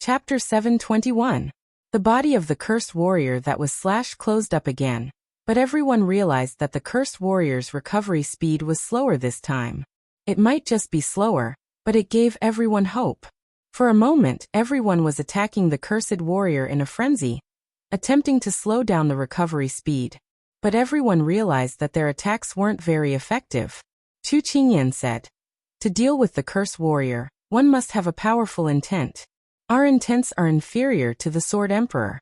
Chapter 721. The body of the cursed warrior that was slashed closed up again, but everyone realized that the cursed warrior's recovery speed was slower this time. It might just be slower, but it gave everyone hope. For a moment, everyone was attacking the cursed warrior in a frenzy, attempting to slow down the recovery speed. But everyone realized that their attacks weren't very effective. Chu Qingyan said, "To deal with the cursed warrior, one must have a powerful intent. Our intents are inferior to the Sword Emperor."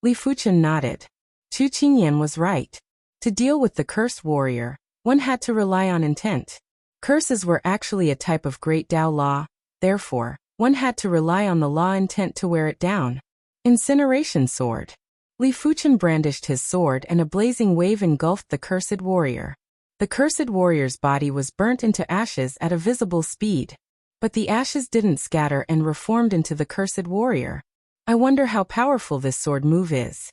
Li Fuchen nodded. Chu Qingyan was right. To deal with the cursed warrior, one had to rely on intent. Curses were actually a type of great Tao law, therefore, one had to rely on the law intent to wear it down. Incineration sword. Li Fuchen brandished his sword and a blazing wave engulfed the cursed warrior. The cursed warrior's body was burnt into ashes at a visible speed. But the ashes didn't scatter and reformed into the cursed warrior. I wonder how powerful this sword move is.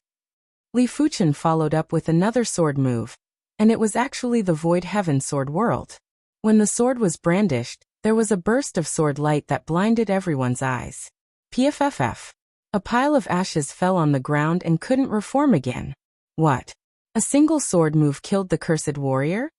Li Fuchen followed up with another sword move, and it was actually the Void Heaven Sword World. When the sword was brandished, there was a burst of sword light that blinded everyone's eyes. PFFF. A pile of ashes fell on the ground and couldn't reform again. What? A single sword move killed the cursed warrior?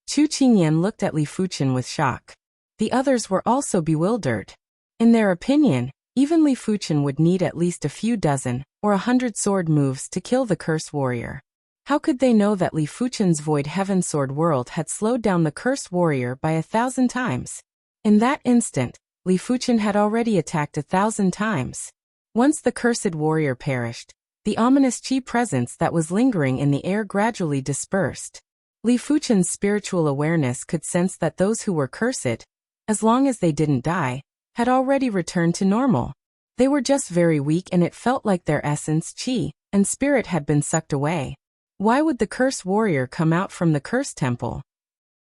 Chu Qingyan looked at Li Fuchen with shock. The others were also bewildered. In their opinion, even Li Fuchen would need at least a few dozen or 100 sword moves to kill the cursed warrior. How could they know that Li Fuchen's Void Heaven Sword World had slowed down the cursed warrior by 1,000 times? In that instant, Li Fuchen had already attacked 1,000 times. Once the cursed warrior perished, the ominous chi presence that was lingering in the air gradually dispersed. Li Fuchen's spiritual awareness could sense that those who were cursed, as long as they didn't die, had already returned to normal. They were just very weak and it felt like their essence, chi, and spirit had been sucked away. Why would the cursed warrior come out from the cursed temple?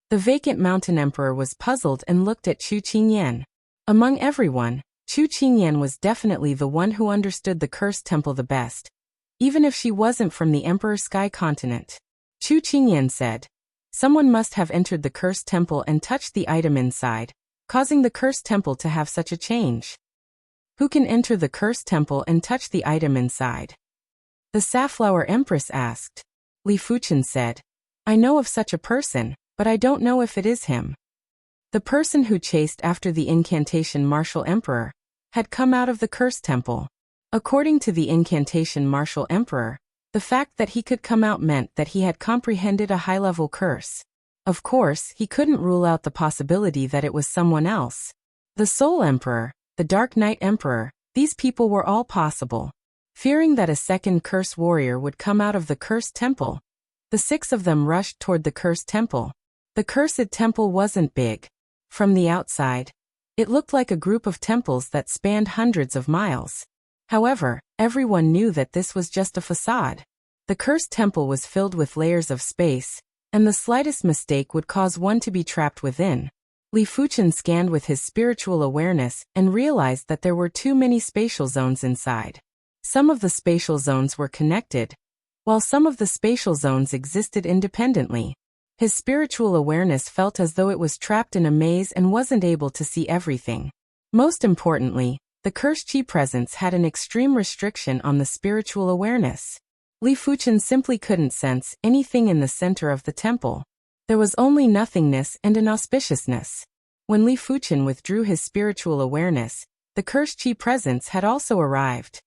The vacant mountain emperor was puzzled and looked at Chu Qingyan. Among everyone, Chu Qingyan was definitely the one who understood the cursed temple the best, even if she wasn't from the Emperor's Sky Continent. Chu Qingyan said, "Someone must have entered the cursed temple and touched the item inside, causing the cursed temple to have such a change." "Who can enter the cursed temple and touch the item inside?" the Safflower Empress asked. Li Fuchen said, "I know of such a person, but I don't know if it is him." The person who chased after the incantation Martial Emperor had come out of the cursed temple. According to the incantation Martial Emperor, the fact that he could come out meant that he had comprehended a high-level curse. Of course, he couldn't rule out the possibility that it was someone else. The Soul Emperor, the Dark Knight Emperor, these people were all possible. Fearing that a second cursed warrior would come out of the cursed temple, the 6 of them rushed toward the cursed temple. The cursed temple wasn't big. From the outside, it looked like a group of temples that spanned hundreds of miles. However, everyone knew that this was just a facade. The cursed temple was filled with layers of space, and the slightest mistake would cause one to be trapped within. Li Fuchen scanned with his spiritual awareness and realized that there were too many spatial zones inside. Some of the spatial zones were connected, while some of the spatial zones existed independently. His spiritual awareness felt as though it was trapped in a maze and wasn't able to see everything. Most importantly, the cursed chi presence had an extreme restriction on the spiritual awareness. Li Fuchen simply couldn't sense anything in the center of the temple. There was only nothingness and inauspiciousness. When Li Fuchen withdrew his spiritual awareness, the cursed chi presence had also arrived.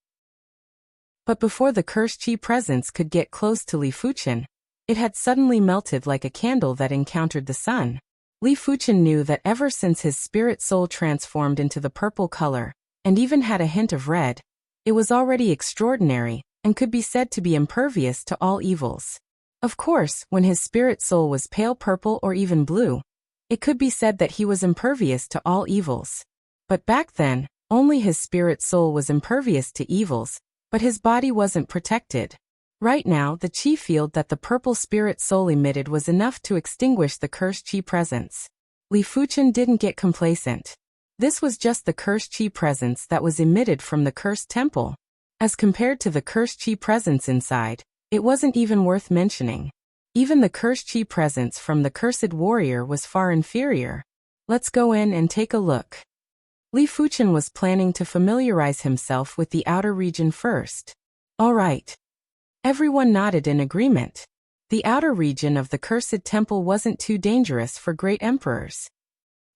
But before the cursed chi presence could get close to Li Fuchen, it had suddenly melted like a candle that encountered the sun. Li Fuchen knew that ever since his spirit soul transformed into the purple color, and even had a hint of red, it was already extraordinary, and could be said to be impervious to all evils. Of course, when his spirit soul was pale purple or even blue, it could be said that he was impervious to all evils. But back then, only his spirit soul was impervious to evils, but his body wasn't protected. Right now, the chi field that the purple spirit soul emitted was enough to extinguish the cursed chi presence. Li Fuchen didn't get complacent. This was just the cursed chi presence that was emitted from the cursed temple. As compared to the cursed chi presence inside, it wasn't even worth mentioning. Even the cursed chi presence from the cursed warrior was far inferior. Let's go in and take a look. Li Fuchen was planning to familiarize himself with the outer region first. All right. Everyone nodded in agreement. The outer region of the cursed temple wasn't too dangerous for great emperors.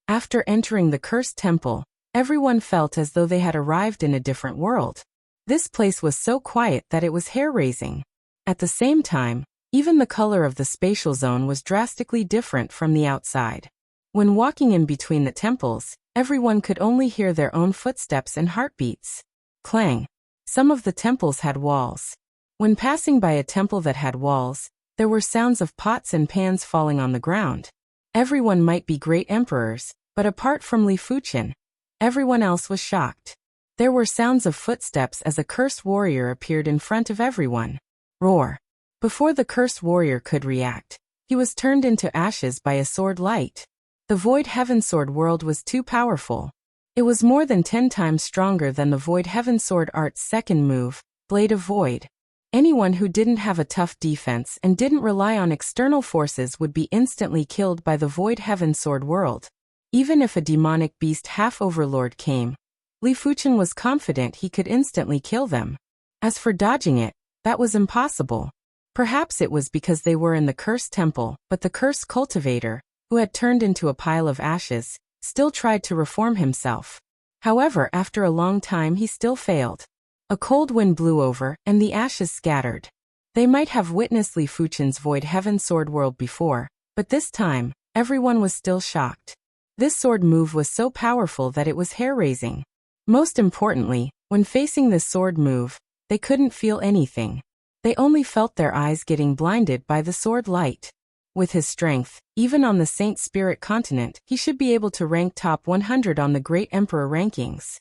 After entering the cursed temple, everyone felt as though they had arrived in a different world. This place was so quiet that it was hair-raising. At the same time, even the color of the spatial zone was drastically different from the outside. When walking in between the temples, everyone could only hear their own footsteps and heartbeats. Clang. Some of the temples had walls. When passing by a temple that had walls, there were sounds of pots and pans falling on the ground. Everyone might be great emperors, but apart from Li Fuchen, everyone else was shocked. There were sounds of footsteps as a cursed warrior appeared in front of everyone. Roar. Before the cursed warrior could react, he was turned into ashes by a sword light. The Void Heaven Sword world was too powerful. It was more than 10 times stronger than the Void Heaven Sword art's second move, Blade of Void. Anyone who didn't have a tough defense and didn't rely on external forces would be instantly killed by the Void Heaven Sword world. Even if a demonic beast half-overlord came, Li Fuchen was confident he could instantly kill them. As for dodging it, that was impossible. Perhaps it was because they were in the cursed temple, but the cursed cultivator, who had turned into a pile of ashes, still tried to reform himself. However, after a long time he still failed. A cold wind blew over, and the ashes scattered. They might have witnessed Li Fuchen's Void Heaven Sword world before, but this time, everyone was still shocked. This sword move was so powerful that it was hair-raising. Most importantly, when facing this sword move, they couldn't feel anything. They only felt their eyes getting blinded by the sword light. With his strength, even on the Saint Spirit continent, he should be able to rank top 100 on the Great Emperor rankings.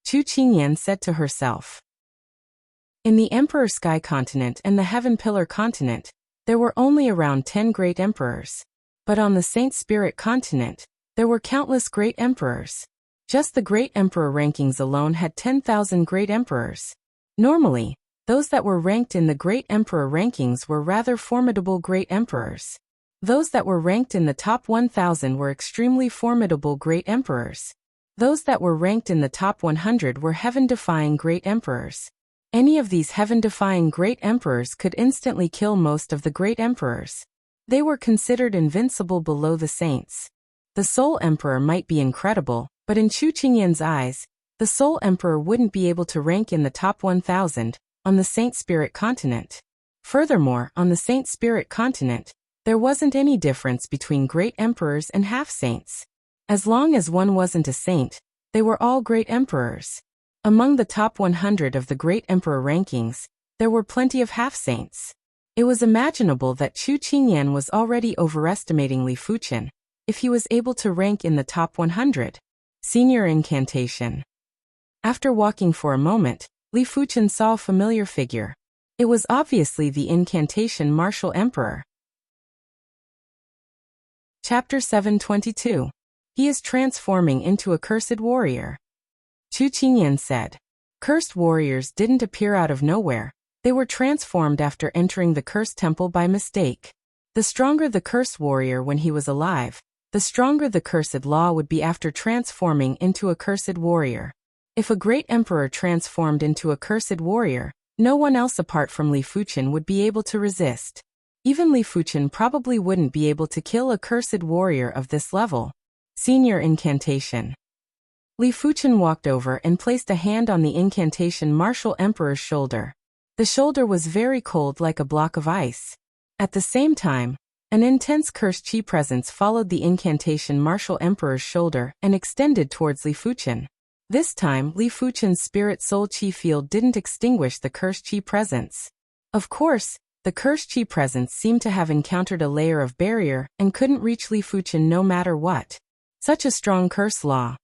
Chu Qingyan said to herself. In the Emperor Sky continent and the Heaven Pillar continent, there were only around 10 great emperors. But on the Saint Spirit continent, there were countless great emperors. Just the Great Emperor rankings alone had 10,000 great emperors. Normally, those that were ranked in the Great Emperor rankings were rather formidable great emperors. Those that were ranked in the top 1,000 were extremely formidable great emperors. Those that were ranked in the top 100 were heaven-defying great emperors. Any of these heaven-defying great emperors could instantly kill most of the great emperors. They were considered invincible below the saints. The Soul Emperor might be incredible, but in Chu Qingyan's eyes, the Soul Emperor wouldn't be able to rank in the top 1,000 on the Saint Spirit continent. Furthermore, on the Saint Spirit continent, there wasn't any difference between great emperors and half-saints. As long as one wasn't a saint, they were all great emperors. Among the top 100 of the Great Emperor rankings, there were plenty of half-saints. It was imaginable that Chu Qingyan was already overestimating Li Fuchen, if he was able to rank in the top 100. Senior Incantation. After walking for a moment, Li Fuchen saw a familiar figure. It was obviously the Incantation Martial Emperor. Chapter 722. He is transforming into a cursed warrior. Chu Qingyan said. Cursed warriors didn't appear out of nowhere. They were transformed after entering the cursed temple by mistake. The stronger the cursed warrior when he was alive, the stronger the cursed law would be after transforming into a cursed warrior. If a great emperor transformed into a cursed warrior, no one else apart from Li Fuchen would be able to resist. Even Li Fuchen probably wouldn't be able to kill a cursed warrior of this level. Senior Incantation. Li Fuchen walked over and placed a hand on the Incantation Martial Emperor's shoulder. The shoulder was very cold like a block of ice. At the same time, an intense cursed chi presence followed the Incantation Martial Emperor's shoulder and extended towards Li Fuchen. This time, Li Fuchen's spirit soul chi field didn't extinguish the cursed chi presence. Of course, the cursed chi presence seemed to have encountered a layer of barrier and couldn't reach Li Fuchen no matter what. Such a strong curse law.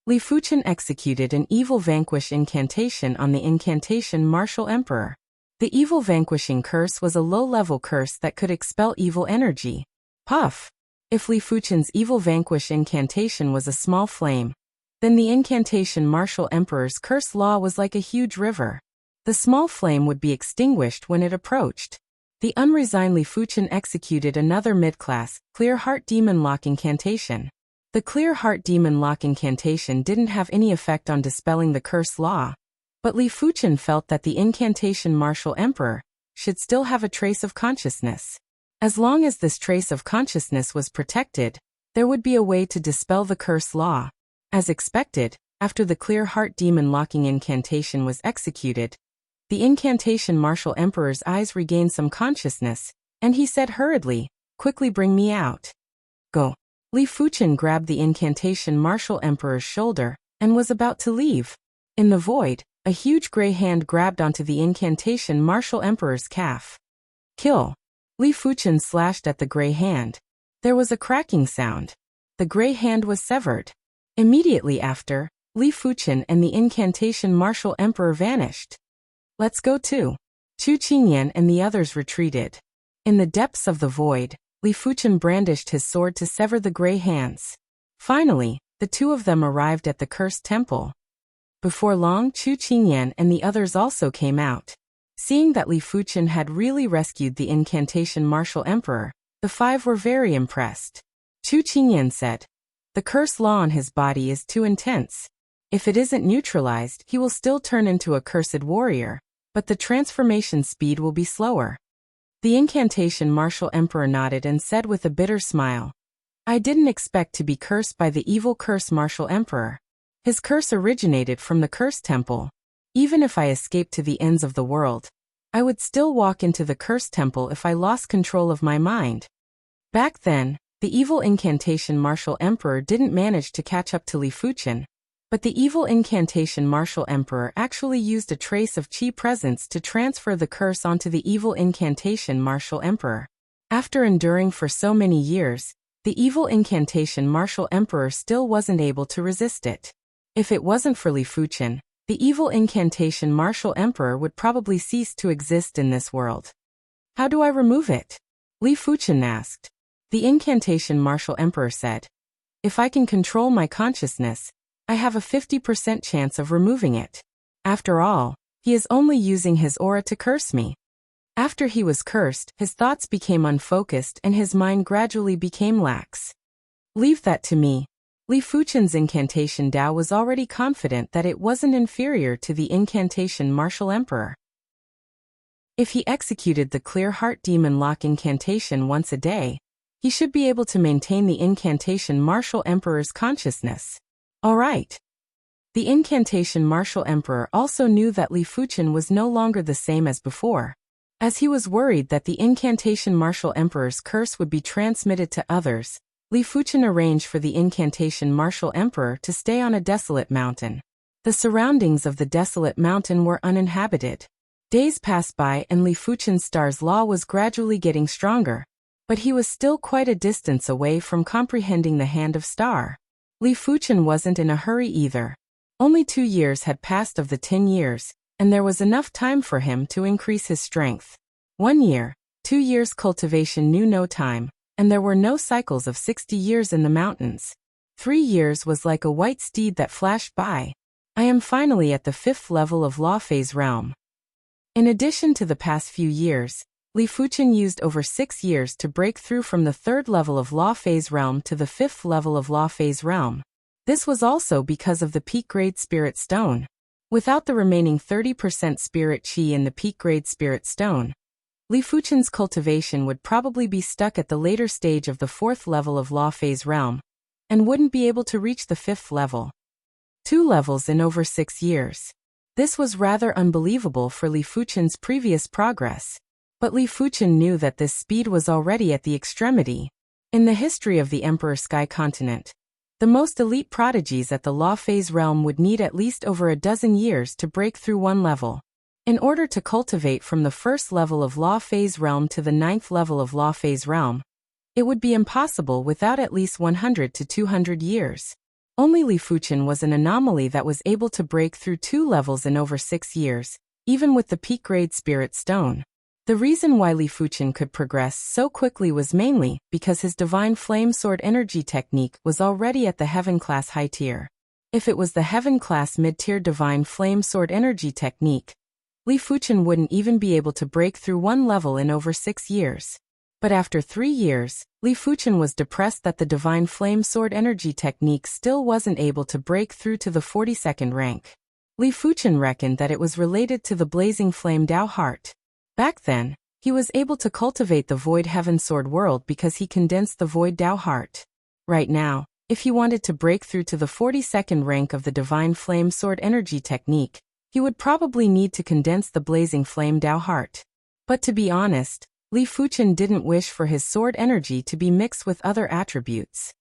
Li Fuchen executed an Evil Vanquish incantation on the Incantation Martial Emperor. The Evil Vanquishing curse was a low-level curse that could expel evil energy. Puff! If Li Fuchen's Evil Vanquish incantation was a small flame, then the Incantation Martial Emperor's curse law was like a huge river. The small flame would be extinguished when it approached. The unresigned Li Fuchen executed another mid-class, Clear Heart Demon Lock incantation. The clear heart demon lock incantation didn't have any effect on dispelling the curse law, but Li Fuchen felt that the incantation martial emperor should still have a trace of consciousness. As long as this trace of consciousness was protected, there would be a way to dispel the curse law. As expected, after the clear heart demon locking incantation was executed, the incantation martial emperor's eyes regained some consciousness, and he said hurriedly, "Quickly bring me out." Go. Li Fuchen grabbed the incantation martial emperor's shoulder and was about to leave. In the void, a huge gray hand grabbed onto the incantation martial emperor's calf. Kill. Li Fuchen slashed at the gray hand. There was a cracking sound. The gray hand was severed. Immediately after, Li Fuchen and the incantation martial emperor vanished. Let's go too. Chu Qingyan and the others retreated. In the depths of the void, Li Fuchen brandished his sword to sever the gray hands. Finally, the two of them arrived at the cursed temple. Before long, Chu Qingyan and the others also came out. Seeing that Li Fuchen had really rescued the incantation martial emperor, the five were very impressed. Chu Qingyan said, "The curse law on his body is too intense. If it isn't neutralized, he will still turn into a cursed warrior, but the transformation speed will be slower." The incantation martial emperor nodded and said with a bitter smile, "I didn't expect to be cursed by the evil curse martial emperor. His curse originated from the cursed temple. Even if I escaped to the ends of the world, I would still walk into the cursed temple if I lost control of my mind." Back then, the evil incantation martial emperor didn't manage to catch up to Li Fuchen, but the evil incantation martial emperor actually used a trace of chi presence to transfer the curse onto the evil incantation martial emperor. After enduring for so many years, the evil incantation martial emperor still wasn't able to resist it. If it wasn't for Li Fuchen, the evil incantation martial emperor would probably cease to exist in this world. "How do I remove it?" Li Fuchen asked. The incantation martial emperor said, "If I can control my consciousness, I have a 50% chance of removing it. After all, he is only using his aura to curse me." After he was cursed, his thoughts became unfocused and his mind gradually became lax. "Leave that to me." Li Fuchen's incantation Dao was already confident that it wasn't inferior to the incantation martial emperor. If he executed the clear heart demon lock incantation once a day, he should be able to maintain the incantation martial emperor's consciousness. Alright. The incantation martial emperor also knew that Li Fuchen was no longer the same as before. As he was worried that the incantation martial emperor's curse would be transmitted to others, Li Fuchen arranged for the incantation martial emperor to stay on a desolate mountain. The surroundings of the desolate mountain were uninhabited. Days passed by and Li Fuchen's star's law was gradually getting stronger, but he was still quite a distance away from comprehending the hand of star. Li Fuchen wasn't in a hurry either. Only 2 years had passed of the 10 years, and there was enough time for him to increase his strength. 1 year, 2 years cultivation knew no time, and there were no cycles of 60 years in the mountains. 3 years was like a white steed that flashed by. I am finally at the 5th level of Law Phase realm. In addition to the past few years, Li Fuchen used over 6 years to break through from the 3rd level of Law Phase realm to the 5th level of Law Phase realm. This was also because of the peak grade Spirit Stone. Without the remaining 30% Spirit Chi in the peak grade Spirit Stone, Li Fuchen's cultivation would probably be stuck at the later stage of the 4th level of Law Phase realm, and wouldn't be able to reach the 5th level. 2 levels in over 6 years. This was rather unbelievable for Li Fuchen's previous progress, but Li Fuchen knew that this speed was already at the extremity. In the history of the Emperor Sky Continent, the most elite prodigies at the Law Phase realm would need at least over a dozen years to break through one level. In order to cultivate from the 1st level of Law Phase realm to the 9th level of Law Phase realm, it would be impossible without at least 100 to 200 years. Only Li Fuchen was an anomaly that was able to break through 2 levels in over 6 years, even with the peak grade Spirit Stone. The reason why Li Fuchen could progress so quickly was mainly because his Divine Flame Sword Energy technique was already at the Heaven Class High Tier. If it was the Heaven Class Mid-Tier Divine Flame Sword Energy technique, Li Fuchen wouldn't even be able to break through one level in over 6 years. But after 3 years, Li Fuchen was depressed that the Divine Flame Sword Energy technique still wasn't able to break through to the 42nd rank. Li Fuchen reckoned that it was related to the Blazing Flame Dao Heart. Back then, he was able to cultivate the Void Heaven Sword World because he condensed the Void Dao Heart. Right now, if he wanted to break through to the 42nd rank of the Divine Flame Sword Energy technique, he would probably need to condense the Blazing Flame Dao Heart. But to be honest, Li Fuchen didn't wish for his sword energy to be mixed with other attributes.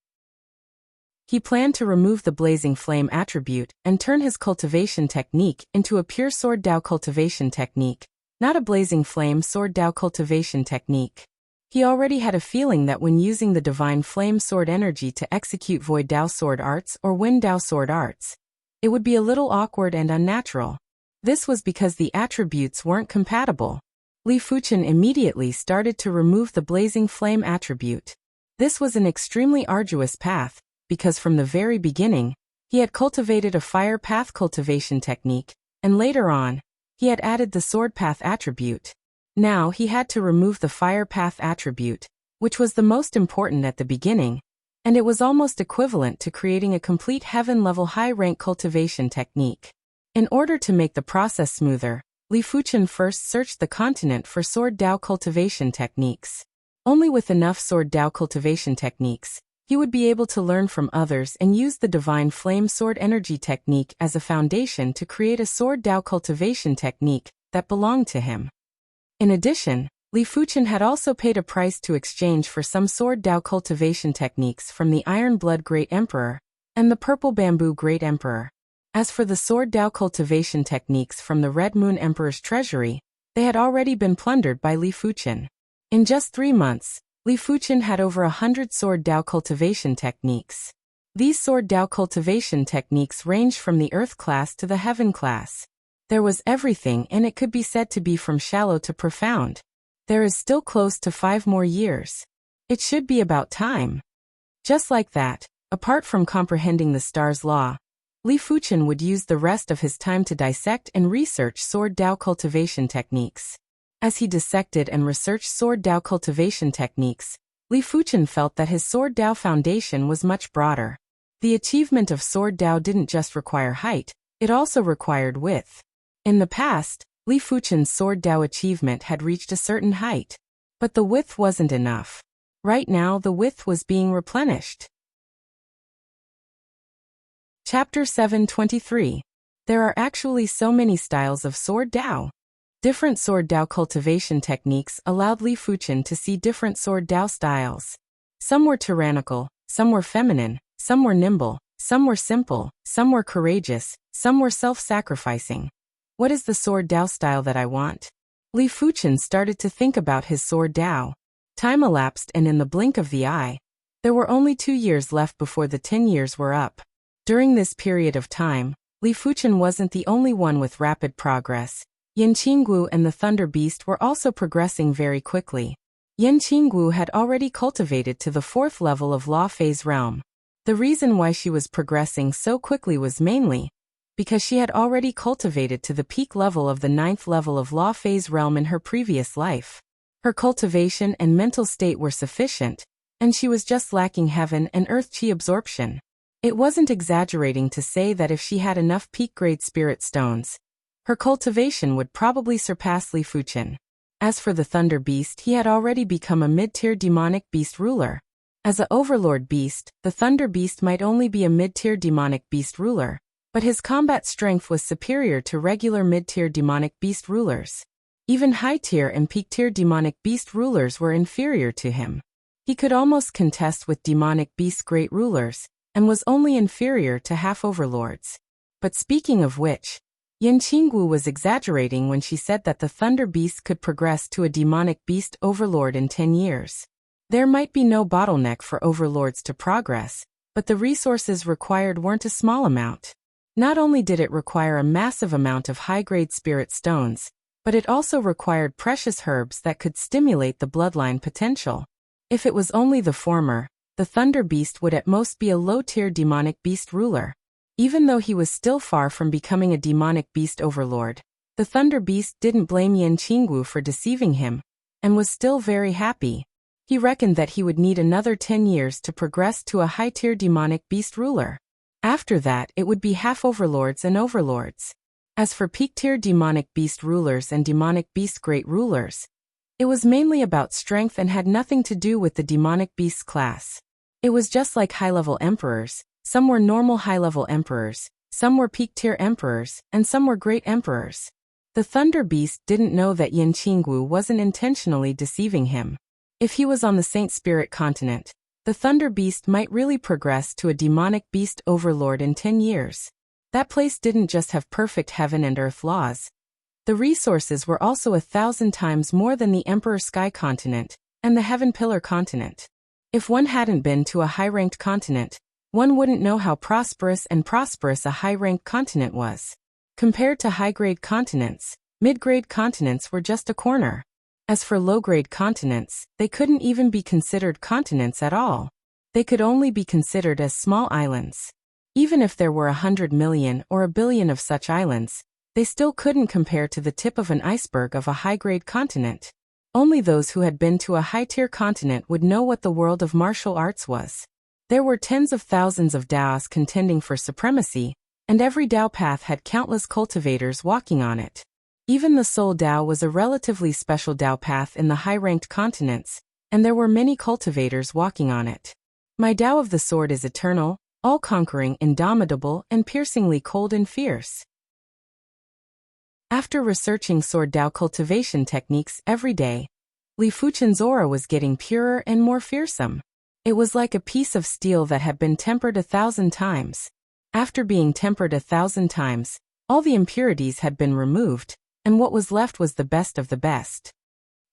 He planned to remove the Blazing Flame attribute and turn his cultivation technique into a pure Sword Dao cultivation technique, not a Blazing Flame Sword Dao cultivation technique. He already had a feeling that when using the Divine Flame Sword energy to execute Void Dao Sword Arts or Wind Dao Sword Arts, it would be a little awkward and unnatural. This was because the attributes weren't compatible. Li Fuchen immediately started to remove the Blazing Flame attribute. This was an extremely arduous path, because from the very beginning, he had cultivated a Fire Path cultivation technique, and later on, he had added the Sword Path attribute. Now he had to remove the Fire Path attribute, which was the most important at the beginning, and it was almost equivalent to creating a complete heaven-level high-rank cultivation technique. In order to make the process smoother, Li Fuchen first searched the continent for Sword Dao cultivation techniques. Only with enough Sword Dao cultivation techniques, he would be able to learn from others and use the Divine Flame Sword Energy technique as a foundation to create a Sword Dao cultivation technique that belonged to him. In addition, Li Fuchen had also paid a price to exchange for some Sword Dao cultivation techniques from the Iron Blood Great Emperor and the Purple Bamboo Great Emperor. As for the Sword Dao cultivation techniques from the Red Moon Emperor's treasury, they had already been plundered by Li Fuchen. In just 3 months, Li Fuchen had over 100 Sword Dao cultivation techniques. These Sword Dao cultivation techniques ranged from the Earth class to the Heaven class. There was everything, and it could be said to be from shallow to profound. There is still close to 5 more years. It should be about time. Just like that, apart from comprehending the star's law, Li Fuchen would use the rest of his time to dissect and research Sword Dao cultivation techniques. As he dissected and researched Sword Dao cultivation techniques, Li Fuchen felt that his Sword Dao foundation was much broader. The achievement of Sword Dao didn't just require height, it also required width. In the past, Li Fuchen's Sword Dao achievement had reached a certain height, but the width wasn't enough. Right now the width was being replenished. Chapter 723. There are actually so many styles of Sword Dao. Different Sword Dao cultivation techniques allowed Li Fuchen to see different Sword Dao styles. Some were tyrannical, some were feminine, some were nimble, some were simple, some were courageous, some were self-sacrificing. What is the Sword Dao style that I want? Li Fuchen started to think about his Sword Dao. Time elapsed, and in the blink of the eye, there were only 2 years left before the 10 years were up. During this period of time, Li Fuchen wasn't the only one with rapid progress. Yan Qinggu and the Thunder Beast were also progressing very quickly. Yan Qinggu had already cultivated to the 4th level of Law Phase Realm. The reason why she was progressing so quickly was mainly because she had already cultivated to the peak level of the 9th level of Law Phase Realm in her previous life. Her cultivation and mental state were sufficient, and she was just lacking heaven and earth chi absorption. It wasn't exaggerating to say that if she had enough peak-grade spirit stones, her cultivation would probably surpass Li Fuchen. As for the Thunder Beast, he had already become a mid-tier demonic beast ruler. As a overlord beast, the Thunder Beast might only be a mid-tier demonic beast ruler, but his combat strength was superior to regular mid-tier demonic beast rulers. Even high-tier and peak-tier demonic beast rulers were inferior to him. He could almost contest with demonic beast great rulers, and was only inferior to half-overlords. But speaking of which, Yan Qinggu was exaggerating when she said that the Thunder Beast could progress to a demonic beast overlord in 10 years. There might be no bottleneck for overlords to progress, but the resources required weren't a small amount. Not only did it require a massive amount of high-grade spirit stones, but it also required precious herbs that could stimulate the bloodline potential. If it was only the former, the Thunder Beast would at most be a low-tier demonic beast ruler. Even though he was still far from becoming a demonic beast overlord, the Thunder Beast didn't blame Yan Qinggu for deceiving him, and was still very happy. He reckoned that he would need another 10 years to progress to a high-tier demonic beast ruler. After that, it would be half-overlords and overlords. As for peak-tier demonic beast rulers and demonic beast great rulers, it was mainly about strength and had nothing to do with the demonic beast class. It was just like high-level emperors. Some were normal high-level emperors, some were peak-tier emperors, and some were great emperors. The Thunder Beast didn't know that Yan Qinggu wasn't intentionally deceiving him. If he was on the Saint Spirit continent, the Thunder Beast might really progress to a demonic beast overlord in 10 years. That place didn't just have perfect heaven and earth laws. The resources were also 1,000 times more than the Emperor Sky continent and the Heaven Pillar continent. If one hadn't been to a high-ranked continent, one wouldn't know how prosperous a high-ranked continent was. Compared to high-grade continents, mid-grade continents were just a corner. As for low-grade continents, they couldn't even be considered continents at all. They could only be considered as small islands. Even if there were 100 million or a billion of such islands, they still couldn't compare to the tip of an iceberg of a high-grade continent. Only those who had been to a high-tier continent would know what the world of martial arts was. There were tens of thousands of Daos contending for supremacy, and every Dao path had countless cultivators walking on it. Even the Soul Dao was a relatively special Dao path in the high-ranked continents, and there were many cultivators walking on it. My Dao of the Sword is eternal, all-conquering, indomitable, and piercingly cold and fierce. After researching Sword Dao cultivation techniques every day, Li Fuchen's aura was getting purer and more fearsome. It was like a piece of steel that had been tempered 1,000 times. After being tempered 1,000 times, all the impurities had been removed, and what was left was the best of the best.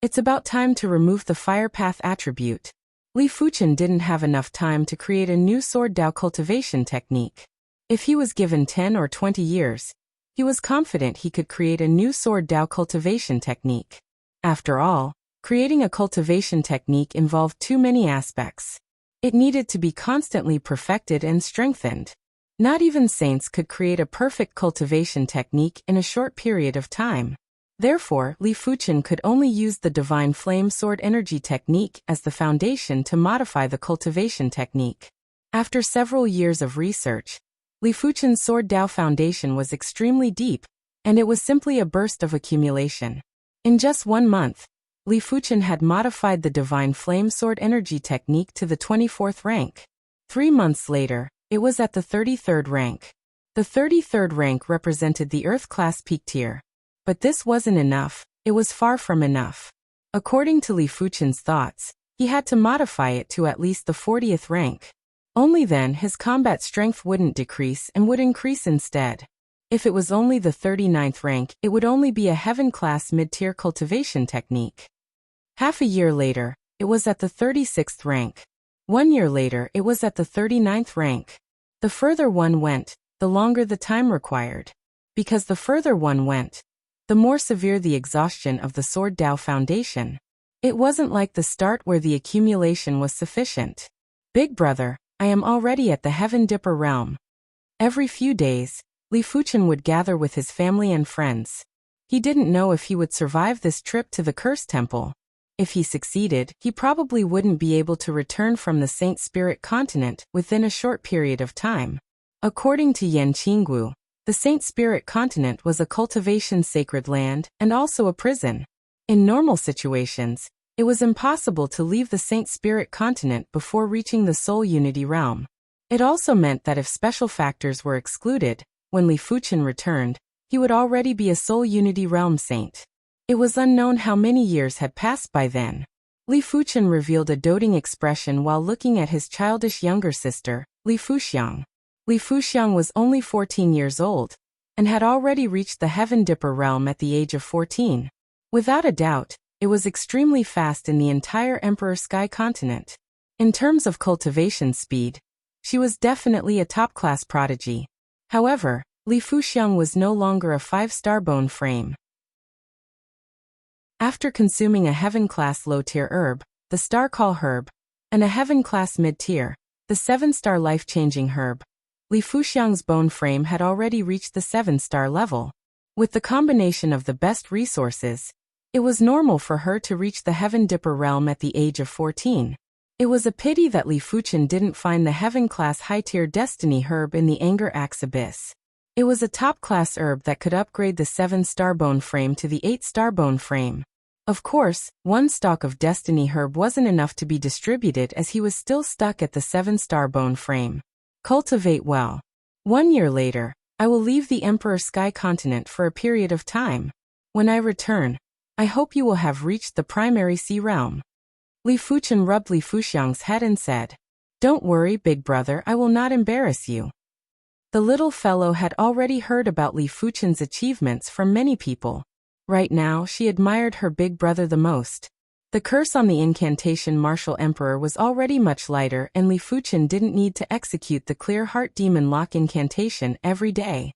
It's about time to remove the Fire Path attribute. Li Fuchen didn't have enough time to create a new Sword Dao cultivation technique. If he was given 10 or 20 years, he was confident he could create a new Sword Dao cultivation technique. After all, creating a cultivation technique involved too many aspects. It needed to be constantly perfected and strengthened. Not even saints could create a perfect cultivation technique in a short period of time. Therefore, Li Fuchen could only use the Divine Flame Sword Energy technique as the foundation to modify the cultivation technique. After several years of research, Li Fuchen's Sword Dao foundation was extremely deep, and it was simply a burst of accumulation. In just 1 month, Li Fuchen had modified the Divine Flame Sword Energy technique to the 24th rank. 3 months later, it was at the 33rd rank. The 33rd rank represented the Earth class peak tier. But this wasn't enough, it was far from enough. According to Li Fuchen's thoughts, he had to modify it to at least the 40th rank. Only then his combat strength wouldn't decrease and would increase instead. If it was only the 39th rank, it would only be a heaven class mid-tier cultivation technique. Half a year later, it was at the 36th rank. 1 year later, it was at the 39th rank. The further one went, the longer the time required. Because the further one went, the more severe the exhaustion of the Sword Dao foundation. It wasn't like the start where the accumulation was sufficient. Big brother, I am already at the Heaven Dipper realm. Every few days, Li Fuchen would gather with his family and friends. He didn't know if he would survive this trip to the Cursed Temple. If he succeeded, he probably wouldn't be able to return from the Saint Spirit continent within a short period of time. According to Yan Qinggu, the Saint Spirit continent was a cultivation sacred land and also a prison. In normal situations, it was impossible to leave the Saint Spirit continent before reaching the Soul Unity realm. It also meant that if special factors were excluded, when Li Fuchen returned, he would already be a Soul Unity realm saint. It was unknown how many years had passed by then. Li Fuchen revealed a doting expression while looking at his childish younger sister, Li Fuxiang. Li Fuxiang was only 14 years old, and had already reached the Heaven Dipper realm at the age of 14. Without a doubt, it was extremely fast in the entire Emperor Sky continent. In terms of cultivation speed, she was definitely a top-class prodigy. However, Li Fuxiang was no longer a 5-star bone frame. After consuming a Heaven-class low-tier herb, the Star Call herb, and a Heaven-class mid-tier, the 7-star life-changing herb, Li Fuxiang's bone frame had already reached the 7-star level. With the combination of the best resources, It was normal for her to reach the Heaven Dipper realm at the age of 14. It was a pity that Li Fuchen didn't find the Heaven-class high-tier Destiny herb in the Anger Axe Abyss. It was a top-class herb that could upgrade the 7-star bone frame to the 8-star bone frame. Of course, one stalk of Destiny herb wasn't enough to be distributed as he was still stuck at the 7-star bone frame. Cultivate well. 1 year later, I will leave the Emperor Sky Continent for a period of time. When I return, I hope you will have reached the primary sea realm. Li Fuchen rubbed Li Fuxiang's head and said, "Don't worry, big brother, I will not embarrass you." The little fellow had already heard about Li Fuchen's achievements from many people. Right now, she admired her big brother the most. The curse on the incantation Martial Emperor was already much lighter, and Li Fuchen didn't need to execute the Clear Heart Demon Lock incantation every day.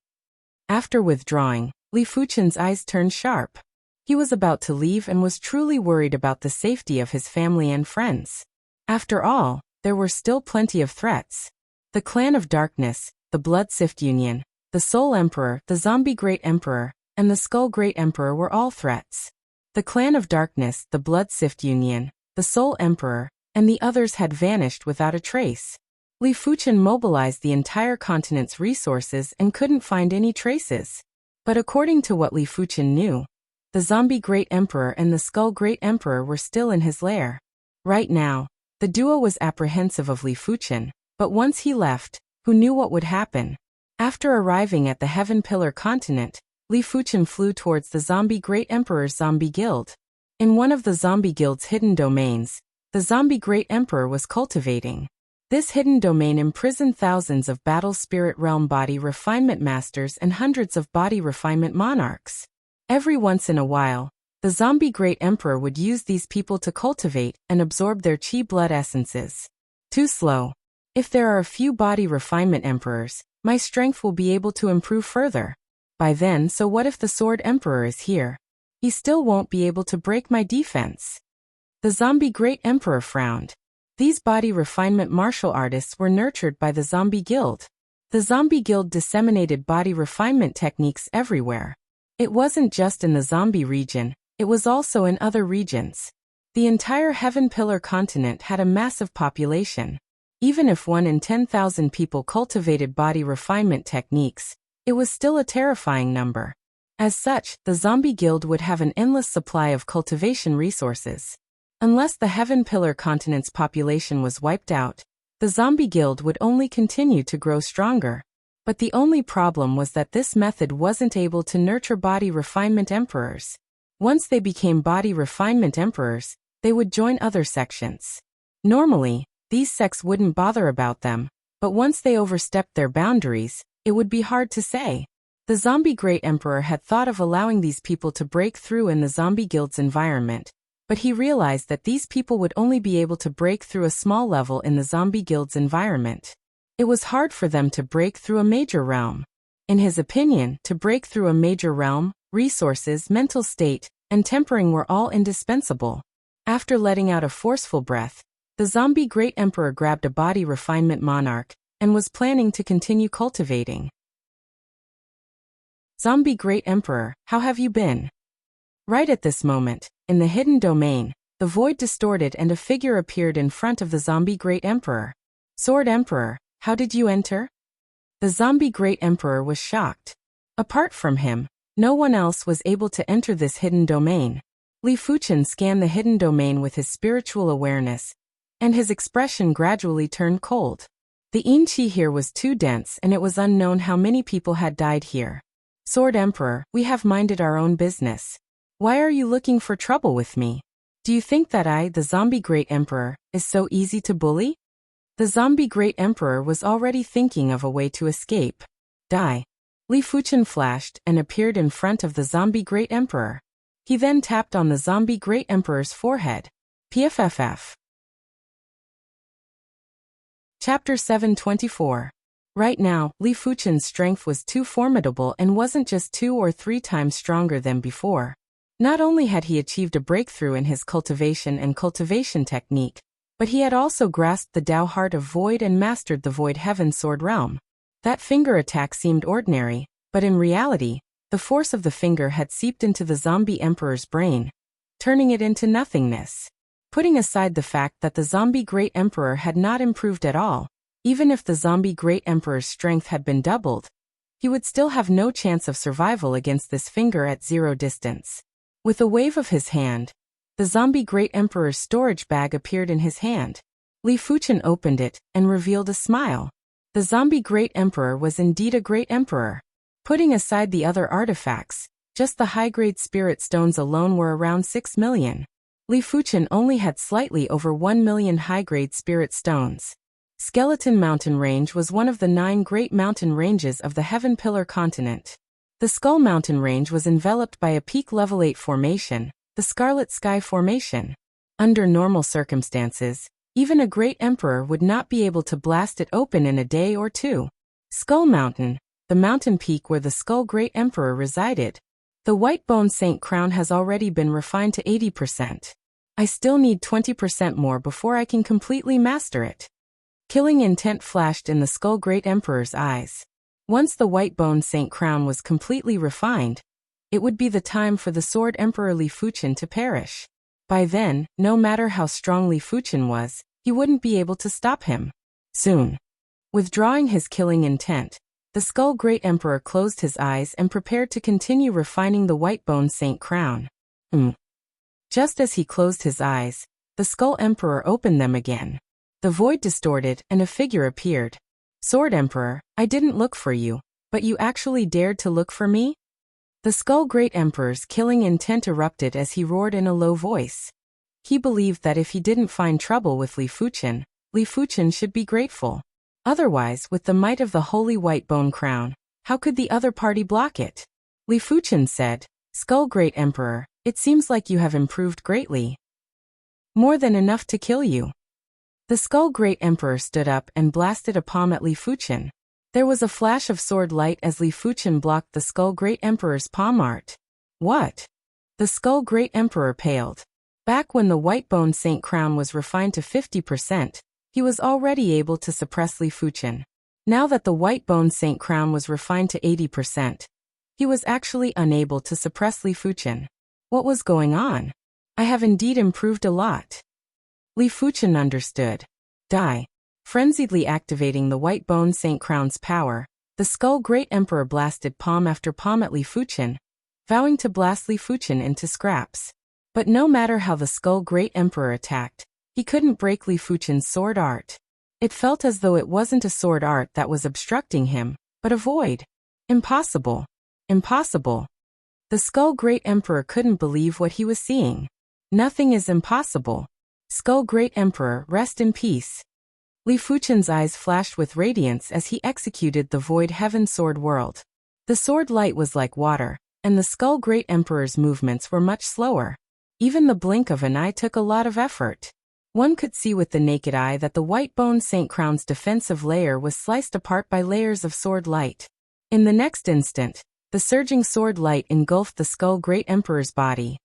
After withdrawing, Li Fuchen's eyes turned sharp. He was about to leave and was truly worried about the safety of his family and friends. After all, there were still plenty of threats. The Clan of Darkness, the Bloodsift Union, the Soul Emperor, the Zombie Great Emperor, and the Skull Great Emperor were all threats. The Clan of Darkness, the Bloodsift Union, the Soul Emperor, and the others had vanished without a trace. Li Fuchen mobilized the entire continent's resources and couldn't find any traces. But according to what Li Fuchen knew, the Zombie Great Emperor and the Skull Great Emperor were still in his lair. Right now, the duo was apprehensive of Li Fuchen, but once he left, who knew what would happen? After arriving at the Heaven Pillar continent, Li Fuchen flew towards the Zombie Great Emperor's Zombie Guild. In one of the Zombie Guild's hidden domains, the Zombie Great Emperor was cultivating. This hidden domain imprisoned thousands of Battle Spirit Realm body refinement masters and hundreds of body refinement monarchs. Every once in a while, the Zombie Great Emperor would use these people to cultivate and absorb their chi blood essences. Too slow. If there are a few body refinement emperors, my strength will be able to improve further. By then, so what if the Sword Emperor is here? He still won't be able to break my defense. The Zombie Great Emperor frowned. These body refinement martial artists were nurtured by the Zombie Guild. The Zombie Guild disseminated body refinement techniques everywhere. It wasn't just in the zombie region, it was also in other regions. The entire Heaven Pillar continent had a massive population. Even if 1 in 10,000 people cultivated body refinement techniques, it was still a terrifying number. As such, the Zombie Guild would have an endless supply of cultivation resources. Unless the Heaven Pillar continent's population was wiped out, the Zombie Guild would only continue to grow stronger. But the only problem was that this method wasn't able to nurture body refinement emperors. Once they became body refinement emperors, they would join other sections. Normally, these sects wouldn't bother about them, but once they overstepped their boundaries, it would be hard to say. The Zombie Great Emperor had thought of allowing these people to break through in the Zombie Guild's environment, but he realized that these people would only be able to break through a small level in the Zombie Guild's environment. It was hard for them to break through a major realm. In his opinion, to break through a major realm, resources, mental state, and tempering were all indispensable. After letting out a forceful breath, the Zombie Great Emperor grabbed a body refinement monarch and was planning to continue cultivating. Zombie Great Emperor, how have you been? Right at this moment, in the hidden domain, the void distorted and a figure appeared in front of the Zombie Great Emperor. Sword Emperor, how did you enter? The Zombie Great Emperor was shocked. Apart from him, no one else was able to enter this hidden domain. Li Fuchen scanned the hidden domain with his spiritual awareness, and his expression gradually turned cold. The yin qi here was too dense and it was unknown how many people had died here. Sword Emperor, we have minded our own business. Why are you looking for trouble with me? Do you think that I, the Zombie Great Emperor, is so easy to bully? The Zombie Great Emperor was already thinking of a way to escape. Die. Li Fuchen flashed and appeared in front of the Zombie Great Emperor. He then tapped on the Zombie Great Emperor's forehead. PFFF. Chapter 724. Right now, Li Fuchen's strength was too formidable and wasn't just 2 or 3 times stronger than before. Not only had he achieved a breakthrough in his cultivation and cultivation technique, but he had also grasped the Tao Heart of Void and mastered the Void Heaven Sword Realm. That finger attack seemed ordinary, but in reality, the force of the finger had seeped into the Zombie Emperor's brain, turning it into nothingness. Putting aside the fact that the zombie Great Emperor had not improved at all, even if the zombie Great Emperor's strength had been doubled, he would still have no chance of survival against this finger at zero distance. With a wave of his hand, the zombie Great Emperor's storage bag appeared in his hand. Li Fuchen opened it and revealed a smile. The zombie Great Emperor was indeed a Great Emperor. Putting aside the other artifacts, just the high-grade spirit stones alone were around 6 million. Li Fuchen only had slightly over 1 million high-grade spirit stones. Skeleton Mountain Range was one of the 9 great mountain ranges of the Heaven Pillar continent. The Skull Mountain Range was enveloped by a peak level 8 formation, the Scarlet Sky Formation. Under normal circumstances, even a Great Emperor would not be able to blast it open in a day or two. Skull Mountain, the mountain peak where the Skull Great Emperor resided. The White Bone Saint Crown has already been refined to 80%. I still need 20% more before I can completely master it. Killing intent flashed in the Skull Great Emperor's eyes. Once the White Bone Saint Crown was completely refined, it would be the time for the Sword Emperor Li Fuchen to perish. By then, no matter how strong Li Fuchen was, he wouldn't be able to stop him. Soon. Withdrawing his killing intent, the Skull Great Emperor closed his eyes and prepared to continue refining the White Bone Saint Crown. Just as he closed his eyes, the Skull Emperor opened them again. The void distorted and a figure appeared. Sword Emperor, I didn't look for you, but you actually dared to look for me? The Skull Great Emperor's killing intent erupted as he roared in a low voice. He believed that if he didn't find trouble with Li Fuchen should be grateful. Otherwise, with the might of the Holy White Bone Crown, how could the other party block it? Li Fuchen said, Skull Great Emperor, it seems like you have improved greatly. More than enough to kill you. The Skull Great Emperor stood up and blasted a palm at Li Fuchen. There was a flash of sword light as Li Fuchen blocked the Skull Great Emperor's palm art. What? The Skull Great Emperor paled. Back when the White Bone Saint Crown was refined to 50%, he was already able to suppress Li Fuchen. Now that the White Bone Saint Crown was refined to 80%, he was actually unable to suppress Li Fuchen. What was going on? I have indeed improved a lot. Li Fuchen understood. Die. Frenziedly activating the White Bone Saint Crown's power, the Skull Great Emperor blasted palm after palm at Li Fuchen, vowing to blast Li Fuchen into scraps. But no matter how the Skull Great Emperor attacked, he couldn't break Li Fuchen's sword art. It felt as though it wasn't a sword art that was obstructing him, but a void. Impossible. Impossible. The Skull Great Emperor couldn't believe what he was seeing. Nothing is impossible. Skull Great Emperor, rest in peace. Li Fuchen's eyes flashed with radiance as he executed the Void Heaven Sword World. The sword light was like water, and the Skull Great Emperor's movements were much slower. Even the blink of an eye took a lot of effort. One could see with the naked eye that the White Bone Saint Crown's defensive layer was sliced apart by layers of sword light. In the next instant, the surging sword light engulfed the Skull Great Emperor's body.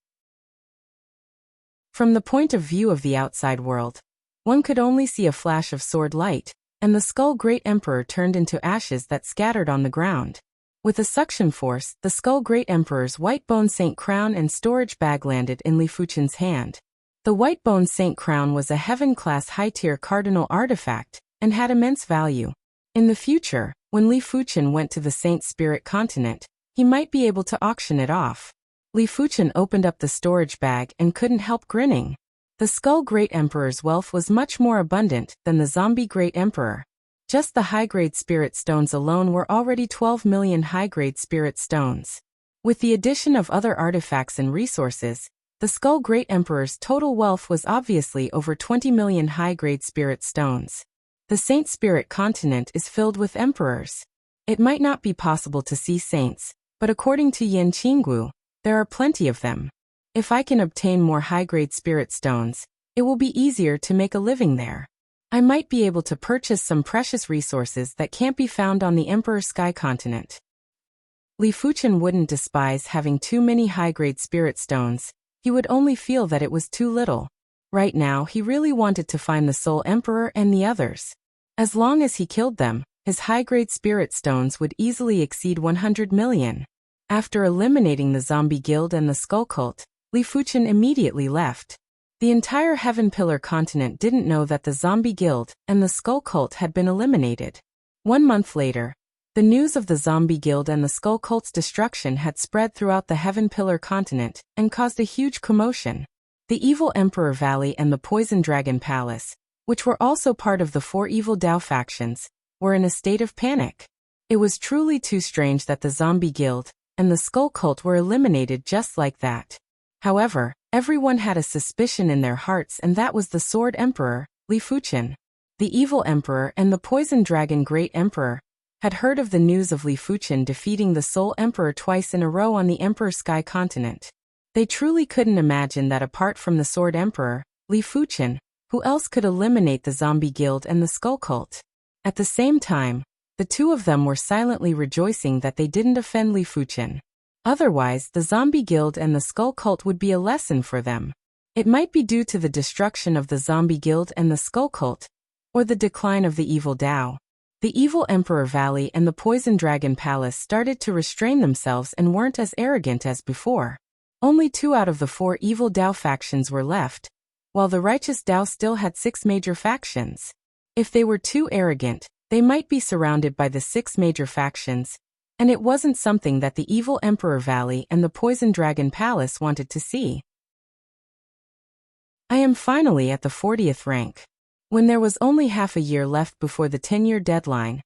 From the point of view of the outside world, one could only see a flash of sword light, and the Skull Great Emperor turned into ashes that scattered on the ground. With a suction force, the Skull Great Emperor's White Bone Saint Crown and storage bag landed in Li Fuchen's hand. The White Bone Saint Crown was a heaven-class high-tier cardinal artifact, and had immense value. In the future, when Li Fuchen went to the Saint Spirit continent, he might be able to auction it off. Li Fuchen opened up the storage bag and couldn't help grinning. The Skull Great Emperor's wealth was much more abundant than the Zombie Great Emperor. Just the high-grade spirit stones alone were already 12 million high-grade spirit stones. With the addition of other artifacts and resources, the Skull Great Emperor's total wealth was obviously over 20 million high-grade spirit stones. The Saint Spirit continent is filled with emperors. It might not be possible to see saints, but according to Yin Qinggu, there are plenty of them. If I can obtain more high-grade spirit stones, it will be easier to make a living there. I might be able to purchase some precious resources that can't be found on the Emperor Sky continent. Li Fuchen wouldn't despise having too many high-grade spirit stones, he would only feel that it was too little. Right now he really wanted to find the Soul Emperor and the others. As long as he killed them, his high-grade spirit stones would easily exceed 100 million. After eliminating the Zombie Guild and the Skull Cult, Li Fuchen immediately left. The entire Heaven Pillar continent didn't know that the Zombie Guild and the Skull Cult had been eliminated. 1 month later, the news of the Zombie Guild and the Skull Cult's destruction had spread throughout the Heaven Pillar continent and caused a huge commotion. The Evil Emperor Valley and the Poison Dragon Palace, which were also part of the 4 evil Dao factions, were in a state of panic. It was truly too strange that the Zombie Guild and the Skull Cult were eliminated just like that. However, everyone had a suspicion in their hearts, and that was the Sword Emperor, Li Fuchen. The Evil Emperor and the Poison Dragon Great Emperor had heard of the news of Li Fuchen defeating the Soul Emperor twice in a row on the Emperor Sky continent. They truly couldn't imagine that apart from the Sword Emperor, Li Fuchen, who else could eliminate the Zombie Guild and the Skull Cult? At the same time, the two of them were silently rejoicing that they didn't offend Li Fuchen. Otherwise, the Zombie Guild and the Skull Cult would be a lesson for them. It might be due to the destruction of the Zombie Guild and the Skull Cult, or the decline of the Evil Dao. The Evil Emperor Valley and the Poison Dragon Palace started to restrain themselves and weren't as arrogant as before. Only 2 out of the 4 evil Dao factions were left, while the righteous Dao still had 6 major factions. If they were too arrogant, they might be surrounded by the 6 major factions, and it wasn't something that the Evil Emperor Valley and the Poison Dragon Palace wanted to see. I am finally at the 40th rank. When there was only half a year left before the 10-year deadline,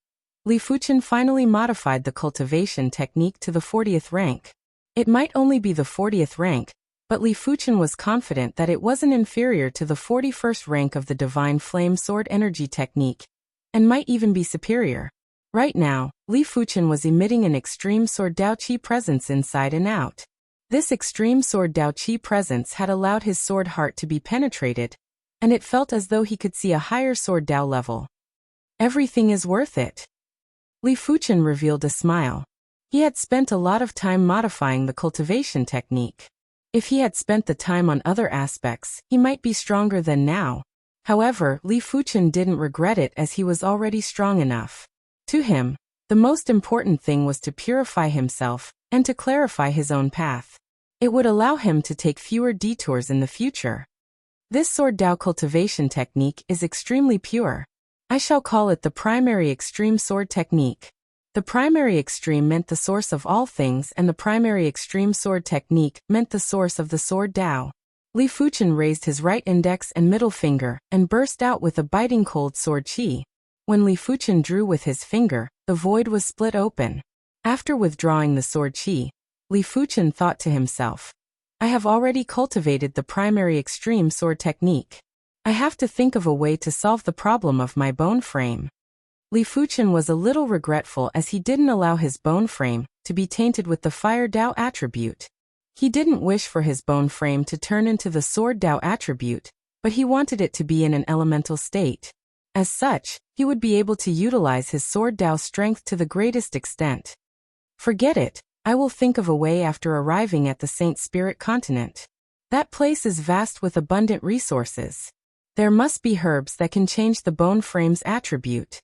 Li Fuchen finally modified the cultivation technique to the 40th rank. It might only be the 40th rank, but Li Fuchen was confident that it wasn't inferior to the 41st rank of the Divine Flame Sword Energy technique, and might even be superior. Right now, Li Fuchen was emitting an extreme Sword Dao Qi presence inside and out. This extreme Sword Dao Qi presence had allowed his sword heart to be penetrated, and it felt as though he could see a higher Sword Dao level. Everything is worth it. Li Fuchen revealed a smile. He had spent a lot of time modifying the cultivation technique. If he had spent the time on other aspects, he might be stronger than now. However, Li Fuchen didn't regret it as he was already strong enough. To him, the most important thing was to purify himself and to clarify his own path. It would allow him to take fewer detours in the future. This Sword Dao cultivation technique is extremely pure. I shall call it the primary extreme sword technique. The primary extreme meant the source of all things, and the primary extreme sword technique meant the source of the Sword Dao. Li Fuchen raised his right index and middle finger and burst out with a biting cold sword qi. When Li Fuchen drew with his finger, the void was split open. After withdrawing the sword qi, Li Fuchen thought to himself, I have already cultivated the primary extreme sword technique. I have to think of a way to solve the problem of my bone frame. Li Fuchen was a little regretful as he didn't allow his bone frame to be tainted with the Fire Dao attribute. He didn't wish for his bone frame to turn into the Sword Dao attribute, but he wanted it to be in an elemental state. As such, he would be able to utilize his Sword Dao strength to the greatest extent. Forget it, I will think of a way after arriving at the Saint Spirit continent. That place is vast with abundant resources. There must be herbs that can change the bone frame's attribute.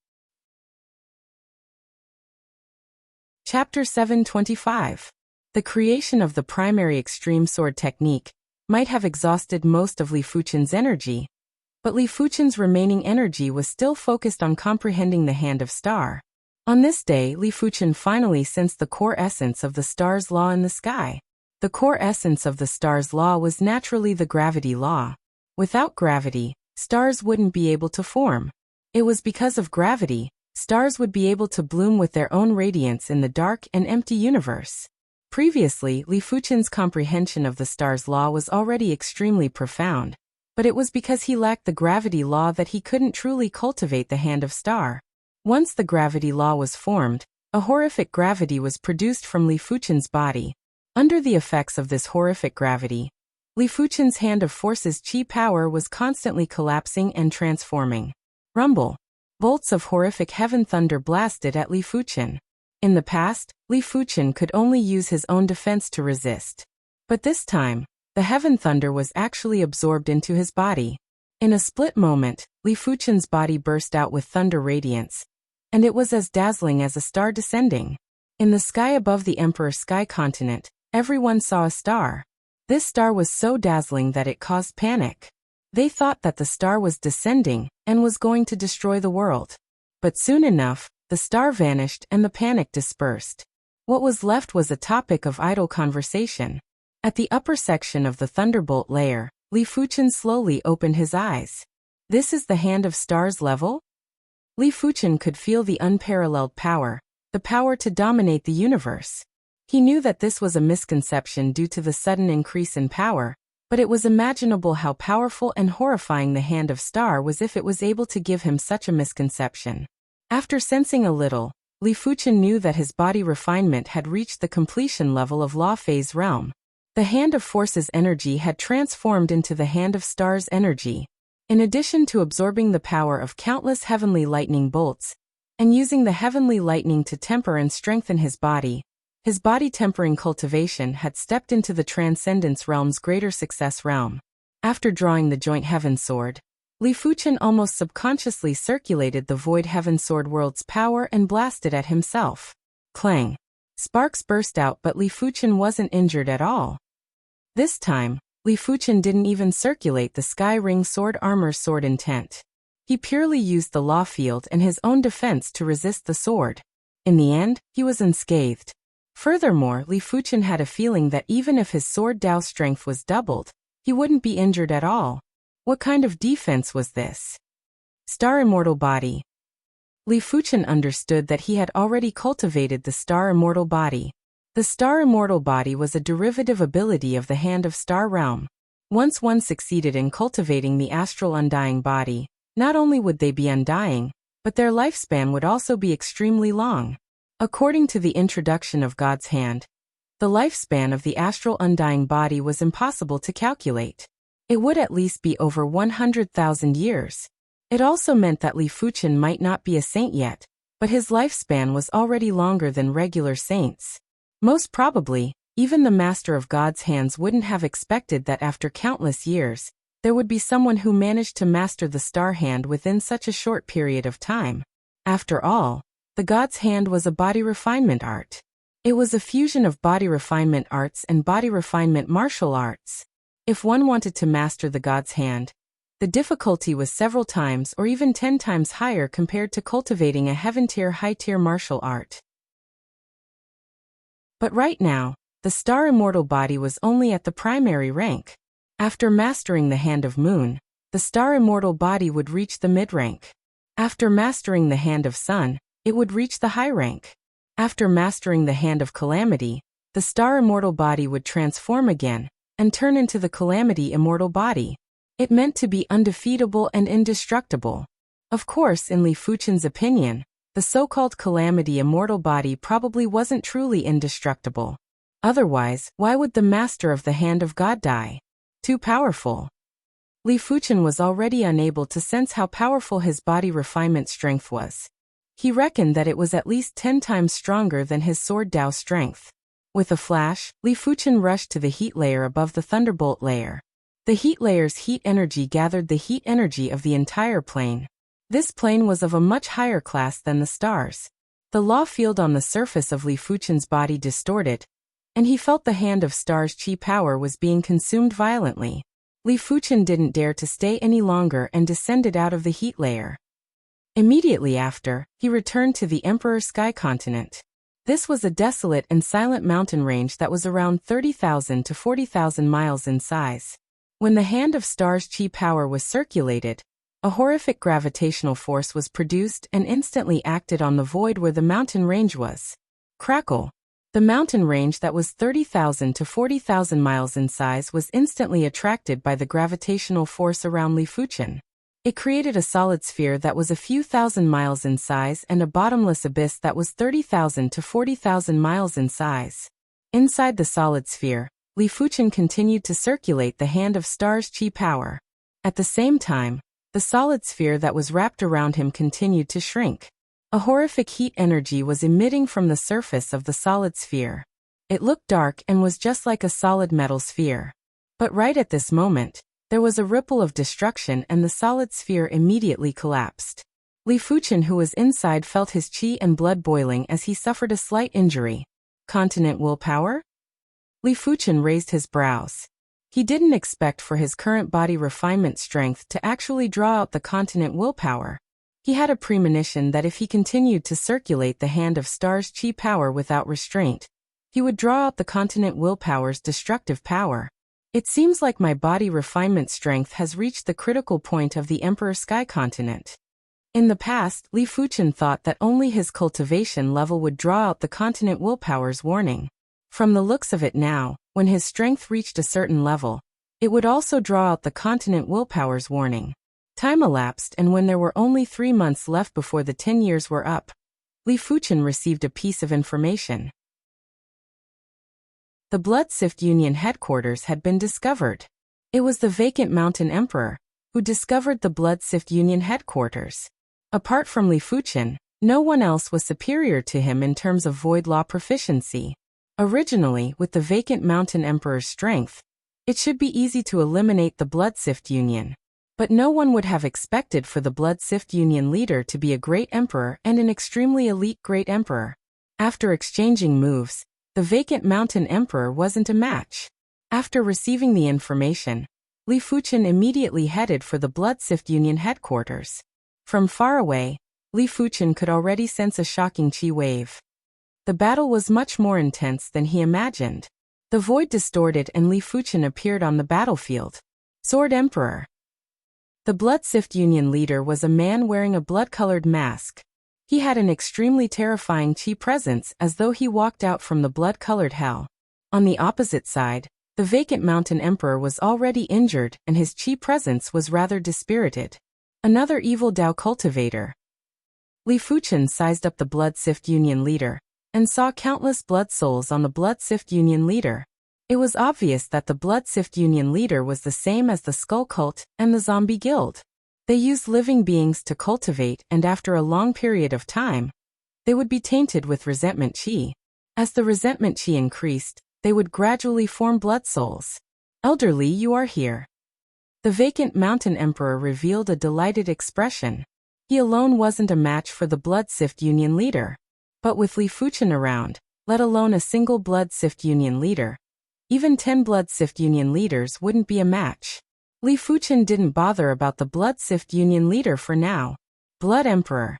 Chapter 725. The creation of the primary extreme sword technique might have exhausted most of Li Fuchen's energy, but Li Fuchen's remaining energy was still focused on comprehending the Hand of Star. On this day, Li Fuchen finally sensed the core essence of the star's law in the sky. The core essence of the star's law was naturally the gravity law. Without gravity, stars wouldn't be able to form. It was because of gravity, stars would be able to bloom with their own radiance in the dark and empty universe. Previously, Li Fuchen's comprehension of the star's law was already extremely profound, but it was because he lacked the gravity law that he couldn't truly cultivate the Hand of Star. Once the gravity law was formed, a horrific gravity was produced from Li Fuchen's body. Under the effects of this horrific gravity, Li Fuchen's Hand of Force's chi power was constantly collapsing and transforming. Rumble. Bolts of horrific heaven thunder blasted at Li Fuchen. In the past, Li Fuchen could only use his own defense to resist. But this time, the heaven thunder was actually absorbed into his body. In a split moment, Li Fuchen's body burst out with thunder radiance, and it was as dazzling as a star descending. In the sky above the Emperor Sky continent, everyone saw a star. This star was so dazzling that it caused panic. They thought that the star was descending and was going to destroy the world. But soon enough, the star vanished and the panic dispersed. What was left was a topic of idle conversation. At the upper section of the thunderbolt layer, Li Fuchen slowly opened his eyes. This is the hand of stars level? Li Fuchen could feel the unparalleled power, the power to dominate the universe. He knew that this was a misconception due to the sudden increase in power, but it was imaginable how powerful and horrifying the hand of star was if it was able to give him such a misconception. After sensing a little, Li Fuchen knew that his body refinement had reached the completion level of Law Phase realm. The hand of force's energy had transformed into the hand of star's energy. In addition to absorbing the power of countless heavenly lightning bolts, and using the heavenly lightning to temper and strengthen his body tempering cultivation had stepped into the Transcendence realm's greater success realm. After drawing the joint heaven sword, Li Fuchen almost subconsciously circulated the void heaven sword world's power and blasted at himself. Clang! Sparks burst out, but Li Fuchen wasn't injured at all. This time, Li Fuchen didn't even circulate the Sky Ring sword armor sword intent. He purely used the law field and his own defense to resist the sword. In the end, he was unscathed. Furthermore, Li Fuchen had a feeling that even if his sword Dao strength was doubled, he wouldn't be injured at all. What kind of defense was this? Star Immortal Body. Li Fuchen understood that he had already cultivated the Star Immortal Body. The Star Immortal Body was a derivative ability of the Hand of Star Realm. Once one succeeded in cultivating the Astral Undying Body, not only would they be undying, but their lifespan would also be extremely long. According to the introduction of God's Hand, the lifespan of the Astral Undying Body was impossible to calculate. It would at least be over 100,000 years. It also meant that Li Fuchen might not be a saint yet, but his lifespan was already longer than regular saints. Most probably, even the Master of God's Hands wouldn't have expected that after countless years, there would be someone who managed to master the Star Hand within such a short period of time. After all, the God's Hand was a body refinement art. It was a fusion of body refinement arts and body refinement martial arts. If one wanted to master the God's Hand, the difficulty was several times or even 10 times higher compared to cultivating a heaven-tier high-tier martial art. But right now, the Star Immortal Body was only at the primary rank. After mastering the Hand of Moon, the Star Immortal Body would reach the mid-rank. After mastering the Hand of Sun, it would reach the high rank. After mastering the Hand of Calamity, the Star Immortal Body would transform again and turn into the Calamity Immortal Body. It meant to be undefeatable and indestructible. Of course, in Li Fuchen's opinion, the so-called Calamity Immortal Body probably wasn't truly indestructible. Otherwise, why would the Master of the Hand of God die? Too powerful. Li Fuchen was already unable to sense how powerful his body refinement strength was. He reckoned that it was at least 10 times stronger than his sword Dao strength. With a flash, Li Fuchen rushed to the heat layer above the thunderbolt layer. The heat layer's heat energy gathered the heat energy of the entire plane. This plane was of a much higher class than the stars. The law field on the surface of Li Fuchen's body distorted, and he felt the Hand of Star's chi power was being consumed violently. Li Fuchen didn't dare to stay any longer and descended out of the heat layer. Immediately after, he returned to the Emperor Sky Continent. This was a desolate and silent mountain range that was around 30,000 to 40,000 miles in size. When the Hand of Star's chi power was circulated, a horrific gravitational force was produced and instantly acted on the void where the mountain range was. Crackle! The mountain range that was 30,000 to 40,000 miles in size was instantly attracted by the gravitational force around Li Fuchen. It created a solid sphere that was a few thousand miles in size and a bottomless abyss that was 30,000 to 40,000 miles in size. Inside the solid sphere, Li Fuchen continued to circulate the Hand of Star's chi power. At the same time, the solid sphere that was wrapped around him continued to shrink. A horrific heat energy was emitting from the surface of the solid sphere. It looked dark and was just like a solid metal sphere. But right at this moment, there was a ripple of destruction and the solid sphere immediately collapsed. Li Fuchen, who was inside, felt his chi and blood boiling as he suffered a slight injury. Continent willpower? Li Fuchen raised his brows. He didn't expect for his current body refinement strength to actually draw out the continent willpower. He had a premonition that if he continued to circulate the hand of Star's chi power without restraint, he would draw out the continent willpower's destructive power. It seems like my body refinement strength has reached the critical point of the Emperor Sky Continent. In the past, Li Fuchen thought that only his cultivation level would draw out the continent willpower's warning. From the looks of it now, when his strength reached a certain level, it would also draw out the continent willpower's warning. Time elapsed, and when there were only 3 months left before the 10 years were up, Li Fuchen received a piece of information. The Blood Sift Union headquarters had been discovered. It was the vacant Mountain Emperor who discovered the Blood Sift Union headquarters. Apart from Li Fuchen, no one else was superior to him in terms of void law proficiency. Originally, with the vacant Mountain Emperor's strength, it should be easy to eliminate the Blood Sift Union. But no one would have expected for the Blood Sift Union leader to be a great emperor and an extremely elite great emperor. After exchanging moves, the vacant Mountain Emperor wasn't a match. After receiving the information, Li Fuchen immediately headed for the Blood Sift Union headquarters. From far away, Li Fuchen could already sense a shocking chi wave. The battle was much more intense than he imagined. The void distorted and Li Fuchen appeared on the battlefield. Sword Emperor. The Blood Sift Union leader was a man wearing a blood-colored mask. He had an extremely terrifying chi presence as though he walked out from the blood-colored hell. On the opposite side, the vacant Mountain Emperor was already injured and his chi presence was rather dispirited. Another evil Dao cultivator. Li Fuchen sized up the Blood Sift Union leader and saw countless blood souls on the Blood Sift Union leader. It was obvious that the Blood Sift Union leader was the same as the Skull Cult and the Zombie Guild. They used living beings to cultivate, and after a long period of time, they would be tainted with resentment chi. As the resentment chi increased, they would gradually form blood souls. Elder Li, you are here. The vacant Mountain Emperor revealed a delighted expression. He alone wasn't a match for the Blood Sift Union leader. But with Li Fuchen around, let alone a single Blood Sift Union leader, even 10 Blood Sift Union leaders wouldn't be a match. Li Fuchen didn't bother about the Blood Sift Union leader for now. Blood Emperor.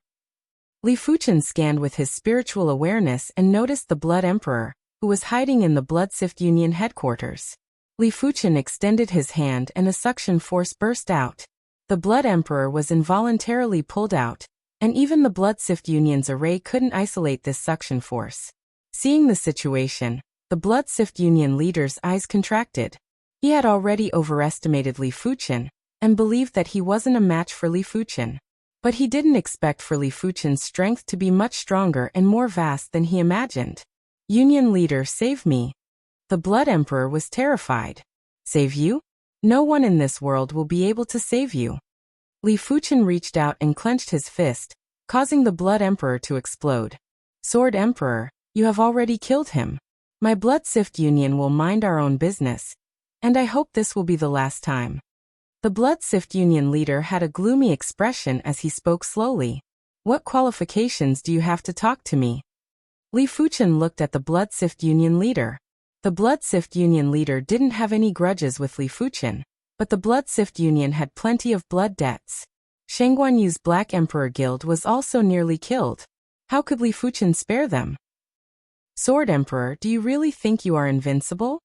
Li Fuchen scanned with his spiritual awareness and noticed the Blood Emperor, who was hiding in the Blood Sift Union headquarters. Li Fuchen extended his hand and a suction force burst out. The Blood Emperor was involuntarily pulled out, and even the Blood Sift Union's array couldn't isolate this suction force. Seeing the situation, the Blood Sift Union leader's eyes contracted. He had already overestimated Li Fuchen and believed that he wasn't a match for Li Fuchen. But he didn't expect for Li Fuchen's strength to be much stronger and more vast than he imagined. Union leader, save me. The Blood Emperor was terrified. Save you? No one in this world will be able to save you. Li Fuchen reached out and clenched his fist, causing the Blood Emperor to explode. Sword Emperor, you have already killed him. My Blood Sift Union will mind our own business, and I hope this will be the last time. The Blood Sift Union leader had a gloomy expression as he spoke slowly. What qualifications do you have to talk to me? Li Fuchen looked at the Blood Sift Union leader. The Blood Sift Union leader didn't have any grudges with Li Fuchen, but the Blood Sift Union had plenty of blood debts. Shengguanyu's Black Emperor Guild was also nearly killed. How could Li Fuchen spare them? Sword Emperor, do you really think you are invincible?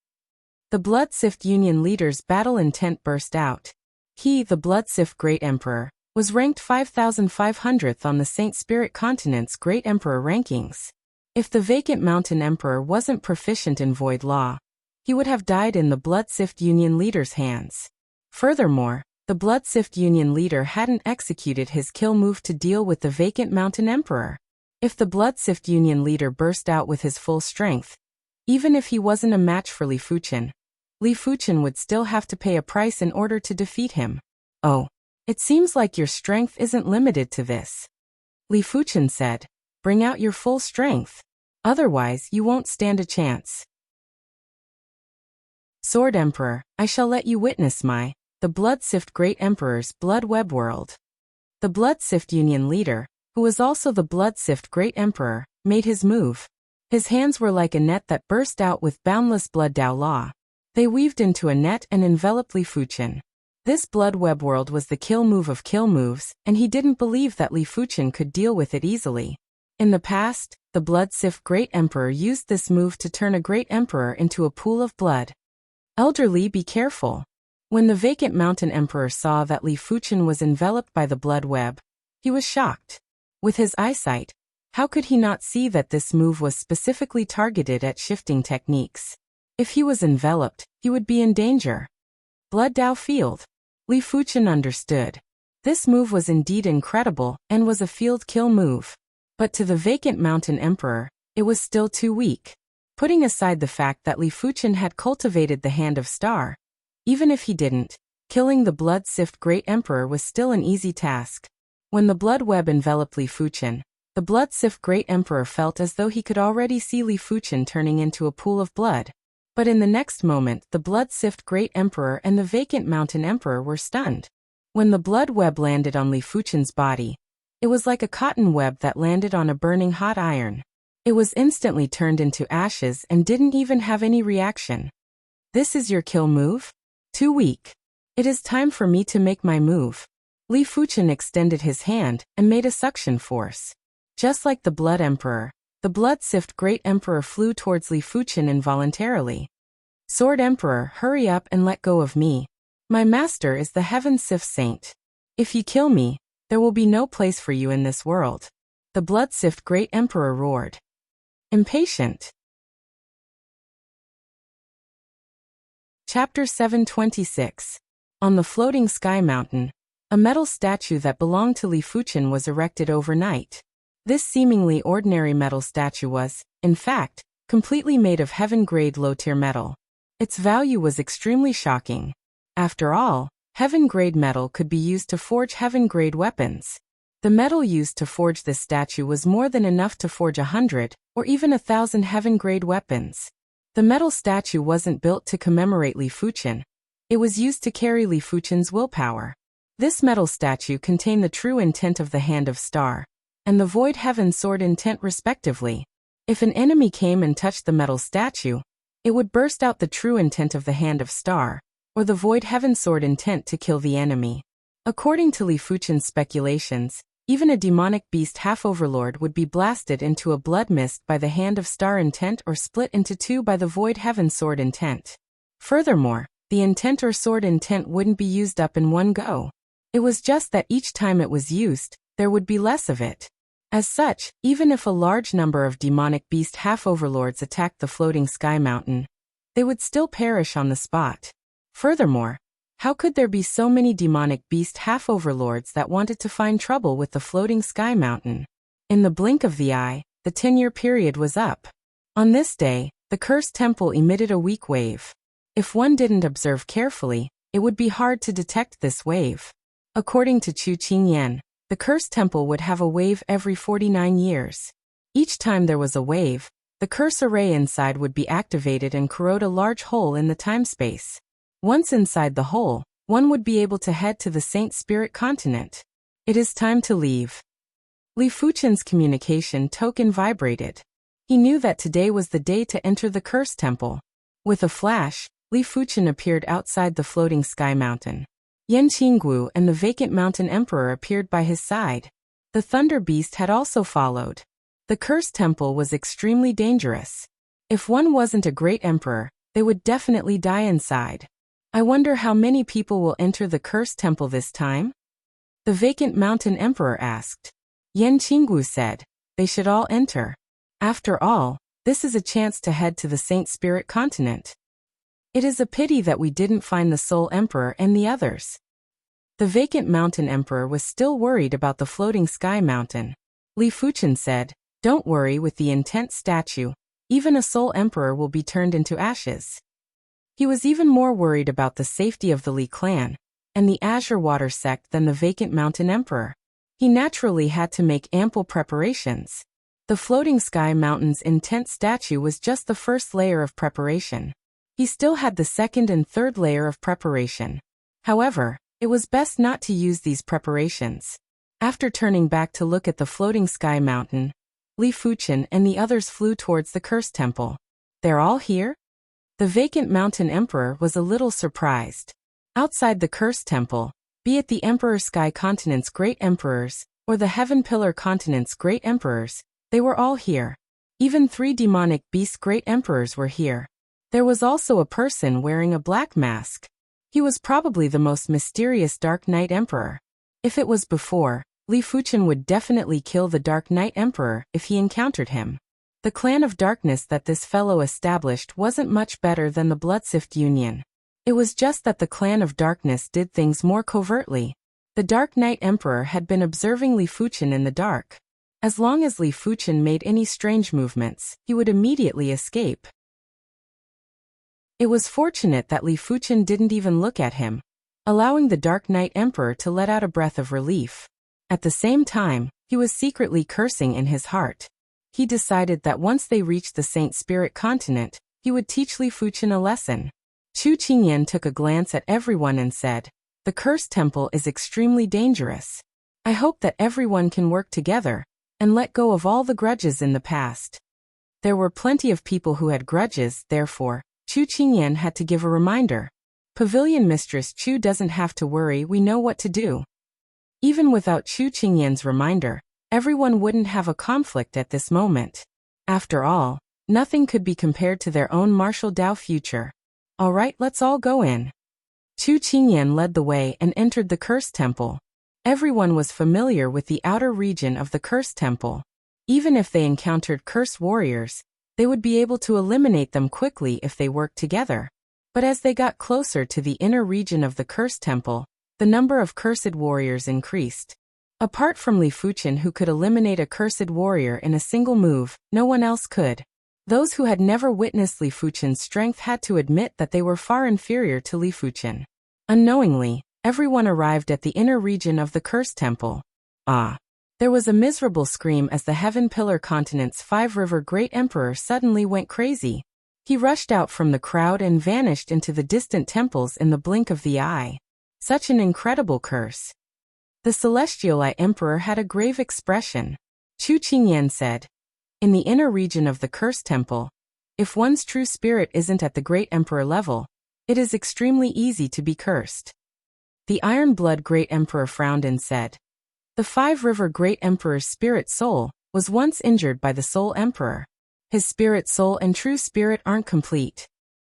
The Blood Sift Union leader's battle intent burst out. He, the Blood Sift Great Emperor, was ranked 5,500th on the Saint Spirit Continent's Great Emperor rankings. If the vacant Mountain Emperor wasn't proficient in void law, he would have died in the Blood Sift Union leader's hands. Furthermore, the Blood Sift Union leader hadn't executed his kill move to deal with the vacant Mountain Emperor. If the Blood Sift Union leader burst out with his full strength, even if he wasn't a match for Li Fuchen would still have to pay a price in order to defeat him. Oh, it seems like your strength isn't limited to this. Li Fuchen said, bring out your full strength. Otherwise, you won't stand a chance. Sword Emperor, I shall let you witness the Blood Sift Great Emperor's Blood Web World. The Blood Sift Union leader, who was also the Blood Sift Great Emperor, made his move. His hands were like a net that burst out with boundless blood Dao law. They weaved into a net and enveloped Li Fuchen. This blood web world was the kill move of kill moves, and he didn't believe that Li Fuchen could deal with it easily. In the past, the Blood Sif Great Emperor used this move to turn a Great Emperor into a pool of blood. Elder Li, be careful. When the vacant mountain emperor saw that Li Fuchen was enveloped by the blood web, he was shocked. With his eyesight, how could he not see that this move was specifically targeted at shifting techniques? If he was enveloped, he would be in danger. Blood Dao Field. Li Fuchen understood. This move was indeed incredible and was a field kill move. But to the vacant mountain emperor, it was still too weak. Putting aside the fact that Li Fuchen had cultivated the Hand of Star, even if he didn't, killing the Blood Sift Great Emperor was still an easy task. When the blood web enveloped Li Fuchen, the Blood Sift Great Emperor felt as though he could already see Li Fuchen turning into a pool of blood. But in the next moment, the Blood Sift Great Emperor and the vacant mountain emperor were stunned. When the blood web landed on Li Fuchen's body, it was like a cotton web that landed on a burning hot iron. It was instantly turned into ashes and didn't even have any reaction. This is your kill move? Too weak. It is time for me to make my move. Li Fuchen extended his hand and made a suction force. Just like the Blood Emperor, the Blood Sift Great Emperor flew towards Li Fuchen involuntarily. Sword Emperor, hurry up and let go of me. My master is the Heaven Sif Saint. If you kill me, there will be no place for you in this world. The Blood Sift Great Emperor roared. Impatient. Chapter 726. On the floating sky mountain, a metal statue that belonged to Li Fuchen was erected overnight. This seemingly ordinary metal statue was, in fact, completely made of heaven-grade low-tier metal. Its value was extremely shocking. After all, heaven-grade metal could be used to forge heaven-grade weapons. The metal used to forge this statue was more than enough to forge 100, or even 1,000 heaven-grade weapons. The metal statue wasn't built to commemorate Li Fuchen. It was used to carry Li Fuchen's willpower. This metal statue contained the true intent of the Hand of Star and the Void Heaven Sword intent respectively. If an enemy came and touched the metal statue, it would burst out the true intent of the Hand of Star, or the Void Heaven Sword intent to kill the enemy. According to Li Fuchen's speculations, even a demonic beast half-overlord would be blasted into a blood mist by the Hand of Star intent or split into two by the Void Heaven Sword intent. Furthermore, the intent or sword intent wouldn't be used up in one go. It was just that each time it was used, there would be less of it. As such, even if a large number of demonic beast half-overlords attacked the floating sky mountain, they would still perish on the spot. Furthermore, how could there be so many demonic beast half-overlords that wanted to find trouble with the floating sky mountain? In the blink of the eye, the 10-year period was up. On this day, the cursed temple emitted a weak wave. If one didn't observe carefully, it would be hard to detect this wave. According to Chu Qingyan, the cursed temple would have a wave every 49 years. Each time there was a wave, the curse array inside would be activated and corrode a large hole in the time-space. Once inside the hole, one would be able to head to the Saint Spirit continent. It is time to leave. Li Fuchen's communication token vibrated. He knew that today was the day to enter the cursed temple. With a flash, Li Fuchen appeared outside the floating sky mountain. Yan Qinggu and the vacant mountain emperor appeared by his side. The thunder beast had also followed. The cursed temple was extremely dangerous. If one wasn't a great emperor, they would definitely die inside. I wonder how many people will enter the cursed temple this time? The vacant mountain emperor asked. Yan Qinggu said, they should all enter. After all, this is a chance to head to the Saint Spirit continent. It is a pity that we didn't find the Soul Emperor and the others. The vacant mountain emperor was still worried about the floating sky mountain. Li Fuchen said, don't worry with the intent statue, even a Soul Emperor will be turned into ashes. He was even more worried about the safety of the Li clan and the Azure Water sect than the vacant mountain emperor. He naturally had to make ample preparations. The floating sky mountain's intent statue was just the first layer of preparation. He still had the second and third layer of preparation. However, it was best not to use these preparations. After turning back to look at the floating sky mountain, Li Fuchen and the others flew towards the cursed temple. They're all here? The vacant mountain emperor was a little surprised. Outside the cursed temple, be it the Emperor Sky Continent's great emperors, or the Heaven Pillar Continent's great emperors, they were all here. Even 3 demonic beast great emperors were here. There was also a person wearing a black mask. He was probably the most mysterious Dark Knight Emperor. If it was before, Li Fuchen would definitely kill the Dark Knight Emperor if he encountered him. The clan of darkness that this fellow established wasn't much better than the Bloodsift Union. It was just that the clan of darkness did things more covertly. The Dark Knight Emperor had been observing Li Fuchen in the dark. As long as Li Fuchen made any strange movements, he would immediately escape. It was fortunate that Li Fuchen didn't even look at him, allowing the Dark Knight Emperor to let out a breath of relief. At the same time, he was secretly cursing in his heart. He decided that once they reached the Saint Spirit Continent, he would teach Li Fuchen a lesson. Chu Qingyan took a glance at everyone and said, "The cursed temple is extremely dangerous. I hope that everyone can work together and let go of all the grudges in the past." There were plenty of people who had grudges, therefore, Chu Qingyan had to give a reminder. Pavilion Mistress Chu doesn't have to worry, we know what to do. Even without Chu Qingyan's reminder, everyone wouldn't have a conflict at this moment. After all, nothing could be compared to their own martial Dao future. Alright, let's all go in. Chu Qingyan led the way and entered the cursed temple. Everyone was familiar with the outer region of the cursed temple. Even if they encountered cursed warriors, they would be able to eliminate them quickly if they worked together. But as they got closer to the inner region of the cursed temple, the number of cursed warriors increased. Apart from Li Fuchen, who could eliminate a cursed warrior in a single move, no one else could. Those who had never witnessed Li Fuchen's strength had to admit that they were far inferior to Li Fuchen. Unknowingly, everyone arrived at the inner region of the cursed temple. Ah! There was a miserable scream as the Heaven Pillar Continent's 5-River Great Emperor suddenly went crazy. He rushed out from the crowd and vanished into the distant temples in the blink of the eye. Such an incredible curse. The Celestial Eye Emperor had a grave expression. Chu Qingyan said, "In the inner region of the cursed temple, if one's true spirit isn't at the Great Emperor level, it is extremely easy to be cursed." The Iron Blood Great Emperor frowned and said, "The 5-River Great Emperor's spirit soul was once injured by the Soul Emperor. His spirit soul and true spirit aren't complete."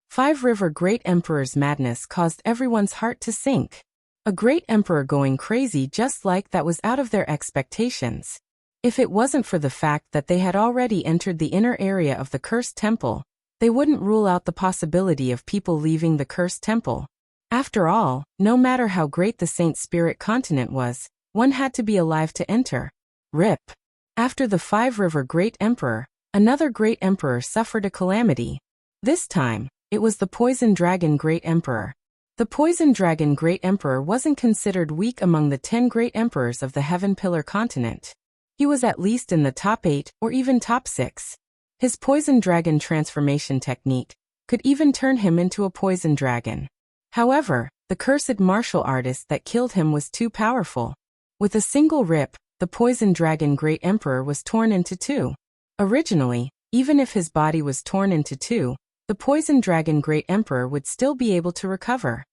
5-River Great Emperor's madness caused everyone's heart to sink. A great emperor going crazy just like that was out of their expectations. If it wasn't for the fact that they had already entered the inner area of the cursed temple, they wouldn't rule out the possibility of people leaving the cursed temple. After all, no matter how great the Saint Spirit Continent was, one had to be alive to enter. RIP. After the 5-River Great Emperor, another great emperor suffered a calamity. This time, it was the Poison Dragon Great Emperor. The Poison Dragon Great Emperor wasn't considered weak among the 10 great emperors of the Heaven Pillar Continent. He was at least in the top 8 or even top 6. His Poison Dragon transformation technique could even turn him into a poison dragon. However, the cursed martial artist that killed him was too powerful. With a single rip, the Poison Dragon Great Emperor was torn into 2. Originally, even if his body was torn into 2, the Poison Dragon Great Emperor would still be able to recover.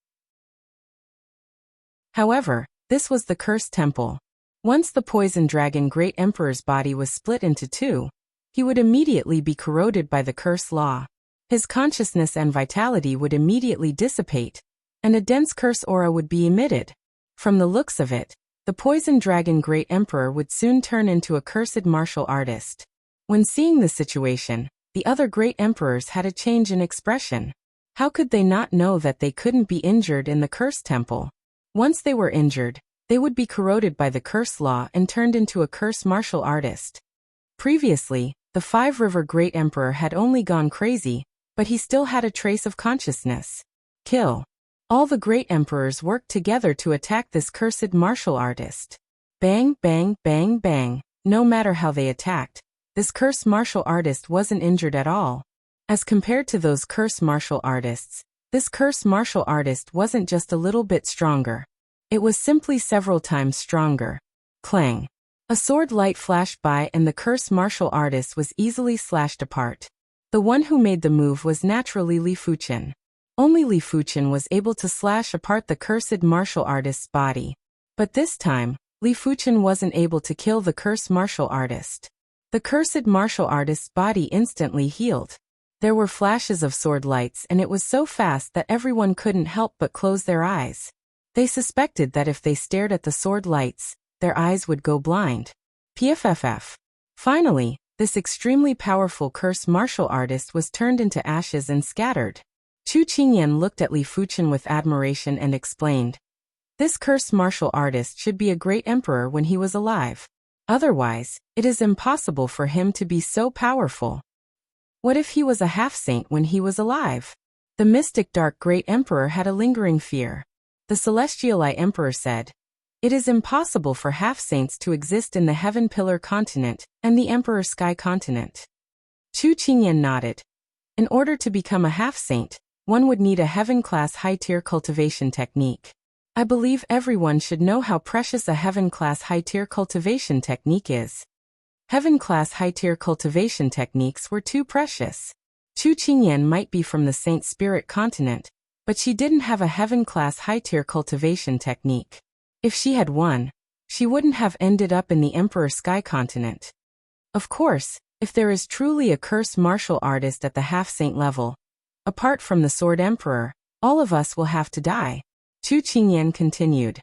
However, this was the cursed temple. Once the Poison Dragon Great Emperor's body was split into 2, he would immediately be corroded by the curse law. His consciousness and vitality would immediately dissipate, and a dense curse aura would be emitted. From the looks of it, the Poison Dragon Great Emperor would soon turn into a cursed martial artist. When seeing the situation, the other great emperors had a change in expression. How could they not know that they couldn't be injured in the cursed temple? Once they were injured, they would be corroded by the curse law and turned into a cursed martial artist. Previously, the 5-River Great Emperor had only gone crazy, but he still had a trace of consciousness. Kill. All the great emperors worked together to attack this cursed martial artist. Bang, bang, bang, bang. No matter how they attacked, this cursed martial artist wasn't injured at all. As compared to those cursed martial artists, this cursed martial artist wasn't just a little bit stronger. It was simply several times stronger. Clang. A sword light flashed by and the cursed martial artist was easily slashed apart. The one who made the move was naturally Li Fuchen. Only Li Fuchen was able to slash apart the cursed martial artist's body. But this time, Li Fuchen wasn't able to kill the cursed martial artist. The cursed martial artist's body instantly healed. There were flashes of sword lights and it was so fast that everyone couldn't help but close their eyes. They suspected that if they stared at the sword lights, their eyes would go blind. PFFF. Finally, this extremely powerful cursed martial artist was turned into ashes and scattered. Chu Qingyan looked at Li Fuchen with admiration and explained, "This cursed martial artist should be a great emperor when he was alive. Otherwise, it is impossible for him to be so powerful. What if he was a half-saint when he was alive?" The mystic dark great emperor had a lingering fear. The celestial eye emperor said, "It is impossible for half-saints to exist in the Heaven Pillar continent and the Emperor Sky continent." Chu Qingyan nodded. In order to become a half-saint, one would need a heaven-class high-tier cultivation technique. I believe everyone should know how precious a heaven-class high-tier cultivation technique is. Heaven-class high-tier cultivation techniques were too precious. Chu Qingyan might be from the Saint Spirit continent, but she didn't have a heaven-class high-tier cultivation technique. If she had one, she wouldn't have ended up in the Emperor Sky continent. Of course, if there is truly a cursed martial artist at the half-saint level, apart from the Sword Emperor, all of us will have to die. Chu Qingyan continued.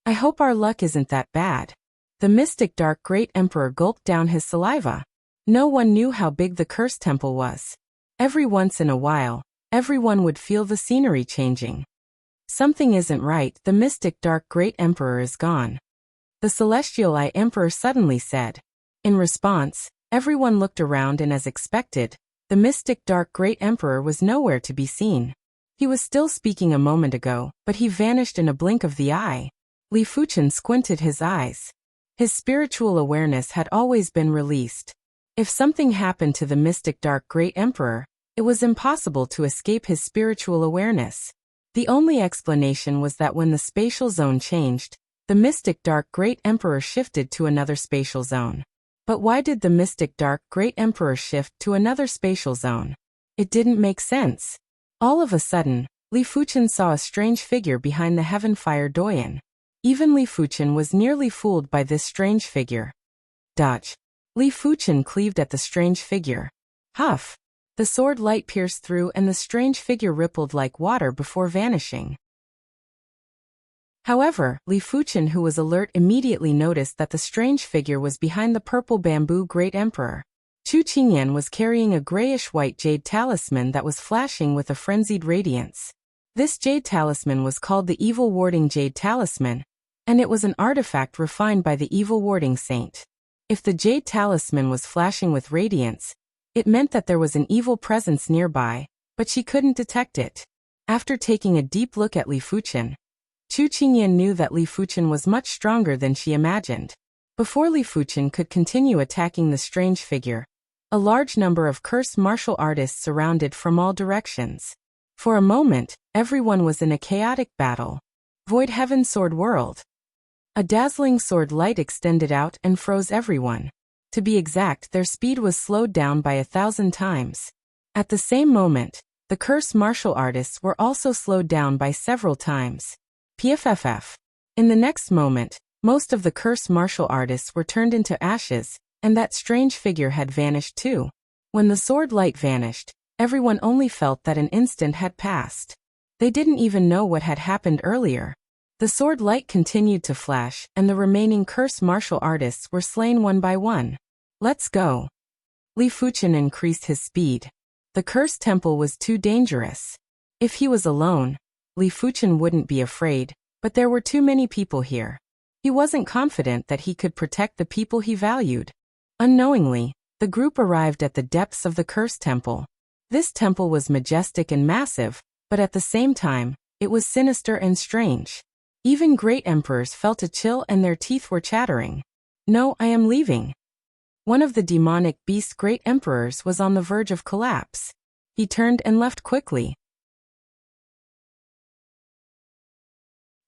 "I hope our luck isn't that bad." The mystic dark great emperor gulped down his saliva. No one knew how big the cursed temple was. Every once in a while, everyone would feel the scenery changing. Something isn't right, the mystic dark great emperor is gone. The celestial eye emperor suddenly said. In response, everyone looked around and as expected, the mystic dark great emperor was nowhere to be seen. He was still speaking a moment ago, but he vanished in a blink of the eye. Li Fuchen squinted his eyes. His spiritual awareness had always been released. If something happened to the mystic dark great emperor, it was impossible to escape his spiritual awareness. The only explanation was that when the spatial zone changed, the mystic dark great emperor shifted to another spatial zone. But why did the mystic dark great emperor shift to another spatial zone? It didn't make sense. All of a sudden, Li Fuchen saw a strange figure behind the Heaven Fire Doyen. Even Li Fuchen was nearly fooled by this strange figure. Dodge. Li Fuchen cleaved at the strange figure. Huff! The sword light pierced through and the strange figure rippled like water before vanishing. However, Li Fuchen, who was alert, immediately noticed that the strange figure was behind the purple bamboo great emperor. Chu Qingyan was carrying a grayish-white jade talisman that was flashing with a frenzied radiance. This jade talisman was called the Evil Warding Jade Talisman, and it was an artifact refined by the Evil Warding Saint. If the jade talisman was flashing with radiance, it meant that there was an evil presence nearby, but she couldn't detect it. After taking a deep look at Li Fuchen, Chu Qingyan knew that Li Fuchen was much stronger than she imagined. Before Li Fuchen could continue attacking the strange figure, a large number of cursed martial artists surrounded from all directions. For a moment, everyone was in a chaotic battle. Void Heaven Sword World. A dazzling sword light extended out and froze everyone. To be exact, their speed was slowed down by 1,000 times. At the same moment, the cursed martial artists were also slowed down by several times. PFFF. In the next moment, most of the cursed martial artists were turned into ashes, and that strange figure had vanished too. When the sword light vanished, everyone only felt that an instant had passed. They didn't even know what had happened earlier. The sword light continued to flash, and the remaining cursed martial artists were slain one by one. Let's go. Li Fuchen increased his speed. The cursed temple was too dangerous. If he was alone, Li Fuchen wouldn't be afraid, but there were too many people here. He wasn't confident that he could protect the people he valued. Unknowingly, the group arrived at the depths of the cursed temple. This temple was majestic and massive, but at the same time, it was sinister and strange. Even great emperors felt a chill and their teeth were chattering. No, I am leaving. One of the demonic beast great emperors was on the verge of collapse. He turned and left quickly.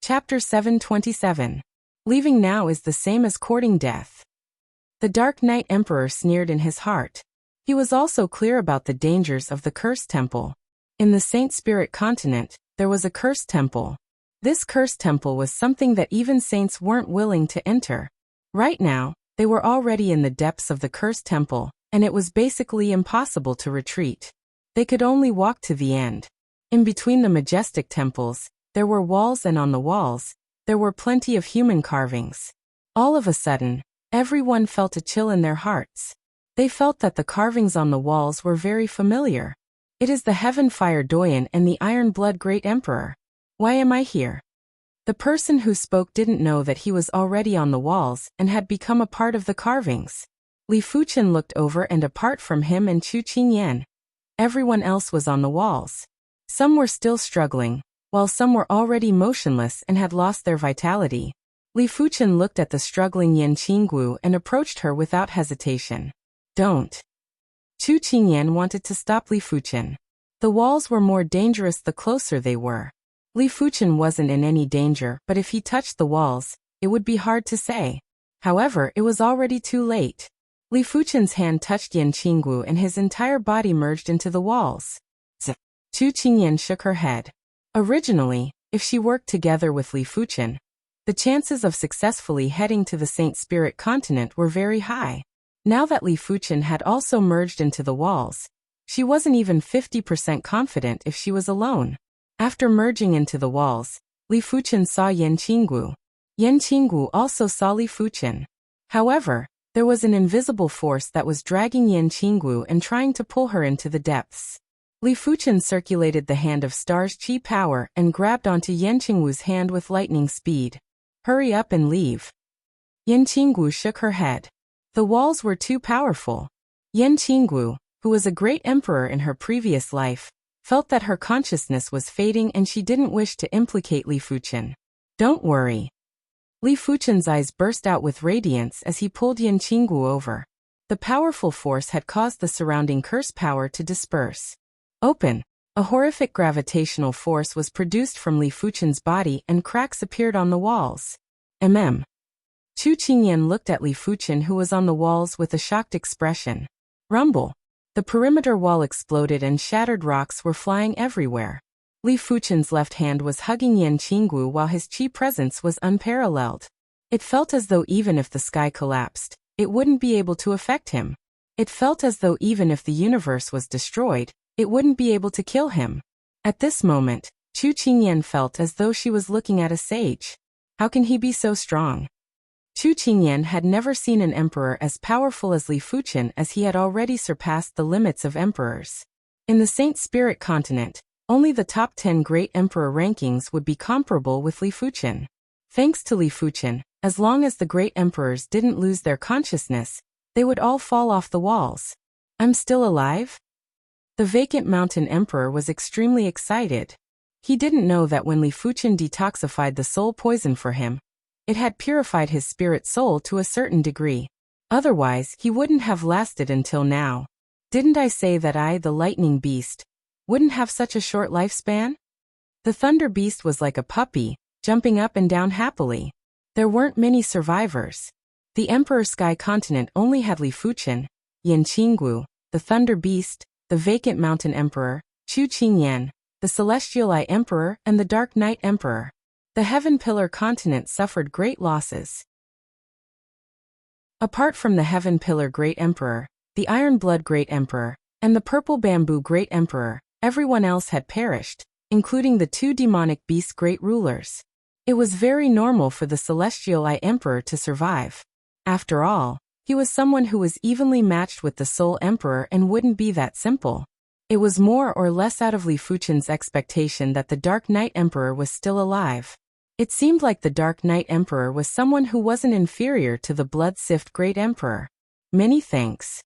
Chapter 727. Leaving now is the same as courting death. The Dark Knight Emperor sneered in his heart. He was also clear about the dangers of the cursed temple. In the Saint Spirit continent, there was a cursed temple. This cursed temple was something that even saints weren't willing to enter. Right now, they were already in the depths of the cursed temple, and it was basically impossible to retreat. They could only walk to the end. In between the majestic temples, there were walls, and on the walls, there were plenty of human carvings. All of a sudden, everyone felt a chill in their hearts. They felt that the carvings on the walls were very familiar. It is the Heaven Fire Doyen and the Iron Blood Great Emperor. Why am I here? The person who spoke didn't know that he was already on the walls and had become a part of the carvings. Li Fuchen looked over, and apart from him and Chu Qingyan, everyone else was on the walls. Some were still struggling, while some were already motionless and had lost their vitality. Li Fuchen looked at the struggling Yan Qinggu and approached her without hesitation. Don't. Chu Qingyan wanted to stop Li Fuchen. The walls were more dangerous the closer they were. Li Fuchen wasn't in any danger, but if he touched the walls, it would be hard to say. However, it was already too late. Li Fuchen's hand touched Yan Qinggu and his entire body merged into the walls. Chu Qingyan shook her head. Originally, if she worked together with Li Fuchen, the chances of successfully heading to the Saint Spirit continent were very high. Now that Li Fuchen had also merged into the walls, she wasn't even 50% confident if she was alone. After merging into the walls, Li Fuchen saw Yan Qinggu. Yan Qinggu also saw Li Fuchen. However, there was an invisible force that was dragging Yan Qinggu and trying to pull her into the depths. Li Fuchen circulated the hand of Star's chi power and grabbed onto Yan Qinggu's hand with lightning speed. Hurry up and leave. Yan Qinggu shook her head. The walls were too powerful. Yan Qinggu, who was a great emperor in her previous life, felt that her consciousness was fading and she didn't wish to implicate Li Fuchen. Don't worry. Li Fuchen's eyes burst out with radiance as he pulled Yan Qinggu over. The powerful force had caused the surrounding curse power to disperse. Open. A horrific gravitational force was produced from Li Fuchen's body and cracks appeared on the walls. Chu Qingyan looked at Li Fuchen, who was on the walls, with a shocked expression. Rumble. The perimeter wall exploded and shattered rocks were flying everywhere. Li Fuchen's left hand was hugging Yan Qinggu while his chi presence was unparalleled. It felt as though even if the sky collapsed, it wouldn't be able to affect him. It felt as though even if the universe was destroyed, it wouldn't be able to kill him. At this moment, Chu Qingyan felt as though she was looking at a sage. How can he be so strong? Chu Qingyan had never seen an emperor as powerful as Li Fuchen, as he had already surpassed the limits of emperors. In the Saint Spirit continent, only the top 10 great emperor rankings would be comparable with Li Fuchen. Thanks to Li Fuchen, as long as the great emperors didn't lose their consciousness, they would all fall off the walls. I'm still alive? The vacant mountain emperor was extremely excited. He didn't know that when Li Fuchen detoxified the soul poison for him, it had purified his spirit soul to a certain degree. Otherwise, he wouldn't have lasted until now. Didn't I say that I, the lightning beast, wouldn't have such a short lifespan? The thunder beast was like a puppy, jumping up and down happily. There weren't many survivors. The Emperor Sky continent only had Li Fuchen, Yan Qinggu, the thunder beast, the vacant mountain emperor, Chu Qingyan, the celestial eye emperor, and the dark night emperor. The Heaven Pillar continent suffered great losses. Apart from the Heaven Pillar Great Emperor, the Iron Blood Great Emperor, and the Purple Bamboo Great Emperor, everyone else had perished, including the 2 demonic beast great rulers. It was very normal for the Celestial Eye Emperor to survive. After all, he was someone who was evenly matched with the Soul Emperor and wouldn't be that simple. It was more or less out of Li Fuchen's expectation that the Dark Knight Emperor was still alive. It seemed like the Dark Knight Emperor was someone who wasn't inferior to the Blood Sift Great Emperor. Many thanks.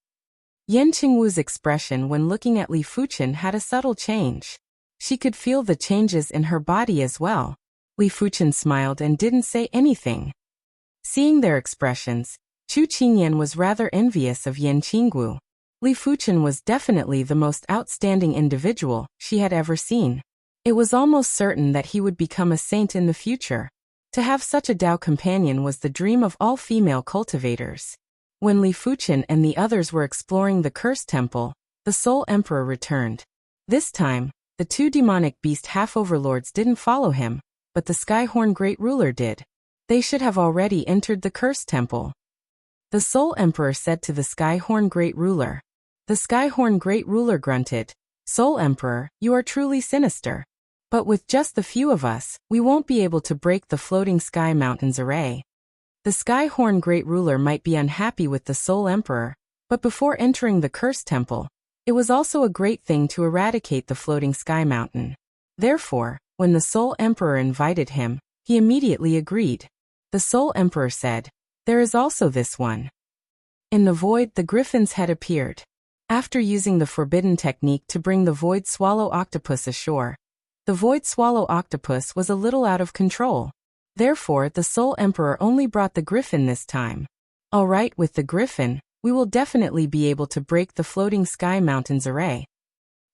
Yan Qingwu's expression when looking at Li Fuchen had a subtle change. She could feel the changes in her body as well. Li Fuchen smiled and didn't say anything. Seeing their expressions, Chu Qingyan was rather envious of Yan Qingwu. Li Fuchen was definitely the most outstanding individual she had ever seen. It was almost certain that he would become a saint in the future. To have such a Dao companion was the dream of all female cultivators. When Li Fuchen and the others were exploring the cursed temple, the Soul Emperor returned. This time, the two demonic beast half-overlords didn't follow him, but the Skyhorn Great Ruler did. They should have already entered the cursed temple. The Soul Emperor said to the Skyhorn Great Ruler. The Skyhorn Great Ruler grunted, "Soul Emperor, you are truly sinister. But with just the few of us, we won't be able to break the floating sky mountain's array." The Skyhorn Great Ruler might be unhappy with the Soul Emperor, but before entering the cursed temple, it was also a great thing to eradicate the floating sky mountain. Therefore, when the Soul Emperor invited him, he immediately agreed. The Soul Emperor said, "There is also this one." In the void, the griffin's head appeared. After using the forbidden technique to bring the void swallow octopus ashore, the void swallow octopus was a little out of control. Therefore, the Soul Emperor only brought the griffin this time. All right, with the griffin, we will definitely be able to break the floating sky mountain's array.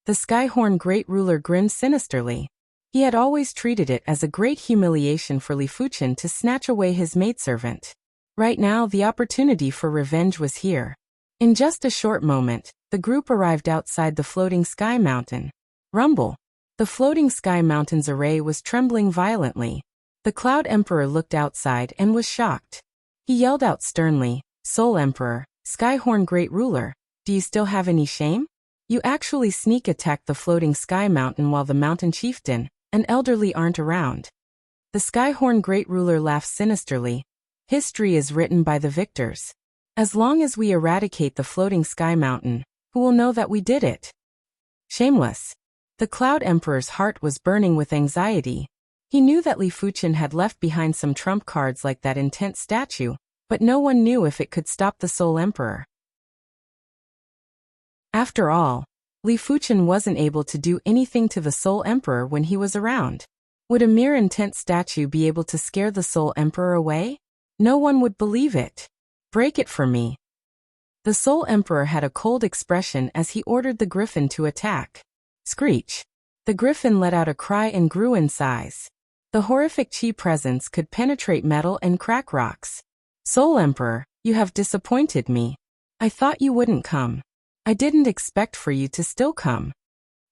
The Skyhorn Great Ruler grinned sinisterly. He had always treated it as a great humiliation for Li Fuchen to snatch away his maidservant. Right now, the opportunity for revenge was here. In just a short moment, the group arrived outside the floating sky mountain. Rumble! The floating sky mountain's array was trembling violently. The Cloud Emperor looked outside and was shocked. He yelled out sternly, "Soul Emperor, Skyhorn Great Ruler, do you still have any shame? You actually sneak attacked the floating sky mountain while the mountain chieftain, an elderly, aren't around." The Skyhorn Great Ruler laughed sinisterly. "History is written by the victors. As long as we eradicate the floating sky mountain, who will know that we did it?" Shameless. The Cloud Emperor's heart was burning with anxiety. He knew that Li Fuchen had left behind some trump cards like that intense statue, but no one knew if it could stop the Soul Emperor. After all, Li Fuchen wasn't able to do anything to the Soul Emperor when he was around. Would a mere intense statue be able to scare the Soul Emperor away? No one would believe it. "Break it for me." The Soul Emperor had a cold expression as he ordered the griffin to attack. Screech! The griffin let out a cry and grew in size. The horrific chi presence could penetrate metal and crack rocks. "Soul Emperor, you have disappointed me. I thought you wouldn't come. I didn't expect for you to still come."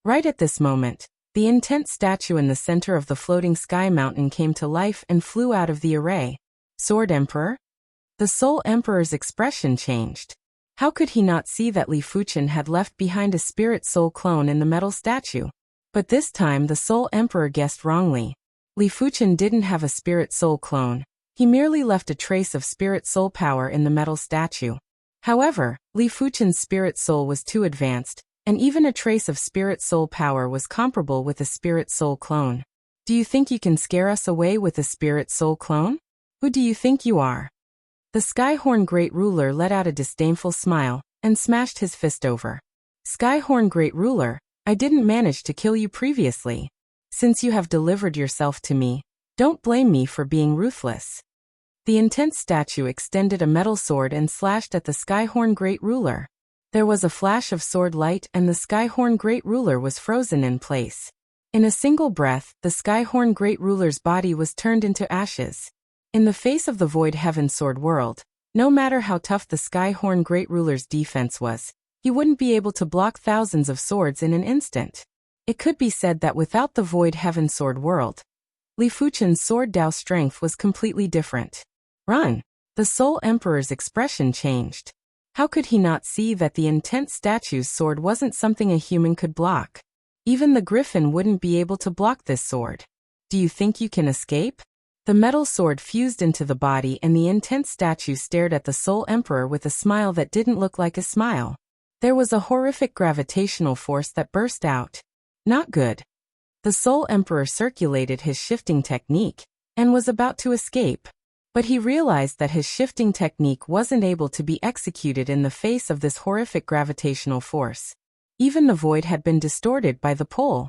Right at this moment, the intense statue in the center of the floating sky mountain came to life and flew out of the array. "Sword Emperor?" The Soul Emperor's expression changed. How could he not see that Li Fuchen had left behind a spirit soul clone in the metal statue? But this time the Soul Emperor guessed wrongly. Li Fuchen didn't have a spirit soul clone. He merely left a trace of spirit soul power in the metal statue. However, Li Fuchen's spirit soul was too advanced, and even a trace of spirit soul power was comparable with a spirit soul clone. "Do you think you can scare us away with a spirit soul clone? Who do you think you are?" The Skyhorn Great Ruler let out a disdainful smile and smashed his fist over. "Skyhorn Great Ruler, I didn't manage to kill you previously. Since you have delivered yourself to me, don't blame me for being ruthless." The intense statue extended a metal sword and slashed at the Skyhorn Great Ruler. There was a flash of sword light and the Skyhorn Great Ruler was frozen in place. In a single breath, the Skyhorn Great Ruler's body was turned into ashes. In the face of the Void Heaven Sword world, no matter how tough the Skyhorn Great Ruler's defense was, he wouldn't be able to block thousands of swords in an instant. It could be said that without the Void Heaven Sword world, Li Fuchen's sword Dao strength was completely different. "Run!" The Soul Emperor's expression changed. How could he not see that the intense statue's sword wasn't something a human could block? Even the griffin wouldn't be able to block this sword. "Do you think you can escape?" The metal sword fused into the body and the intense statue stared at the Soul Emperor with a smile that didn't look like a smile. There was a horrific gravitational force that burst out. Not good. The Soul Emperor circulated his shifting technique and was about to escape. But he realized that his shifting technique wasn't able to be executed in the face of this horrific gravitational force. Even the void had been distorted by the pull.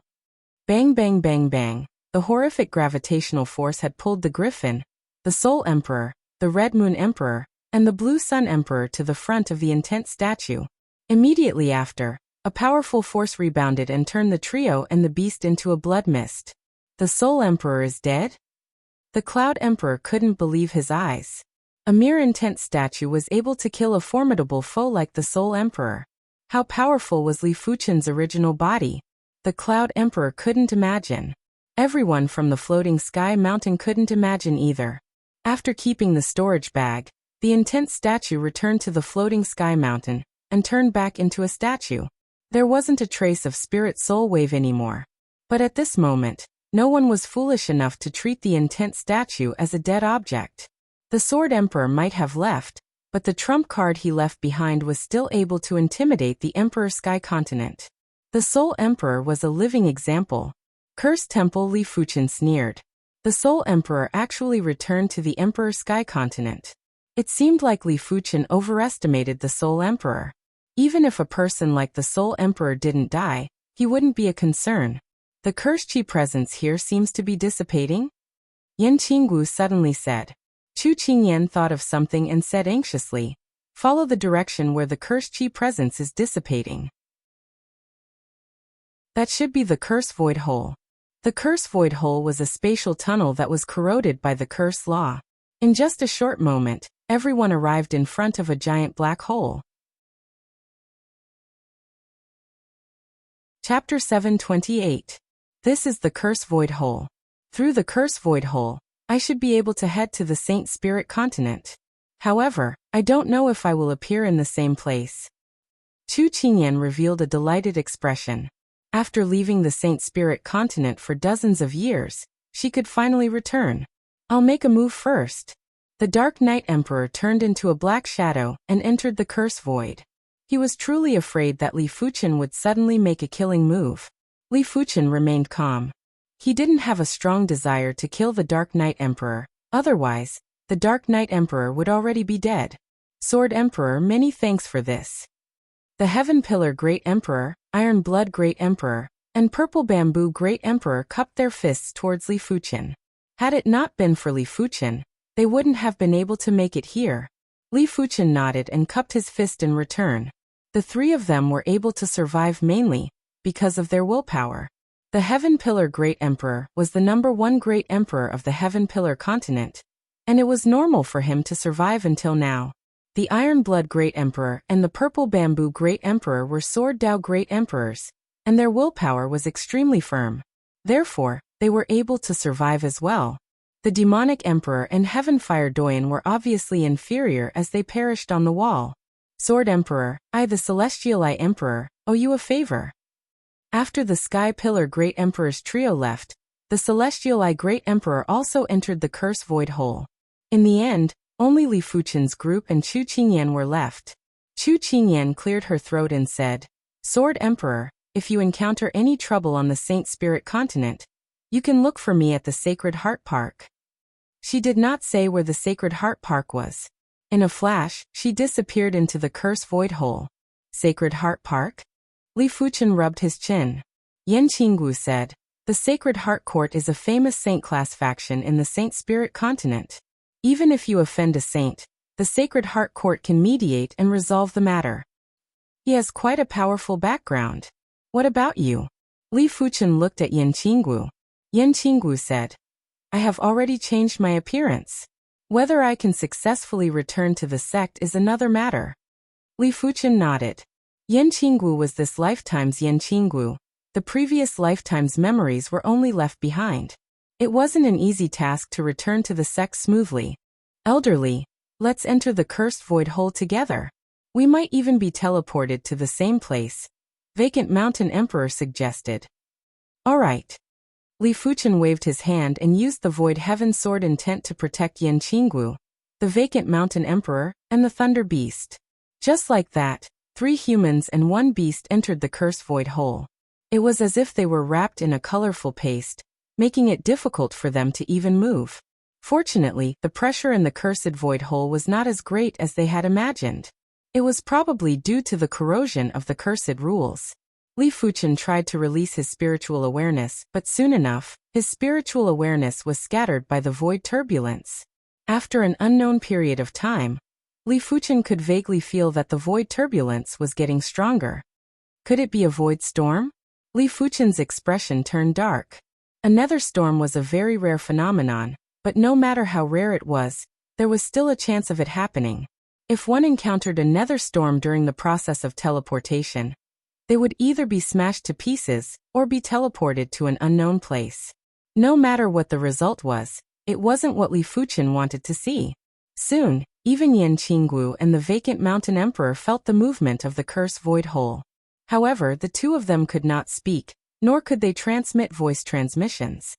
Bang bang bang bang. The horrific gravitational force had pulled the Griffin, the Soul Emperor, the Red Moon Emperor, and the Blue Sun Emperor to the front of the intense statue. Immediately after, a powerful force rebounded and turned the trio and the beast into a blood mist. The Soul Emperor is dead? The Cloud Emperor couldn't believe his eyes. A mere intent statue was able to kill a formidable foe like the Soul Emperor. How powerful was Li Fuchen's original body? The Cloud Emperor couldn't imagine. Everyone from the floating sky mountain couldn't imagine either. After keeping the storage bag, the intent statue returned to the floating sky mountain and turned back into a statue. There wasn't a trace of spirit soul wave anymore. But at this moment, no one was foolish enough to treat the intent statue as a dead object. The Sword Emperor might have left, but the trump card he left behind was still able to intimidate the Emperor Sky Continent. The Soul Emperor was a living example. Cursed Temple, Li Fuchen sneered. The Soul Emperor actually returned to the Emperor Sky Continent. It seemed like Li Fuchen overestimated the Soul Emperor. Even if a person like the Soul Emperor didn't die, he wouldn't be a concern. The cursed chi presence here seems to be dissipating? Yan Qinggu suddenly said. Chu Qingyan thought of something and said anxiously, "Follow the direction where the cursed chi presence is dissipating. That should be the curse void hole." The curse void hole was a spatial tunnel that was corroded by the curse law. In just a short moment, everyone arrived in front of a giant black hole. Chapter 728. This is the curse void hole. Through the curse void hole, I should be able to head to the Saint Spirit Continent. However, I don't know if I will appear in the same place. Chu Qingyan revealed a delighted expression. After leaving the Saint Spirit Continent for dozens of years, she could finally return. I'll make a move first. The Dark Knight Emperor turned into a black shadow and entered the curse void. He was truly afraid that Li Fuchen would suddenly make a killing move. Li Fuchen remained calm. He didn't have a strong desire to kill the Dark Knight Emperor, otherwise, the Dark Knight Emperor would already be dead. Sword Emperor, many thanks for this. The Heaven Pillar Great Emperor, Iron Blood Great Emperor, and Purple Bamboo Great Emperor cupped their fists towards Li Fuchen. Had it not been for Li Fuchen, they wouldn't have been able to make it here. Li Fuchen nodded and cupped his fist in return. The three of them were able to survive mainly because of their willpower. The Heaven Pillar Great Emperor was the #1 Great Emperor of the Heaven Pillar Continent, and it was normal for him to survive until now. The Iron Blood Great Emperor and the Purple Bamboo Great Emperor were Sword Dao Great Emperors, and their willpower was extremely firm. Therefore, they were able to survive as well. The Demonic Emperor and Heaven Fire Doyen were obviously inferior as they perished on the wall. Sword Emperor, I the Celestial Eye Emperor, owe you a favor. After the Sky Pillar Great Emperor's trio left, the Celestial Eye Great Emperor also entered the curse void hole. In the end, only Li Fuchen's group and Chu Qingyan were left. Chu Qingyan cleared her throat and said, Sword Emperor, if you encounter any trouble on the Saint Spirit Continent, you can look for me at the Sacred Heart Park. She did not say where the Sacred Heart Park was. In a flash, she disappeared into the curse void hole. Sacred Heart Park? Li Fuchen rubbed his chin. Yan Qinggu said, the Sacred Heart Court is a famous saint-class faction in the Saint Spirit Continent. Even if you offend a saint, the Sacred Heart Court can mediate and resolve the matter. He has quite a powerful background. What about you? Li Fuchen looked at Yan Qinggu. Yan Qinggu said, I have already changed my appearance. Whether I can successfully return to the sect is another matter. Li Fuchen nodded. Yan Qinggu was this lifetime's Yan Qinggu. The previous lifetime's memories were only left behind. It wasn't an easy task to return to the sect smoothly. Elderly, let's enter the cursed void hole together. We might even be teleported to the same place. Vacant Mountain Emperor suggested. All right. Li Fuchen waved his hand and used the Void Heaven Sword intent to protect Yan Qinggu, the Vacant Mountain Emperor, and the Thunder Beast. Just like that, 3 humans and 1 beast entered the cursed void hole. It was as if they were wrapped in a colorful paste, making it difficult for them to even move. Fortunately, the pressure in the cursed void hole was not as great as they had imagined. It was probably due to the corrosion of the cursed rules. Li Fuchen tried to release his spiritual awareness, but soon enough, his spiritual awareness was scattered by the void turbulence. After an unknown period of time, Li Fuchen could vaguely feel that the void turbulence was getting stronger. Could it be a void storm? Li Fuchen's expression turned dark. A nether storm was a very rare phenomenon, but no matter how rare it was, there was still a chance of it happening. If one encountered a nether storm during the process of teleportation, they would either be smashed to pieces or be teleported to an unknown place. No matter what the result was, it wasn't what Li Fuchen wanted to see. Soon, even Yan Qinggu and the vacant mountain emperor felt the movement of the cursed void hole. However, the two of them could not speak, nor could they transmit voice transmissions.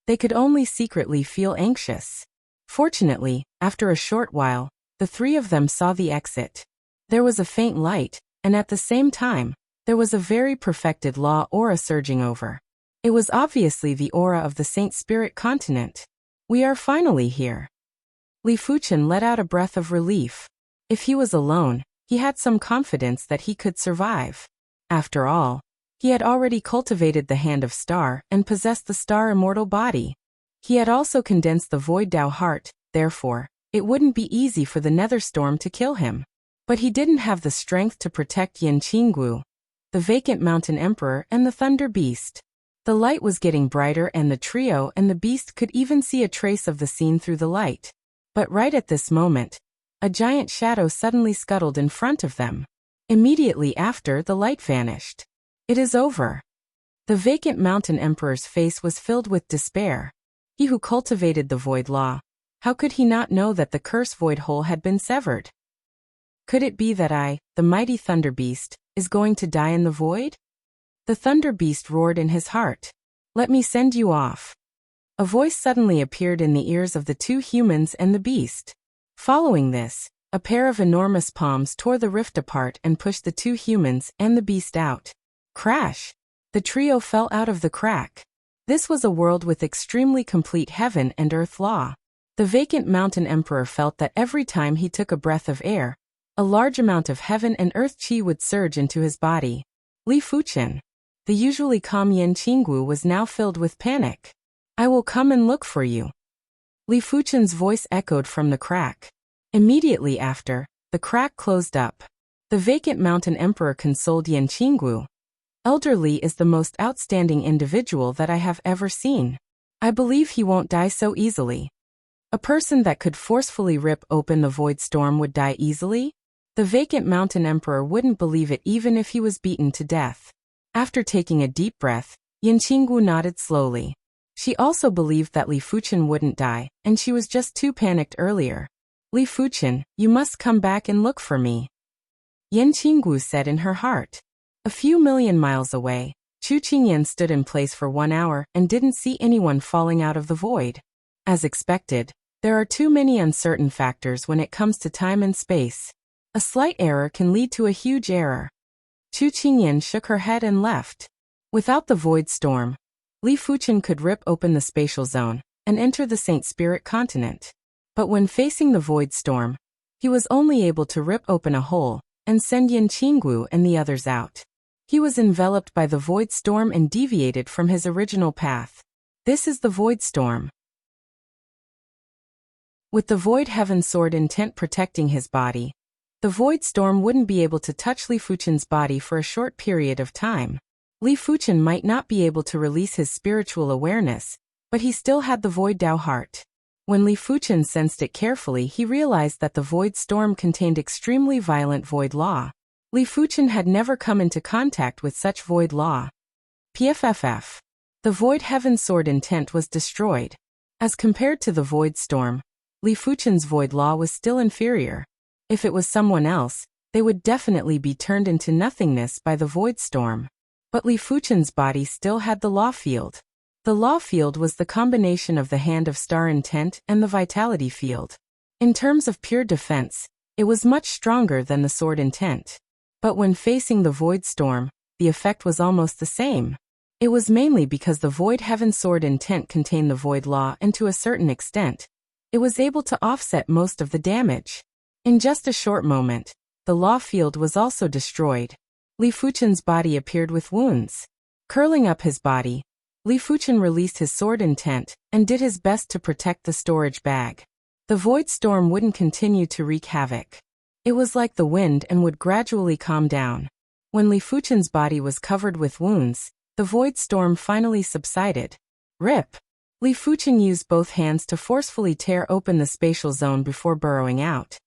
They could only secretly feel anxious. Fortunately, after a short while, the three of them saw the exit. There was a faint light, and at the same time, there was a very perfected law aura surging over. It was obviously the aura of the Saint Spirit continent. We are finally here. Li Fuchen let out a breath of relief. If he was alone, he had some confidence that he could survive. After all, he had already cultivated the Hand of Star and possessed the Star Immortal body. He had also condensed the Void Dao heart, therefore, it wouldn't be easy for the Nether Storm to kill him. But he didn't have the strength to protect Yan Qinggu, the vacant mountain emperor, and the Thunder Beast. The light was getting brighter and the trio and the beast could even see a trace of the scene through the light. But right at this moment, a giant shadow suddenly scuttled in front of them. Immediately after, the light vanished. It is over. The vacant mountain emperor's face was filled with despair. He who cultivated the void law, how could he not know that the cursed void hole had been severed? Could it be that I, the mighty Thunder Beast, is going to die in the void? The Thunder Beast roared in his heart. Let me send you off. A voice suddenly appeared in the ears of the two humans and the beast. Following this, a pair of enormous palms tore the rift apart and pushed the two humans and the beast out. Crash! The trio fell out of the crack. This was a world with extremely complete heaven and earth law. The vacant mountain emperor felt that every time he took a breath of air, a large amount of heaven and earth chi would surge into his body. Li Fuchen, the usually calm Yan Qinggu, was now filled with panic. I will come and look for you. Li Fuchen's voice echoed from the crack. Immediately after, the crack closed up. The vacant mountain emperor consoled Yan Qinggu. Elder Li is the most outstanding individual that I have ever seen. I believe he won't die so easily. A person that could forcefully rip open the void storm would die easily? The vacant mountain emperor wouldn't believe it even if he was beaten to death. After taking a deep breath, Yan Qinggu nodded slowly. She also believed that Li Fuchen wouldn't die, and she was just too panicked earlier. Li Fuchen, you must come back and look for me. Yan Qinggu said in her heart. A few million miles away, Chu Qingyan stood in place for 1 hour and didn't see anyone falling out of the void. As expected, there are too many uncertain factors when it comes to time and space. A slight error can lead to a huge error. Chu Qingyan shook her head and left. Without the void storm, Li Fuchen could rip open the spatial zone and enter the Saint Spirit continent. But when facing the void storm, he was only able to rip open a hole and send Yan Qinggu and the others out. He was enveloped by the void storm and deviated from his original path. This is the void storm. With the void heaven sword intent protecting his body, the void storm wouldn't be able to touch Li Fuchen's body for a short period of time. Li Fuchen might not be able to release his spiritual awareness, but he still had the void Dao heart. When Li Fuchen sensed it carefully, he realized that the void storm contained extremely violent void law. Li Fuchen had never come into contact with such void law. PFFF. The void heaven sword intent was destroyed. As compared to the void storm, Li Fuchen's void law was still inferior. If it was someone else, they would definitely be turned into nothingness by the void storm. But Li Fuchen's body still had the law field. The law field was the combination of the Hand of Star intent and the vitality field. In terms of pure defense, it was much stronger than the sword intent. But when facing the void storm, the effect was almost the same. It was mainly because the void heaven sword intent contained the void law, and to a certain extent, it was able to offset most of the damage. In just a short moment, the law field was also destroyed. Li Fuchen's body appeared with wounds. Curling up his body, Li Fuchen released his sword intent and did his best to protect the storage bag. The void storm wouldn't continue to wreak havoc. It was like the wind and would gradually calm down. When Li Fuchen's body was covered with wounds, the void storm finally subsided. Rip! Li Fuchen used both hands to forcefully tear open the spatial zone before burrowing out.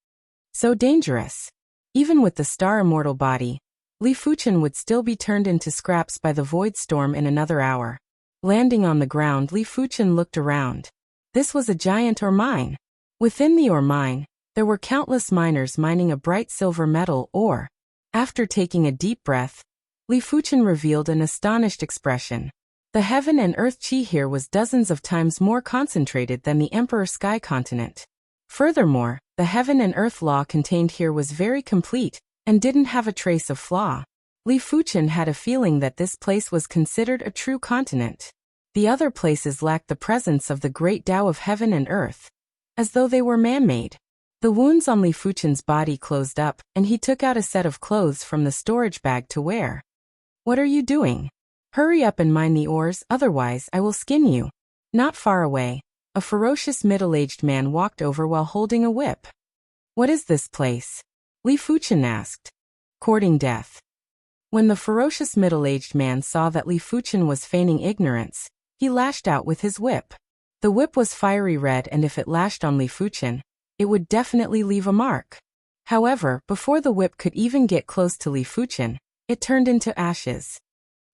So dangerous. Even with the star-immortal body, Li Fuchen would still be turned into scraps by the void storm in another hour. Landing on the ground, Li Fuchen looked around. This was a giant ore mine. Within the ore mine, there were countless miners mining a bright silver metal ore. After taking a deep breath, Li Fuchen revealed an astonished expression. The heaven and earth chi here was dozens of times more concentrated than the Emperor Sky continent. Furthermore, the heaven and earth law contained here was very complete and didn't have a trace of flaw. Li Fuchen had a feeling that this place was considered a true continent. The other places lacked the presence of the great Tao of heaven and earth, as though they were man-made. The wounds on Li Fuchen's body closed up, and he took out a set of clothes from the storage bag to wear. What are you doing? Hurry up and mine the ores, otherwise I will skin you. Not far away, a ferocious middle-aged man walked over while holding a whip. What is this place? Li Fuchen asked. Courting death. When the ferocious middle-aged man saw that Li Fuchen was feigning ignorance, he lashed out with his whip. The whip was fiery red, and if it lashed on Li Fuchen, it would definitely leave a mark. However, before the whip could even get close to Li Fuchen, it turned into ashes.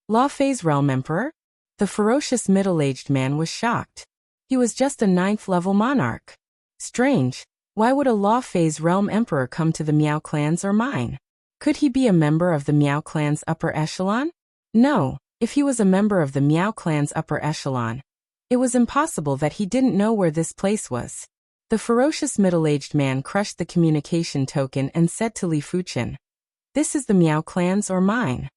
Law Phase Realm Emperor? The ferocious middle-aged man was shocked. He was just a 9th-level monarch. Strange. Why would a Law Phase Realm Emperor come to the Miao clans or mine? Could he be a member of the Miao clan's upper echelon? No, if he was a member of the Miao clan's upper echelon, it was impossible that he didn't know where this place was. The ferocious middle-aged man crushed the communication token and said to Li Fuchen, "This is the Miao clan's or mine."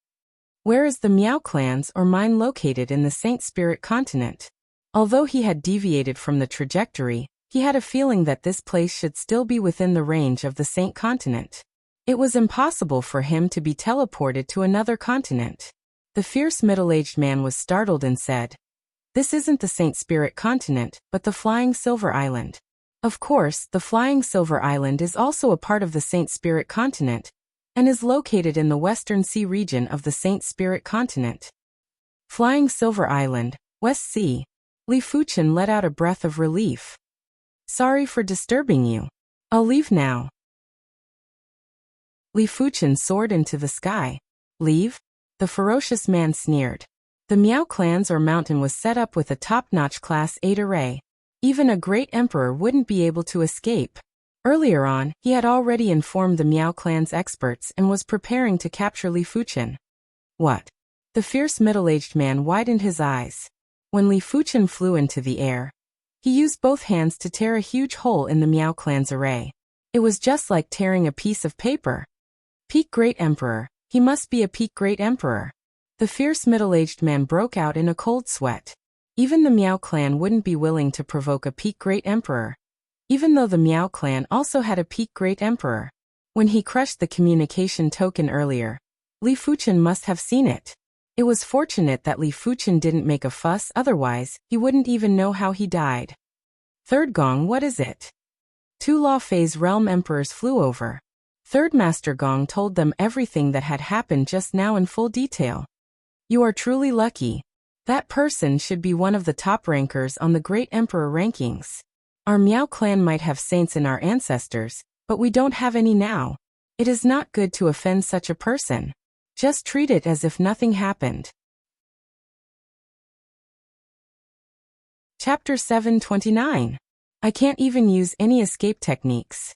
Where is the Miao clans or mine located in the Saint Spirit continent? Although he had deviated from the trajectory, he had a feeling that this place should still be within the range of the Saint continent. It was impossible for him to be teleported to another continent. The fierce middle-aged man was startled and said, "This isn't the Saint Spirit continent, but the Flying Silver Island." Of course, the Flying Silver Island is also a part of the Saint Spirit continent, and is located in the Western Sea region of the Saint Spirit continent. Flying Silver Island, West Sea. Li Fuchen let out a breath of relief. Sorry for disturbing you. I'll leave now. Li Fuchen soared into the sky. Leave? The ferocious man sneered. The Miao clans or mountain was set up with a top-notch Class 8 array. Even a great emperor wouldn't be able to escape. Earlier on, he had already informed the Miao clan's experts and was preparing to capture Li Fuchen. What? The fierce middle-aged man widened his eyes. When Li Fuchen flew into the air, he used both hands to tear a huge hole in the Miao clan's array. It was just like tearing a piece of paper. Peak Great Emperor, he must be a peak Great Emperor. The fierce middle-aged man broke out in a cold sweat. Even the Miao clan wouldn't be willing to provoke a peak Great Emperor. Even though the Miao clan also had a peak Great Emperor. When he crushed the communication token earlier, Li Fuchen must have seen it. It was fortunate that Li Fuchen didn't make a fuss, otherwise, he wouldn't even know how he died. Third Gong, what is it? 2 Law Phase Realm Emperors flew over. Third Master Gong told them everything that had happened just now in full detail. You are truly lucky. That person should be one of the top rankers on the Great Emperor rankings. Our Miao clan might have saints in our ancestors, but we don't have any now. It is not good to offend such a person. Just treat it as if nothing happened. Chapter 729. I can't even use any escape techniques.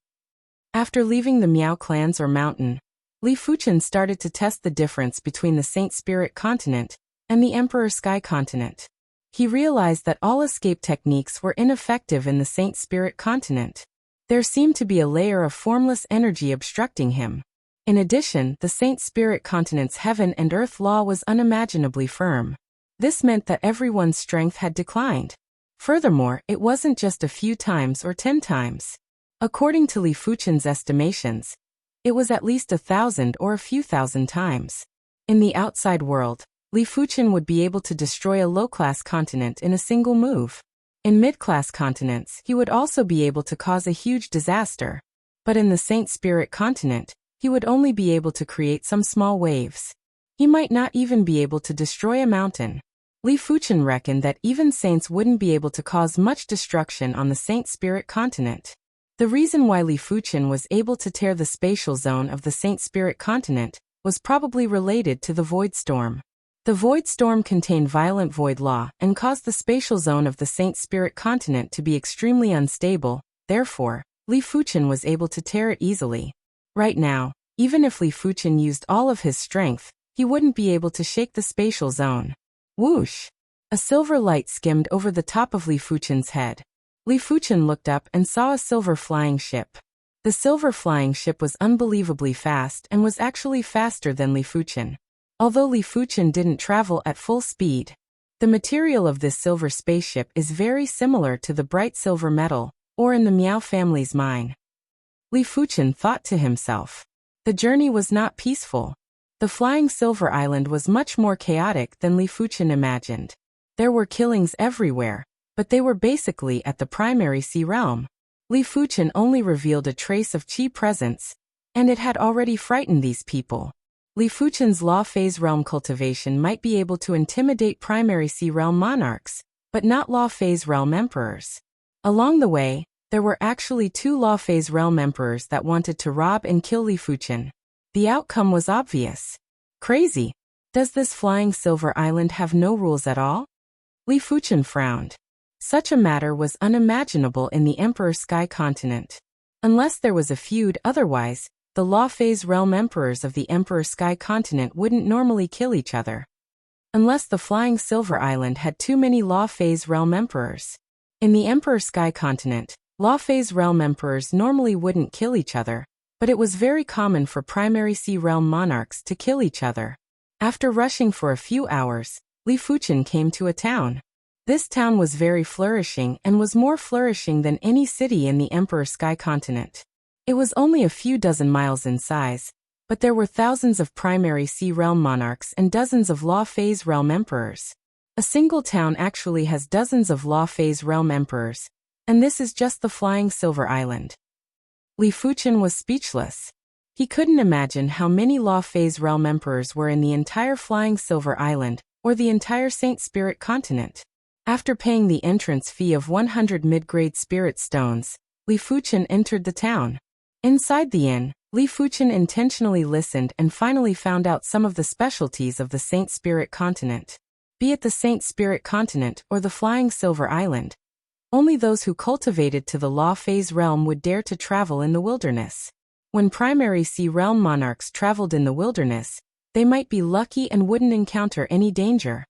After leaving the Miao clans or mountain, Li Fuchen started to test the difference between the Saint Spirit continent and the Emperor Sky continent. He realized that all escape techniques were ineffective in the Saint Spirit continent. There seemed to be a layer of formless energy obstructing him. In addition, the Saint Spirit continent's heaven and earth law was unimaginably firm. This meant that everyone's strength had declined. Furthermore, it wasn't just a few times or 10 times. According to Li Fuchen's estimations, it was at least 1,000 or a few thousand times. In the outside world, Li Fuchen would be able to destroy a low-class continent in a single move. In mid-class continents, he would also be able to cause a huge disaster. But in the Saint Spirit continent, he would only be able to create some small waves. He might not even be able to destroy a mountain. Li Fuchen reckoned that even saints wouldn't be able to cause much destruction on the Saint Spirit continent. The reason why Li Fuchen was able to tear the spatial zone of the Saint Spirit continent was probably related to the Void Storm. The Void Storm contained violent void law and caused the spatial zone of the Saint Spirit continent to be extremely unstable. Therefore, Li Fuchen was able to tear it easily. Right now, even if Li Fuchen used all of his strength, he wouldn't be able to shake the spatial zone. Whoosh! A silver light skimmed over the top of Li Fuchen's head. Li Fuchen looked up and saw a silver flying ship. The silver flying ship was unbelievably fast and was actually faster than Li Fuchen. Although Li Fuchen didn't travel at full speed, the material of this silver spaceship is very similar to the bright silver metal, or in the Miao family's mine. Li Fuchen thought to himself. The journey was not peaceful. The flying silver island was much more chaotic than Li Fuchen imagined. There were killings everywhere, but they were basically at the primary sea realm. Li Fuchen only revealed a trace of Qi presence, and it had already frightened these people. Li Fuchen's law phase realm cultivation might be able to intimidate primary sea realm monarchs, but not law phase realm emperors. Along the way, there were actually 2 law phase realm emperors that wanted to rob and kill Li Fuchen. The outcome was obvious. Crazy. Does this flying silver island have no rules at all? Li Fuchen frowned. Such a matter was unimaginable in the Emperor Sky continent. Unless there was a feud, otherwise, the law phase realm emperors of the Emperor Sky continent wouldn't normally kill each other. Unless the flying silver island had too many law phase realm emperors. In the Emperor Sky continent, law phase realm emperors normally wouldn't kill each other, but it was very common for primary sea realm monarchs to kill each other. After rushing for a few hours, Li Fuchen came to a town. This town was very flourishing and was more flourishing than any city in the Emperor Sky continent. It was only a few dozen miles in size, but there were thousands of primary sea realm monarchs and dozens of law phase realm emperors. A single town actually has dozens of law phase realm emperors, and this is just the flying silver island. Li Fuchen was speechless. He couldn't imagine how many law phase realm emperors were in the entire flying silver island, or the entire Saint Spirit continent. After paying the entrance fee of 100 mid-grade spirit stones, Li Fuchen entered the town. Inside the inn, Li Fuchen intentionally listened and finally found out some of the specialties of the Saint Spirit continent. Be it the Saint Spirit continent or the Flying Silver Island, only those who cultivated to the law phase realm would dare to travel in the wilderness. When primary sea realm monarchs traveled in the wilderness, they might be lucky and wouldn't encounter any danger.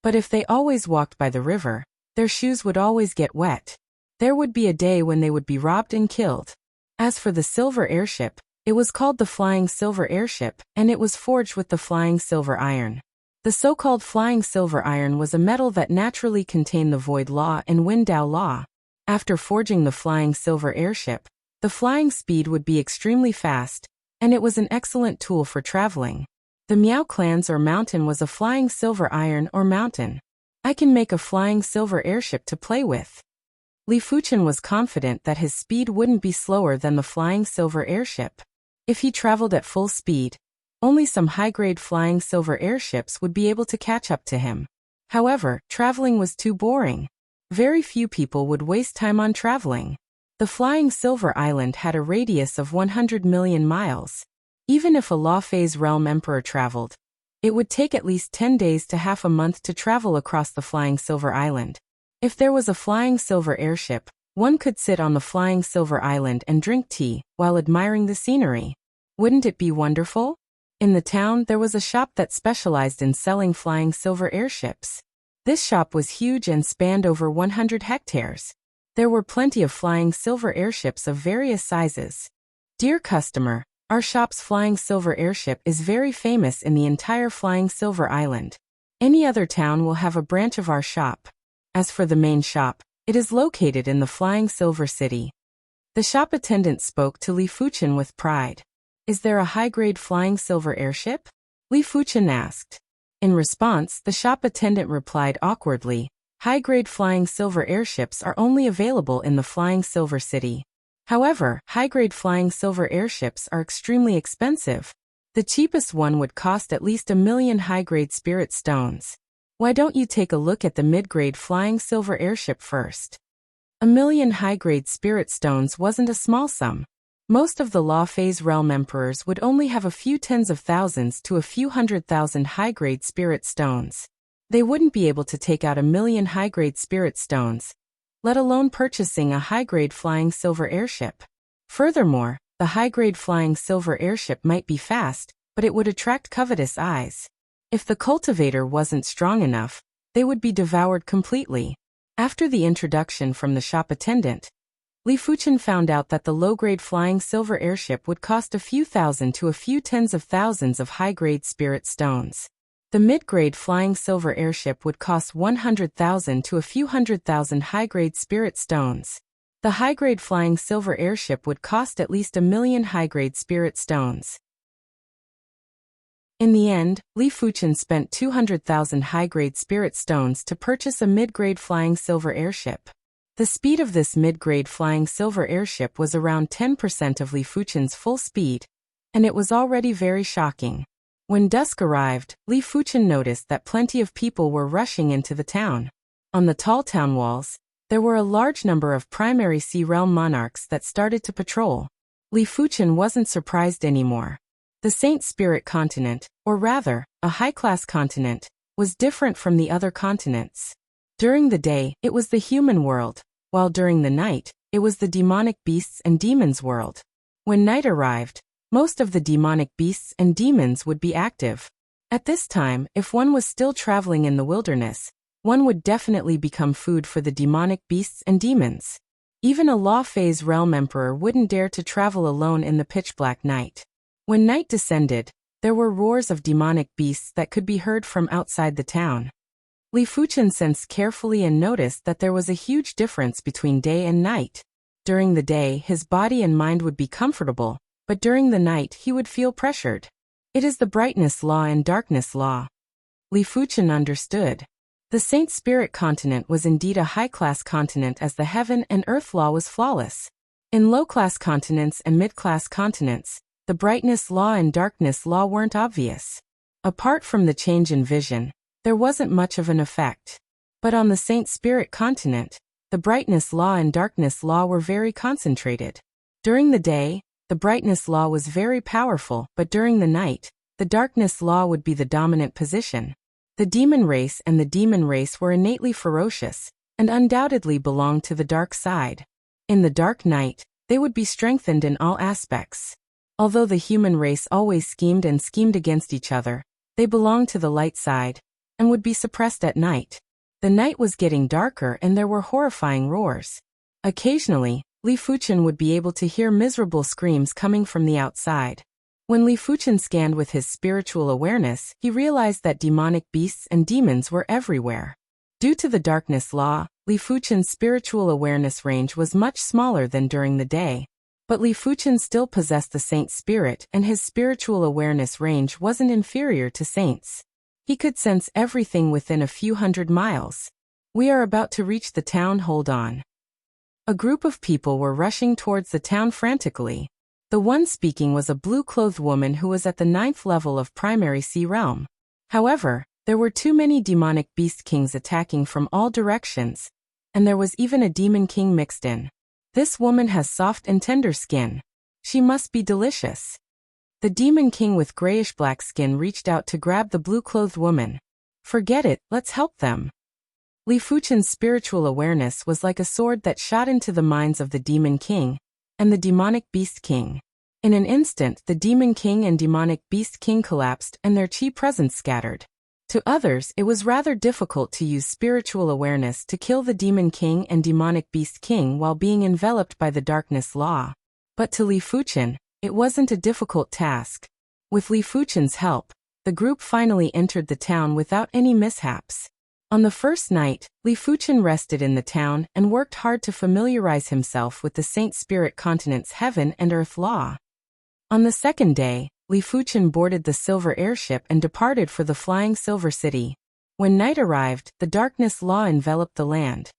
But if they always walked by the river, their shoes would always get wet. There would be a day when they would be robbed and killed. As for the silver airship, it was called the Flying Silver Airship, and it was forged with the flying silver iron. The so-called flying silver iron was a metal that naturally contained the void law and Windao law. After forging the flying silver airship, the flying speed would be extremely fast, and it was an excellent tool for traveling. The Miao clans or mountain was a flying silver iron or mountain. I can make a flying silver airship to play with. Li Fuchen was confident that his speed wouldn't be slower than the flying silver airship. If he traveled at full speed, only some high-grade flying silver airships would be able to catch up to him. However, traveling was too boring. Very few people would waste time on traveling. The flying silver island had a radius of 100 million miles. Even if a law phase realm emperor traveled, it would take at least 10 days to half a month to travel across the flying silver island. If there was a flying silver airship, one could sit on the flying silver island and drink tea while admiring the scenery. Wouldn't it be wonderful? In the town, there was a shop that specialized in selling flying silver airships. This shop was huge and spanned over 100 hectares. There were plenty of flying silver airships of various sizes. Dear customer, our shop's flying silver airship is very famous in the entire flying silver island. Any other town will have a branch of our shop. As for the main shop, it is located in the flying silver city. The shop attendant spoke to Li Fuchen with pride. Is there a high-grade flying silver airship? Li Fuchen asked. In response, the shop attendant replied awkwardly, high-grade flying silver airships are only available in the flying silver city. However, high-grade flying silver airships are extremely expensive. The cheapest one would cost at least 1,000,000 high-grade spirit stones. Why don't you take a look at the mid-grade flying silver airship first? 1,000,000 high-grade spirit stones wasn't a small sum. Most of the Law Phase realm emperors would only have a few tens of thousands to a few 100,000 high-grade spirit stones. They wouldn't be able to take out 1,000,000 high-grade spirit stones, let alone purchasing a high-grade flying silver airship. Furthermore, the high-grade flying silver airship might be fast, but it would attract covetous eyes. If the cultivator wasn't strong enough, they would be devoured completely. After the introduction from the shop attendant, Li Fuchen found out that the low-grade flying silver airship would cost a few thousand to a few tens of thousands of high-grade spirit stones. The mid-grade flying silver airship would cost 100,000 to a few 100,000 high-grade spirit stones. The high-grade flying silver airship would cost at least 1,000,000 high-grade spirit stones. In the end, Li Fuchen spent 200,000 high-grade spirit stones to purchase a mid-grade flying silver airship. The speed of this mid-grade flying silver airship was around 10% of Li Fuchen's full speed, and it was already very shocking. When dusk arrived, Li Fuchen noticed that plenty of people were rushing into the town. On the tall town walls, there were a large number of primary sea realm monarchs that started to patrol. Li Fuchen wasn't surprised anymore. The Saint Spirit continent, or rather, a high-class continent, was different from the other continents. During the day, it was the human world, while during the night, it was the demonic beasts and demons world. When night arrived, most of the demonic beasts and demons would be active. At this time, if one was still traveling in the wilderness, one would definitely become food for the demonic beasts and demons. Even a Law Phase realm emperor wouldn't dare to travel alone in the pitch-black night. When night descended, there were roars of demonic beasts that could be heard from outside the town. Li Fuchen sensed carefully and noticed that there was a huge difference between day and night. During the day, his body and mind would be comfortable, but during the night he would feel pressured. It is the brightness law and darkness law. Li Fuchen understood. The Saint Spirit continent was indeed a high-class continent as the heaven and earth law was flawless. In low-class continents and mid-class continents, the brightness law and darkness law weren't obvious. Apart from the change in vision, there wasn't much of an effect. But on the Saint Spirit continent, the brightness law and darkness law were very concentrated. During the day, the brightness law was very powerful, but during the night, the darkness law would be the dominant position. The demon race and the demon race were innately ferocious, and undoubtedly belonged to the dark side. In the dark night, they would be strengthened in all aspects. Although the human race always schemed against each other, they belonged to the light side, and would be suppressed at night. The night was getting darker and there were horrifying roars. Occasionally, Li Fuchen would be able to hear miserable screams coming from the outside. When Li Fuchen scanned with his spiritual awareness, he realized that demonic beasts and demons were everywhere. Due to the darkness law, Li Fuchen's spiritual awareness range was much smaller than during the day. But Li Fuchen still possessed the Saint Spirit and his spiritual awareness range wasn't inferior to Saints. He could sense everything within a few 100 miles. We are about to reach the town, hold on. A group of people were rushing towards the town frantically. The one speaking was a blue-clothed woman who was at the 9th level of primary sea realm. However, there were too many demonic beast kings attacking from all directions, and there was even a demon king mixed in. This woman has soft and tender skin. She must be delicious. The demon king with grayish-black skin reached out to grab the blue-clothed woman. Forget it, let's help them. Li Fuchen's spiritual awareness was like a sword that shot into the minds of the demon king and the demonic beast king. In an instant, the demon king and demonic beast king collapsed and their chi presence scattered. To others, it was rather difficult to use spiritual awareness to kill the demon king and demonic beast king while being enveloped by the darkness law. But to Li Fuchen, it wasn't a difficult task. With Li Fuchen's help, the group finally entered the town without any mishaps. On the first night, Li Fuchen rested in the town and worked hard to familiarize himself with the Saint Spirit continent's heaven and earth law. On the second day, Li Fuchen boarded the silver airship and departed for the flying silver city. When night arrived, the darkness law enveloped the land.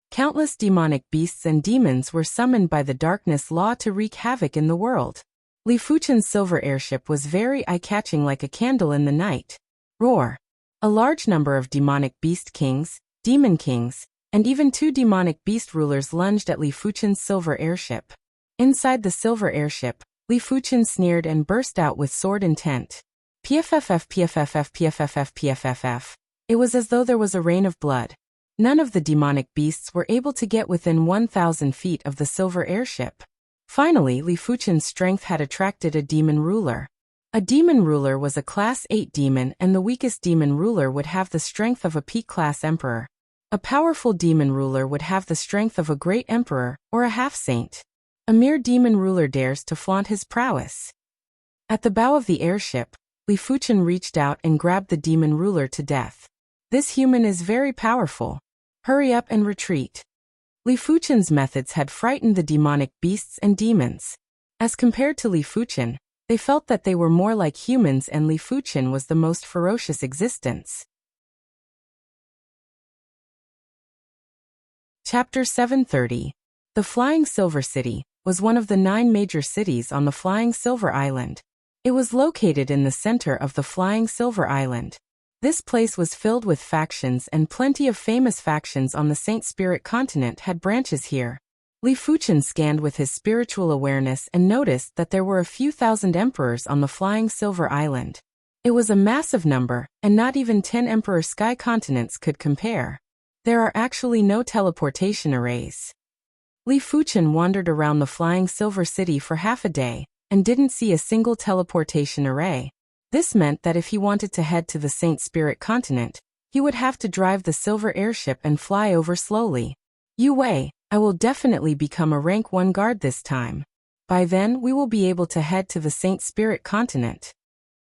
Countless demonic beasts and demons were summoned by the darkness law to wreak havoc in the world. Li Fuchen's silver airship was very eye-catching, like a candle in the night. Roar! A large number of demonic beast kings, demon kings, and even 2 demonic beast rulers lunged at Li Fuchen's silver airship. Inside the silver airship, Li Fuchen sneered and burst out with sword intent. PFFF PFFF PFFF PFFF. It was as though there was a rain of blood. None of the demonic beasts were able to get within 1,000 feet of the silver airship. Finally, Li Fuchen's strength had attracted a demon ruler. A demon ruler was a Class 8 demon, and the weakest demon ruler would have the strength of a peak-class emperor. A powerful demon ruler would have the strength of a great emperor, or a half-saint. A mere demon ruler dares to flaunt his prowess. At the bow of the airship, Li Fuchen reached out and grabbed the demon ruler to death. This human is very powerful. Hurry up and retreat. Li Fuchen's methods had frightened the demonic beasts and demons. As compared to Li Fuchen, they felt that they were more like humans, and Li Fuchen was the most ferocious existence. Chapter 730. The Flying Silver City was one of the 9 major cities on the Flying Silver Island. It was located in the center of the Flying Silver Island. This place was filled with factions, and plenty of famous factions on the Saint Spirit continent had branches here. Li Fuchen scanned with his spiritual awareness and noticed that there were a few thousand emperors on the Flying Silver Island. It was a massive number, and not even 10 emperor sky continents could compare. There are actually no teleportation arrays. Li Fuchen wandered around the Flying Silver City for half a day, and didn't see a single teleportation array. This meant that if he wanted to head to the Saint Spirit continent, he would have to drive the silver airship and fly over slowly. Yu Wei, I will definitely become a rank 1 guard this time. By then we will be able to head to the Saint Spirit continent.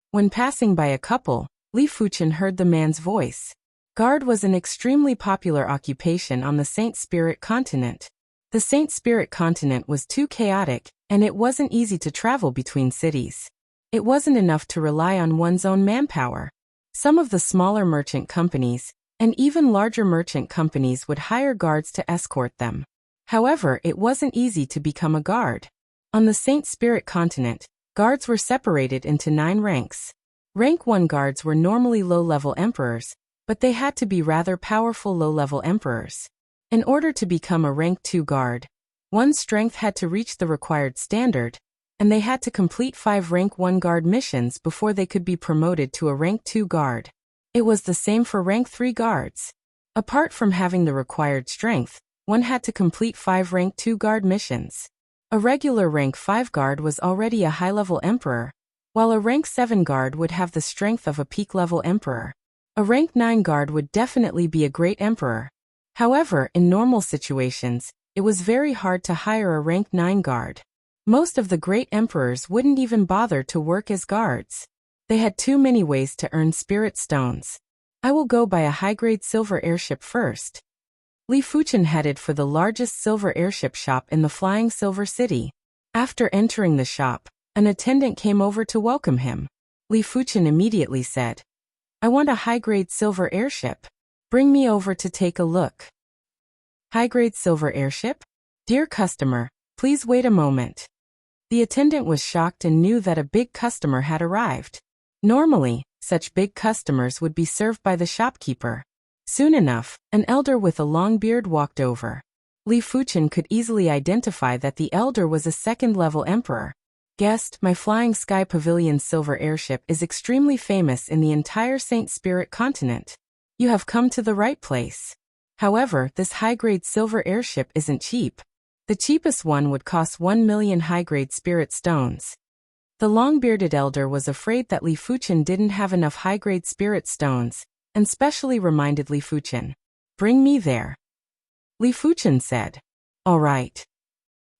When passing by a couple, Li Fuchen heard the man's voice. Guard was an extremely popular occupation on the Saint Spirit continent. The Saint Spirit continent was too chaotic, and it wasn't easy to travel between cities. It wasn't enough to rely on one's own manpower. Some of the smaller merchant companies, and even larger merchant companies, would hire guards to escort them. However, it wasn't easy to become a guard. On the Saint Spirit continent, guards were separated into 9 ranks. Rank 1 guards were normally low-level emperors, but they had to be rather powerful low-level emperors. In order to become a rank 2 guard, one's strength had to reach the required standard, and they had to complete 5 rank 1 guard missions before they could be promoted to a rank 2 guard. It was the same for rank 3 guards. Apart from having the required strength, one had to complete 5 rank 2 guard missions. A regular rank 5 guard was already a high-level emperor, while a rank 7 guard would have the strength of a peak-level emperor. A rank 9 guard would definitely be a great emperor. However, in normal situations, it was very hard to hire a rank 9 guard. Most of the great emperors wouldn't even bother to work as guards. They had too many ways to earn spirit stones. I will go buy a high-grade silver airship first. Li Fuchen headed for the largest silver airship shop in the Flying Silver City. After entering the shop, an attendant came over to welcome him. Li Fuchen immediately said, "I want a high-grade silver airship. Bring me over to take a look." High-grade silver airship? Dear customer, please wait a moment. The attendant was shocked and knew that a big customer had arrived. Normally, such big customers would be served by the shopkeeper. Soon enough, an elder with a long beard walked over. Li Fuchen could easily identify that the elder was a second-level emperor. Guest, my Flying Sky Pavilion silver airship is extremely famous in the entire Saint Spirit continent. You have come to the right place. However, this high-grade silver airship isn't cheap. The cheapest one would cost 1 million high-grade spirit stones. The long-bearded elder was afraid that Li Fuchen didn't have enough high-grade spirit stones, and specially reminded Li Fuchen, "Bring me there." Li Fuchen said, "All right."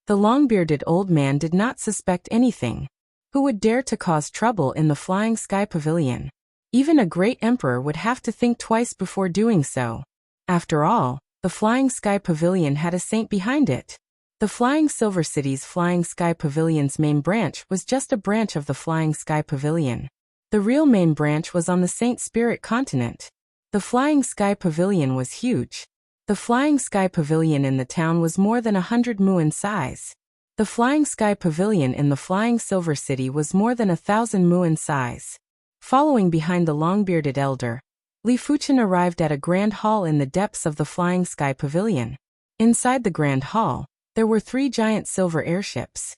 The long-bearded old man did not suspect anything. Who would dare to cause trouble in the Flying Sky Pavilion? Even a great emperor would have to think twice before doing so. After all, the Flying Sky Pavilion had a saint behind it. The Flying Silver City's Flying Sky Pavilion's main branch was just a branch of the Flying Sky Pavilion. The real main branch was on the Saint Spirit continent. The Flying Sky Pavilion was huge. The Flying Sky Pavilion in the town was more than 100 mu in size. The Flying Sky Pavilion in the Flying Silver City was more than 1,000 mu in size. Following behind the long-bearded elder, Li Fuchen arrived at a grand hall in the depths of the Flying Sky Pavilion. Inside the grand hall, there were 3 giant silver airships.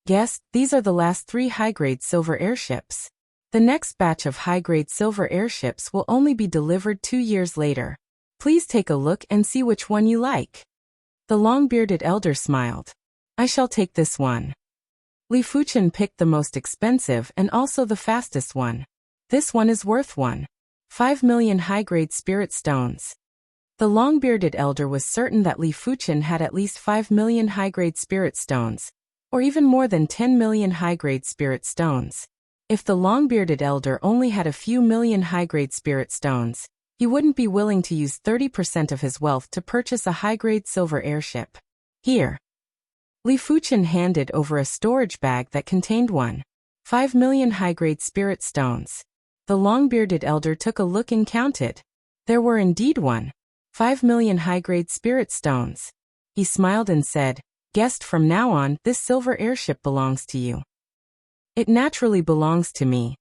Guest, these are the last 3 high-grade silver airships. The next batch of high-grade silver airships will only be delivered 2 years later. Please take a look and see which one you like. The long-bearded elder smiled. I shall take this one. Li Fuchen picked the most expensive and also the fastest one. This one is worth 1.5 million high-grade spirit stones. The long-bearded elder was certain that Li Fuchen had at least 5 million high-grade spirit stones, or even more than 10 million high-grade spirit stones. If the long-bearded elder only had a few million high-grade spirit stones, he wouldn't be willing to use 30% of his wealth to purchase a high-grade silver airship. Here. Li Fuchen handed over a storage bag that contained 1.5 million high-grade spirit stones. The long-bearded elder took a look and counted. There were indeed 1.5 million high-grade spirit stones. He smiled and said, "Guest, from now on, this silver airship belongs to you." It naturally belongs to me.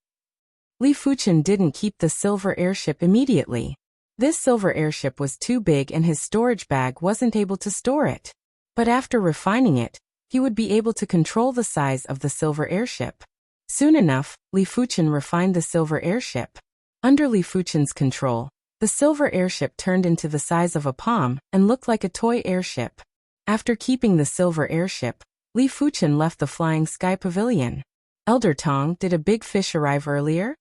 Li Fuchen didn't keep the silver airship immediately. This silver airship was too big and his storage bag wasn't able to store it. But after refining it, he would be able to control the size of the silver airship. Soon enough, Li Fuchen refined the silver airship. Under Li Fuchen's control, the silver airship turned into the size of a palm and looked like a toy airship. After keeping the silver airship, Li Fuchen left the Flying Sky Pavilion. Elder Tong, did a big fish arrive earlier?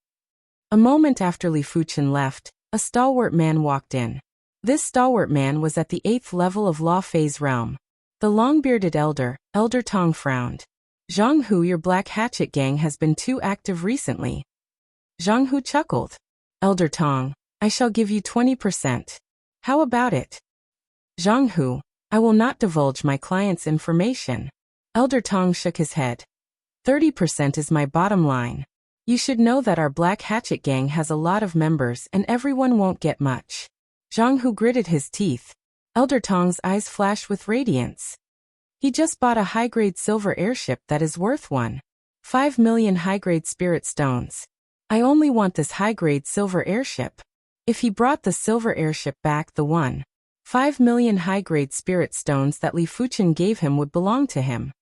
A moment after Li Fuchen left, a stalwart man walked in. This stalwart man was at the 8th level of Law Phase Realm. The long-bearded elder, Elder Tong, frowned. "Zhang Hu, your Black Hatchet gang has been too active recently." Zhang Hu chuckled. "Elder Tong, I shall give you 20%. How about it?" "Zhang Hu, I will not divulge my client's information." Elder Tong shook his head. 30% is my bottom line. You should know that our Black Hatchet gang has a lot of members and everyone won't get much. Zhang Hu gritted his teeth. Elder Tong's eyes flashed with radiance. He just bought a high-grade silver airship that is worth 1.5 million high-grade spirit stones. I only want this high-grade silver airship. If he brought the silver airship back, the 1.5 million high-grade spirit stones that Li Fuchen gave him would belong to him.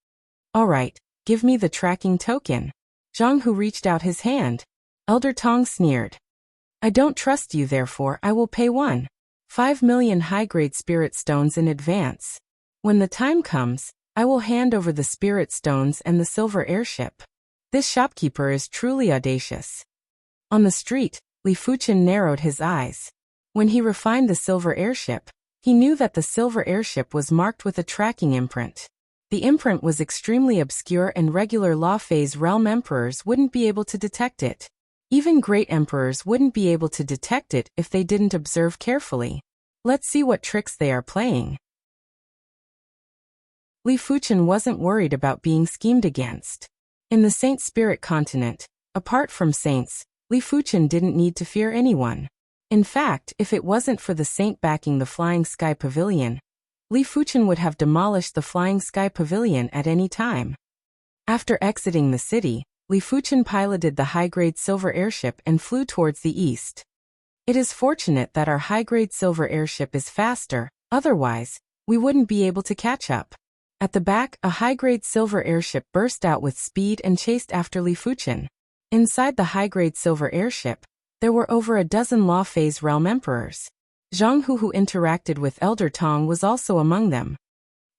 All right, give me the tracking token. Zhang Hu reached out his hand. Elder Tong sneered. I don't trust you, therefore I will pay 1.5 million high-grade spirit stones in advance. When the time comes, I will hand over the spirit stones and the silver airship. This shopkeeper is truly audacious. On the street, Li Fuchen narrowed his eyes. When he refined the silver airship, he knew that the silver airship was marked with a tracking imprint. The imprint was extremely obscure and regular Law Phase Realm emperors wouldn't be able to detect it. Even great emperors wouldn't be able to detect it if they didn't observe carefully. Let's see what tricks they are playing. Li Fuchen wasn't worried about being schemed against. In the Saint Spirit continent, apart from saints, Li Fuchen didn't need to fear anyone. In fact, if it wasn't for the saint backing the Flying Sky Pavilion, Li Fuchen would have demolished the Flying Sky Pavilion at any time. After exiting the city, Li Fuchen piloted the high-grade silver airship and flew towards the east. It is fortunate that our high-grade silver airship is faster, otherwise, we wouldn't be able to catch up. At the back, a high-grade silver airship burst out with speed and chased after Li Fuchen. Inside the high-grade silver airship, there were over a dozen Law Phase Realm emperors. Zhang Hu, who interacted with Elder Tong, was also among them.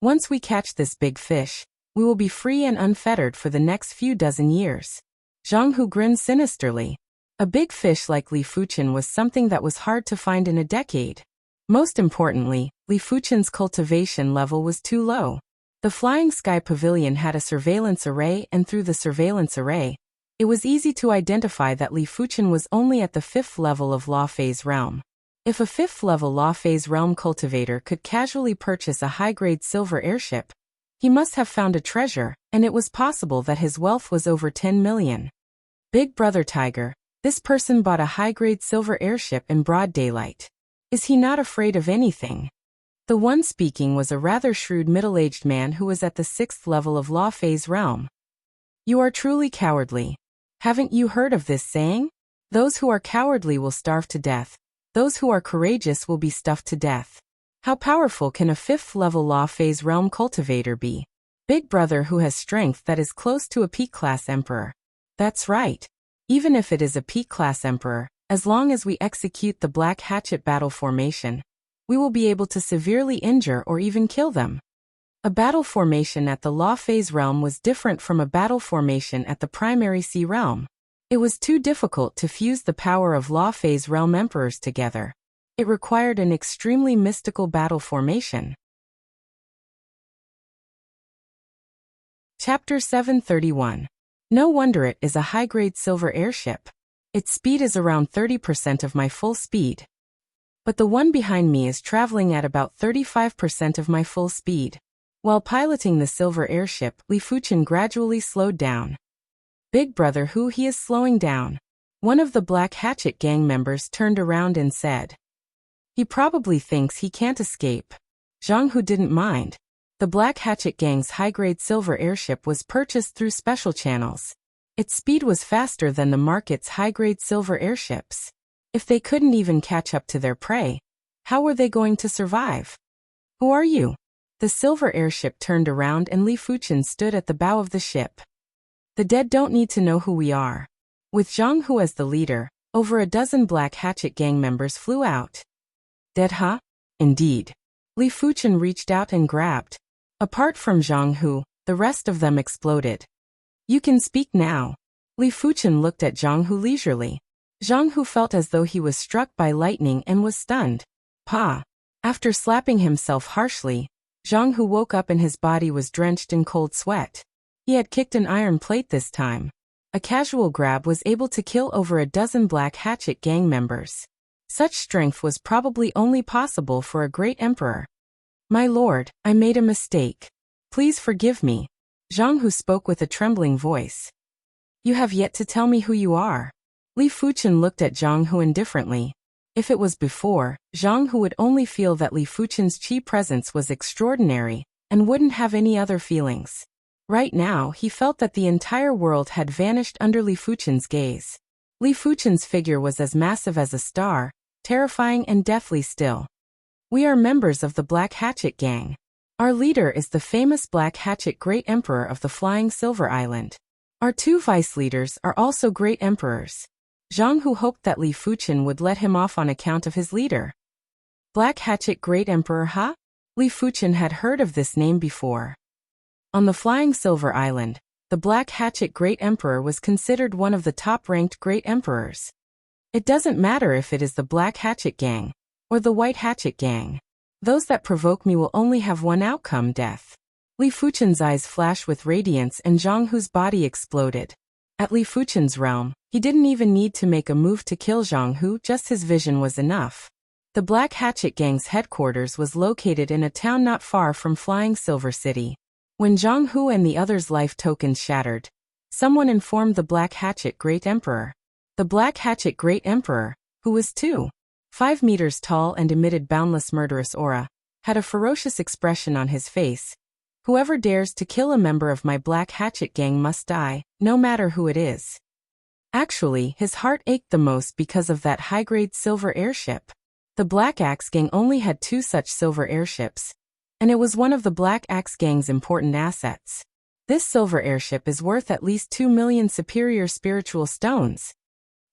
Once we catch this big fish, we will be free and unfettered for the next few dozen years. Zhang Hu grinned sinisterly. A big fish like Li Fuchen was something that was hard to find in a decade. Most importantly, Li Fuchen's cultivation level was too low. The Flying Sky Pavilion had a surveillance array, and through the surveillance array, it was easy to identify that Li Fuchen was only at the 5th level of Law Phase Realm. If a 5th level Law Phase Realm cultivator could casually purchase a high-grade silver airship, he must have found a treasure, and it was possible that his wealth was over 10 million. Big Brother Tiger, this person bought a high-grade silver airship in broad daylight. Is he not afraid of anything? The one speaking was a rather shrewd middle-aged man who was at the 6th level of Law Phase realm. You are truly cowardly. Haven't you heard of this saying? Those who are cowardly will starve to death. Those who are courageous will be stuffed to death. How powerful can a 5th level Law Phase realm cultivator be? Big brother who has strength that is close to a peak class emperor. That's right. Even if it is a peak class emperor, as long as we execute the Black Hatchet battle formation, we will be able to severely injure or even kill them. A battle formation at the Law Phase realm was different from a battle formation at the Primary Sea realm. It was too difficult to fuse the power of Law Phase realm emperors together. It required an extremely mystical battle formation. Chapter 731. No wonder it is a high-grade silver airship. Its speed is around 30% of my full speed. But the one behind me is traveling at about 35% of my full speed. While piloting the silver airship, Li Fuchen gradually slowed down. Big brother who he is slowing down. One of the Black Hatchet gang members turned around and said. He probably thinks he can't escape. Zhang Hu didn't mind. The Black Hatchet gang's high-grade silver airship was purchased through special channels. Its speed was faster than the market's high-grade silver airships. If they couldn't even catch up to their prey, how were they going to survive? Who are you? The silver airship turned around and Li Fuchen stood at the bow of the ship. The dead don't need to know who we are. With Zhang Hu as the leader, over a dozen Black Hatchet gang members flew out. Dead, huh? Indeed. Li Fuchen reached out and grabbed. Apart from Zhang Hu, the rest of them exploded. You can speak now. Li Fuchen looked at Zhang Hu leisurely. Zhang Hu felt as though he was struck by lightning and was stunned. Pa! After slapping himself harshly, Zhang Hu woke up and his body was drenched in cold sweat. He had kicked an iron plate this time. A casual grab was able to kill over a dozen Black Hatchet gang members. Such strength was probably only possible for a great emperor. My lord, I made a mistake. Please forgive me. Zhang Hu spoke with a trembling voice. You have yet to tell me who you are. Li Fuchen looked at Zhang Hu indifferently. If it was before, Zhang Hu would only feel that Li Fuchen's chi presence was extraordinary, and wouldn't have any other feelings. Right now, he felt that the entire world had vanished under Li Fuchen's gaze. Li Fuchen's figure was as massive as a star, terrifying and deathly still. We are members of the Black Hatchet gang. Our leader is the famous Black Hatchet Great Emperor of the Flying Silver Island. Our two vice leaders are also great emperors. Zhang Hu hoped that Li Fuchen would let him off on account of his leader. Black Hatchet Great Emperor, huh? Li Fuchen had heard of this name before. On the Flying Silver Island, the Black Hatchet Great Emperor was considered one of the top-ranked great emperors. It doesn't matter if it is the Black Hatchet gang, or the White Hatchet gang. Those that provoke me will only have one outcome, death. Li Fuchen's eyes flashed with radiance and Zhang Hu's body exploded. At Li Fuchen's realm, he didn't even need to make a move to kill Zhang Hu, just his vision was enough. The Black Hatchet gang's headquarters was located in a town not far from Flying Silver City. When Zhang Hu and the others' life tokens shattered, someone informed the Black Hatchet Great Emperor. The Black Hatchet Great Emperor, who was 5 meters tall and emitted boundless murderous aura, had a ferocious expression on his face. Whoever dares to kill a member of my Black Hatchet gang must die, no matter who it is. Actually, his heart ached the most because of that high-grade silver airship. The Black Axe gang only had 2 such silver airships, and it was one of the Black Axe gang's important assets. This silver airship is worth at least 2 million superior spiritual stones.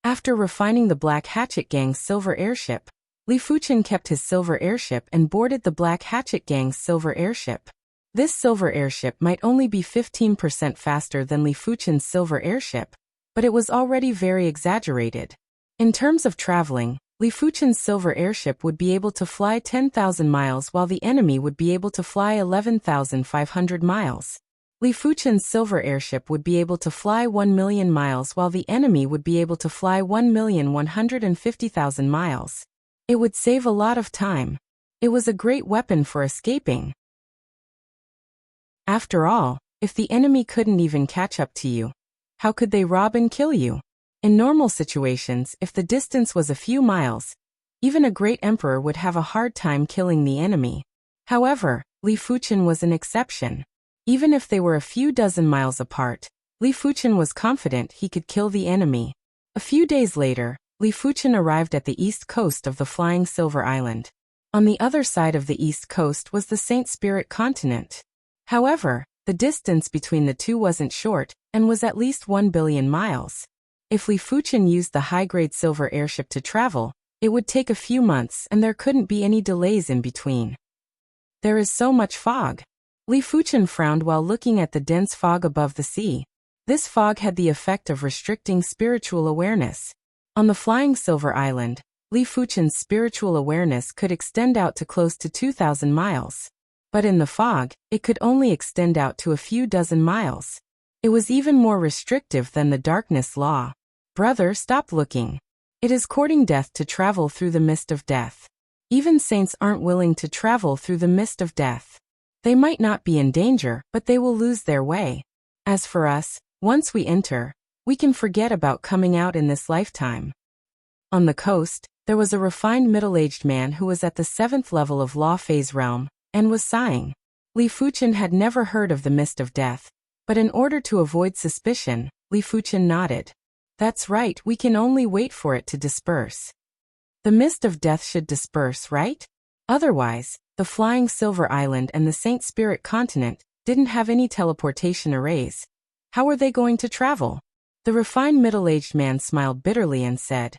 After refining the Black Hatchet gang's silver airship, Li Fuchen kept his silver airship and boarded the Black Hatchet gang's silver airship. This silver airship might only be 15% faster than Li Fuchen's silver airship, but it was already very exaggerated. In terms of traveling, Li Fuchen's silver airship would be able to fly 10,000 miles while the enemy would be able to fly 11,500 miles. Li Fuchen's silver airship would be able to fly 1 million miles while the enemy would be able to fly 1,150,000 miles. It would save a lot of time. It was a great weapon for escaping. After all, if the enemy couldn't even catch up to you, how could they rob and kill you? In normal situations, if the distance was a few miles, even a great emperor would have a hard time killing the enemy. However, Li Fuchen was an exception. Even if they were a few dozen miles apart, Li Fuchen was confident he could kill the enemy. A few days later, Li Fuchen arrived at the east coast of the Flying Silver Island. On the other side of the east coast was the Saint Spirit continent. However, the distance between the two wasn't short, and was at least 1 billion miles. If Li Fuchen used the high-grade silver airship to travel, it would take a few months and there couldn't be any delays in between. There is so much fog. Li Fuchen frowned while looking at the dense fog above the sea. This fog had the effect of restricting spiritual awareness. On the Flying Silver Island, Li Fuchen's spiritual awareness could extend out to close to 2,000 miles. But in the fog, it could only extend out to a few dozen miles. It was even more restrictive than the darkness law. Brother, stop looking. It is courting death to travel through the mist of death. Even saints aren't willing to travel through the mist of death. They might not be in danger, but they will lose their way. As for us, once we enter, we can forget about coming out in this lifetime. On the coast, there was a refined middle-aged man who was at the 7th level of Law Phase realm, and was sighing. Li Fuchen had never heard of the mist of death, but in order to avoid suspicion, Li Fuchen nodded. That's right, we can only wait for it to disperse. The mist of death should disperse, right? Otherwise, the Flying Silver Island and the Saint Spirit continent didn't have any teleportation arrays. How are they going to travel? The refined middle-aged man smiled bitterly and said,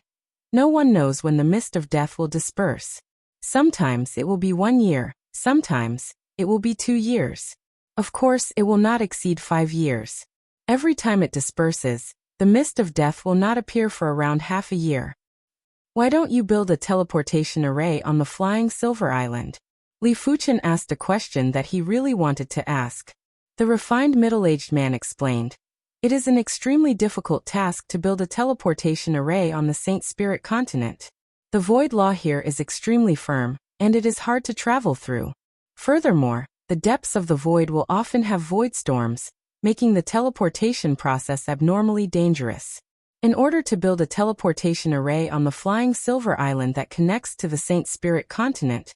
no one knows when the mist of death will disperse. Sometimes it will be 1 year, sometimes it will be 2 years. Of course, it will not exceed 5 years. Every time it disperses, the mist of death will not appear for around half a year. Why don't you build a teleportation array on the Flying Silver Island? Li Fuchen asked a question that he really wanted to ask. The refined middle-aged man explained, it is an extremely difficult task to build a teleportation array on the Saint Spirit continent. The void law here is extremely firm, and it is hard to travel through. Furthermore, the depths of the void will often have void storms, making the teleportation process abnormally dangerous. In order to build a teleportation array on the Flying Silver Island that connects to the Saint Spirit continent,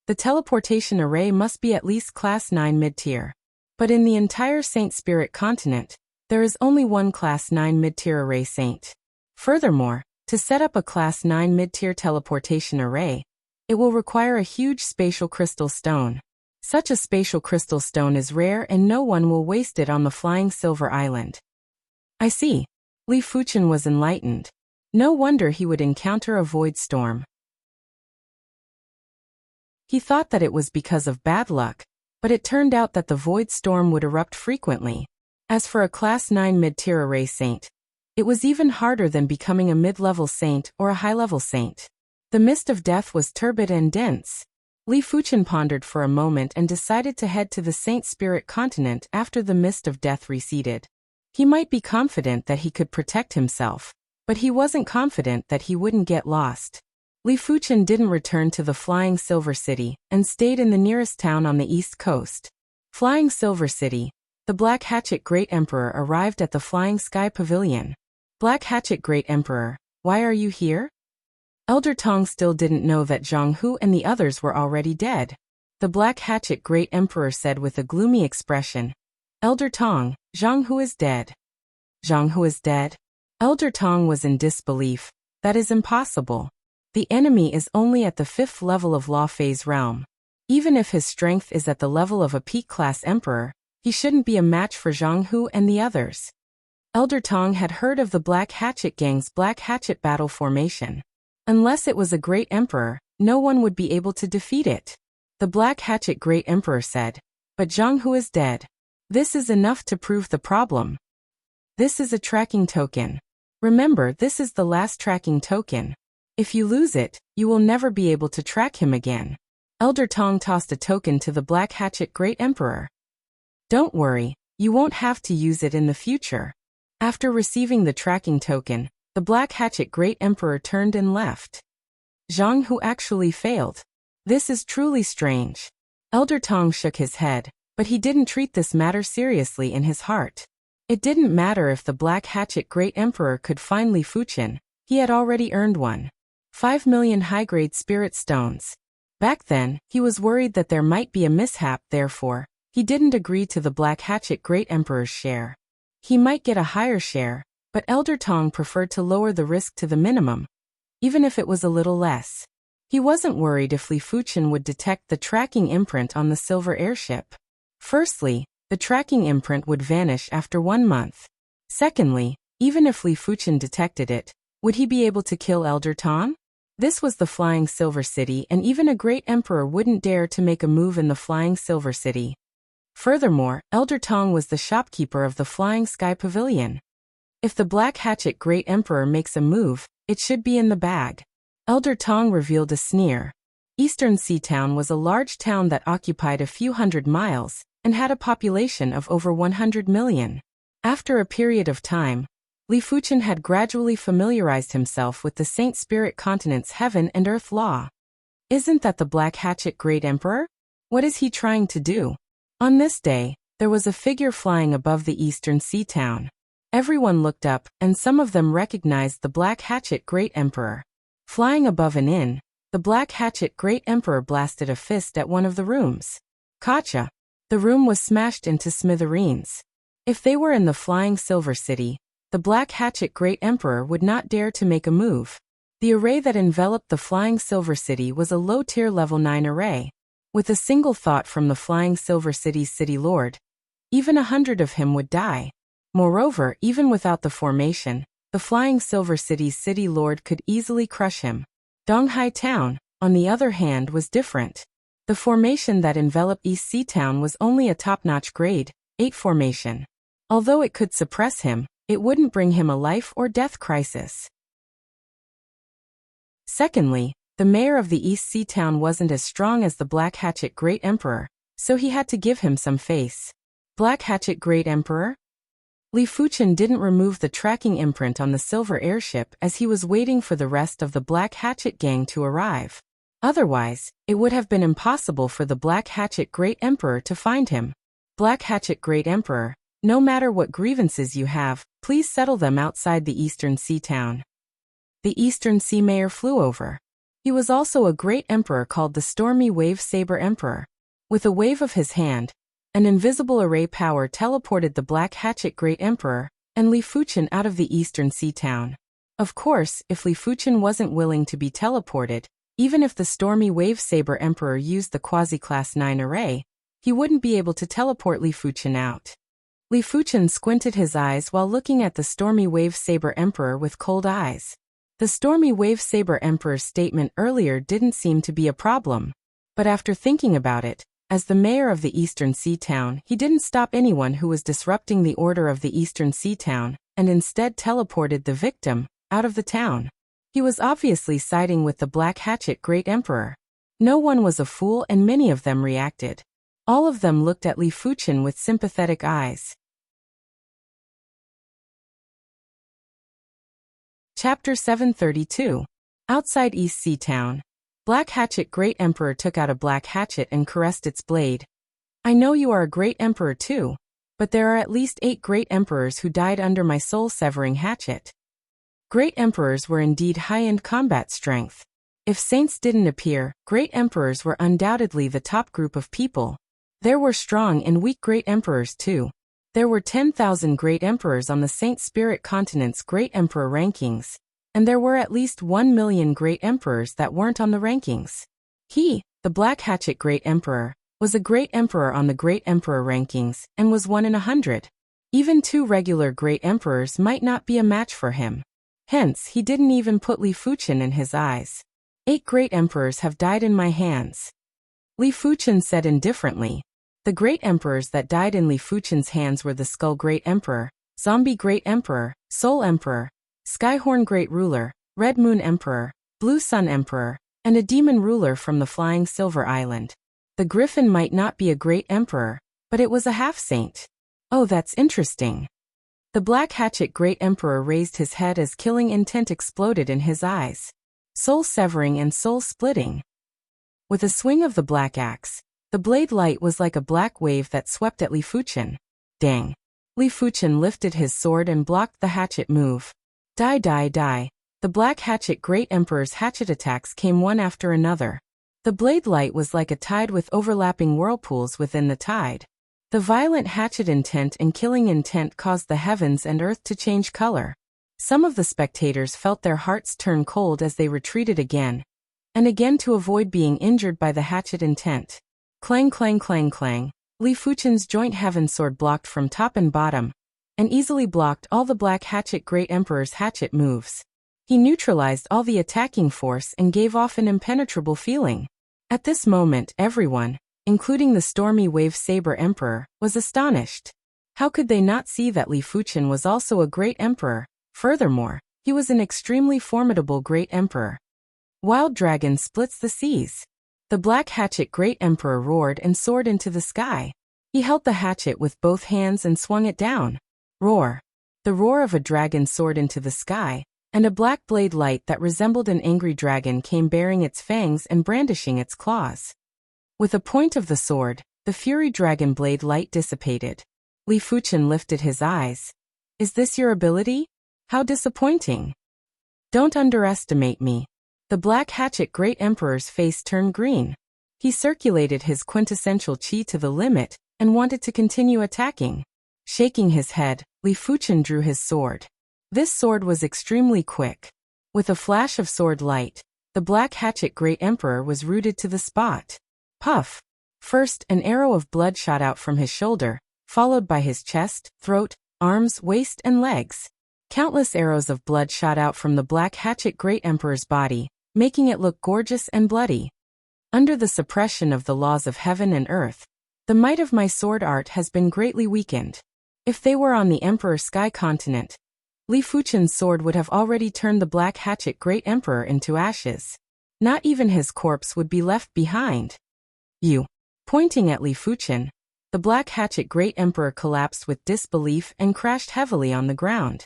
the teleportation array must be at least Class 9 mid-tier. But in the entire Saint Spirit continent, there is only one Class 9 mid-tier array saint. Furthermore, to set up a Class 9 mid-tier teleportation array, it will require a huge spatial crystal stone. Such a spatial crystal stone is rare and no one will waste it on the Flying Silver Island. I see. Li Fuchen was enlightened. No wonder he would encounter a void storm. He thought that it was because of bad luck, but it turned out that the void storm would erupt frequently. As for a Class 9 mid-tier array saint, it was even harder than becoming a mid-level saint or a high-level saint. The mist of death was turbid and dense. Li Fuchen pondered for a moment and decided to head to the Saint Spirit continent after the mist of death receded. He might be confident that he could protect himself, but he wasn't confident that he wouldn't get lost. Li Fuchen didn't return to the Flying Silver City and stayed in the nearest town on the east coast. Flying Silver City. The Black Hatchet Great Emperor arrived at the Flying Sky Pavilion. Black Hatchet Great Emperor, why are you here? Elder Tong still didn't know that Zhang Hu and the others were already dead. The Black Hatchet Great Emperor said with a gloomy expression, Elder Tong, Zhang Hu is dead. Zhang Hu is dead? Elder Tong was in disbelief. That is impossible. The enemy is only at the 5th level of Law Phase realm. Even if his strength is at the level of a peak-class emperor, he shouldn't be a match for Zhang Hu and the others. Elder Tong had heard of the Black Hatchet Gang's Black Hatchet battle formation. Unless it was a great emperor, no one would be able to defeat it. The Black Hatchet Great Emperor said, but Zhang Hu is dead. This is enough to prove the problem. This is a tracking token. Remember, this is the last tracking token. If you lose it, you will never be able to track him again. Elder Tong tossed a token to the Black Hatchet Great Emperor. Don't worry, you won't have to use it in the future. After receiving the tracking token, the Black Hatchet Great Emperor turned and left. Zhang Hu actually failed. This is truly strange. Elder Tong shook his head, but he didn't treat this matter seriously in his heart. It didn't matter if the Black Hatchet Great Emperor could find Li Fuchen, he had already earned one. 5 million high-grade spirit stones. Back then, he was worried that there might be a mishap, therefore, he didn't agree to the Black Hatchet Great Emperor's share. He might get a higher share, but Elder Tong preferred to lower the risk to the minimum, even if it was a little less. He wasn't worried if Li Fuchen would detect the tracking imprint on the silver airship. Firstly, the tracking imprint would vanish after 1 month. Secondly, even if Li Fuchen detected it, would he be able to kill Elder Tong? This was the Flying Silver City, and even a great emperor wouldn't dare to make a move in the Flying Silver City. Furthermore, Elder Tong was the shopkeeper of the Flying Sky Pavilion. If the Black Hatchet Great Emperor makes a move, it should be in the bag. Elder Tong revealed a sneer. Eastern Sea Town was a large town that occupied a few hundred miles, and had a population of over 100 million. After a period of time, Li Fuchen had gradually familiarized himself with the Saint Spirit Continent's heaven and earth law. Isn't that the Black Hatchet Great Emperor? What is he trying to do? On this day, there was a figure flying above the Eastern Sea Town. Everyone looked up, and some of them recognized the Black Hatchet Great Emperor. Flying above an inn, the Black Hatchet Great Emperor blasted a fist at one of the rooms. Gotcha! The room was smashed into smithereens. If they were in the Flying Silver City, the Black Hatchet Great Emperor would not dare to make a move. The array that enveloped the Flying Silver City was a low-tier level 9 array. With a single thought from the Flying Silver City's city lord, even 100 of him would die. Moreover, even without the formation, the Flying Silver City's city lord could easily crush him. Donghai Town, on the other hand, was different. The formation that enveloped East Sea Town was only a top-notch grade 8 formation. Although it could suppress him, it wouldn't bring him a life or death crisis. Secondly, the mayor of the East Sea Town wasn't as strong as the Black Hatchet Great Emperor, so he had to give him some face. Black Hatchet Great Emperor? Li Fuchen didn't remove the tracking imprint on the silver airship as he was waiting for the rest of the Black Hatchet gang to arrive. Otherwise, it would have been impossible for the Black Hatchet Great Emperor to find him. Black Hatchet Great Emperor, no matter what grievances you have, please settle them outside the Eastern Sea Town. The Eastern Sea Mayor flew over. He was also a great emperor called the Stormy Wave Saber Emperor. With a wave of his hand, an invisible array power teleported the Black Hatchet Great Emperor and Li Fuchen out of the Eastern Sea Town. Of course, if Li Fuchen wasn't willing to be teleported, even if the Stormy Wave Saber Emperor used the Quasi-Class 9 array, he wouldn't be able to teleport Li Fuchen out. Li Fuchen squinted his eyes while looking at the Stormy Wave Saber Emperor with cold eyes. The Stormy Wave Saber Emperor's statement earlier didn't seem to be a problem. But after thinking about it, as the mayor of the Eastern Sea Town, he didn't stop anyone who was disrupting the order of the Eastern Sea Town, and instead teleported the victim out of the town. He was obviously siding with the Black Hatchet Great Emperor. No one was a fool, and many of them reacted. All of them looked at Li Fuchen with sympathetic eyes. Chapter 732. Outside East Sea Town. Black Hatchet Great Emperor took out a black hatchet and caressed its blade. I know you are a great emperor too, but there are at least 8 great emperors who died under my soul-severing hatchet. Great emperors were indeed high-end combat strength. If saints didn't appear, great emperors were undoubtedly the top group of people. There were strong and weak great emperors too. There were 10,000 great emperors on the Saint Spirit Continent's great emperor rankings, and there were at least 1 million great emperors that weren't on the rankings. He, the Black Hatchet Great Emperor, was a great emperor on the great emperor rankings, and was 1 in 100. Even 2 regular great emperors might not be a match for him. Hence, he didn't even put Li Fuchen in his eyes. 8 great emperors have died in my hands. Li Fuchen said indifferently. The great emperors that died in Li Fuchen's hands were the Skull Great Emperor, Zombie Great Emperor, Soul Emperor, Skyhorn Great Ruler, Red Moon Emperor, Blue Sun Emperor, and a demon ruler from the Flying Silver Island. The Griffin might not be a great emperor, but it was a half-saint. Oh, that's interesting. The Black Hatchet Great Emperor raised his head as killing intent exploded in his eyes. Soul-severing and soul-splitting. With a swing of the black axe, the blade light was like a black wave that swept at Li Fuchen. Dang. Li Fuchen lifted his sword and blocked the hatchet move. Die, die, die. The Black Hatchet Great Emperor's hatchet attacks came one after another. The blade light was like a tide with overlapping whirlpools within the tide. The violent hatchet intent and killing intent caused the heavens and earth to change color. Some of the spectators felt their hearts turn cold as they retreated again and again to avoid being injured by the hatchet intent. Clang clang clang clang. Li Fuchen's joint heaven sword blocked from top and bottom, and easily blocked all the Black Hatchet Great Emperor's hatchet moves. He neutralized all the attacking force and gave off an impenetrable feeling. At this moment everyone, including the Stormy Wave Saber Emperor, was astonished. How could they not see that Li Fuchen was also a great emperor? Furthermore, he was an extremely formidable great emperor. Wild Dragon splits the seas. The Black Hatchet Great Emperor roared and soared into the sky. He held the hatchet with both hands and swung it down. Roar. The roar of a dragon soared into the sky, and a black blade light that resembled an angry dragon came baring its fangs and brandishing its claws. With a point of the sword, the fury dragon blade light dissipated. Li Fuchen lifted his eyes. Is this your ability? How disappointing. Don't underestimate me. The Black Hatchet Great Emperor's face turned green. He circulated his quintessential chi to the limit and wanted to continue attacking. Shaking his head, Li Fuchen drew his sword. This sword was extremely quick. With a flash of sword light, the Black Hatchet Great Emperor was rooted to the spot. Puff! First, an arrow of blood shot out from his shoulder, followed by his chest, throat, arms, waist, and legs. Countless arrows of blood shot out from the Black Hatchet Great Emperor's body, making it look gorgeous and bloody. Under the suppression of the laws of heaven and earth, the might of my sword art has been greatly weakened. If they were on the Emperor Sky Continent, Li Fuchen's sword would have already turned the Black Hatchet Great Emperor into ashes. Not even his corpse would be left behind. You. Pointing at Li Fuchen, the Black Hatchet Great Emperor collapsed with disbelief and crashed heavily on the ground.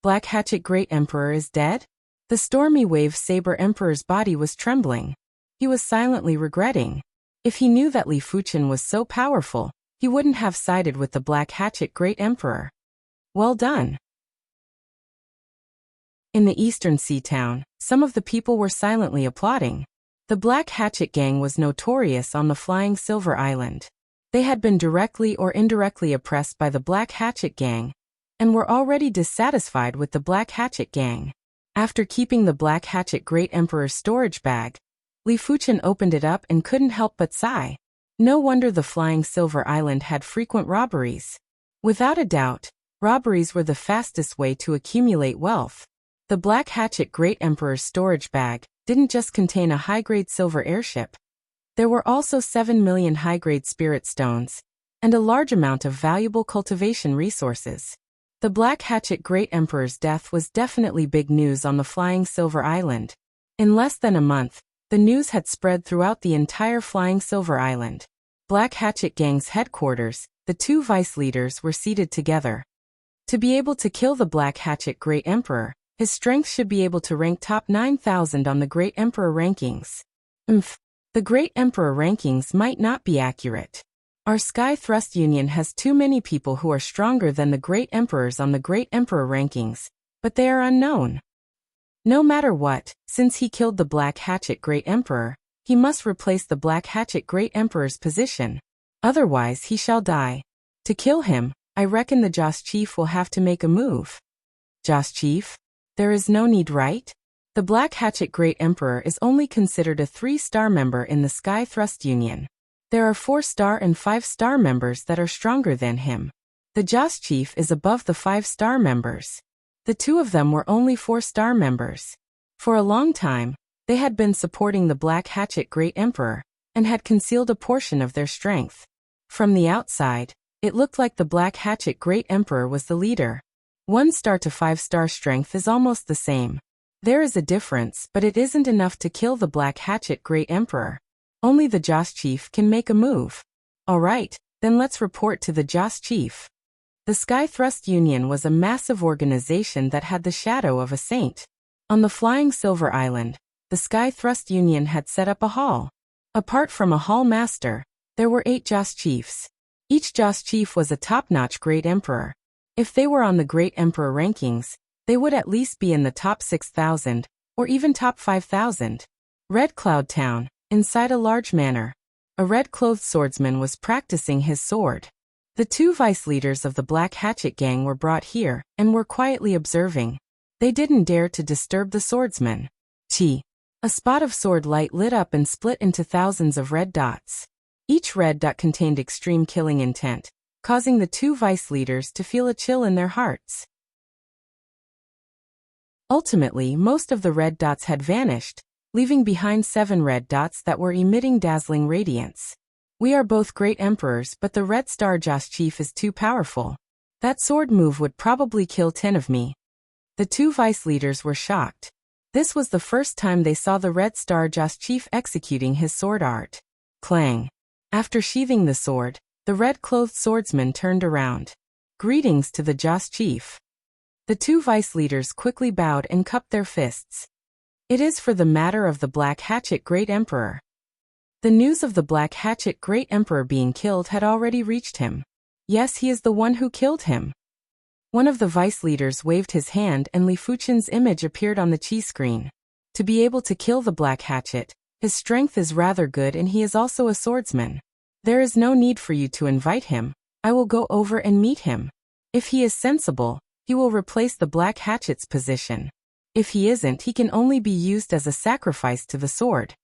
Black Hatchet Great Emperor is dead? The Stormy Wave Saber Emperor's body was trembling. He was silently regretting. If he knew that Li Fuchen was so powerful, he wouldn't have sided with the Black Hatchet Great Emperor. Well done. In the eastern sea town, some of the people were silently applauding. The Black Hatchet Gang was notorious on the Flying Silver Island. They had been directly or indirectly oppressed by the Black Hatchet Gang, and were already dissatisfied with the Black Hatchet Gang. After keeping the Black Hatchet Great Emperor's storage bag, Li Fuchen opened it up and couldn't help but sigh. No wonder the Flying Silver Island had frequent robberies. Without a doubt, robberies were the fastest way to accumulate wealth. The Black Hatchet Great Emperor's storage bag didn't just contain a high-grade silver airship. There were also 7 million high-grade spirit stones, and a large amount of valuable cultivation resources. The Black Hatchet Great Emperor's death was definitely big news on the Flying Silver Island. In less than a month, the news had spread throughout the entire Flying Silver Island. Black Hatchet Gang's headquarters, the two vice leaders were seated together. To be able to kill the Black Hatchet Great Emperor, his strength should be able to rank top 9,000 on the Great Emperor rankings. The Great Emperor rankings might not be accurate. Our Sky Thrust Union has too many people who are stronger than the Great Emperors on the Great Emperor rankings, but they are unknown. No matter what, since he killed the Black Hatchet Great Emperor, he must replace the Black Hatchet Great Emperor's position. Otherwise he shall die. To kill him, I reckon the Joss Chief will have to make a move. Joss Chief? There is no need, right? The Black Hatchet Great Emperor is only considered a 3-star member in the Sky Thrust Union. There are 4-star and 5-star members that are stronger than him. The Joss Chief is above the 5-star members. The two of them were only 4-star members. For a long time, they had been supporting the Black Hatchet Great Emperor, and had concealed a portion of their strength. From the outside, it looked like the Black Hatchet Great Emperor was the leader. 1-star to 5-star strength is almost the same. There is a difference, but it isn't enough to kill the Black Hatchet Great Emperor. Only the Joss Chief can make a move. Alright, then let's report to the Joss Chief. The Sky Thrust Union was a massive organization that had the shadow of a saint. On the Flying Silver Island, the Sky Thrust Union had set up a hall. Apart from a hall master, there were 8 Joss Chiefs. Each Joss Chief was a top-notch Great Emperor. If they were on the Great Emperor rankings, they would at least be in the top 6,000, or even top 5,000. Red Cloud Town, Inside a large manor, a red-clothed swordsman was practicing his sword. The two vice leaders of the Black Hatchet gang were brought here and were quietly observing. They didn't dare to disturb the swordsman. A spot of sword light lit up and split into thousands of red dots. Each red dot contained extreme killing intent, causing the two vice leaders to feel a chill in their hearts. Ultimately, most of the red dots had vanished, leaving behind 7 red dots that were emitting dazzling radiance. We are both great emperors, but the Red Star Joss Chief is too powerful. That sword move would probably kill 10 of me. The two vice leaders were shocked. This was the first time they saw the Red Star Joss Chief executing his sword art. Clang. After sheathing the sword, the red-clothed swordsman turned around. Greetings to the Joss Chief. The two vice leaders quickly bowed and cupped their fists. It is for the matter of the Black Hatchet Great Emperor. The news of the Black Hatchet Great Emperor being killed had already reached him. Yes, he is the one who killed him. One of the vice leaders waved his hand and Li Fuchen's image appeared on the chi screen. To be able to kill the Black Hatchet, his strength is rather good and he is also a swordsman. There is no need for you to invite him. I will go over and meet him. If he is sensible, he will replace the Black Hatchet's position. If he isn't, he can only be used as a sacrifice to the sword.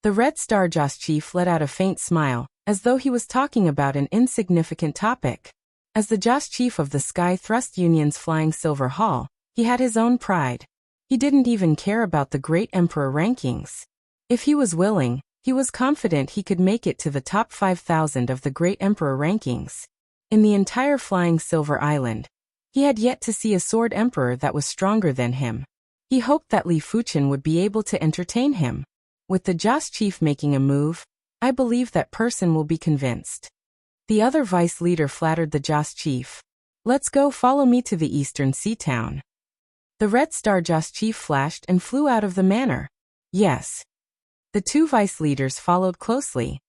The Red Star Joss Chief let out a faint smile, as though he was talking about an insignificant topic. As the Joss Chief of the Sky Thrust Union's Flying Silver Hall, he had his own pride. He didn't even care about the Great Emperor rankings. If he was willing, he was confident he could make it to the top 5,000 of the Great Emperor rankings. In the entire Flying Silver Island, he had yet to see a sword emperor that was stronger than him. He hoped that Li Fuchen would be able to entertain him. With the Joss Chief making a move, I believe that person will be convinced. The other vice leader flattered the Joss Chief. Let's go, follow me to the Eastern Sea Town. The Red Star Joss Chief flashed and flew out of the manor. Yes. The two vice leaders followed closely.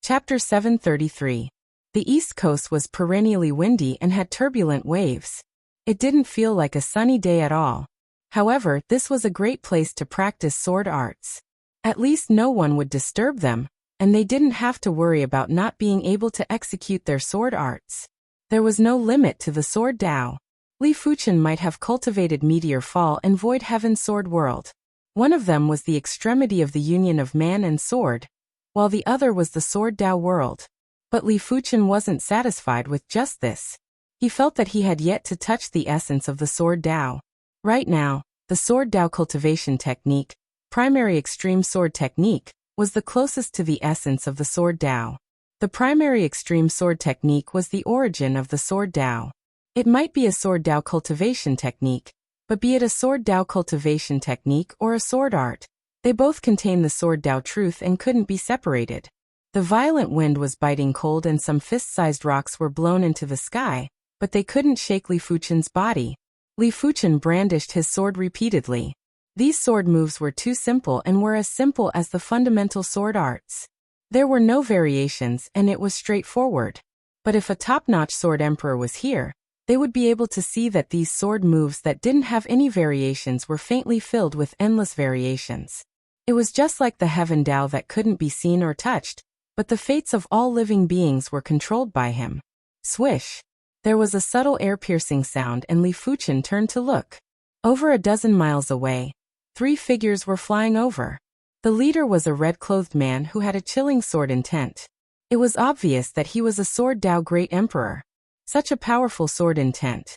Chapter 733. The East Coast was perennially windy and had turbulent waves. It didn't feel like a sunny day at all. However, this was a great place to practice sword arts. At least no one would disturb them, and they didn't have to worry about not being able to execute their sword arts. There was no limit to the sword Dao. Li Fuchen might have cultivated Meteor Fall and Void Heaven Sword World. One of them was the extremity of the union of man and sword, while the other was the Sword Dao world. But Li Fuchen wasn't satisfied with just this. He felt that he had yet to touch the essence of the Sword Dao. Right now, the Sword Dao cultivation technique, primary extreme sword technique, was the closest to the essence of the Sword Dao. The primary extreme sword technique was the origin of the Sword Dao. It might be a Sword Dao cultivation technique, but be it a Sword Dao cultivation technique or a sword art, they both contain the Sword Dao truth and couldn't be separated. The violent wind was biting cold and some fist-sized rocks were blown into the sky, but they couldn't shake Li Fuchen's body. Li Fuchen brandished his sword repeatedly. These sword moves were too simple and were as simple as the fundamental sword arts. There were no variations and it was straightforward. But if a top-notch sword emperor was here, they would be able to see that these sword moves that didn't have any variations were faintly filled with endless variations. It was just like the Heaven Dao that couldn't be seen or touched, but the fates of all living beings were controlled by him. Swish! There was a subtle air-piercing sound and Li Fuchen turned to look. Over a dozen miles away, 3 figures were flying over. The leader was a red-clothed man who had a chilling sword intent. It was obvious that he was a Sword Dao Great Emperor. Such a powerful sword intent.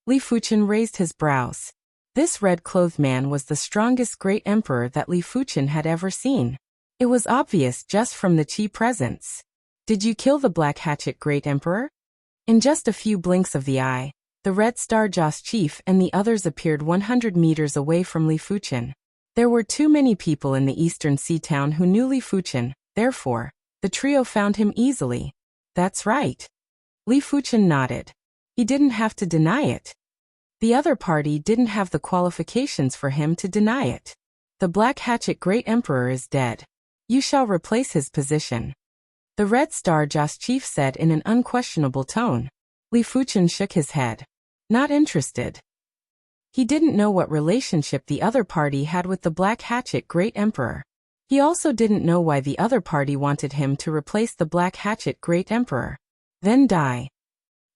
Li Fuchen raised his brows. This red-clothed man was the strongest Great Emperor that Li Fuchen had ever seen. It was obvious just from the chi presence. Did you kill the Black Hatchet Great Emperor? In just a few blinks of the eye, the Red Star Joss Chief and the others appeared 100 meters away from Li Fuchen. There were too many people in the Eastern Sea Town who knew Li Fuchen, therefore, the trio found him easily. That's right. Li Fuchen nodded. He didn't have to deny it. The other party didn't have the qualifications for him to deny it. The Black Hatchet Great Emperor is dead. You shall replace his position. The Red Star Joss Chief said in an unquestionable tone. Li Fuchen shook his head. Not interested. He didn't know what relationship the other party had with the Black Hatchet Great Emperor. He also didn't know why the other party wanted him to replace the Black Hatchet Great Emperor. Then die.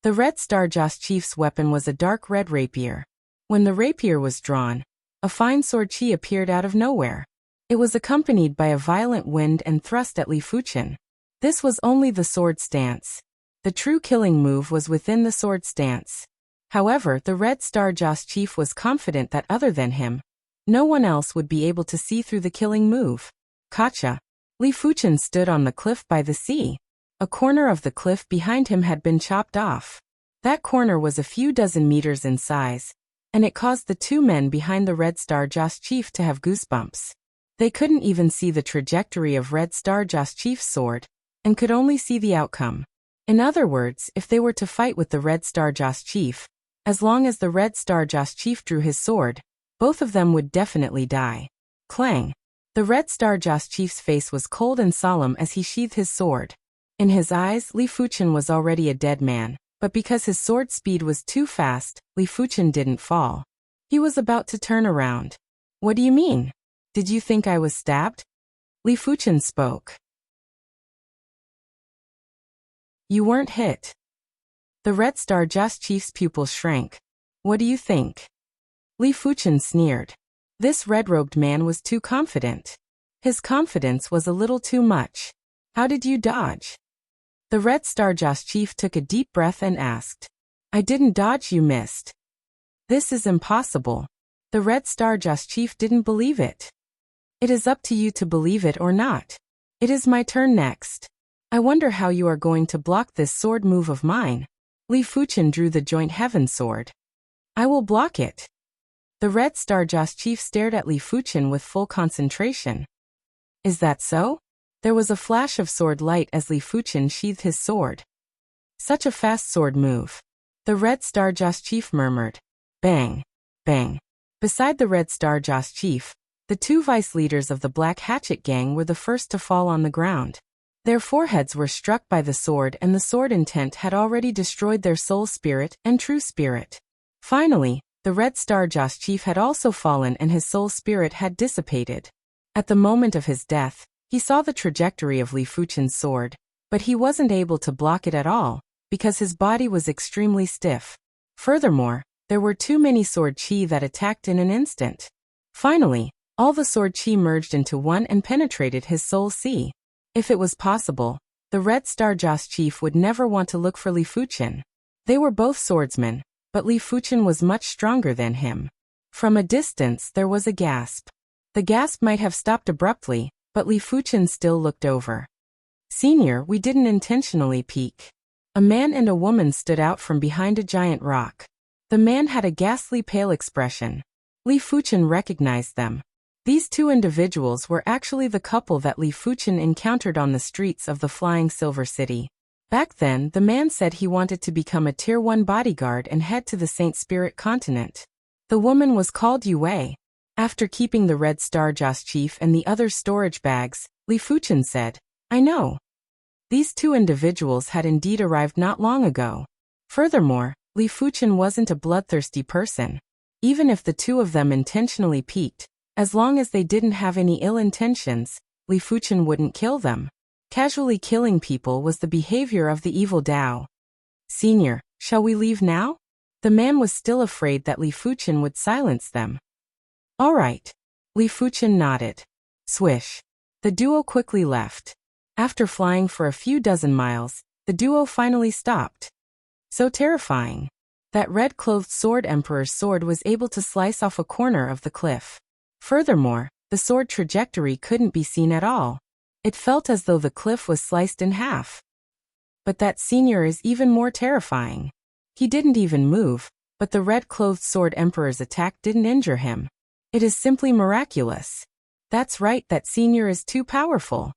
The Red Star Joss Chief's weapon was a dark red rapier. When the rapier was drawn, a fine sword chi appeared out of nowhere. It was accompanied by a violent wind and thrust at Li Fuchen. This was only the sword stance. The true killing move was within the sword stance. However, the Red Star Joss Chief was confident that other than him, no one else would be able to see through the killing move. Gotcha. Li Fuchen stood on the cliff by the sea. A corner of the cliff behind him had been chopped off. That corner was a few dozen meters in size, and it caused the two men behind the Red Star Joss Chief to have goosebumps. They couldn't even see the trajectory of Red Star Joss Chief's sword, and could only see the outcome. In other words, if they were to fight with the Red Star Joss Chief, as long as the Red Star Joss Chief drew his sword, both of them would definitely die. Clang! The Red Star Joss Chief's face was cold and solemn as he sheathed his sword. In his eyes, Li Fuchen was already a dead man, but because his sword speed was too fast, Li Fuchen didn't fall. He was about to turn around. What do you mean? Did you think I was stabbed? Li Fuchen spoke. You weren't hit. The Red Star Joss Chief's pupils shrank. What do you think? Li Fuchen sneered. This red-robed man was too confident. His confidence was a little too much. How did you dodge? The Red Star Joss Chief took a deep breath and asked. I didn't dodge, you missed. This is impossible. The Red Star Joss Chief didn't believe it. It is up to you to believe it or not. It is my turn next. I wonder how you are going to block this sword move of mine. Li Fuchen drew the Joint Heaven sword. I will block it. The Red Star Joss Chief stared at Li Fuchen with full concentration. Is that so? There was a flash of sword light as Li Fuchen sheathed his sword. Such a fast sword move. The Red Star Joss Chief murmured. Bang! Bang! Beside the Red Star Joss Chief, the two vice leaders of the Black Hatchet Gang were the first to fall on the ground. Their foreheads were struck by the sword, and the sword intent had already destroyed their soul spirit and true spirit. Finally, the Red Star Joss Chief had also fallen and his soul spirit had dissipated. At the moment of his death, he saw the trajectory of Li Fuchen's sword, but he wasn't able to block it at all, because his body was extremely stiff. Furthermore, there were too many sword chi that attacked in an instant. Finally, all the sword chi merged into one and penetrated his soul chi. If it was possible, the Red Star Joss Chief would never want to look for Li Fuchen. They were both swordsmen, but Li Fuchen was much stronger than him. From a distance there was a gasp. The gasp might have stopped abruptly, but Li Fuchen still looked over. Senior, we didn't intentionally peek. A man and a woman stood out from behind a giant rock. The man had a ghastly pale expression. Li Fuchen recognized them. These two individuals were actually the couple that Li Fuchen encountered on the streets of the Flying Silver City. Back then, the man said he wanted to become a Tier 1 bodyguard and head to the Saint Spirit continent. The woman was called Yue. After keeping the Red Star Joss Chief and the other storage bags, Li Fuchen said, I know. These two individuals had indeed arrived not long ago. Furthermore, Li Fuchen wasn't a bloodthirsty person. Even if the two of them intentionally peeked, as long as they didn't have any ill intentions, Li Fuchen wouldn't kill them. Casually killing people was the behavior of the evil Dao. Senior, shall we leave now? The man was still afraid that Li Fuchen would silence them. All right. Li Fuchen nodded. Swish. The duo quickly left. After flying for a few dozen miles, the duo finally stopped. So terrifying. That red-clothed sword emperor's sword was able to slice off a corner of the cliff. Furthermore, the sword trajectory couldn't be seen at all. It felt as though the cliff was sliced in half. But that senior is even more terrifying. He didn't even move, but the red-clothed sword emperor's attack didn't injure him. It is simply miraculous. That's right, that senior is too powerful.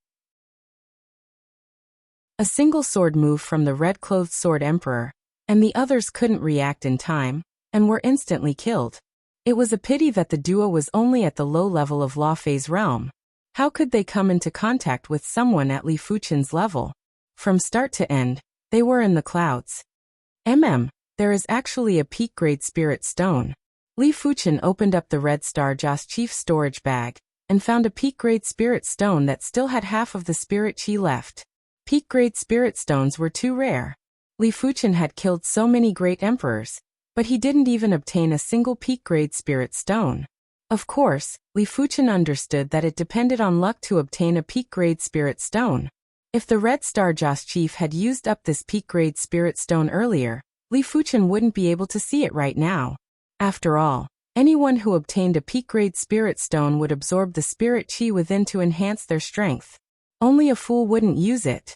A single sword move from the red-clothed sword emperor, and the others couldn't react in time, and were instantly killed. It was a pity that the duo was only at the low level of Law Phase realm. How could they come into contact with someone at Li Fuchen's level? From start to end, they were in the clouds. There is actually a peak-grade spirit stone. Li Fuchen opened up the Red Star Joss Chief's storage bag and found a peak-grade spirit stone that still had half of the spirit chi left. Peak-grade spirit stones were too rare. Li Fuchen had killed so many great emperors, but he didn't even obtain a single peak-grade spirit stone. Of course, Li Fuchen understood that it depended on luck to obtain a peak-grade spirit stone. If the Red Star Joss Chief had used up this peak-grade spirit stone earlier, Li Fuchen wouldn't be able to see it right now. After all, anyone who obtained a peak-grade spirit stone would absorb the spirit chi within to enhance their strength. Only a fool wouldn't use it.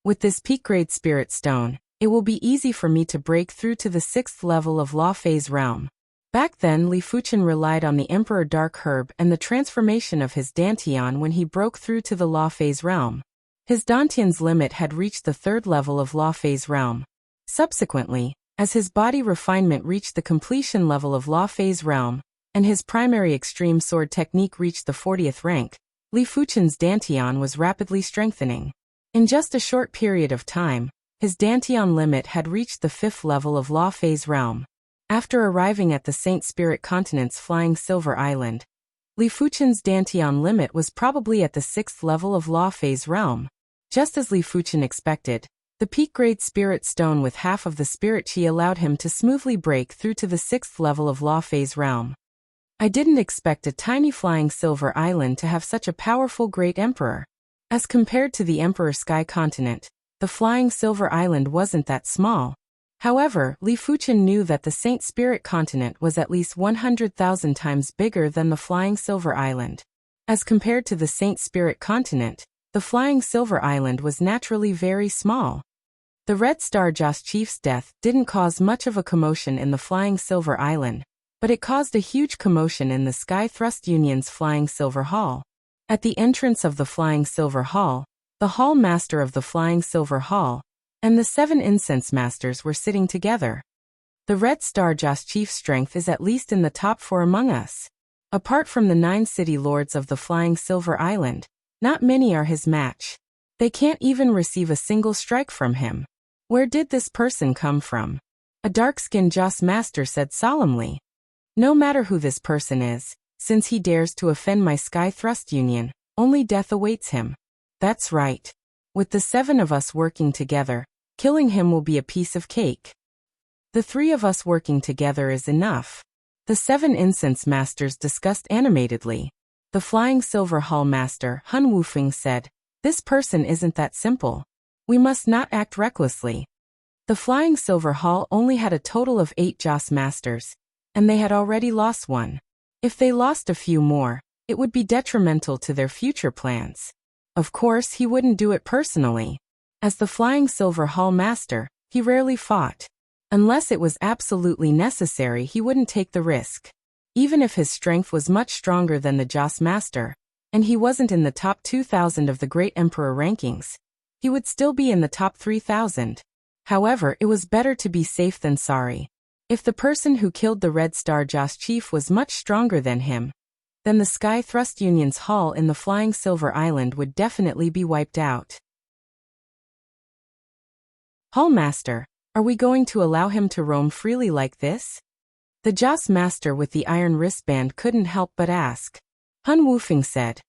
With this peak-grade spirit stone, it will be easy for me to break through to the 6th level of Law Phase realm. Back then Li Fuchen relied on the Emperor Dark Herb and the transformation of his Dantian when he broke through to the Law Phase realm. His Dantian's limit had reached the 3rd level of Law Phase realm. Subsequently, as his body refinement reached the completion level of Law Phase realm, and his primary extreme sword technique reached the 40th rank, Li Fuchen's Dantian was rapidly strengthening. In just a short period of time, his Dantian limit had reached the 5th level of Law Phase realm. After arriving at the Saint Spirit Continent's Flying Silver Island, Li Fuchen's Dantian limit was probably at the 6th level of Law Phase realm. Just as Li Fuchen expected, the peak-grade spirit stone with half of the spirit chi allowed him to smoothly break through to the 6th level of Law Phase realm. I didn't expect a tiny flying silver island to have such a powerful great emperor. As compared to the Emperor Sky Continent, the flying silver island wasn't that small. However, Li Fuchen knew that the Saint Spirit Continent was at least 100,000 times bigger than the flying silver island. As compared to the Saint Spirit Continent, the flying silver island was naturally very small. The Red Star Joss Chief's death didn't cause much of a commotion in the flying silver island, but it caused a huge commotion in the Sky Thrust Union's Flying Silver Hall. At the entrance of the Flying Silver Hall, the Hall Master of the Flying Silver Hall and the 7 Incense Masters were sitting together. The Red Star Joss Chief's strength is at least in the top 4 among us. Apart from the 9 city lords of the Flying Silver Island, not many are his match. They can't even receive a single strike from him. Where did this person come from? A dark-skinned Joss Master said solemnly. No matter who this person is, since he dares to offend my Sky Thrust Union, only death awaits him. That's right. With the 7 of us working together, killing him will be a piece of cake. The 3 of us working together is enough. The 7 Incense Masters discussed animatedly. The Flying Silver Hall Master, Hun Wufeng, said, "This person isn't that simple. We must not act recklessly." The Flying Silver Hall only had a total of 8 Joss Masters, and they had already lost 1. If they lost a few more, it would be detrimental to their future plans. Of course, he wouldn't do it personally. As the Flying Silver Hall Master, he rarely fought. Unless it was absolutely necessary, he wouldn't take the risk. Even if his strength was much stronger than the Joss Master, and he wasn't in the top 2,000 of the Great Emperor rankings, he would still be in the top 3,000. However, it was better to be safe than sorry. If the person who killed the Red Star Joss Chief was much stronger than him, then the Sky Thrust Union's hall in the Flying Silver Island would definitely be wiped out. Hall Master, are we going to allow him to roam freely like this? The Joss Master with the iron wristband couldn't help but ask. Hun Wufeng said,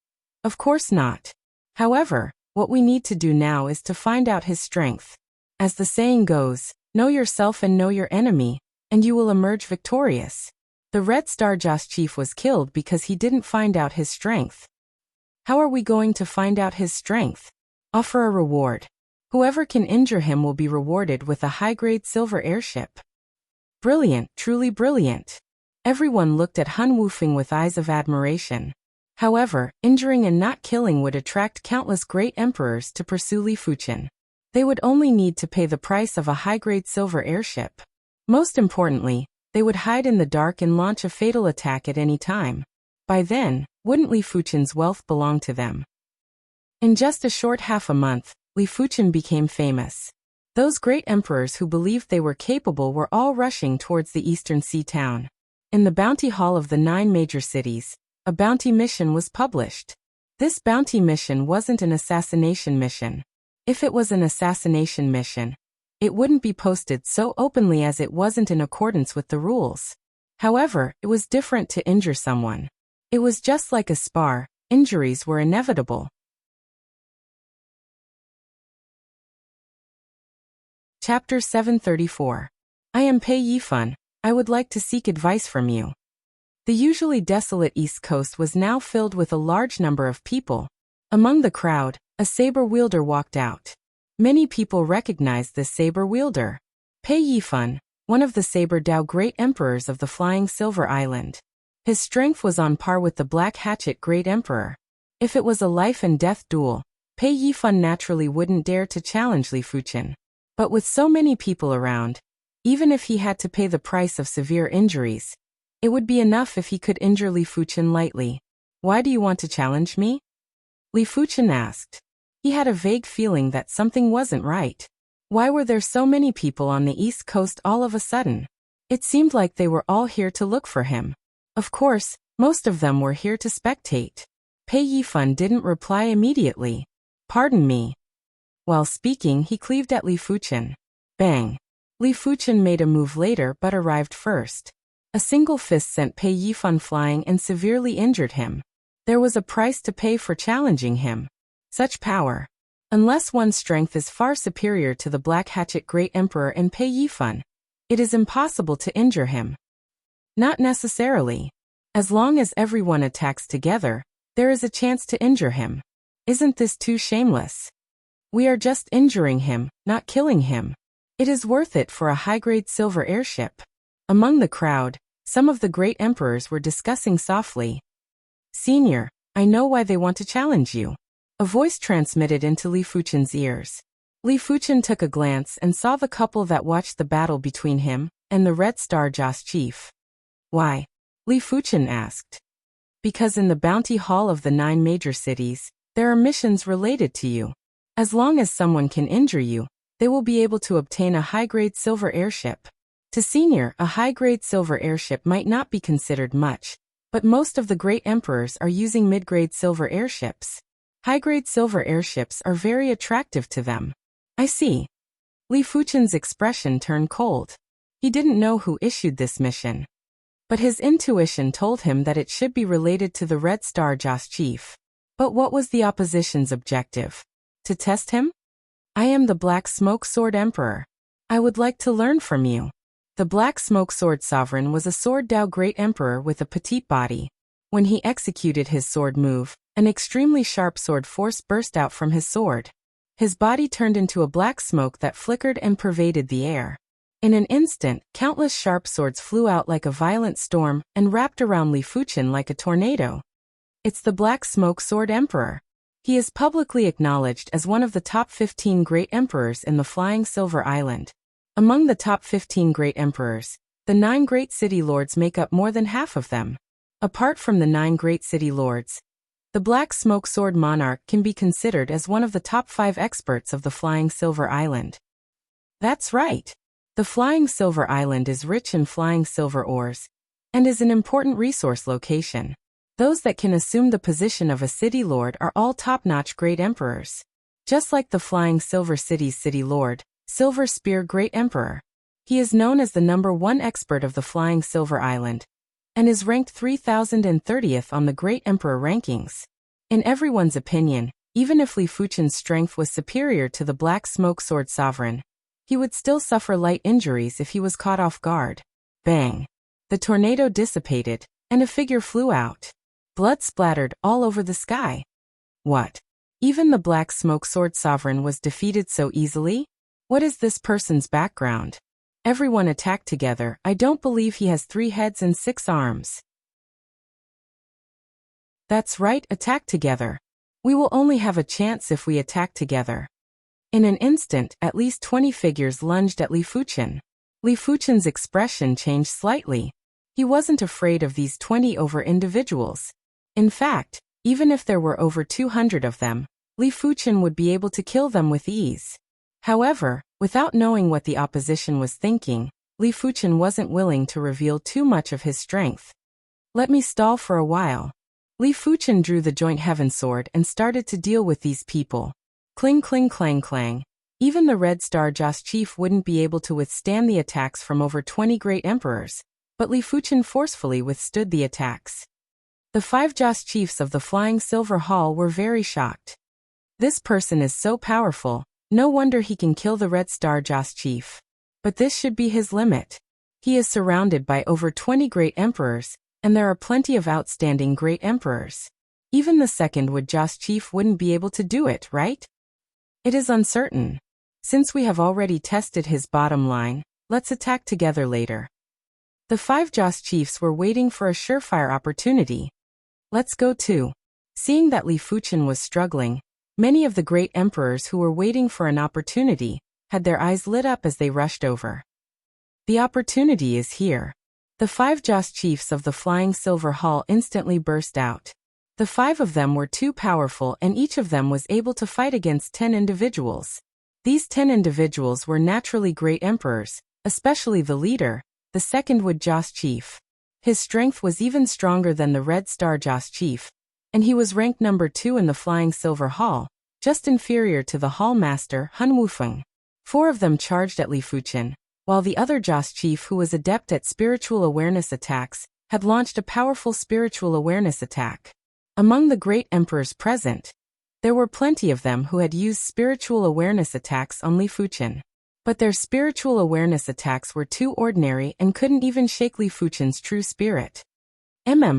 "Of course not. However, what we need to do now is to find out his strength. As the saying goes, know yourself and know your enemy, and you will emerge victorious." The Red Star Joss Chief was killed because he didn't find out his strength. How are we going to find out his strength? Offer a reward. Whoever can injure him will be rewarded with a high-grade silver airship. Brilliant, truly brilliant. Everyone looked at Hun Wufeng with eyes of admiration. However, injuring and not killing would attract countless great emperors to pursue Li Fuchen. They would only need to pay the price of a high-grade silver airship. Most importantly, they would hide in the dark and launch a fatal attack at any time. By then, wouldn't Li Fuchen's wealth belong to them? In just a short half a month, Li Fuchen became famous. Those great emperors who believed they were capable were all rushing towards the Eastern Sea town. In the bounty hall of the 9 major cities, a bounty mission was published. This bounty mission wasn't an assassination mission. If it was an assassination mission, it wouldn't be posted so openly as it wasn't in accordance with the rules. However, it was different to injure someone. It was just like a spar, injuries were inevitable. Chapter 734. I am Pei Yifan. I would like to seek advice from you. The usually desolate East Coast was now filled with a large number of people. Among the crowd, a saber wielder walked out. Many people recognized this saber wielder. Pei Yifan, one of the Saber Dao Great Emperors of the Flying Silver Island. His strength was on par with the Black Hatchet Great Emperor. If it was a life and death duel, Pei Yifan naturally wouldn't dare to challenge Li Fuchen. But with so many people around, even if he had to pay the price of severe injuries, it would be enough if he could injure Li Fuchen lightly. Why do you want to challenge me? Li Fuchen asked. He had a vague feeling that something wasn't right. Why were there so many people on the East Coast all of a sudden? It seemed like they were all here to look for him. Of course, most of them were here to spectate. Pei Yifan didn't reply immediately. Pardon me. While speaking, he cleaved at Li Fuchen. Bang. Li Fuchen made a move later but arrived first. A single fist sent Pei Yifan flying and severely injured him. There was a price to pay for challenging him. Such power. Unless one's strength is far superior to the Black Hatchet Great Emperor and Pei Yifan, it is impossible to injure him. Not necessarily. As long as everyone attacks together, there is a chance to injure him. Isn't this too shameless? We are just injuring him, not killing him. It is worth it for a high-grade silver airship. Among the crowd, some of the great emperors were discussing softly. Senior, I know why they want to challenge you. A voice transmitted into Li Fuchen's ears. Li Fuchen took a glance and saw the couple that watched the battle between him and the Red Star Joss chief. Why? Li Fuchen asked. Because in the bounty hall of the 9 major cities, there are missions related to you. As long as someone can injure you, they will be able to obtain a high-grade silver airship. To Senior, a high-grade silver airship might not be considered much, but most of the great emperors are using mid-grade silver airships. High-grade silver airships are very attractive to them. I see. Li Fuchen's expression turned cold. He didn't know who issued this mission. But his intuition told him that it should be related to the Red Star Joss chief. But what was the opposition's objective? To test him? I am the Black Smoke Sword Emperor. I would like to learn from you. The Black Smoke Sword Sovereign was a Sword Dao Great Emperor with a petite body. When he executed his sword move, an extremely sharp sword force burst out from his sword. His body turned into a black smoke that flickered and pervaded the air. In an instant, countless sharp swords flew out like a violent storm and wrapped around Li Fuchen like a tornado. It's the Black Smoke Sword Emperor. He is publicly acknowledged as one of the top 15 great emperors in the Flying Silver Island. Among the top 15 great emperors, the 9 great city lords make up more than half of them. Apart from the 9 great city lords, the Black Smoke Sword Monarch can be considered as one of the top 5 experts of the Flying Silver Island. That's right. The Flying Silver Island is rich in flying silver ores and is an important resource location. Those that can assume the position of a city lord are all top-notch great emperors. Just like the Flying Silver City's city lord, Silver Spear Great Emperor. He is known as the #1 expert of the Flying Silver Island and is ranked 3030th on the Great Emperor rankings. In everyone's opinion, even if Li Fuchen's strength was superior to the Black Smoke Sword Sovereign, he would still suffer light injuries if he was caught off guard. Bang! The tornado dissipated, and a figure flew out. Blood splattered all over the sky. What? Even the Black Smoke Sword Sovereign was defeated so easily? What is this person's background? Everyone attacked together. I don't believe he has 3 heads and 6 arms. That's right, attack together. We will only have a chance if we attack together. In an instant, at least 20 figures lunged at Li Fuchen. Li Fuchen's expression changed slightly. He wasn't afraid of these 20 individuals. In fact, even if there were over 200 of them, Li Fuchen would be able to kill them with ease. However, without knowing what the opposition was thinking, Li Fuchen wasn't willing to reveal too much of his strength. Let me stall for a while. Li Fuchen drew the joint heaven sword and started to deal with these people. Cling cling clang clang. Even the Red Star Joss chief wouldn't be able to withstand the attacks from over 20 great emperors. but Li Fuchen forcefully withstood the attacks. The 5 Joss chiefs of the Flying Silver Hall were very shocked. This person is so powerful, no wonder he can kill the Red Star Joss chief. But this should be his limit. He is surrounded by over 20 great emperors, and there are plenty of outstanding great emperors. Even the second Wood Joss chief wouldn't be able to do it, right? It is uncertain. Since we have already tested his bottom line, let's attack together later. The 5 Joss chiefs were waiting for a surefire opportunity. Let's go too. Seeing that Li Fuchen was struggling, many of the great emperors who were waiting for an opportunity had their eyes lit up as they rushed over. The opportunity is here. The 5 Joss chiefs of the Flying Silver Hall instantly burst out. The 5 of them were too powerful, and each of them was able to fight against 10 individuals. These 10 individuals were naturally great emperors, especially the leader, the second Wood Joss chief. His strength was even stronger than the Red Star Joss chief, and he was ranked number 2 in the Flying Silver Hall, just inferior to the Hall Master Hun Wufeng. 4 of them charged at Li Fuchen, while the other Joss chief, who was adept at spiritual awareness attacks, had launched a powerful spiritual awareness attack. Among the great emperors present, there were plenty of them who had used spiritual awareness attacks on Li Fuchen. But their spiritual awareness attacks were too ordinary and couldn't even shake Li Fuchen's true spirit.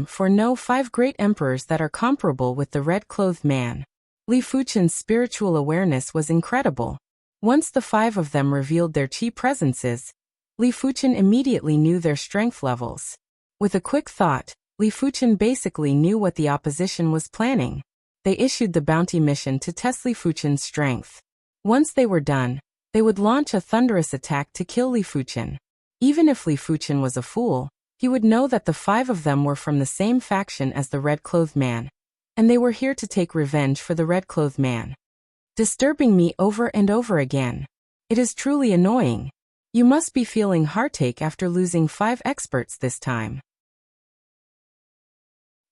For no 5 great emperors that are comparable with the red-clothed man. Li Fuchen's spiritual awareness was incredible. Once the 5 of them revealed their chi presences, Li Fuchen immediately knew their strength levels. With a quick thought, Li Fuchen basically knew what the opposition was planning. They issued the bounty mission to test Li Fuchen's strength. Once they were done, they would launch a thunderous attack to kill Li Fuchen. Even if Li Fuchen was a fool, he would know that the 5 of them were from the same faction as the red-clothed man, and they were here to take revenge for the red-clothed man. Disturbing me over and over again. It is truly annoying. You must be feeling heartache after losing 5 experts this time.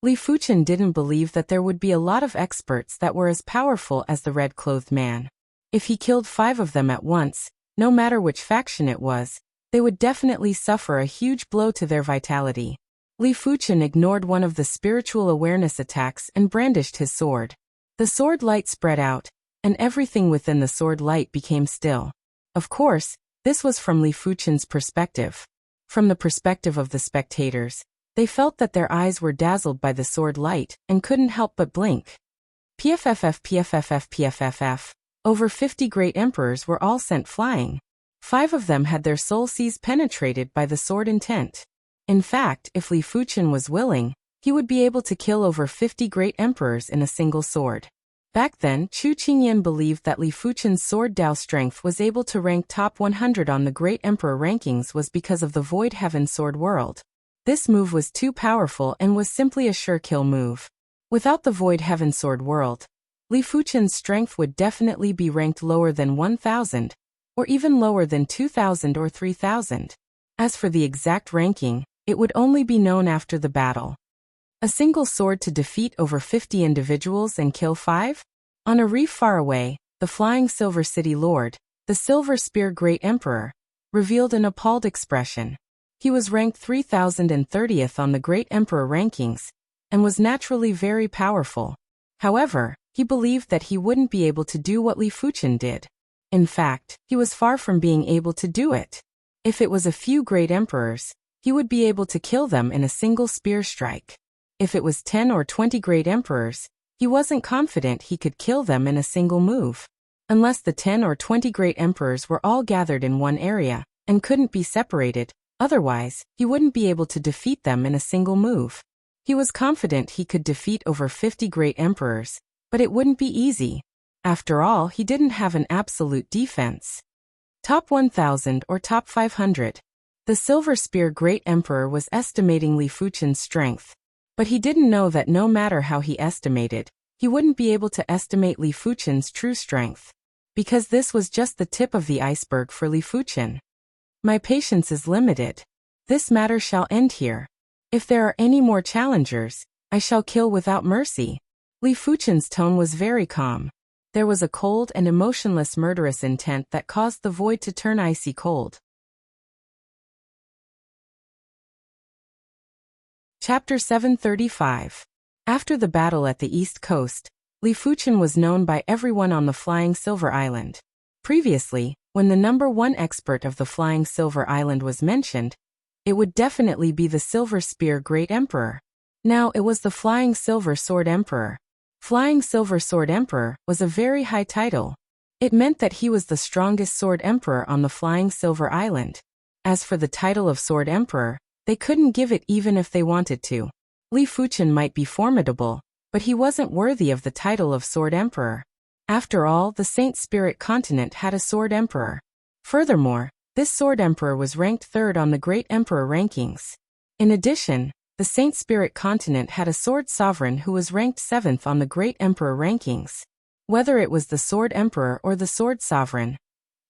Li Fuchen didn't believe that there would be a lot of experts that were as powerful as the red-clothed man. If he killed 5 of them at once, no matter which faction it was, they would definitely suffer a huge blow to their vitality. Li Fuchen ignored one of the spiritual awareness attacks and brandished his sword. The sword light spread out, and everything within the sword light became still. Of course, this was from Li Fuchen's perspective. From the perspective of the spectators, they felt that their eyes were dazzled by the sword light and couldn't help but blink. PFFF. Over 50 great emperors were all sent flying. 5 of them had their soul seas penetrated by the sword intent. In fact, if Li Fuchen was willing, he would be able to kill over 50 great emperors in a single sword. Back then, Chu Qingyan believed that Li Fuchen's sword Dao strength was able to rank top 100 on the great emperor rankings was because of the Void Heaven Sword World. This move was too powerful and was simply a sure kill move. Without the Void Heaven Sword World, Li Fuchen's strength would definitely be ranked lower than 1,000, or even lower than 2,000 or 3,000. As for the exact ranking, it would only be known after the battle. A single sword to defeat over 50 individuals and kill 5? On a reef far away, the Flying Silver City Lord, the Silver Spear Great Emperor, revealed an appalled expression. He was ranked 3030th on the Great Emperor rankings, and was naturally very powerful. However, he believed that he wouldn't be able to do what Li Fuchen did. In fact, he was far from being able to do it. If it was a few great emperors, he would be able to kill them in a single spear strike. If it was 10 or 20 great emperors, he wasn't confident he could kill them in a single move. Unless the 10 or 20 great emperors were all gathered in one area, and couldn't be separated, otherwise, he wouldn't be able to defeat them in a single move. He was confident he could defeat over 50 great emperors, but it wouldn't be easy. After all, he didn't have an absolute defense. Top 1000 or top 500. The Silver Spear Great Emperor was estimating Li Fuchen's strength, but he didn't know that no matter how he estimated, he wouldn't be able to estimate Li Fuchen's true strength, because this was just the tip of the iceberg for Li Fuchen. My patience is limited. This matter shall end here. If there are any more challengers, I shall kill without mercy. Li Fuchen's tone was very calm. There was a cold and emotionless murderous intent that caused the void to turn icy cold. Chapter 735. After the battle at the East Coast, Li Fuchen was known by everyone on the Flying Silver Island. Previously, when the #1 expert of the Flying Silver Island was mentioned, it would definitely be the Silver Spear Great Emperor. Now it was the Flying Silver Sword Emperor. Flying Silver Sword Emperor was a very high title. It meant that he was the strongest Sword Emperor on the Flying Silver Island. As for the title of Sword Emperor, they couldn't give it even if they wanted to. Li Fuchen might be formidable, but he wasn't worthy of the title of Sword Emperor. After all, the Saint Spirit continent had a Sword Emperor. Furthermore, this Sword Emperor was ranked 3rd on the Great Emperor rankings. In addition, the Saint Spirit continent had a Sword Sovereign who was ranked 7th on the Great Emperor rankings. Whether it was the Sword Emperor or the Sword Sovereign,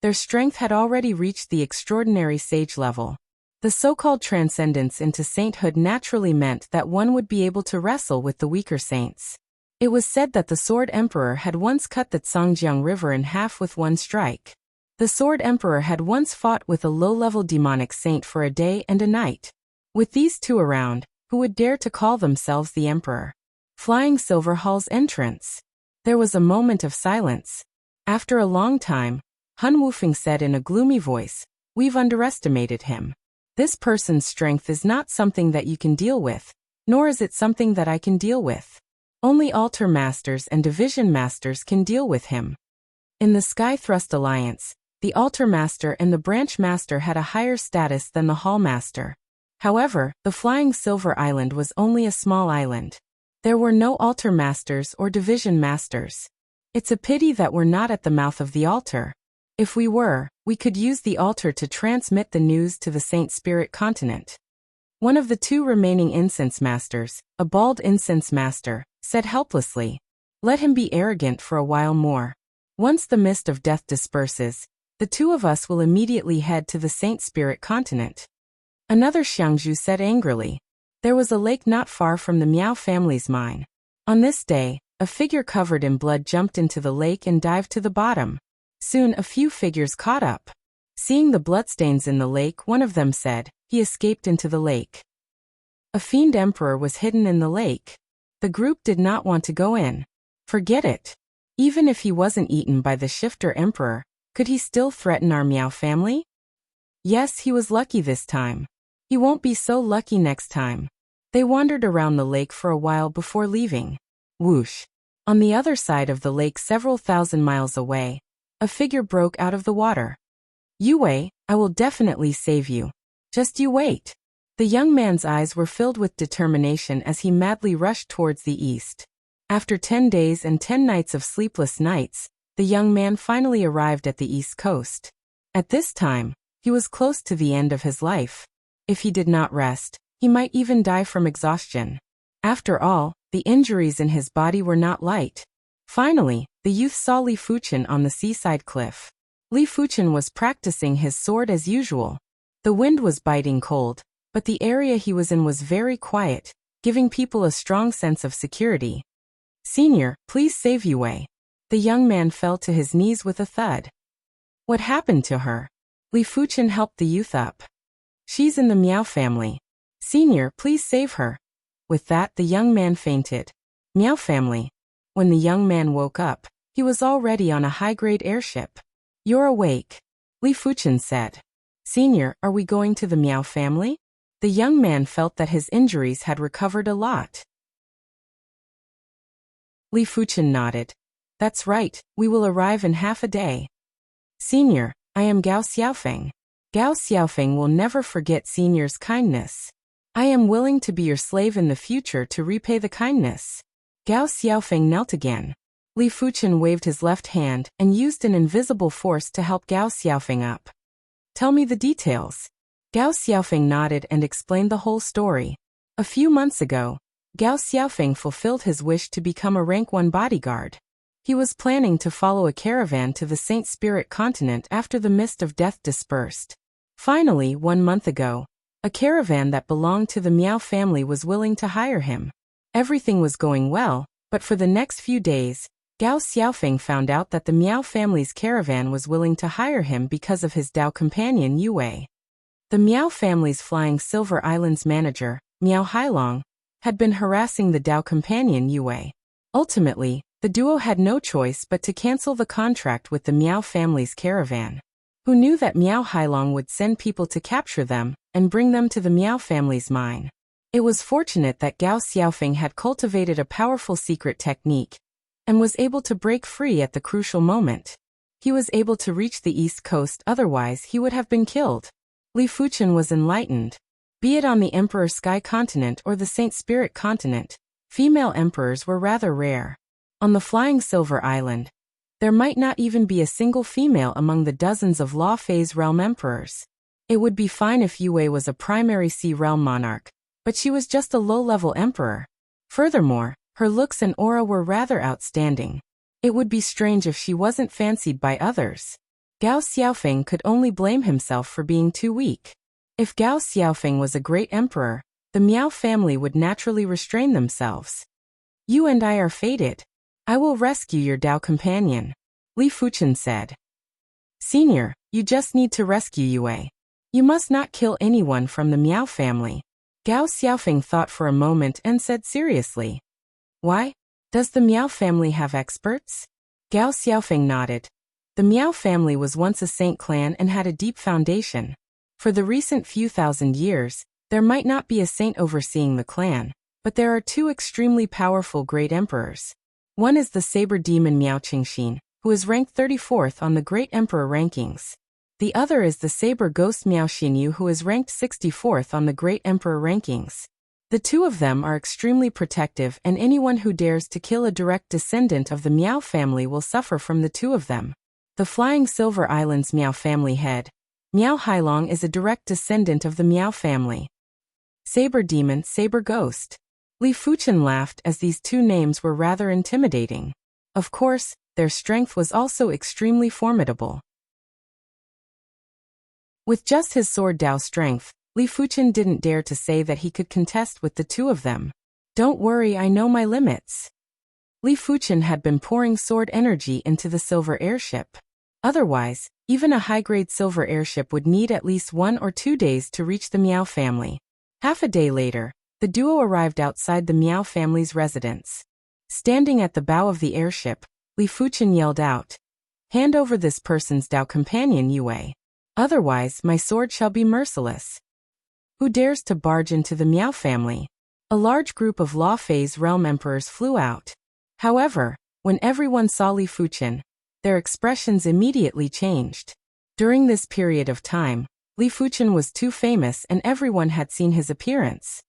their strength had already reached the extraordinary sage level. The so-called transcendence into sainthood naturally meant that one would be able to wrestle with the weaker saints. It was said that the Sword Emperor had once cut the Zhangjiang River in half with one strike. The Sword Emperor had once fought with a low-level demonic saint for a day and a night. With these two around, who would dare to call themselves the Emperor? Flying Silver Hall's entrance. There was a moment of silence. After a long time, Han Wufeng said in a gloomy voice, "We've underestimated him. This person's strength is not something that you can deal with, nor is it something that I can deal with. Only Altar Masters and Division Masters can deal with him." In the Sky Thrust Alliance, the Altar Master and the Branch Master had a higher status than the Hall Master. However, the Flying Silver Island was only a small island. There were no Altar Masters or Division Masters. It's a pity that we're not at the mouth of the altar. If we were, we could use the altar to transmit the news to the Saint Spirit continent. One of the two remaining incense masters, a bald incense master, said helplessly, "Let him be arrogant for a while more. Once the mist of death disperses, the two of us will immediately head to the Saint Spirit continent." Another Xiangzhu said angrily, "There was a lake not far from the Miao family's mine. On this day, a figure covered in blood jumped into the lake and dived to the bottom. Soon a few figures caught up. Seeing the bloodstains in the lake, one of them said, 'He escaped into the lake.' A fiend emperor was hidden in the lake. The group did not want to go in. Forget it. Even if he wasn't eaten by the shifter emperor, could he still threaten our Miao family? Yes, he was lucky this time. He won't be so lucky next time." They wandered around the lake for a while before leaving. Whoosh! On the other side of the lake, several thousand miles away, a figure broke out of the water. "Yue, I will definitely save you. Just you wait." The young man's eyes were filled with determination as he madly rushed towards the east. After 10 days and 10 nights of sleepless nights, the young man finally arrived at the East Coast. At this time, he was close to the end of his life. If he did not rest, he might even die from exhaustion. After all, the injuries in his body were not light. Finally, the youth saw Li Fuchen on the seaside cliff. Li Fuchen was practicing his sword as usual. The wind was biting cold, but the area he was in was very quiet, giving people a strong sense of security. "Senior, please save Yue." The young man fell to his knees with a thud. What happened to her? Li Fuchen helped the youth up. "She's in the Miao family. Senior, please save her." With that, the young man fainted. Miao family. When the young man woke up, he was already on a high-grade airship. "You're awake," Li Fuchen said. "Senior, are we going to the Miao family?" The young man felt that his injuries had recovered a lot. Li Fuchen nodded. "That's right, we will arrive in half a day." "Senior, I am Gao Xiaofeng. Gao Xiaofeng will never forget Senior's kindness. I am willing to be your slave in the future to repay the kindness." Gao Xiaofeng knelt again. Li Fuchen waved his left hand and used an invisible force to help Gao Xiaofeng up. "Tell me the details." Gao Xiaofeng nodded and explained the whole story. A few months ago, Gao Xiaofeng fulfilled his wish to become a rank 1 bodyguard. He was planning to follow a caravan to the Saint Spirit continent after the mist of death dispersed. Finally, 1 month ago, a caravan that belonged to the Miao family was willing to hire him. Everything was going well, but for the next few days, Gao Xiaofeng found out that the Miao family's caravan was willing to hire him because of his Dao companion Yue. The Miao family's Flying Silver Islands manager, Miao Hailong, had been harassing the Dao companion Yue. Ultimately, the duo had no choice but to cancel the contract with the Miao family's caravan. Who knew that Miao Hailong would send people to capture them and bring them to the Miao family's mine? It was fortunate that Gao Xiaofeng had cultivated a powerful secret technique and was able to break free at the crucial moment. He was able to reach the east coast, otherwise he would have been killed. Li Fuchen was enlightened. Be it on the Emperor Sky continent or the Saint Spirit continent, female emperors were rather rare. On the Flying Silver Island, there might not even be a single female among the dozens of Law Phase realm emperors. It would be fine if Yue was a primary Sea realm monarch, but she was just a low-level emperor. Furthermore, her looks and aura were rather outstanding. It would be strange if she wasn't fancied by others. Gao Xiaofeng could only blame himself for being too weak. If Gao Xiaofeng was a great emperor, the Miao family would naturally restrain themselves. You and I are fated. I will rescue your Dao companion, Li Fuchen said. Senior, you just need to rescue Yue. You must not kill anyone from the Miao family. Gao Xiaofeng thought for a moment and said seriously. Why? Does the Miao family have experts? Gao Xiaofeng nodded. The Miao family was once a saint clan and had a deep foundation. For the recent few thousand years, there might not be a saint overseeing the clan, but there are two extremely powerful great emperors. One is the saber demon Miao Qingxin, who is ranked 34th on the Great Emperor rankings. The other is the saber ghost Miao Xinyu, who is ranked 64th on the Great Emperor rankings. The two of them are extremely protective, and anyone who dares to kill a direct descendant of the Miao family will suffer from the two of them. The Flying Silver Islands Miao family head, Miao Hailong, is a direct descendant of the Miao family. Saber demon, saber ghost. Li Fuchen laughed as these two names were rather intimidating. Of course, their strength was also extremely formidable. With just his sword Dao strength, Li Fuchen didn't dare to say that he could contest with the two of them. Don't worry, I know my limits. Li Fuchen had been pouring sword energy into the silver airship. Otherwise, even a high-grade silver airship would need at least 1 or 2 days to reach the Miao family. Half a day later, the duo arrived outside the Miao family's residence. Standing at the bow of the airship, Li Fuchen yelled out, "Hand over this person's Dao companion Yue. Otherwise, my sword shall be merciless." Who dares to barge into the Miao family? A large group of Law Phase realm emperors flew out. However, when everyone saw Li Fuchen, their expressions immediately changed. During this period of time, Li Fuchen was too famous and everyone had seen his appearance.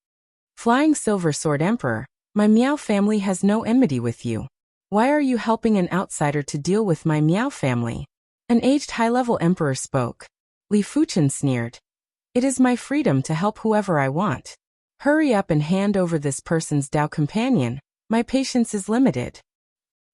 Flying Silver Sword Emperor, my Miao family has no enmity with you. Why are you helping an outsider to deal with my Miao family? An aged high-level emperor spoke. Li Fuchen sneered. It is my freedom to help whoever I want. Hurry up and hand over this person's Dao companion, my patience is limited.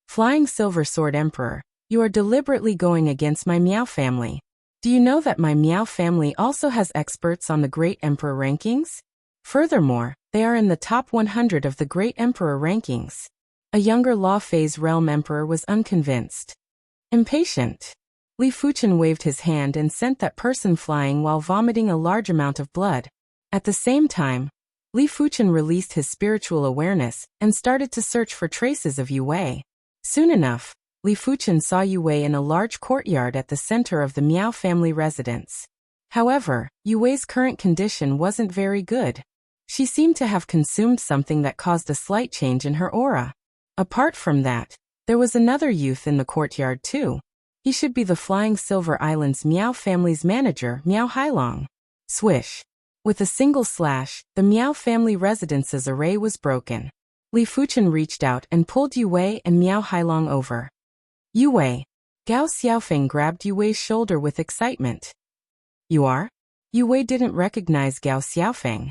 Flying Silver Sword Emperor, you are deliberately going against my Miao family. Do you know that my Miao family also has experts on the Great Emperor rankings? Furthermore, they are in the top 100 of the Great Emperor rankings. A younger Law Phase realm emperor was unconvinced. Impatient. Li Fuchen waved his hand and sent that person flying while vomiting a large amount of blood. At the same time, Li Fuchen released his spiritual awareness and started to search for traces of Yue. Soon enough, Li Fuchen saw Yue in a large courtyard at the center of the Miao family residence. However, Yue's current condition wasn't very good. She seemed to have consumed something that caused a slight change in her aura. Apart from that, there was another youth in the courtyard too. He should be the Flying Silver Islands Miao family's manager, Miao Hailong. Swish. With a single slash, the Miao family residence's array was broken. Li Fuchen reached out and pulled Yue and Miao Hailong over. Yue. Gao Xiaofeng grabbed Yue's shoulder with excitement. You are? Yue didn't recognize Gao Xiaofeng.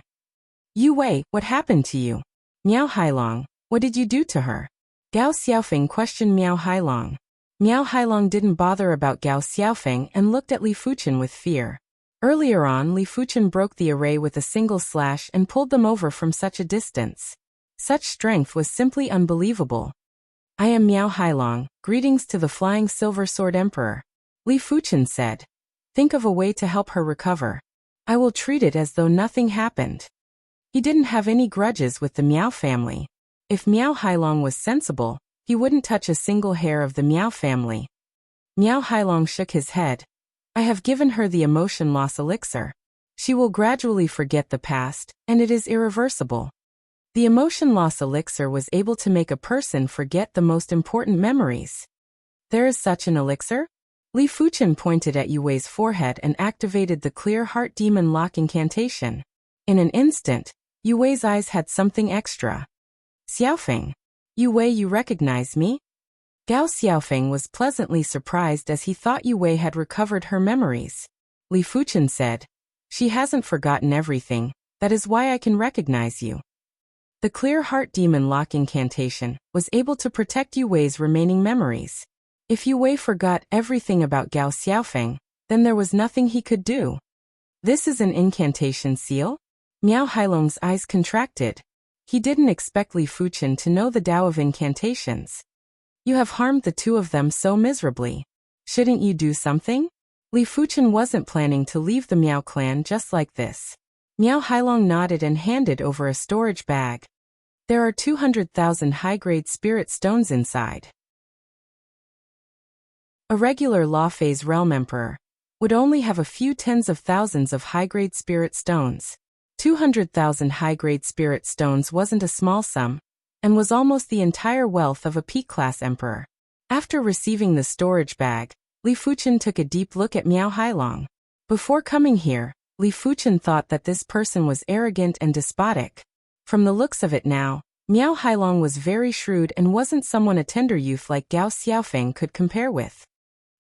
Yue, what happened to you? Miao Hailong, what did you do to her? Gao Xiaofeng questioned Miao Hailong. Miao Hailong didn't bother about Gao Xiaofeng and looked at Li Fuchen with fear. Earlier on, Li Fuchen broke the array with a single slash and pulled them over from such a distance. Such strength was simply unbelievable. I am Miao Hailong, greetings to the Flying Silver Sword Emperor. Li Fuchen said. Think of a way to help her recover. I will treat it as though nothing happened. He didn't have any grudges with the Miao family. If Miao Hailong was sensible, he wouldn't touch a single hair of the Miao family. Miao Hailong shook his head. I have given her the emotion loss elixir. She will gradually forget the past, and it is irreversible. The emotion loss elixir was able to make a person forget the most important memories. There is such an elixir? Li Fuchen pointed at Yu Wei's forehead and activated the clear heart demon lock incantation. In an instant, Yu Wei's eyes had something extra. Xiaofeng. Yu Wei, you recognize me? Gao Xiaofeng was pleasantly surprised as he thought Yu Wei had recovered her memories. Li Fuchen said, she hasn't forgotten everything, that is why I can recognize you. The clear heart demon lock incantation was able to protect Yu Wei's remaining memories. If Yu Wei forgot everything about Gao Xiaofeng, then there was nothing he could do. This is an incantation seal? Miao Hailong's eyes contracted. He didn't expect Li Fuchen to know the Tao of incantations. You have harmed the two of them so miserably. Shouldn't you do something? Li Fuchen wasn't planning to leave the Miao clan just like this. Miao Hailong nodded and handed over a storage bag. There are 200,000 high-grade spirit stones inside. A regular Law Phase Realm Emperor would only have a few tens of thousands of high-grade spirit stones. 200,000 high-grade spirit stones wasn't a small sum, and was almost the entire wealth of a peak-class emperor. After receiving the storage bag, Li Fuchen took a deep look at Miao Hailong. Before coming here, Li Fuchen thought that this person was arrogant and despotic. From the looks of it now, Miao Hailong was very shrewd and wasn't someone a tender youth like Gao Xiaofeng could compare with.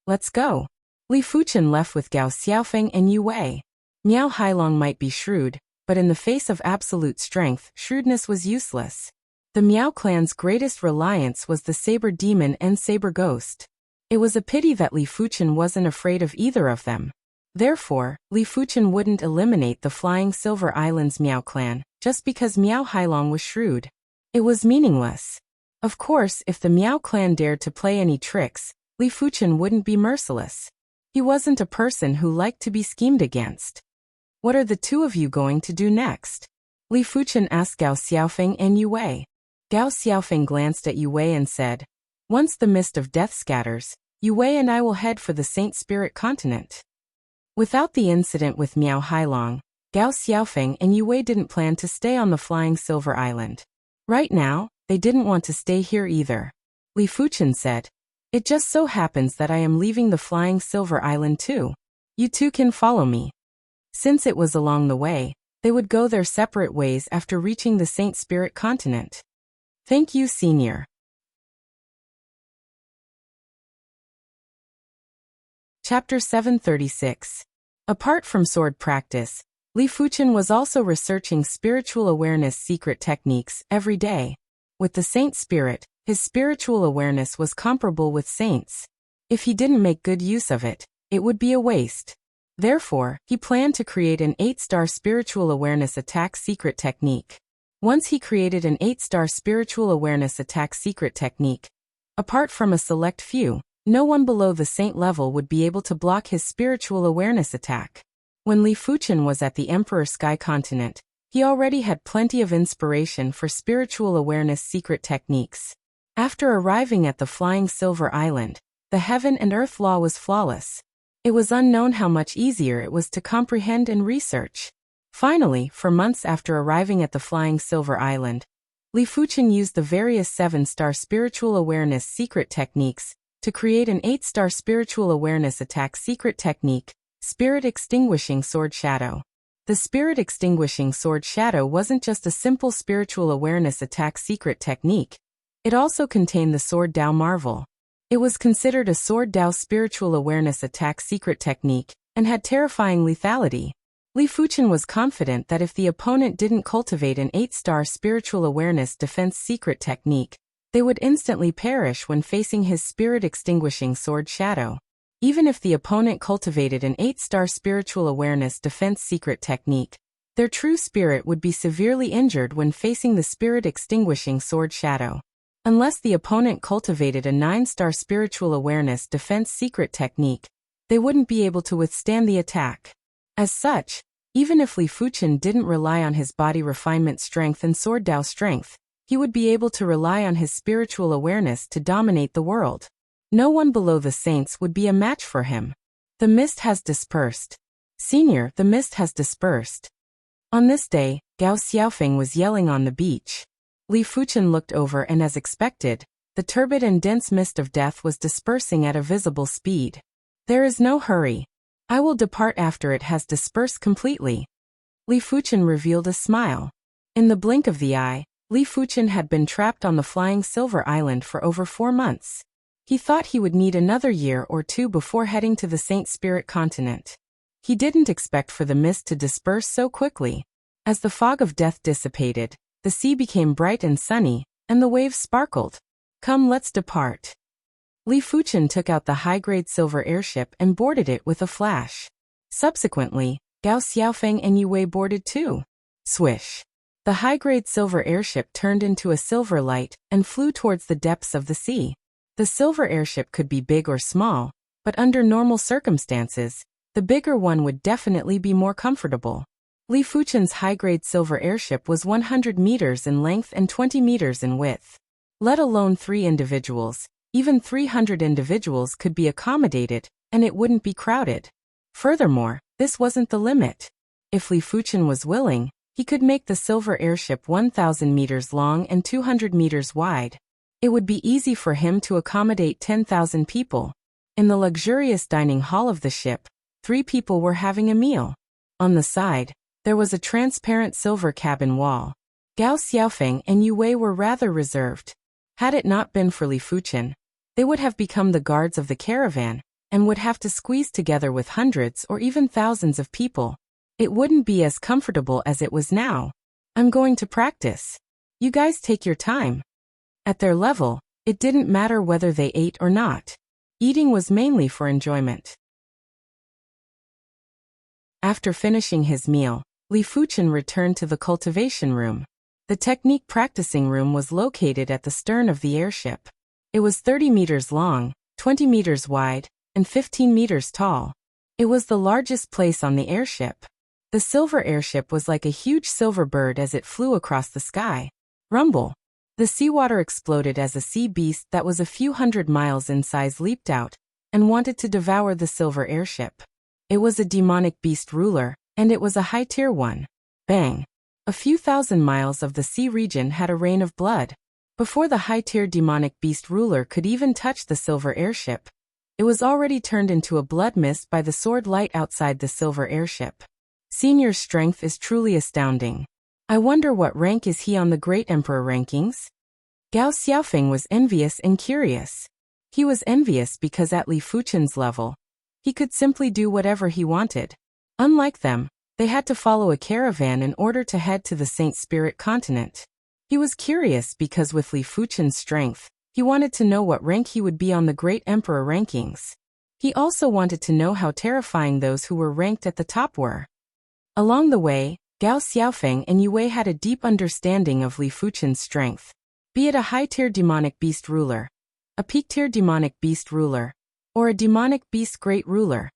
Let's go. Li Fuchen left with Gao Xiaofeng and Yu Wei. Miao Hailong might be shrewd, but in the face of absolute strength, shrewdness was useless. The Miao clan's greatest reliance was the Saber Demon and Saber Ghost. It was a pity that Li Fuchen wasn't afraid of either of them. Therefore, Li Fuchen wouldn't eliminate the Flying Silver Islands Miao clan, just because Miao Hailong was shrewd. It was meaningless. Of course, if the Miao clan dared to play any tricks, Li Fuchen wouldn't be merciless. He wasn't a person who liked to be schemed against. What are the two of you going to do next? Li Fuchen asked Gao Xiaofeng and Yu Wei. Gao Xiaofeng glanced at Yu Wei and said, once the mist of death scatters, Yu Wei and I will head for the Saint Spirit continent. Without the incident with Miao Hailong, Gao Xiaofeng and Yu Wei didn't plan to stay on the Flying Silver Island. Right now, they didn't want to stay here either. Li Fuchen said, it just so happens that I am leaving the Flying Silver Island too. You two can follow me. Since it was along the way, they would go their separate ways after reaching the Saint Spirit continent. Thank you, Senior. Chapter 736. Apart from sword practice, Li Fuchen was also researching spiritual awareness secret techniques every day. With the Saint Spirit, his spiritual awareness was comparable with saints. If he didn't make good use of it, it would be a waste. Therefore, he planned to create an 8-star spiritual awareness attack secret technique. Once he created an 8-star spiritual awareness attack secret technique, apart from a select few, no one below the saint level would be able to block his spiritual awareness attack. When Li Fuchen was at the Emperor Sky Continent, he already had plenty of inspiration for spiritual awareness secret techniques. After arriving at the Flying Silver Island, the Heaven and Earth Law was flawless. It was unknown how much easier it was to comprehend and research. Finally, for months after arriving at the Flying Silver Island, Li Fuchen used the various 7-star spiritual awareness secret techniques to create an 8-star spiritual awareness attack secret technique, Spirit Extinguishing Sword Shadow. The Spirit Extinguishing Sword Shadow wasn't just a simple spiritual awareness attack secret technique. It also contained the Sword Dao Marvel. It was considered a Sword Dao spiritual awareness attack secret technique, and had terrifying lethality. Li Fuchen was confident that if the opponent didn't cultivate an 8-star spiritual awareness defense secret technique, they would instantly perish when facing his Spirit Extinguishing Sword Shadow. Even if the opponent cultivated an 8-star spiritual awareness defense secret technique, their true spirit would be severely injured when facing the Spirit Extinguishing Sword Shadow. Unless the opponent cultivated a 9-star spiritual awareness defense secret technique, they wouldn't be able to withstand the attack. As such, Even if Li Fuchen didn't rely on his body refinement strength and sword Dao strength, he would be able to rely on his spiritual awareness to dominate the world. No one below the saints would be a match for him. The mist has dispersed. Senior, the mist has dispersed. On this day, Gao Xiaofeng was yelling on the beach. Li Fuchen looked over and as expected, the turbid and dense mist of death was dispersing at a visible speed. There is no hurry. I will depart after it has dispersed completely. Li Fuchen revealed a smile. In the blink of the eye, Li Fuchen had been trapped on the flying silver island for over 4 months. He thought he would need another year or 2 before heading to the Saint Spirit continent. He didn't expect for the mist to disperse so quickly. As the fog of death dissipated, the sea became bright and sunny, and the waves sparkled. Come, let's depart. Li Fuchen took out the high-grade silver airship and boarded it with a flash. Subsequently, Gao Xiaofeng and Yue boarded too. Swish. The high-grade silver airship turned into a silver light and flew towards the depths of the sea. The silver airship could be big or small, but under normal circumstances, the bigger one would definitely be more comfortable. Li Fuchen's high-grade silver airship was 100 meters in length and 20 meters in width. Let alone 3 individuals. Even 300 individuals could be accommodated, and it wouldn't be crowded. Furthermore, this wasn't the limit. If Li Fuchen was willing, he could make the silver airship 1,000 meters long and 200 meters wide. It would be easy for him to accommodate 10,000 people. In the luxurious dining hall of the ship, 3 people were having a meal. On the side, there was a transparent silver cabin wall. Gao Xiaofeng and Yue were rather reserved. Had it not been for Li Fuchen, they would have become the guards of the caravan, and would have to squeeze together with hundreds or even thousands of people. It wouldn't be as comfortable as it was now. I'm going to practice. You guys take your time. At their level, it didn't matter whether they ate or not. Eating was mainly for enjoyment. After finishing his meal, Li Fuchen returned to the cultivation room. The technique practicing room was located at the stern of the airship. It was 30 meters long, 20 meters wide, and 15 meters tall. It was the largest place on the airship. The silver airship was like a huge silver bird as it flew across the sky. Rumble. The seawater exploded as a sea beast that was a few hundred miles in size leaped out and wanted to devour the silver airship. It was a demonic beast ruler, and it was a high-tier one. Bang. A few thousand miles of the sea region had a rain of blood. Before the high-tier demonic beast ruler could even touch the silver airship, it was already turned into a blood mist by the sword light outside the silver airship. Senior's strength is truly astounding. I wonder what rank is he on the Great Emperor rankings? Gao Xiaofeng was envious and curious. He was envious because at Li Fuchen's level, he could simply do whatever he wanted. Unlike them, they had to follow a caravan in order to head to the Saint Spirit continent. He was curious because with Li Fuchen's strength, he wanted to know what rank he would be on the Great Emperor rankings. He also wanted to know how terrifying those who were ranked at the top were. Along the way, Gao Xiaofeng and Yue had a deep understanding of Li Fuchen's strength. Be it a high-tier demonic beast ruler, a peak-tier demonic beast ruler, or a demonic beast great ruler,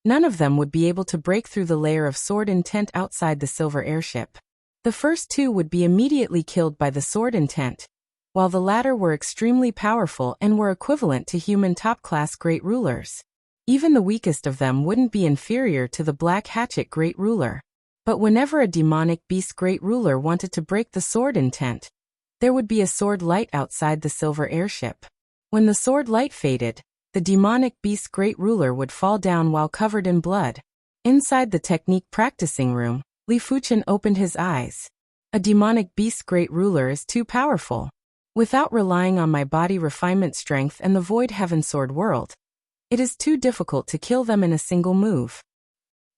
none of them would be able to break through the layer of sword intent outside the silver airship. The first 2 would be immediately killed by the sword intent, while the latter were extremely powerful and were equivalent to human top-class great rulers. Even the weakest of them wouldn't be inferior to the black hatchet great ruler. But whenever a demonic beast great ruler wanted to break the sword intent, there would be a sword light outside the silver airship. When the sword light faded, the demonic beast great ruler would fall down while covered in blood. Inside the technique practicing room, Li Fuchen opened his eyes. A demonic beast great ruler is too powerful. Without relying on my body refinement strength and the void heaven sword world, it is too difficult to kill them in a single move.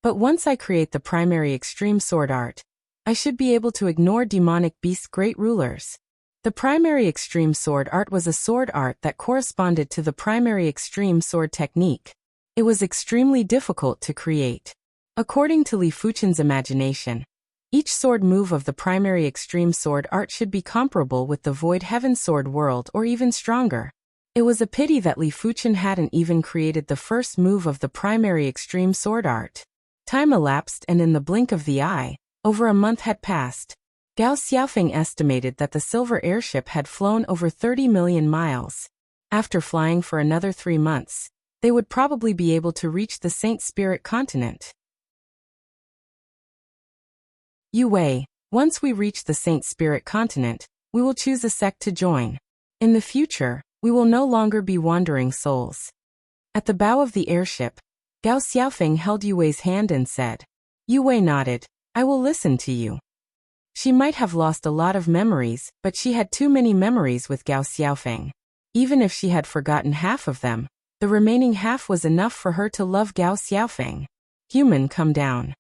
But once I create the primary extreme sword art, I should be able to ignore demonic beast great rulers. The primary extreme sword art was a sword art that corresponded to the primary extreme sword technique. It was extremely difficult to create. According to Li Fuchen's imagination, each sword move of the primary extreme sword art should be comparable with the void heaven sword world or even stronger. It was a pity that Li Fuchen hadn't even created the first move of the primary extreme sword art. Time elapsed and in the blink of the eye, over a month had passed. Gao Xiaofeng estimated that the silver airship had flown over 30 million miles. After flying for another 3 months, they would probably be able to reach the Saint Spirit continent. Yu Wei, once we reach the Saint Spirit continent, we will choose a sect to join. In the future, we will no longer be wandering souls. At the bow of the airship, Gao Xiaofeng held Yu Wei's hand and said. Yu Wei nodded. I will listen to you. She might have lost a lot of memories, but she had too many memories with Gao Xiaofeng. Even if she had forgotten half of them, the remaining half was enough for her to love Gao Xiaofeng. Human, come down.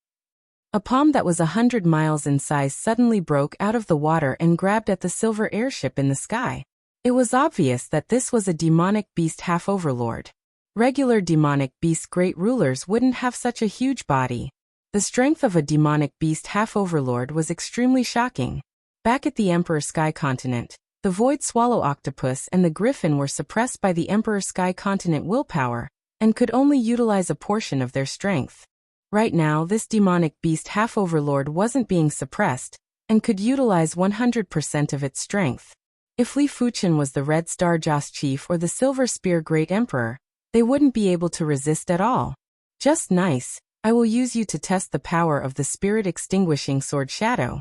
A palm that was 100 miles in size suddenly broke out of the water and grabbed at the silver airship in the sky. It was obvious that this was a demonic beast half-overlord. Regular demonic beast great rulers wouldn't have such a huge body. The strength of a demonic beast half-overlord was extremely shocking. Back at the Emperor Sky Continent, the Void Swallow Octopus and the Griffin were suppressed by the Emperor Sky Continent willpower, and could only utilize a portion of their strength. Right now this demonic beast half-overlord wasn't being suppressed, and could utilize 100% of its strength. If Li Fuchen was the Red Star Joss Chief or the Silver Spear Great Emperor, they wouldn't be able to resist at all. Just nice. I will use you to test the power of the spirit-extinguishing sword shadow.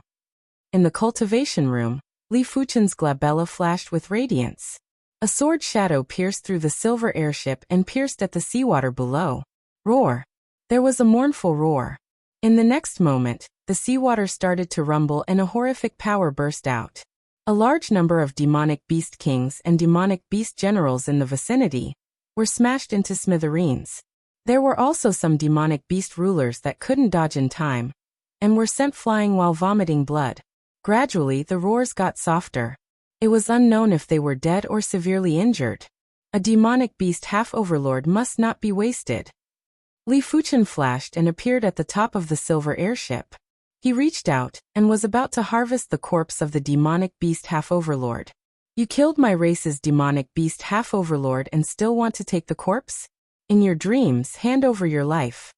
In the cultivation room, Li Fuchen's glabella flashed with radiance. A sword shadow pierced through the silver airship and pierced at the seawater below. Roar! There was a mournful roar. In the next moment, the seawater started to rumble and a horrific power burst out. A large number of demonic beast kings and demonic beast generals in the vicinity were smashed into smithereens. There were also some demonic beast rulers that couldn't dodge in time, and were sent flying while vomiting blood. Gradually the roars got softer. It was unknown if they were dead or severely injured. A demonic beast half-overlord must not be wasted. Li Fuchen flashed and appeared at the top of the silver airship. He reached out, and was about to harvest the corpse of the demonic beast half-overlord. You killed my race's demonic beast half-overlord and still want to take the corpse? In your dreams, hand over your life.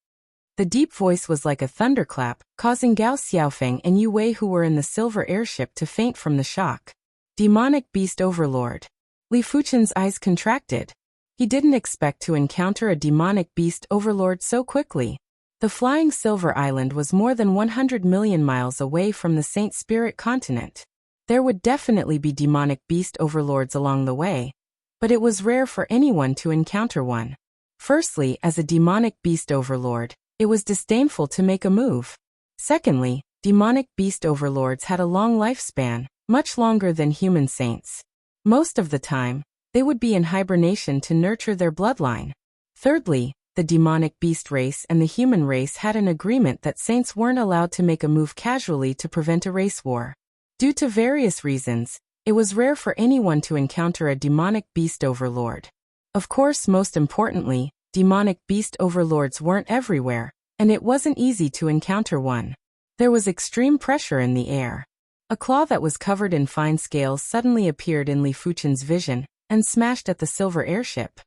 The deep voice was like a thunderclap, causing Gao Xiaofeng and Yu Wei who were in the silver airship to faint from the shock. Demonic beast overlord. Li Fuchen's eyes contracted. He didn't expect to encounter a demonic beast overlord so quickly. The flying silver island was more than 100 million miles away from the Saint Spirit continent. There would definitely be demonic beast overlords along the way, but it was rare for anyone to encounter one. Firstly, as a demonic beast overlord, it was disdainful to make a move. Secondly, demonic beast overlords had a long lifespan, much longer than human saints. Most of the time, they would be in hibernation to nurture their bloodline. Thirdly, the demonic beast race and the human race had an agreement that saints weren't allowed to make a move casually to prevent a race war. Due to various reasons, it was rare for anyone to encounter a demonic beast overlord. Of course, most importantly, demonic beast overlords weren't everywhere, and it wasn't easy to encounter one. There was extreme pressure in the air. A claw that was covered in fine scales suddenly appeared in Li Fuchen's vision, and smashed at the silver airship.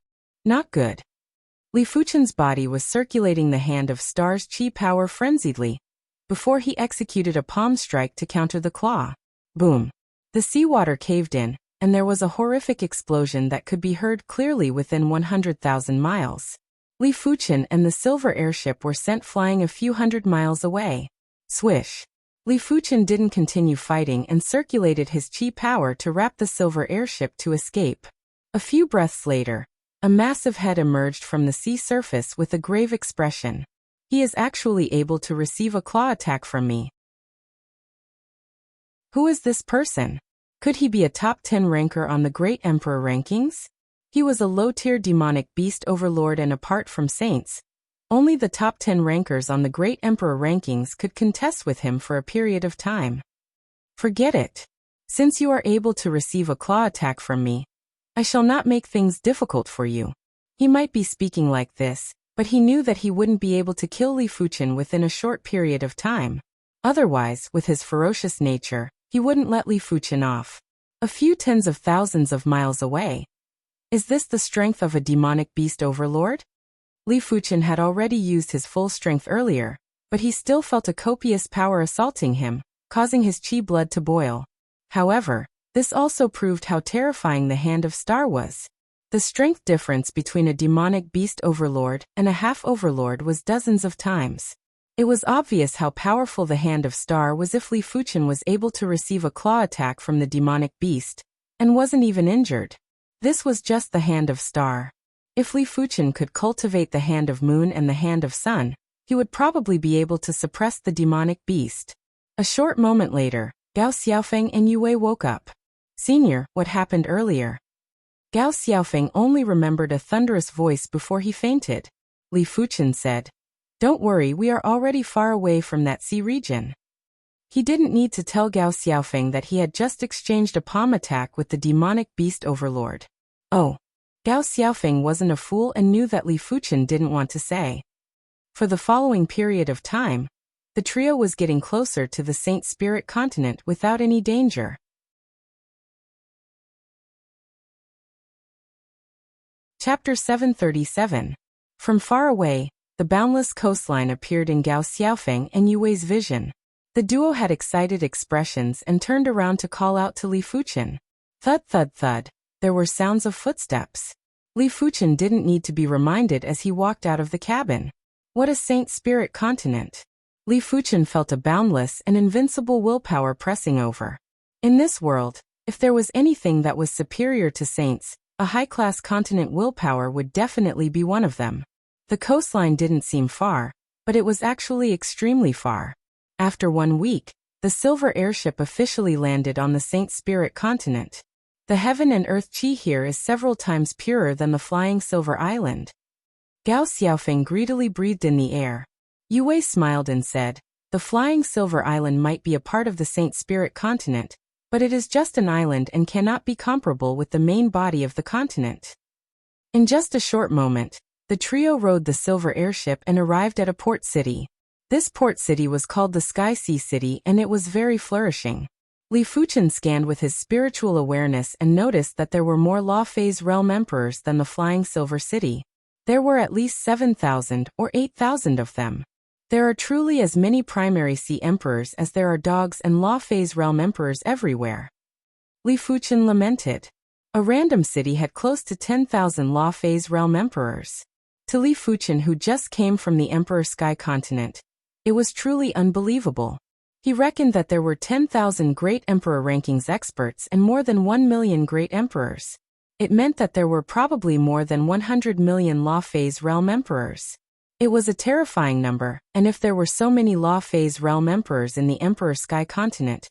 Not good. Li Fuchen's body was circulating the hand of Star's chi power frenziedly, before he executed a palm strike to counter the claw. Boom. The seawater caved in, and there was a horrific explosion that could be heard clearly within 100,000 miles. Li Fuchen and the silver airship were sent flying a few hundred miles away. Swish. Li Fuchen didn't continue fighting and circulated his chi power to wrap the silver airship to escape. A few breaths later, a massive head emerged from the sea surface with a grave expression. He is actually able to receive a claw attack from me. Who is this person? Could he be a top 10 ranker on the Great Emperor rankings? He was a low-tier demonic beast overlord, and apart from saints, only the top 10 rankers on the Great Emperor rankings could contest with him for a period of time. Forget it. Since you are able to receive a claw attack from me, I shall not make things difficult for you. He might be speaking like this, but he knew that he wouldn't be able to kill Li Fuchen within a short period of time. Otherwise, with his ferocious nature, he wouldn't let Li Fuchen off. A few tens of thousands of miles away. Is this the strength of a demonic beast overlord? Li Fuchen had already used his full strength earlier, but he still felt a copious power assaulting him, causing his chi blood to boil. However, this also proved how terrifying the Hand of Star was. The strength difference between a demonic beast overlord and a half-overlord was dozens of times. It was obvious how powerful the Hand of Star was if Li Fuchen was able to receive a claw attack from the demonic beast, and wasn't even injured. This was just the Hand of Star. If Li Fuchen could cultivate the Hand of Moon and the Hand of Sun, he would probably be able to suppress the demonic beast. A short moment later, Gao Xiaofeng and Yue woke up. "Senior, what happened earlier?" Gao Xiaofeng only remembered a thunderous voice before he fainted. Li Fuchen said, "Don't worry, we are already far away from that sea region." He didn't need to tell Gao Xiaofeng that he had just exchanged a palm attack with the demonic beast overlord. Oh. Gao Xiaofeng wasn't a fool and knew that Li Fuchen didn't want to say. For the following period of time, the trio was getting closer to the Saint Spirit continent without any danger. Chapter 737. From far away, the boundless coastline appeared in Gao Xiaofeng and Yue's vision. The duo had excited expressions and turned around to call out to Li Fuchen. Thud thud thud. There were sounds of footsteps. Li Fuchen didn't need to be reminded as he walked out of the cabin. What a Saint Spirit continent! Li Fuchen felt a boundless and invincible willpower pressing over. In this world, if there was anything that was superior to saints, a high-class continent willpower would definitely be one of them. The coastline didn't seem far, but it was actually extremely far. After 1 week, the silver airship officially landed on the Saint Spirit continent. The heaven and earth chi here is several times purer than the flying silver island. Gao Xiaofeng greedily breathed in the air. Yue smiled and said, "The flying silver island might be a part of the Saint Spirit continent, but it is just an island and cannot be comparable with the main body of the continent." In just a short moment, the trio rode the silver airship and arrived at a port city. This port city was called the Sky Sea City and it was very flourishing. Li Fuchen scanned with his spiritual awareness and noticed that there were more Law Phase Realm Emperors than the Flying Silver City. There were at least 7,000 or 8,000 of them. There are truly as many Primary Sea Emperors as there are dogs and Law Phase Realm Emperors everywhere. Li Fuchen lamented. A random city had close to 10,000 Law Phase Realm Emperors. To Li Fuchen, who just came from the Emperor Sky Continent, it was truly unbelievable. He reckoned that there were 10,000 Great Emperor rankings experts and more than 1 million Great Emperors. It meant that there were probably more than 100 million Law Phase Realm Emperors. It was a terrifying number, and if there were so many Law Phase Realm Emperors in the Emperor Sky Continent,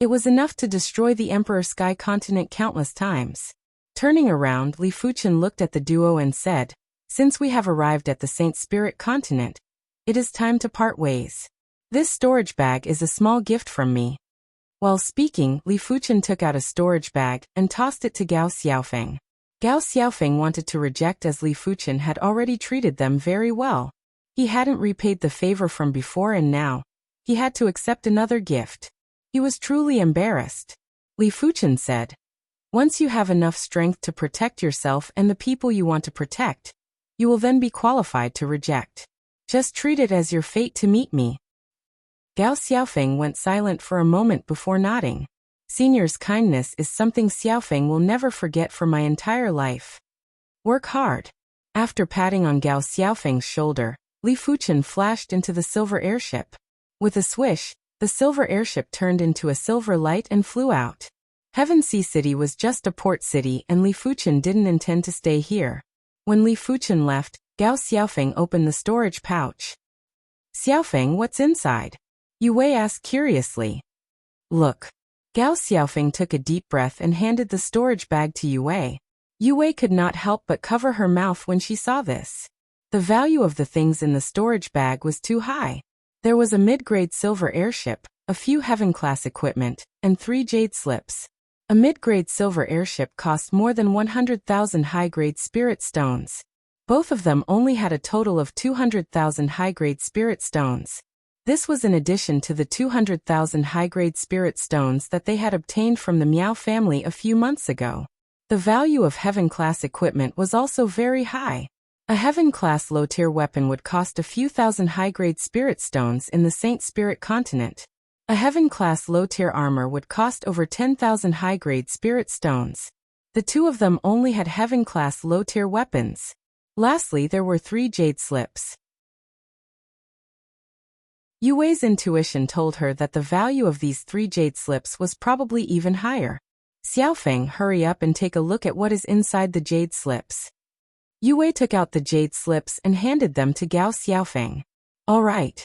it was enough to destroy the Emperor Sky Continent countless times. Turning around, Li Fuchen looked at the duo and said, "Since we have arrived at the Saint Spirit Continent, it is time to part ways. This storage bag is a small gift from me." While speaking, Li Fuchen took out a storage bag and tossed it to Gao Xiaofeng. Gao Xiaofeng wanted to reject as Li Fuchen had already treated them very well. He hadn't repaid the favor from before and now he had to accept another gift. He was truly embarrassed. Li Fuchen said, "Once you have enough strength to protect yourself and the people you want to protect, you will then be qualified to reject. Just treat it as your fate to meet me." Gao Xiaofeng went silent for a moment before nodding. Senior's kindness is something Xiaofeng will never forget for my entire life. Work hard. After patting on Gao Xiaofeng's shoulder, Li Fuchen flashed into the silver airship. With a swish, the silver airship turned into a silver light and flew out. Heaven Sea City was just a port city and Li Fuchen didn't intend to stay here. When Li Fuchen left, Gao Xiaofeng opened the storage pouch. "Xiaofeng, what's inside?" Yue asked curiously. "Look." Gao Xiaofeng took a deep breath and handed the storage bag to Yue. Yue could not help but cover her mouth when she saw this. The value of the things in the storage bag was too high. There was a mid-grade silver airship, a few heaven-class equipment, and 3 jade slips. A mid-grade silver airship cost more than 100,000 high-grade spirit stones. Both of them only had a total of 200,000 high-grade spirit stones. This was in addition to the 200,000 high-grade spirit stones that they had obtained from the Miao family a few months ago. The value of heaven-class equipment was also very high. A Heaven-class low-tier weapon would cost a few thousand high-grade spirit stones in the Saint Spirit continent. A Heaven-class low-tier armor would cost over 10,000 high-grade spirit stones. The two of them only had Heaven-class low-tier weapons. Lastly, there were 3 jade slips. Yue Wei's intuition told her that the value of these 3 jade slips was probably even higher. Xiaofeng, hurry up and take a look at what is inside the jade slips. Yue Wei took out the jade slips and handed them to Gao Xiaofeng. All right.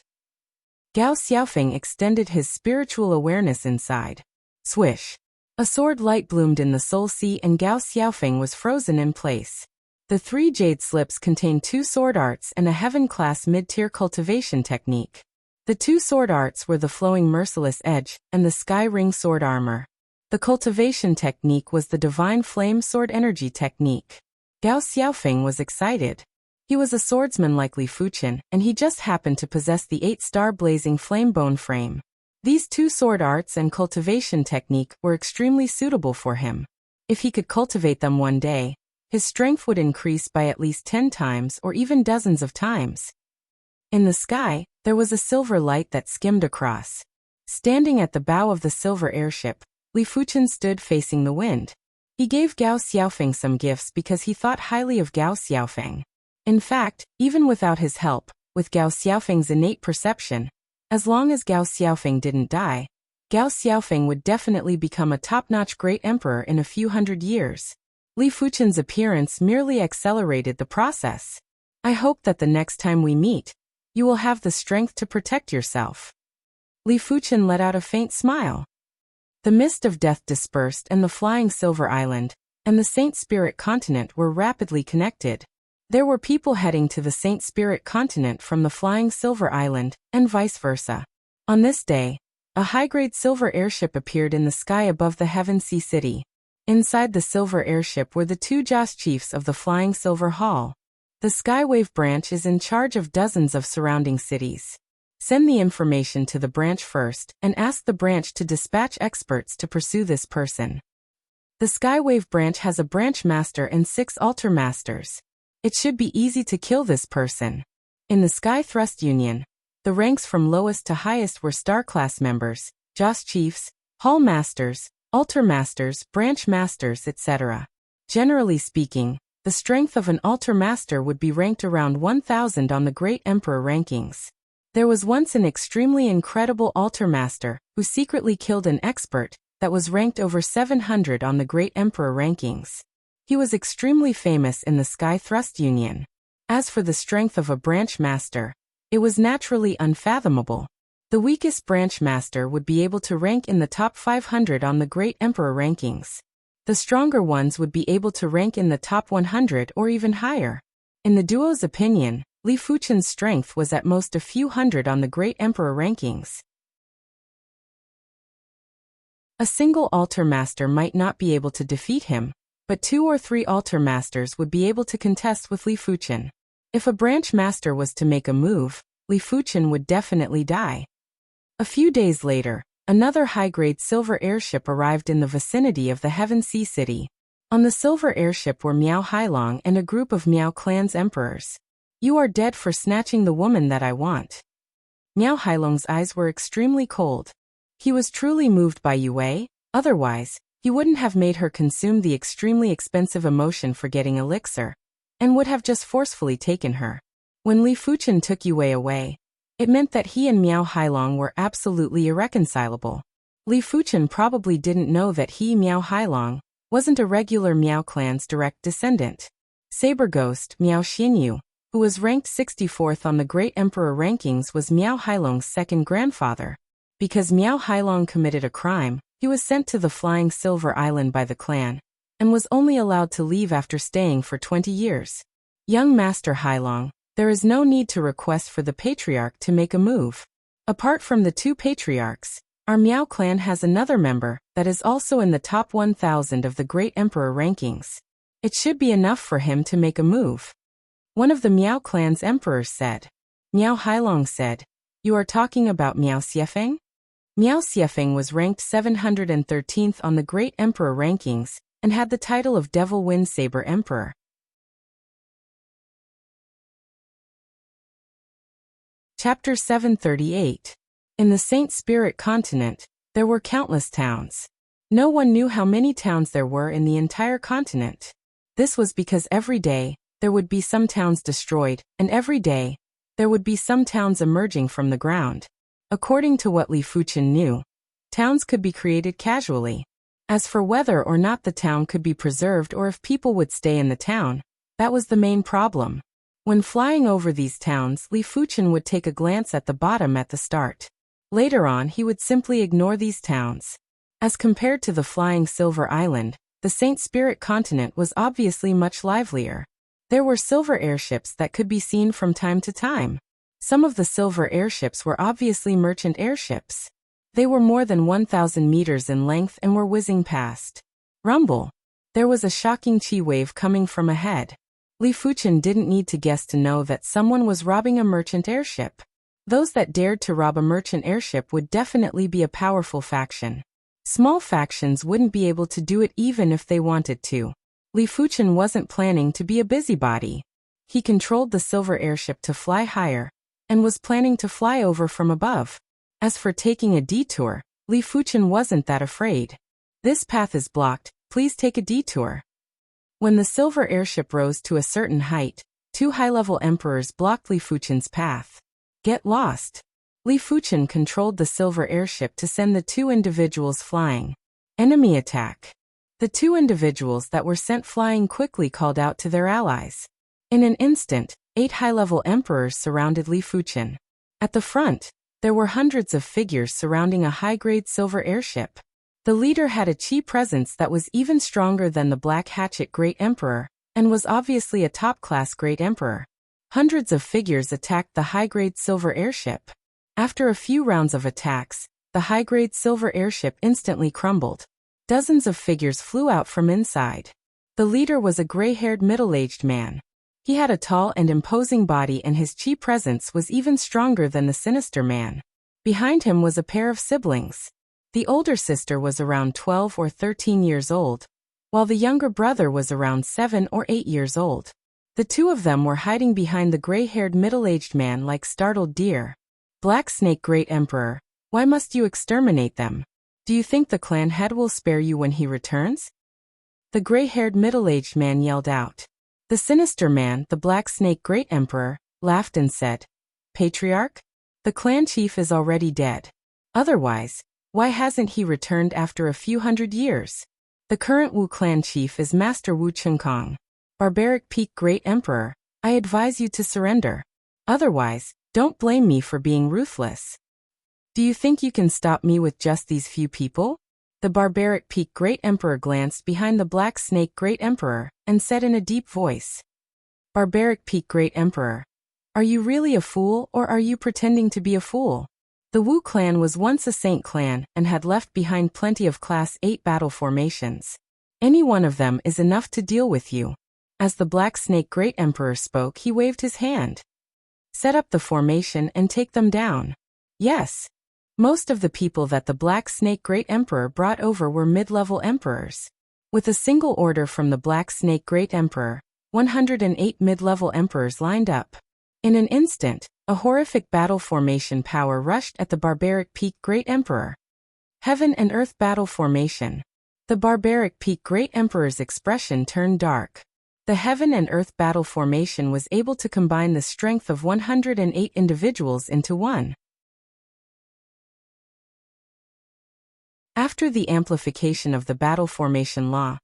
Gao Xiaofeng extended his spiritual awareness inside. Swish. A sword light bloomed in the Soul Sea and Gao Xiaofeng was frozen in place. The 3 jade slips contained 2 sword arts and a Heaven-class mid-tier cultivation technique. The 2 sword arts were the Flowing Merciless Edge and the Sky Ring sword armor. The cultivation technique was the Divine Flame sword energy technique. Gao Xiaofeng was excited. He was a swordsman like Li Fuchen, and he just happened to possess the 8-star blazing flame bone frame. These 2 sword arts and cultivation technique were extremely suitable for him. If he could cultivate them one day, his strength would increase by at least 10 times or even dozens of times. In the sky, there was a silver light that skimmed across. Standing at the bow of the silver airship, Li Fuchen stood facing the wind. He gave Gao Xiaofeng some gifts because he thought highly of Gao Xiaofeng. In fact, even without his help, with Gao Xiaofeng's innate perception, as long as Gao Xiaofeng didn't die, Gao Xiaofeng would definitely become a top-notch great emperor in a few hundred years. Li Fuchen's appearance merely accelerated the process. I hope that the next time we meet, you will have the strength to protect yourself. Li Fuchen let out a faint smile. The mist of death dispersed and the flying Silver Island and the Saint Spirit continent were rapidly connected. There were people heading to the Saint Spirit continent from the flying Silver Island and vice versa. On this day, a high-grade silver airship appeared in the sky above the Heaven Sea City. Inside the silver airship were the 2 Joss chiefs of the Flying Silver Hall. The Skywave branch is in charge of dozens of surrounding cities. Send the information to the branch first and ask the branch to dispatch experts to pursue this person. The Skywave branch has a branch master and 6 altar masters. It should be easy to kill this person. In the Sky Thrust Union, the ranks from lowest to highest were star class members, Joss chiefs, hall masters, altar masters, branch masters, etc. Generally speaking, the strength of an altar master would be ranked around 1000 on the Great Emperor rankings. There was once an extremely incredible altar master who secretly killed an expert that was ranked over 700 on the Great Emperor rankings. He was extremely famous in the Sky Thrust Union. As for the strength of a branch master, it was naturally unfathomable. The weakest branch master would be able to rank in the top 500 on the Great Emperor rankings. The stronger ones would be able to rank in the top 100 or even higher. In the duo's opinion, Li Fuchen's strength was at most a few hundred on the Great Emperor rankings. A single altar master might not be able to defeat him, but 2 or 3 altar masters would be able to contest with Li Fuchen. If a branch master was to make a move, Li Fuchen would definitely die. A few days later, another high-grade silver airship arrived in the vicinity of the Heaven Sea City. On the silver airship were Miao Hailong and a group of Miao clan's emperors. You are dead for snatching the woman that I want. Miao Hailong's eyes were extremely cold. He was truly moved by Yue Wei, otherwise, he wouldn't have made her consume the extremely expensive emotion for getting elixir, and would have just forcefully taken her. When Li Fuchen took Yue Wei away, it meant that he and Miao Hailong were absolutely irreconcilable. Li Fuchen probably didn't know that he, Miao Hailong, wasn't a regular Miao clan's direct descendant. Saber Ghost, Miao Xinyu, who was ranked 64th on the Great Emperor rankings, was Miao Hailong's second grandfather. Because Miao Hailong committed a crime, he was sent to the Flying Silver Island by the clan, and was only allowed to leave after staying for 20 years. Young Master Hailong, there is no need to request for the Patriarch to make a move. Apart from the 2 patriarchs, our Miao clan has another member that is also in the top 1000 of the Great Emperor rankings. It should be enough for him to make a move. One of the Miao clan's emperors said. Miao Hailong said, "You are talking about Miao Xiefeng?" Miao Xiefeng was ranked 713th on the Great Emperor rankings and had the title of Devil Wind Saber Emperor. Chapter 738. In the Saint Spirit continent, there were countless towns. No one knew how many towns there were in the entire continent. This was because every day, there would be some towns destroyed, and every day, there would be some towns emerging from the ground. According to what Li Fuchen knew, towns could be created casually. As for whether or not the town could be preserved or if people would stay in the town, that was the main problem. When flying over these towns, Li Fuchen would take a glance at the bottom at the start. Later on, he would simply ignore these towns. As compared to the flying Silver Island, the Saint Spirit continent was obviously much livelier. There were silver airships that could be seen from time to time. Some of the silver airships were obviously merchant airships. They were more than 1,000 meters in length and were whizzing past. Rumble! There was a shocking chi wave coming from ahead. Li Fuchen didn't need to guess to know that someone was robbing a merchant airship. Those that dared to rob a merchant airship would definitely be a powerful faction. Small factions wouldn't be able to do it even if they wanted to. Li Fuchen wasn't planning to be a busybody. He controlled the silver airship to fly higher, and was planning to fly over from above. As for taking a detour, Li Fuchen wasn't that afraid. This path is blocked, please take a detour. When the silver airship rose to a certain height, two high-level emperors blocked Li Fuchen's path. Get lost. Li Fuchen controlled the silver airship to send the two individuals flying. Enemy attack. The two individuals that were sent flying quickly called out to their allies. In an instant, 8 high-level emperors surrounded Li Fuchen. At the front, there were hundreds of figures surrounding a high-grade silver airship. The leader had a chi presence that was even stronger than the Black Hatchet Great Emperor, and was obviously a top-class Great Emperor. Hundreds of figures attacked the high-grade silver airship. After a few rounds of attacks, the high-grade silver airship instantly crumbled. Dozens of figures flew out from inside. The leader was a gray-haired middle-aged man. He had a tall and imposing body and his chi presence was even stronger than the sinister man. Behind him was a pair of siblings. The older sister was around 12 or 13 years old, while the younger brother was around 7 or 8 years old. The two of them were hiding behind the gray-haired middle-aged man like startled deer. Black Snake Great Emperor, why must you exterminate them? Do you think the clan head will spare you when he returns? The gray-haired middle-aged man yelled out. The sinister man, the Black Snake Great Emperor, laughed and said, Patriarch? The clan chief is already dead. Otherwise, why hasn't he returned after a few hundred years? The current Wu clan chief is Master Wu Chengkong. Barbaric Peak Great Emperor, I advise you to surrender. Otherwise, don't blame me for being ruthless. Do you think you can stop me with just these few people? The Barbaric Peak Great Emperor glanced behind the Black Snake Great Emperor, and said in a deep voice. Barbaric Peak Great Emperor, are you really a fool or are you pretending to be a fool? The Wu clan was once a saint clan and had left behind plenty of Class 8 battle formations. Any one of them is enough to deal with you. As the Black Snake Great Emperor spoke, he waved his hand. Set up the formation and take them down. Yes. Most of the people that the Black Snake Great Emperor brought over were mid-level emperors. With a single order from the Black Snake Great Emperor, 108 mid-level emperors lined up. In an instant, a horrific battle formation power rushed at the Barbaric Peak Great Emperor. Heaven and Earth Battle Formation. The Barbaric Peak Great Emperor's expression turned dark. The Heaven and Earth Battle Formation was able to combine the strength of 108 individuals into one. After the amplification of the battle formation law,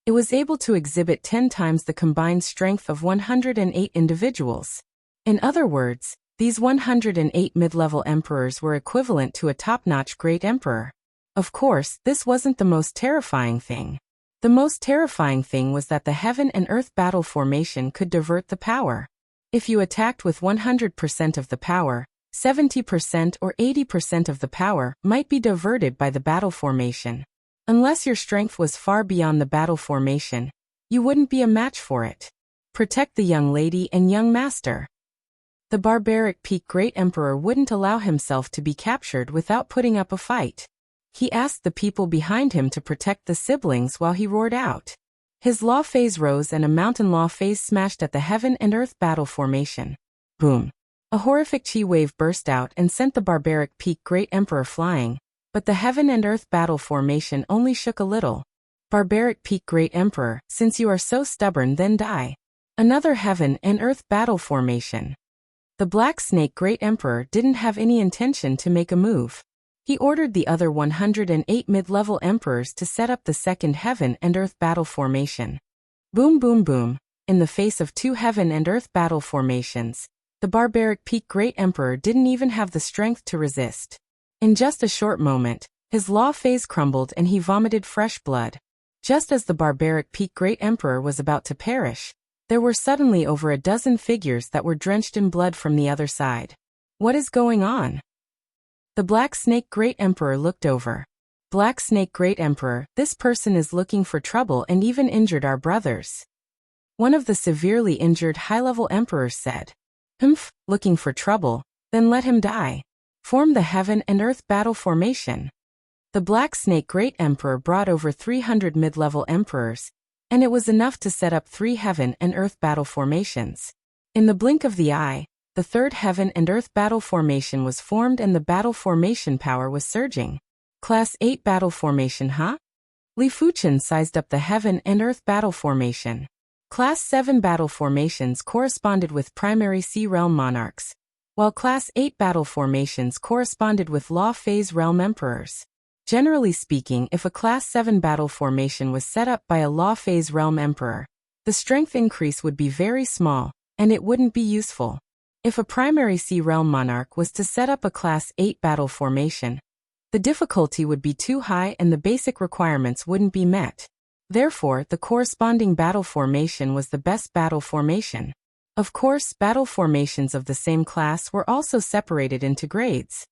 it was able to exhibit 10 times the combined strength of 108 individuals. In other words, these 108 mid-level emperors were equivalent to a top-notch great emperor. Of course, this wasn't the most terrifying thing. The most terrifying thing was that the Heaven and Earth battle formation could divert the power. If you attacked with 100% of the power, 70% or 80% of the power might be diverted by the battle formation. Unless your strength was far beyond the battle formation, you wouldn't be a match for it. Protect the young lady and young master. The Barbaric Peak Great Emperor wouldn't allow himself to be captured without putting up a fight. He asked the people behind him to protect the siblings while he roared out. His law phase rose and a mountain law phase smashed at the Heaven and Earth battle formation. Boom. A horrific chi wave burst out and sent the barbaric peak Great Emperor flying, but the heaven and earth battle formation only shook a little. Barbaric peak Great Emperor, since you are so stubborn, then die. Another heaven and earth battle formation. The Black Snake Great Emperor didn't have any intention to make a move. He ordered the other 108 mid-level emperors to set up the second heaven and earth battle formation. Boom boom boom, in the face of two heaven and earth battle formations, the barbaric peak Great Emperor didn't even have the strength to resist. In just a short moment, his law phase crumbled and he vomited fresh blood. Just as the barbaric peak Great Emperor was about to perish, there were suddenly over a dozen figures that were drenched in blood from the other side. What is going on? The Black Snake Great Emperor looked over. Black Snake Great Emperor, this person is looking for trouble and even injured our brothers. One of the severely injured high-level emperors said. Humph, looking for trouble, then let him die. Form the heaven and earth battle formation. The Black Snake Great Emperor brought over 300 mid-level emperors, and it was enough to set up 3 heaven and earth battle formations. In the blink of the eye, the third heaven and earth battle formation was formed and the battle formation power was surging. Class 8 battle formation, huh? Li Fuchen sized up the heaven and earth battle formation. Class 7 battle formations corresponded with primary Sea Realm monarchs, while Class 8 battle formations corresponded with law phase realm emperors. Generally speaking, if a Class 7 battle formation was set up by a law phase realm emperor, the strength increase would be very small, and it wouldn't be useful. If a primary Sea Realm monarch was to set up a Class 8 battle formation, the difficulty would be too high and the basic requirements wouldn't be met. Therefore, the corresponding battle formation was the best battle formation. Of course, battle formations of the same class were also separated into grades.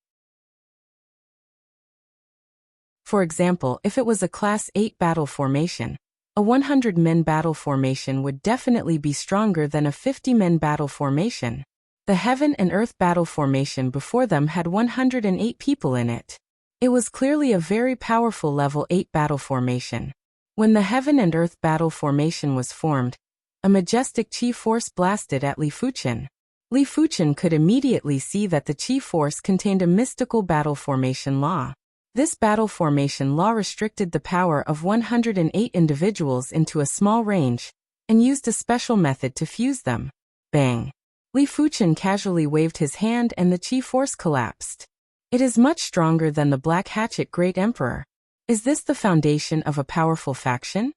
For example, if it was a Class 8 battle formation, a 100-men battle formation would definitely be stronger than a 50-men battle formation. The heaven and earth battle formation before them had 108 people in it. It was clearly a very powerful level 8 battle formation. When the heaven and earth battle formation was formed, a majestic chi force blasted at Li Fuchen. Li Fuchen could immediately see that the chi force contained a mystical battle formation law. This battle formation law restricted the power of 108 individuals into a small range, and used a special method to fuse them. Bang! Li Fuchen casually waved his hand and the chi force collapsed. It is much stronger than the Black Hatchet Great Emperor. Is this the foundation of a powerful faction?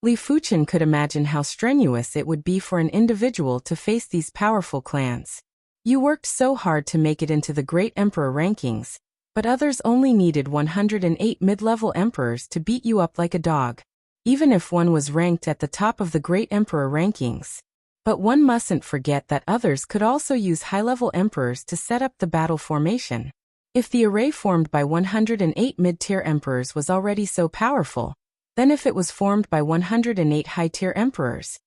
Li Fuchen could imagine how strenuous it would be for an individual to face these powerful clans. You worked so hard to make it into the Great Emperor rankings, but others only needed 108 mid-level emperors to beat you up like a dog, even if one was ranked at the top of the Great Emperor rankings. But one mustn't forget that others could also use high-level emperors to set up the battle formation. If the array formed by 108 mid-tier emperors was already so powerful, then if it was formed by 108 high-tier emperors,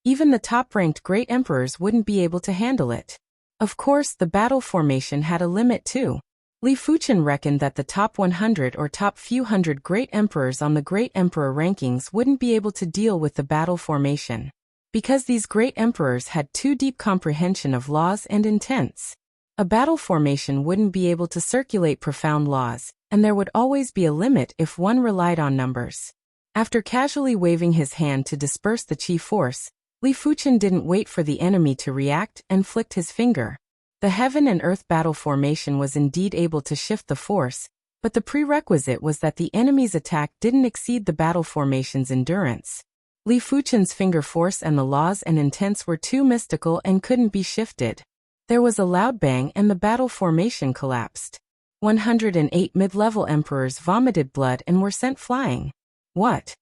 even the top-ranked Great Emperors wouldn't be able to handle it. Of course, the battle formation had a limit too. Li Fuchen reckoned that the top 100 or top few hundred Great Emperors on the Great Emperor rankings wouldn't be able to deal with the battle formation, because these Great Emperors had too deep comprehension of laws and intents. A battle formation wouldn't be able to circulate profound laws, and there would always be a limit if one relied on numbers. After casually waving his hand to disperse the chi force, Li Fuchen didn't wait for the enemy to react and flicked his finger. The heaven and earth battle formation was indeed able to shift the force, but the prerequisite was that the enemy's attack didn't exceed the battle formation's endurance. Li Fuchen's finger force and the laws and intents were too mystical and couldn't be shifted. There was a loud bang and the battle formation collapsed. 108 mid-level emperors vomited blood and were sent flying. What?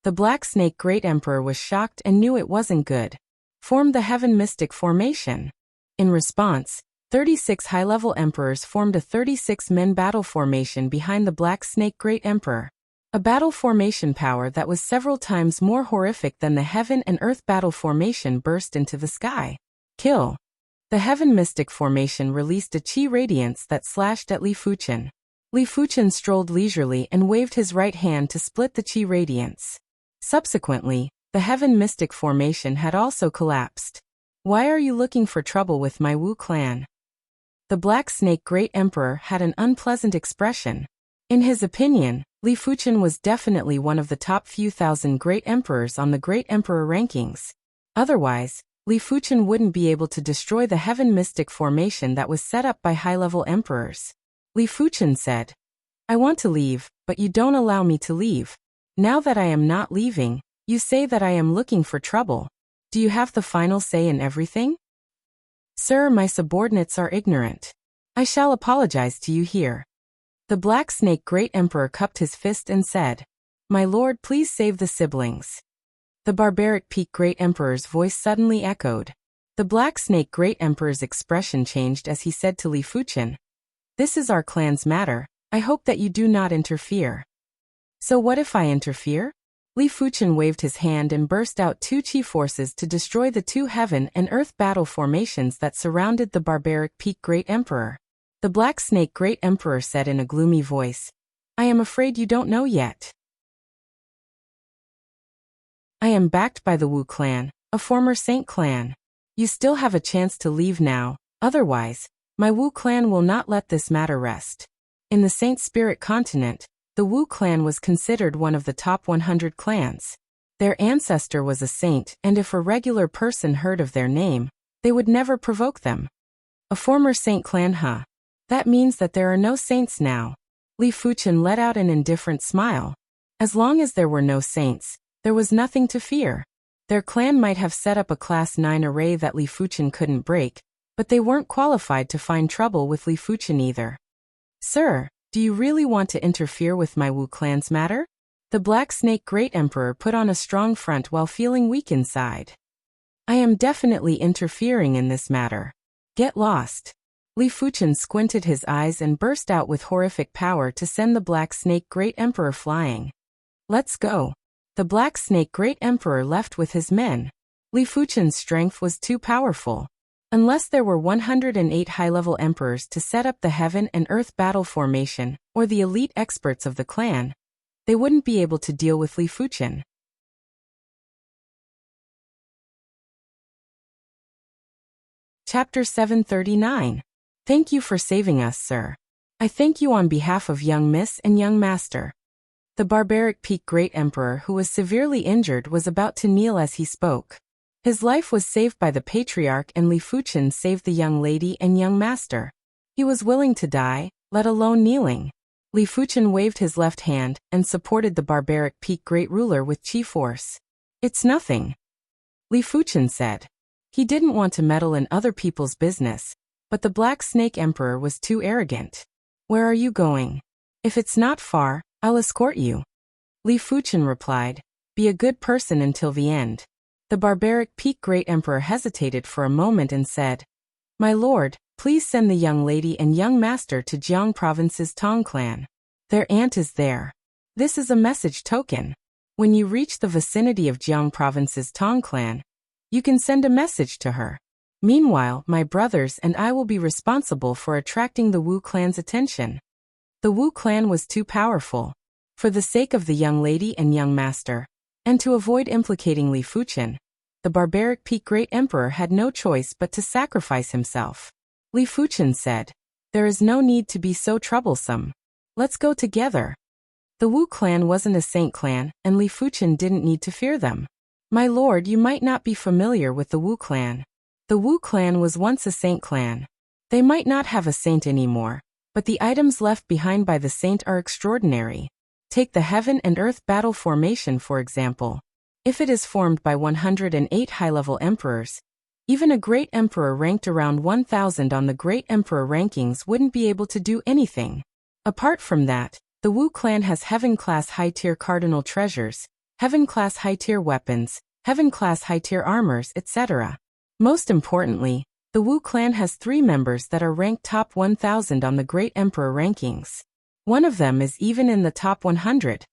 The Black Snake Great Emperor was shocked and knew it wasn't good. Formed the Heaven Mystic formation. In response, 36 high-level emperors formed a 36-men battle formation behind the Black Snake Great Emperor. A battle formation power that was several times more horrific than the Heaven and Earth battle formation burst into the sky. Kill. The Heaven Mystic formation released a chi radiance that slashed at Li Fuchen. Li Fuchen strolled leisurely and waved his right hand to split the chi radiance. Subsequently, the Heaven Mystic formation had also collapsed. Why are you looking for trouble with my Wu clan? The Black Snake Great Emperor had an unpleasant expression. In his opinion, Li Fuchen was definitely one of the top few thousand great emperors on the Great Emperor rankings. Otherwise, Li Fuchen wouldn't be able to destroy the Heaven Mystic formation that was set up by high-level emperors. Li Fuchen said, I want to leave, but you don't allow me to leave. Now that I am not leaving, you say that I am looking for trouble. Do you have the final say in everything? Sir, my subordinates are ignorant. I shall apologize to you here. The Black Snake Great Emperor cupped his fist and said, My lord, please save the siblings. The Barbaric Peak Great Emperor's voice suddenly echoed. The Black Snake Great Emperor's expression changed as he said to Li Fuchen, This is our clan's matter. I hope that you do not interfere. So what if I interfere? Li Fuchen waved his hand and burst out two chi forces to destroy the two heaven and earth battle formations that surrounded the Barbaric Peak Great Emperor. The Black Snake Great Emperor said in a gloomy voice, I am afraid you don't know yet. I am backed by the Wu clan, a former Saint clan. You still have a chance to leave now, otherwise, my Wu clan will not let this matter rest. In the Saint Spirit continent, the Wu clan was considered one of the top 100 clans. Their ancestor was a saint, and if a regular person heard of their name, they would never provoke them. A former Saint clan, huh? That means that there are no saints now. Li Fuchen let out an indifferent smile. As long as there were no saints, there was nothing to fear. Their clan might have set up a Class 9 array that Li Fuchen couldn't break, but they weren't qualified to find trouble with Li Fuchen either. Sir, do you really want to interfere with my Wu clan's matter? The Black Snake Great Emperor put on a strong front while feeling weak inside. I am definitely interfering in this matter. Get lost. Li Fuchen squinted his eyes and burst out with horrific power to send the Black Snake Great Emperor flying. Let's go. The Black Snake Great Emperor left with his men. Li Fuchen's strength was too powerful. Unless there were 108 high-level emperors to set up the heaven and earth battle formation, or the elite experts of the clan, they wouldn't be able to deal with Li Fuchen. Chapter 739. Thank you for saving us, sir. I thank you on behalf of young Miss and young Master. The Barbaric Peak Great Emperor, who was severely injured, was about to kneel as he spoke. His life was saved by the Patriarch, and Li Fuchen saved the young lady and young Master. He was willing to die, let alone kneeling. Li Fuchen waved his left hand and supported the Barbaric Peak Great Ruler with chi force. It's nothing. Li Fuchen said. He didn't want to meddle in other people's business, but the Black Snake Emperor was too arrogant. Where are you going? If it's not far, I'll escort you. Li Fuchen replied, Be a good person until the end. The Barbaric Peak Great Emperor hesitated for a moment and said, My lord, please send the young lady and young master to Jiang Province's Tong clan. Their aunt is there. This is a message token. When you reach the vicinity of Jiang Province's Tong clan, you can send a message to her. Meanwhile, my brothers and I will be responsible for attracting the Wu clan's attention. The Wu clan was too powerful. For the sake of the young lady and young master, and to avoid implicating Li Fuchen, the Barbaric Peak Great Emperor had no choice but to sacrifice himself. Li Fuchen said, There is no need to be so troublesome. Let's go together. The Wu clan wasn't a saint clan, and Li Fuchen didn't need to fear them. My lord, you might not be familiar with the Wu clan. The Wu clan was once a saint clan. They might not have a saint anymore, but the items left behind by the saint are extraordinary. Take the heaven and earth battle formation for example. If it is formed by 108 high-level emperors, even a great emperor ranked around 1000 on the Great Emperor rankings wouldn't be able to do anything. Apart from that, the Wu clan has heaven-class high-tier cardinal treasures, heaven-class high-tier weapons, heaven-class high-tier armors, etc. Most importantly, the Wu clan has 3 members that are ranked top 1000 on the Great Emperor rankings. One of them is even in the top 100.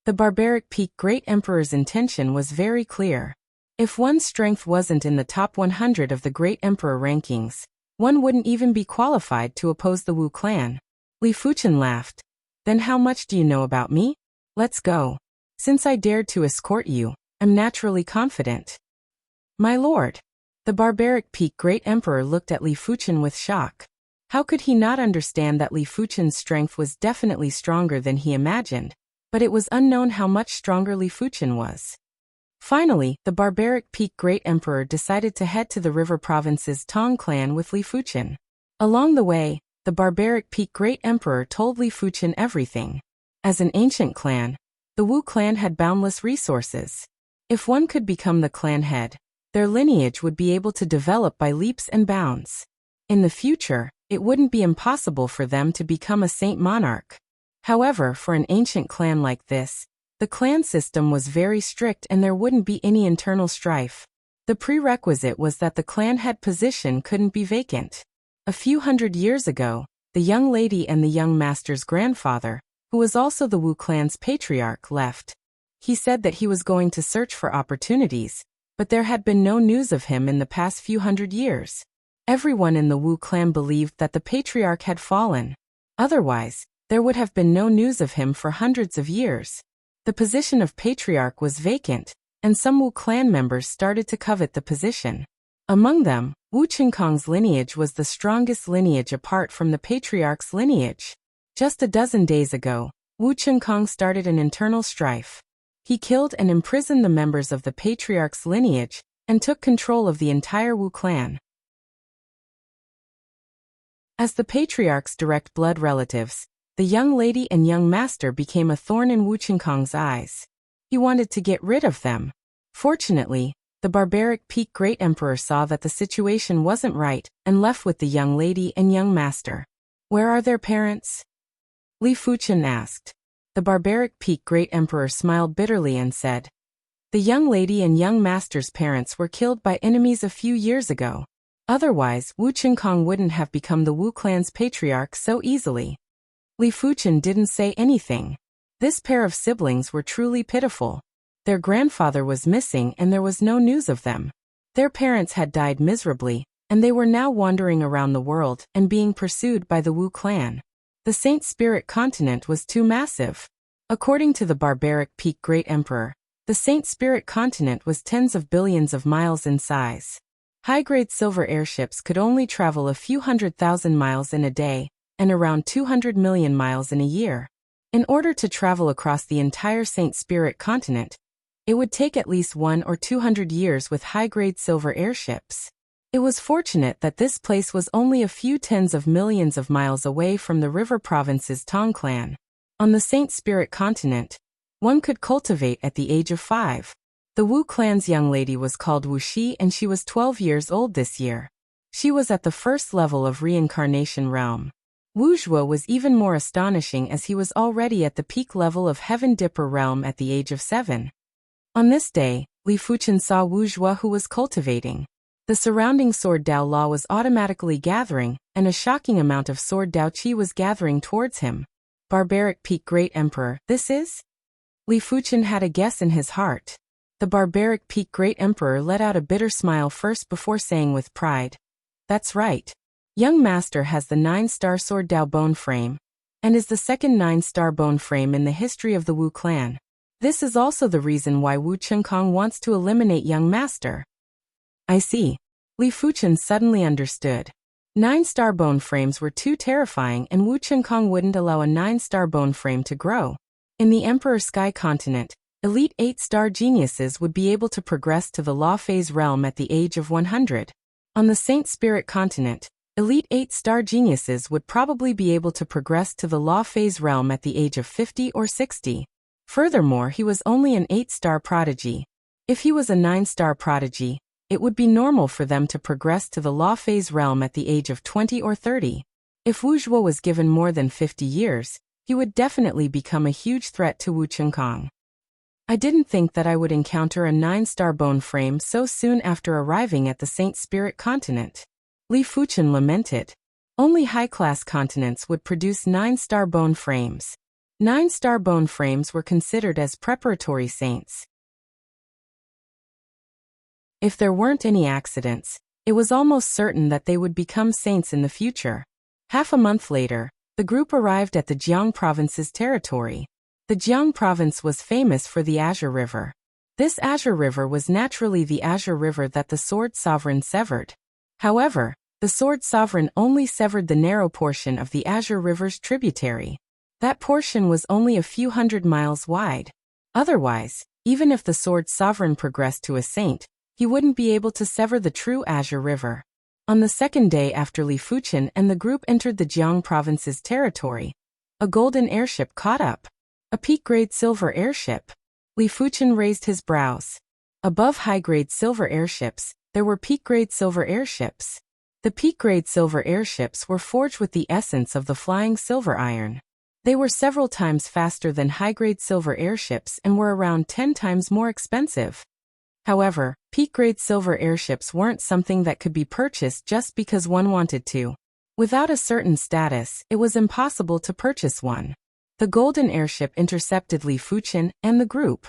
The Barbaric Peak Great Emperor's intention was very clear. If one's strength wasn't in the top 100 of the Great Emperor rankings, one wouldn't even be qualified to oppose the Wu clan. Li Fuchen laughed. Then how much do you know about me? Let's go. Since I dared to escort you, I'm naturally confident. My lord. The barbaric peak great emperor looked at Li Fuchen with shock. How could he not understand that Li Fuchen's strength was definitely stronger than he imagined, but it was unknown how much stronger Li Fuchen was. Finally, the barbaric peak great emperor decided to head to the river province's Tong clan with Li Fuchen. Along the way, the barbaric peak great emperor told Li Fuchen everything. As an ancient clan, the Wu clan had boundless resources. If one could become the clan head, their lineage would be able to develop by leaps and bounds. In the future, it wouldn't be impossible for them to become a saint monarch. However, for an ancient clan like this, the clan system was very strict and there wouldn't be any internal strife. The prerequisite was that the clan head position couldn't be vacant. A few hundred years ago, the young lady and the young master's grandfather, who was also the Wu clan's patriarch, left. He said that he was going to search for opportunities, but there had been no news of him in the past few hundred years. Everyone in the Wu clan believed that the patriarch had fallen. Otherwise, there would have been no news of him for hundreds of years. The position of patriarch was vacant, and some Wu clan members started to covet the position. Among them, Wu Qinkong's lineage was the strongest lineage apart from the patriarch's lineage. Just a dozen days ago, Wu Qinkong started an internal strife. He killed and imprisoned the members of the patriarch's lineage and took control of the entire Wu clan. As the patriarch's direct blood relatives, the young lady and young master became a thorn in Wu Qinkong's eyes. He wanted to get rid of them. Fortunately, the barbaric peak great emperor saw that the situation wasn't right and left with the young lady and young master. Where are their parents? Li Fuchen asked. The barbaric peak great emperor smiled bitterly and said, "The young lady and young master's parents were killed by enemies a few years ago. Otherwise, Wu Qinkong wouldn't have become the Wu clan's patriarch so easily." Li Fuchen didn't say anything. This pair of siblings were truly pitiful. Their grandfather was missing and there was no news of them. Their parents had died miserably, and they were now wandering around the world and being pursued by the Wu clan. The Saint Spirit continent was too massive. According to the barbaric peak great emperor, the Saint Spirit continent was tens of billions of miles in size. High-grade silver airships could only travel a few 100,000 miles in a day, and around 200 million miles in a year. In order to travel across the entire Saint Spirit continent, it would take at least 100 or 200 years with high-grade silver airships. It was fortunate that this place was only a few tens of millions of miles away from the river province's Tong clan. On the Saint Spirit continent, one could cultivate at the age of 5. The Wu clan's young lady was called Wuxia and she was 12 years old this year. She was at the first level of reincarnation realm. Wuxia was even more astonishing as he was already at the peak level of Heaven Dipper realm at the age of 7. On this day, Li Fuchen saw Wuxia who was cultivating. The surrounding Sword Dao Law was automatically gathering, and a shocking amount of Sword Dao Qi was gathering towards him. Barbaric Peak Great Emperor, this is? Li Fuchen had a guess in his heart. The barbaric Peak Great Emperor let out a bitter smile first before saying with pride, "That's right. Young Master has the 9-star Sword Dao bone frame, and is the second 9-star bone frame in the history of the Wu clan. This is also the reason why Wu Qinkong wants to eliminate Young Master." I see. Li Fuchen suddenly understood. 9-star bone frames were too terrifying and Wu Qinkong wouldn't allow a 9-star bone frame to grow. In the Emperor Sky continent, elite 8-star geniuses would be able to progress to the Law Phase realm at the age of 100. On the Saint Spirit continent, elite 8-star geniuses would probably be able to progress to the Law Phase realm at the age of 50 or 60. Furthermore, he was only an 8-star prodigy. If he was a 9-star prodigy, it would be normal for them to progress to the Law Phase realm at the age of 20 or 30. If Wuxia was given more than 50 years, he would definitely become a huge threat to Wu Qinkong. I didn't think that I would encounter a 9-star bone frame so soon after arriving at the Saint Spirit continent. Li Fuchen lamented. Only high-class continents would produce 9-star bone frames. 9-star bone frames were considered as preparatory saints. If there weren't any accidents, it was almost certain that they would become saints in the future. Half a month later, the group arrived at the Jiang province's territory. The Jiang province was famous for the Azure River. This azure river was naturally the azure river that the sword sovereign severed. However, the sword sovereign only severed the narrow portion of the azure river's tributary. That portion was only a few hundred miles wide. Otherwise, even if the sword sovereign progressed to a saint, he wouldn't be able to sever the true azure river. On the second day after Li Fuchen and the group entered the Jiang province's territory, a golden airship caught up. A peak-grade silver airship. Li Fuchen raised his brows. Above high-grade silver airships, there were peak-grade silver airships. The peak-grade silver airships were forged with the essence of the flying silver iron. They were several times faster than high-grade silver airships and were around 10 times more expensive. However, peak-grade silver airships weren't something that could be purchased just because one wanted to. Without a certain status, it was impossible to purchase one. The golden airship intercepted Li Fuchen and the group.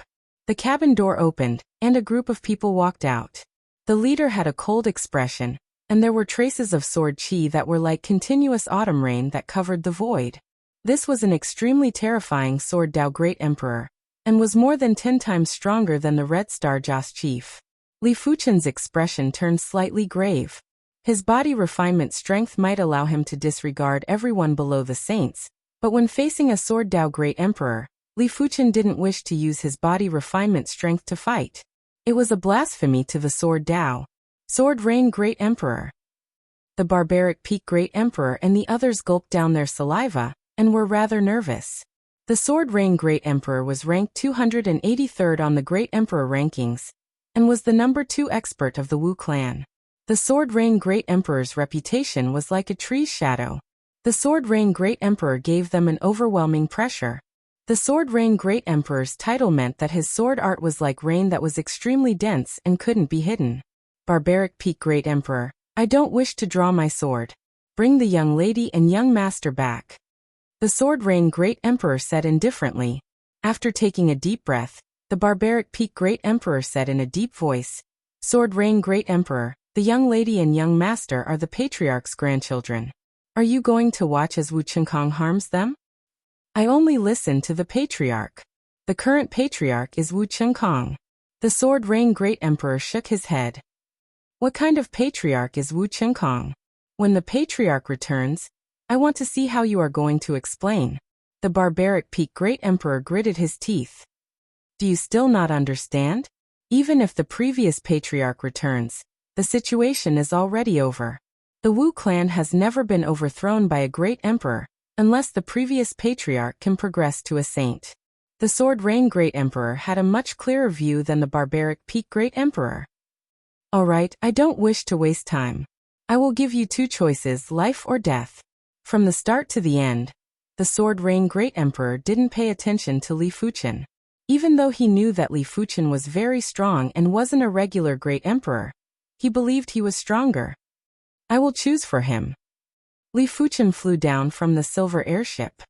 The cabin door opened, and a group of people walked out. The leader had a cold expression, and there were traces of sword qi that were like continuous autumn rain that covered the void. This was an extremely terrifying sword Dao Great Emperor, and was more than 10 times stronger than the Red Star Joss chief. Li Fuchen's expression turned slightly grave. His body refinement strength might allow him to disregard everyone below the saints, but when facing a sword Dao Great Emperor, Li Fuchen didn't wish to use his body refinement strength to fight. It was a blasphemy to the sword Dao. Sword Rain Great Emperor. The barbaric Peak Great Emperor and the others gulped down their saliva, and were rather nervous. The Sword Rain Great Emperor was ranked 283rd on the Great Emperor rankings, and was the number 2 expert of the Wu clan. The Sword Rain Great Emperor's reputation was like a tree's shadow. The Sword Rain Great Emperor gave them an overwhelming pressure. The Sword Rain Great Emperor's title meant that his sword art was like rain that was extremely dense and couldn't be hidden. Barbaric Peak Great Emperor, I don't wish to draw my sword. Bring the young lady and young master back. The Sword Rain Great Emperor said indifferently. After taking a deep breath, the Barbaric Peak Great Emperor said in a deep voice, Sword Rain Great Emperor, the young lady and young master are the Patriarch's grandchildren. Are you going to watch as Wu Chenkong harms them? I only listen to the Patriarch. The current Patriarch is Wu Chenkong. The Sword Rain Great Emperor shook his head. What kind of Patriarch is Wu Chenkong? When the Patriarch returns, I want to see how you are going to explain. The Barbaric Peak Great Emperor gritted his teeth. Do you still not understand? Even if the previous Patriarch returns, the situation is already over. The Wu clan has never been overthrown by a great emperor, unless the previous patriarch can progress to a saint. The Sword Rain Great Emperor had a much clearer view than the Barbaric Peak Great Emperor. Alright, I don't wish to waste time. I will give you 2 choices, life or death. From the start to the end, the Sword Rain Great Emperor didn't pay attention to Li Fuchen. Even though he knew that Li Fuchen was very strong and wasn't a regular great emperor, he believed he was stronger. I will choose for him. Li Fuchen flew down from the silver airship.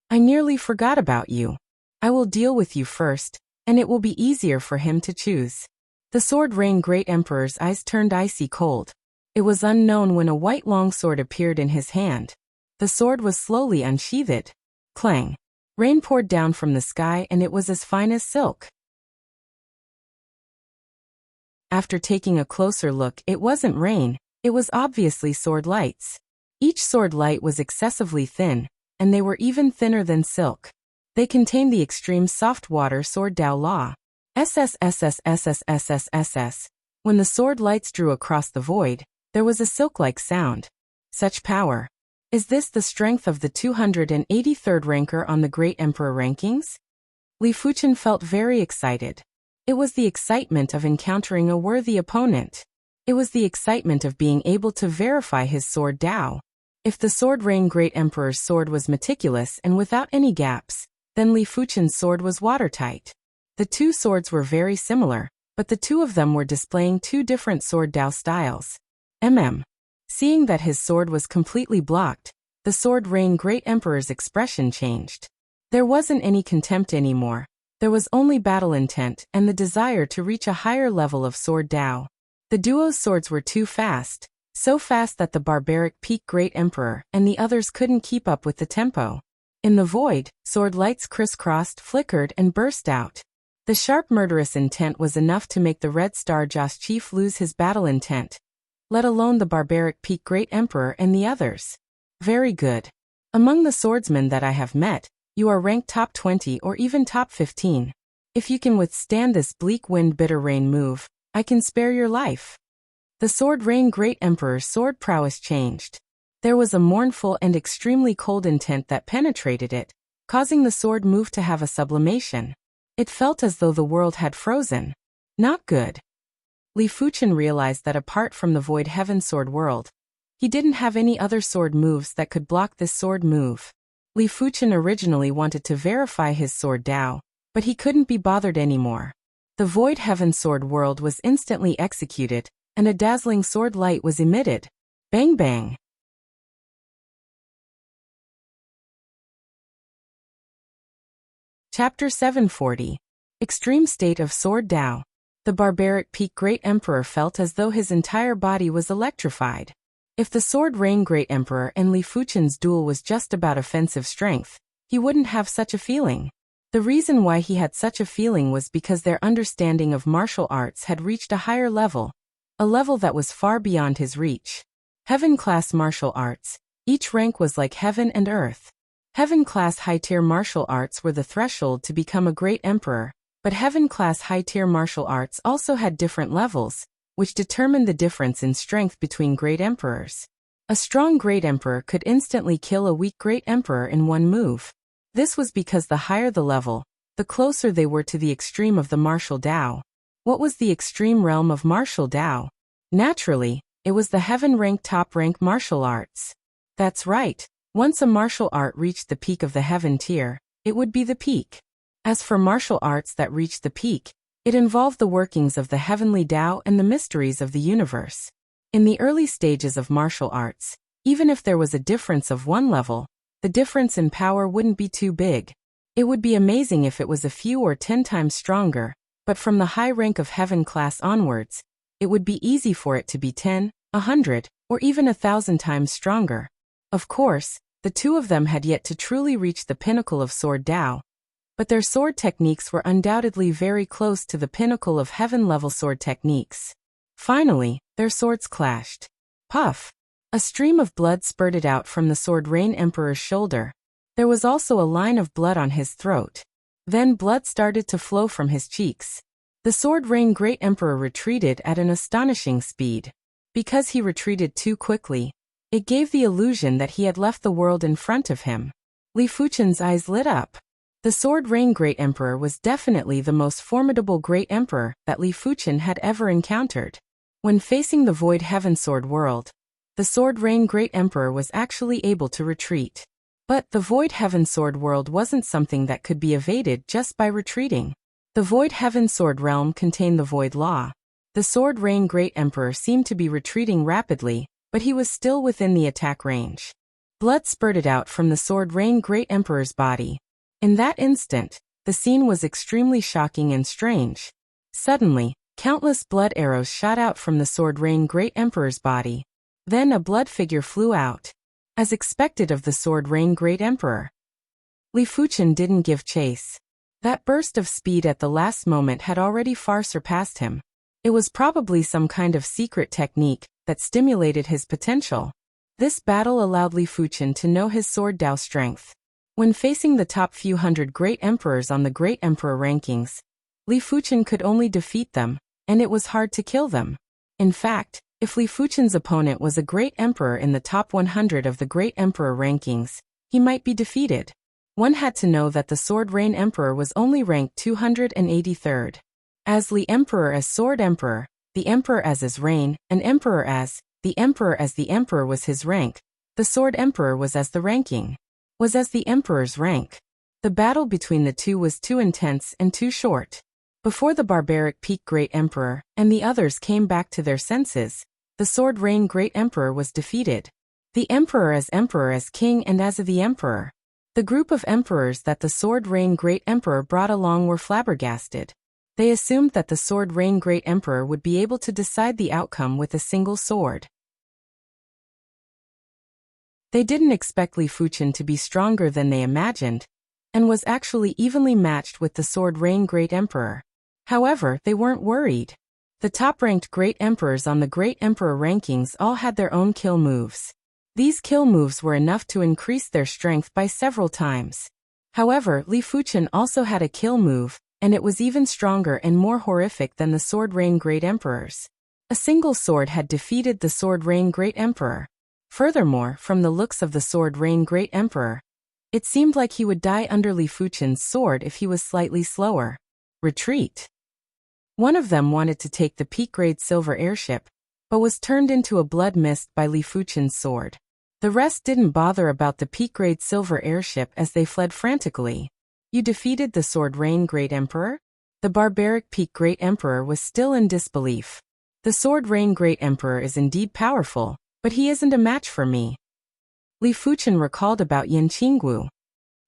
I nearly forgot about you. I will deal with you first, and it will be easier for him to choose. The Sword Rain Great Emperor's eyes turned icy cold. It was unknown when a white longsword appeared in his hand. The sword was slowly unsheathed. Clang. Rain poured down from the sky and it was as fine as silk. After taking a closer look, it wasn't rain. It was obviously sword lights. Each sword light was excessively thin, and they were even thinner than silk. They contained the extreme soft water sword Dao Law. SSSSSSSSSS. When the sword lights drew across the void, there was a silk-like sound. Such power. Is this the strength of the 283rd ranker on the Great Emperor rankings? Li Fuchen felt very excited. It was the excitement of encountering a worthy opponent. It was the excitement of being able to verify his sword Dao. If the Sword Rain Great Emperor's sword was meticulous and without any gaps, then Li Fuchen's sword was watertight. The 2 swords were very similar, but the 2 of them were displaying 2 different sword Dao styles. Seeing that his sword was completely blocked, the Sword Rain Great Emperor's expression changed. There wasn't any contempt anymore. There was only battle intent and the desire to reach a higher level of sword Dao. The duo's swords were too fast, so fast that the Barbaric Peak Great Emperor and the others couldn't keep up with the tempo. In the void, sword lights crisscrossed, flickered, and burst out. The sharp murderous intent was enough to make the Red Star Joss chief lose his battle intent, let alone the barbaric Peak Great Emperor and the others. Very good. Among the swordsmen that I have met, you are ranked top 20 or even top 15. If you can withstand this bleak wind bitter rain move, I can spare your life. The Sword Rain Great Emperor's sword prowess changed. There was a mournful and extremely cold intent that penetrated it, causing the sword move to have a sublimation. It felt as though the world had frozen. Not good. Li Fuchen realized that apart from the Void Heaven Sword world, he didn't have any other sword moves that could block this sword move. Li Fuchen originally wanted to verify his sword Dao, but he couldn't be bothered anymore. The Void Heaven Sword world was instantly executed, and a dazzling sword light was emitted. Bang bang. Chapter 740. Extreme State of Sword Dao. The barbaric Peak Great Emperor felt as though his entire body was electrified. If the Sword Rain Great Emperor and Li Fuchen's duel was just about offensive strength, he wouldn't have such a feeling. The reason why he had such a feeling was because their understanding of martial arts had reached a higher level, a level that was far beyond his reach. Heaven-class martial arts. Each rank was like heaven and earth. Heaven-class high-tier martial arts were the threshold to become a great emperor, but heaven-class high-tier martial arts also had different levels, which determined the difference in strength between great emperors. A strong great emperor could instantly kill a weak great emperor in one move. This was because the higher the level, the closer they were to the extreme of the martial Dao. What was the extreme realm of martial Dao? Naturally, it was the heaven-ranked top-rank martial arts. That's right. Once a martial art reached the peak of the heaven tier, it would be the peak. As for martial arts that reached the peak, it involved the workings of the heavenly Dao and the mysteries of the universe. In the early stages of martial arts, even if there was a difference of one level, the difference in power wouldn't be too big. It would be amazing if it was a few or 10 times stronger, but from the high rank of heaven class onwards, it would be easy for it to be 10, 100, or even 1,000 times stronger. Of course, the two of them had yet to truly reach the pinnacle of Sword Dao, but their sword techniques were undoubtedly very close to the pinnacle of heaven-level sword techniques. Finally, their swords clashed. Puff! A stream of blood spurted out from the Sword Rain Emperor's shoulder. There was also a line of blood on his throat. Then blood started to flow from his cheeks. The Sword Rain Great Emperor retreated at an astonishing speed. Because he retreated too quickly, it gave the illusion that he had left the world in front of him. Li Fuchen's eyes lit up. The Sword Rain Great Emperor was definitely the most formidable Great Emperor that Li Fuchen had ever encountered. When facing the Void Heaven Sword world, the Sword Rain Great Emperor was actually able to retreat. But the Void Heaven Sword world wasn't something that could be evaded just by retreating. The Void Heaven Sword realm contained the Void Law. The Sword Rain Great Emperor seemed to be retreating rapidly, but he was still within the attack range. Blood spurted out from the Sword Rain Great Emperor's body. In that instant, the scene was extremely shocking and strange. Suddenly, countless blood arrows shot out from the Sword Rain Great Emperor's body. Then a blood figure flew out. As expected of the Sword Rain Great Emperor, Li Fuchen didn't give chase. That burst of speed at the last moment had already far surpassed him. It was probably some kind of secret technique that stimulated his potential. This battle allowed Li Fuchen to know his Sword Dao strength. When facing the top few hundred Great Emperors on the Great Emperor rankings, Li Fuchen could only defeat them, and it was hard to kill them. In fact, if Li Fuchen's opponent was a Great Emperor in the top 100 of the Great Emperor rankings, he might be defeated. One had to know that the Sword Rain Emperor was only ranked 283rd. As Li Emperor as Sword Emperor, the Emperor as his reign, and Emperor as the Emperor was his rank, the Sword Emperor was as the Emperor's rank. The battle between the two was too intense and too short. Before the barbaric Peak Great Emperor and the others came back to their senses, the Sword Rain Great Emperor was defeated. The Emperor as King and as the Emperor. The group of emperors that the Sword Rain Great Emperor brought along were flabbergasted. They assumed that the Sword Rain Great Emperor would be able to decide the outcome with a single sword. They didn't expect Li Fuchen to be stronger than they imagined, and was actually evenly matched with the Sword Reign Great Emperor. However, they weren't worried. The top-ranked Great Emperors on the Great Emperor rankings all had their own kill moves. These kill moves were enough to increase their strength by several times. However, Li Fuchen also had a kill move, and it was even stronger and more horrific than the Sword Reign Great Emperors. A single sword had defeated the Sword Reign Great Emperor. Furthermore, from the looks of the Sword Reign Great Emperor, it seemed like he would die under Li Fuchen's sword if he was slightly slower. Retreat. One of them wanted to take the peak-grade silver airship, but was turned into a blood mist by Li Fuchen's sword. The rest didn't bother about the peak-grade silver airship as they fled frantically. You defeated the Sword Reign Great Emperor? The barbaric peak Great Emperor was still in disbelief. The Sword Reign Great Emperor is indeed powerful, but he isn't a match for me. Li Fuchen recalled about Yan Qingwu.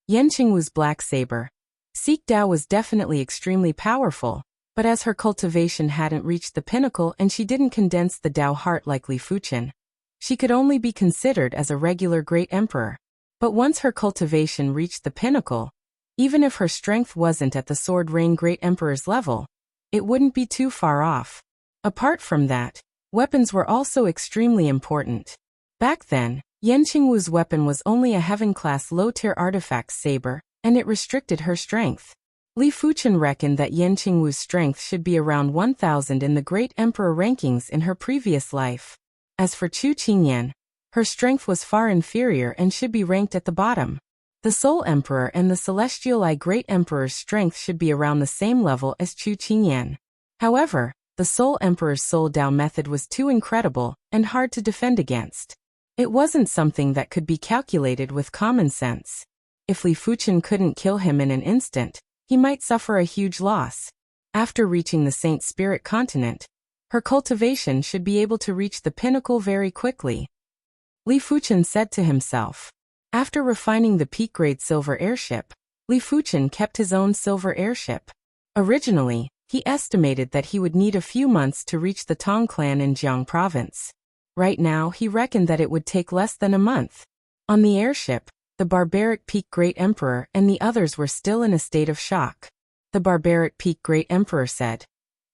Yan Qingwu's black saber. Seek Dao was definitely extremely powerful, but as her cultivation hadn't reached the pinnacle and she didn't condense the Dao heart like Li Fuchen, she could only be considered as a regular Great Emperor. But once her cultivation reached the pinnacle, even if her strength wasn't at the Sword Reign Great Emperor's level, it wouldn't be too far off. Apart from that, weapons were also extremely important. Back then, Yan Qingwu's weapon was only a heaven-class low-tier artifact saber, and it restricted her strength. Li Fuchen reckoned that Yan Qingwu's strength should be around 1,000 in the Great Emperor rankings in her previous life. As for Chu Qingyan, her strength was far inferior and should be ranked at the bottom. The Soul Emperor and the Celestial Eye Great Emperor's strength should be around the same level as Chu Qingyan. However, the Soul Emperor's Soul Dao method was too incredible and hard to defend against. It wasn't something that could be calculated with common sense. If Li Fuchen couldn't kill him in an instant, he might suffer a huge loss. After reaching the Saint Spirit continent, her cultivation should be able to reach the pinnacle very quickly. Li Fuchen said to himself. After refining the peak-grade silver airship, Li Fuchen kept his own silver airship. Originally, he estimated that he would need a few months to reach the Tong clan in Jiang province. Right now, he reckoned that it would take less than a month. On the airship, the barbaric peak Great Emperor and the others were still in a state of shock. The barbaric peak Great Emperor said,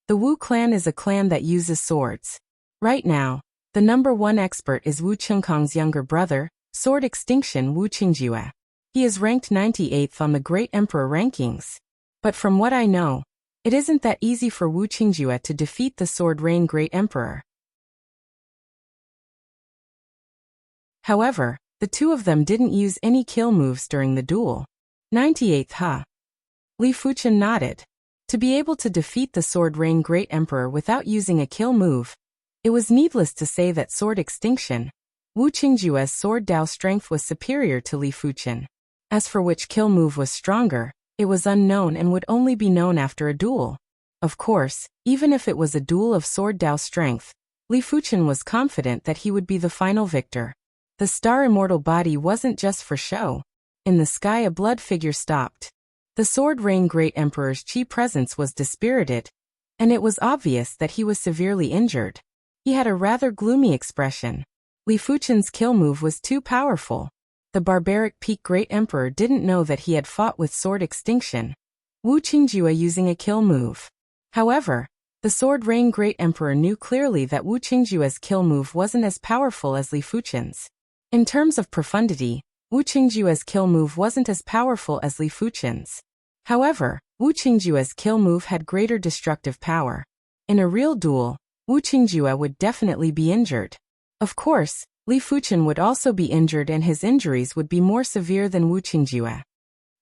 "The Wu clan is a clan that uses swords. Right now, the #1 expert is Wu Chengkong's younger brother, Sword Extinction Wu Qingjue. He is ranked 98th on the Great Emperor rankings. But from what I know, it isn't that easy for Wu Qingjue to defeat the Sword Reign Great Emperor." However, the two of them didn't use any kill moves during the duel. 98th, huh? Li Fuchen nodded. To be able to defeat the Sword Reign Great Emperor without using a kill move, it was needless to say that Sword Extinction, Wu Qingjue's Sword Dao strength was superior to Li Fuchen. As for which kill move was stronger, it was unknown and would only be known after a duel. Of course, even if it was a duel of Sword Dao strength, Li Fuchen was confident that he would be the final victor. The star immortal body wasn't just for show. In the sky a blood figure stopped. The Sword Reign Great Emperor's chi presence was dispirited, and it was obvious that he was severely injured. He had a rather gloomy expression. Li Fuchen's kill move was too powerful. The barbaric peak Great Emperor didn't know that he had fought with Sword Extinction, Wu Qingjue using a kill move. However, the Sword Reign Great Emperor knew clearly that Wu Qingjue's kill move wasn't as powerful as Li Fuchen's. In terms of profundity, Wu Qingjue's kill move wasn't as powerful as Li Fuchen's. However, Wu Qingjue's kill move had greater destructive power. In a real duel, Wu Qingjue would definitely be injured. Of course, Li Fuchen would also be injured and his injuries would be more severe than Wu Qingjue.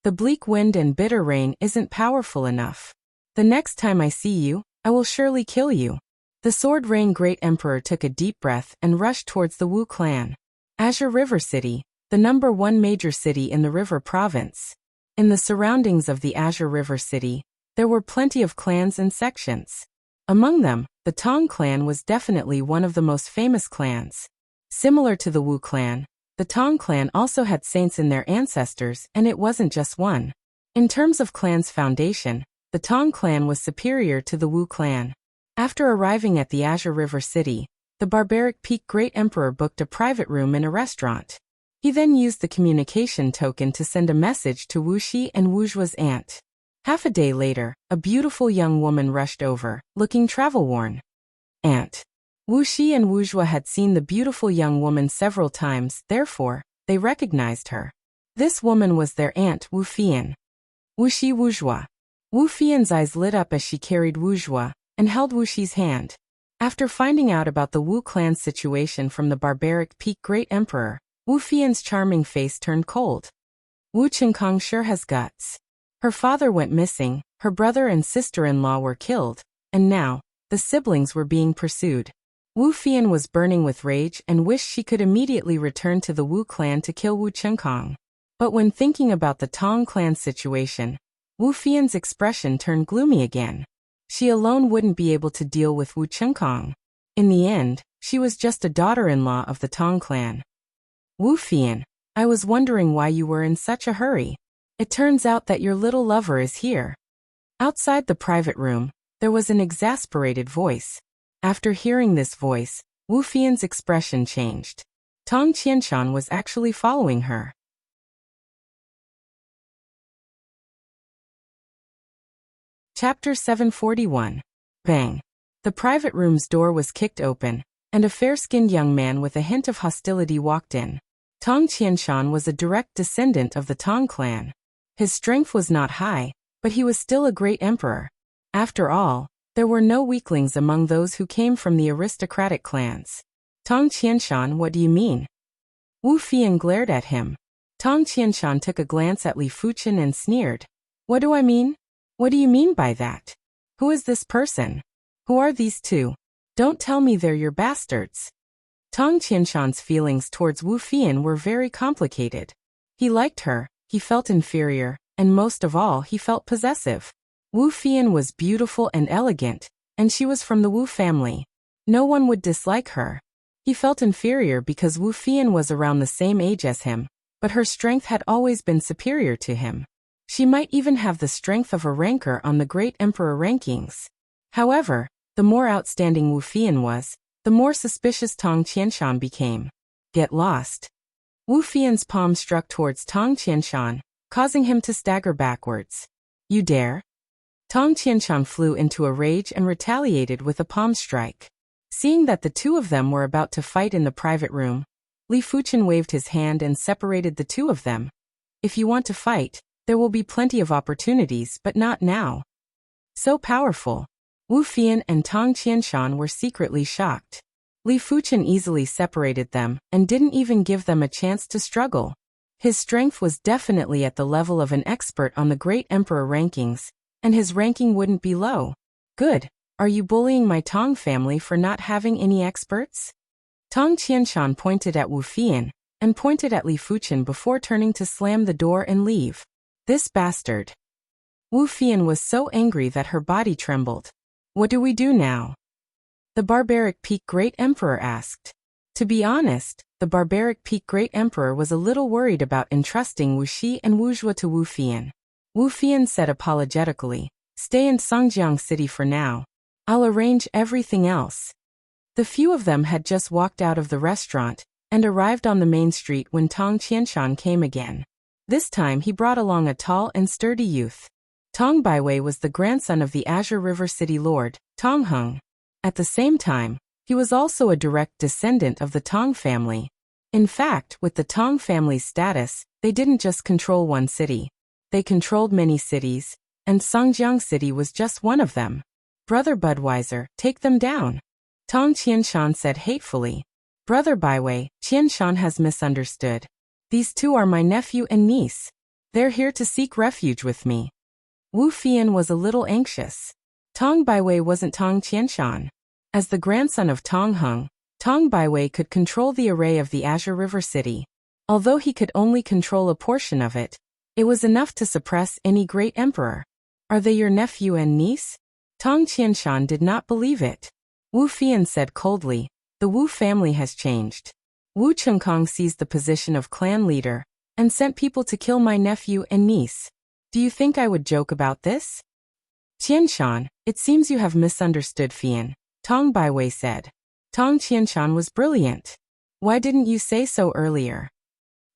The bleak wind and bitter rain isn't powerful enough. The next time I see you, I will surely kill you. The Sword Reign Great Emperor took a deep breath and rushed towards the Wu clan. Azure River City, the #1 major city in the River Province. In the surroundings of the Azure River City, there were plenty of clans and sections. Among them, the Tong clan was definitely one of the most famous clans. Similar to the Wu clan, the Tong clan also had saints in their ancestors, and it wasn't just one. In terms of clan's foundation, the Tong clan was superior to the Wu clan. After arriving at the Azure River City, the barbaric peak Great Emperor booked a private room in a restaurant. He then used the communication token to send a message to Wuxi and Wujua's aunt. Half a day later, a beautiful young woman rushed over, looking travel-worn. Aunt. Wuxi and Wujua had seen the beautiful young woman several times, therefore, they recognized her. This woman was their aunt Wu Fian. Wuxi Wujua. Wu Fian's eyes lit up as she carried Wujua and held Wuxi's hand. After finding out about the Wu clan's situation from the barbaric Peak Great Emperor, Wu Fian's charming face turned cold. Wu Qinkong sure has guts. Her father went missing, her brother and sister-in-law were killed, and now, the siblings were being pursued. Wu Fian was burning with rage and wished she could immediately return to the Wu clan to kill Wu Qinkong. But when thinking about the Tong clan's situation, Wu Fian's expression turned gloomy again. She alone wouldn't be able to deal with Wu Qinkong. In the end, she was just a daughter-in-law of the Tong clan. Wu Fian, I was wondering why you were in such a hurry. It turns out that your little lover is here. Outside the private room, there was an exasperated voice. After hearing this voice, Wu Fian's expression changed. Tong Qianshan was actually following her. Chapter 741. Bang. The private room's door was kicked open, and a fair-skinned young man with a hint of hostility walked in. Tong Qianshan was a direct descendant of the Tong clan. His strength was not high, but he was still a great emperor. After all, there were no weaklings among those who came from the aristocratic clans. Tong Qianshan, what do you mean? Wu Fian glared at him. Tong Qianshan took a glance at Li Fuchen and sneered. What do I mean? What do you mean by that? Who is this person? Who are these two? Don't tell me they're your bastards. Tong Qianshan's feelings towards Wu Fian were very complicated. He liked her, he felt inferior, and most of all he felt possessive. Wu Fian was beautiful and elegant, and she was from the Wu family. No one would dislike her. He felt inferior because Wu Fian was around the same age as him, but her strength had always been superior to him. She might even have the strength of a ranker on the Great Emperor rankings. However, the more outstanding Wu Fian was, the more suspicious Tong Qianshan became. Get lost. Wu Fian's palm struck towards Tong Qianshan, causing him to stagger backwards. You dare? Tong Qianshan flew into a rage and retaliated with a palm strike. Seeing that the two of them were about to fight in the private room, Li Fuchen waved his hand and separated the two of them. If you want to fight, there will be plenty of opportunities, but not now. So powerful. Wu Fian and Tong Qianshan were secretly shocked. Li Fuchen easily separated them and didn't even give them a chance to struggle. His strength was definitely at the level of an expert on the Great Emperor rankings, and his ranking wouldn't be low. Good. Are you bullying my Tong family for not having any experts? Tong Qianshan pointed at Wu Fian and pointed at Li Fuchen before turning to slam the door and leave. This bastard. Wu Fian was so angry that her body trembled. What do we do now? The barbaric Peak Great Emperor asked. To be honest, the barbaric Peak Great Emperor was a little worried about entrusting Wuxi and Wujua to Wu Fian. Wu Fian said apologetically, stay in Songjiang City for now. I'll arrange everything else. The few of them had just walked out of the restaurant and arrived on the main street when Tong Qianshan came again. This time he brought along a tall and sturdy youth. Tong Baiwei was the grandson of the Azure River City Lord, Tong Heng. At the same time, he was also a direct descendant of the Tong family. In fact, with the Tong family's status, they didn't just control one city. They controlled many cities, and Songjiang City was just one of them. Brother Budweiser, take them down. Tong Qianshan said hatefully. Brother Baiwei, Qianshan has misunderstood. These two are my nephew and niece. They're here to seek refuge with me. Wu Fian was a little anxious. Tong Baiwei wasn't Tong Qianshan. As the grandson of Tong Heng, Tong Baiwei could control the array of the Azure River City. Although he could only control a portion of it, it was enough to suppress any great emperor. Are they your nephew and niece? Tong Qianshan did not believe it. Wu Fian said coldly, the Wu family has changed. Wu Qinkong seized the position of clan leader and sent people to kill my nephew and niece. Do you think I would joke about this? Qianshan, it seems you have misunderstood Fian, Tong Baiwei said. Tong Qianshan was brilliant. Why didn't you say so earlier?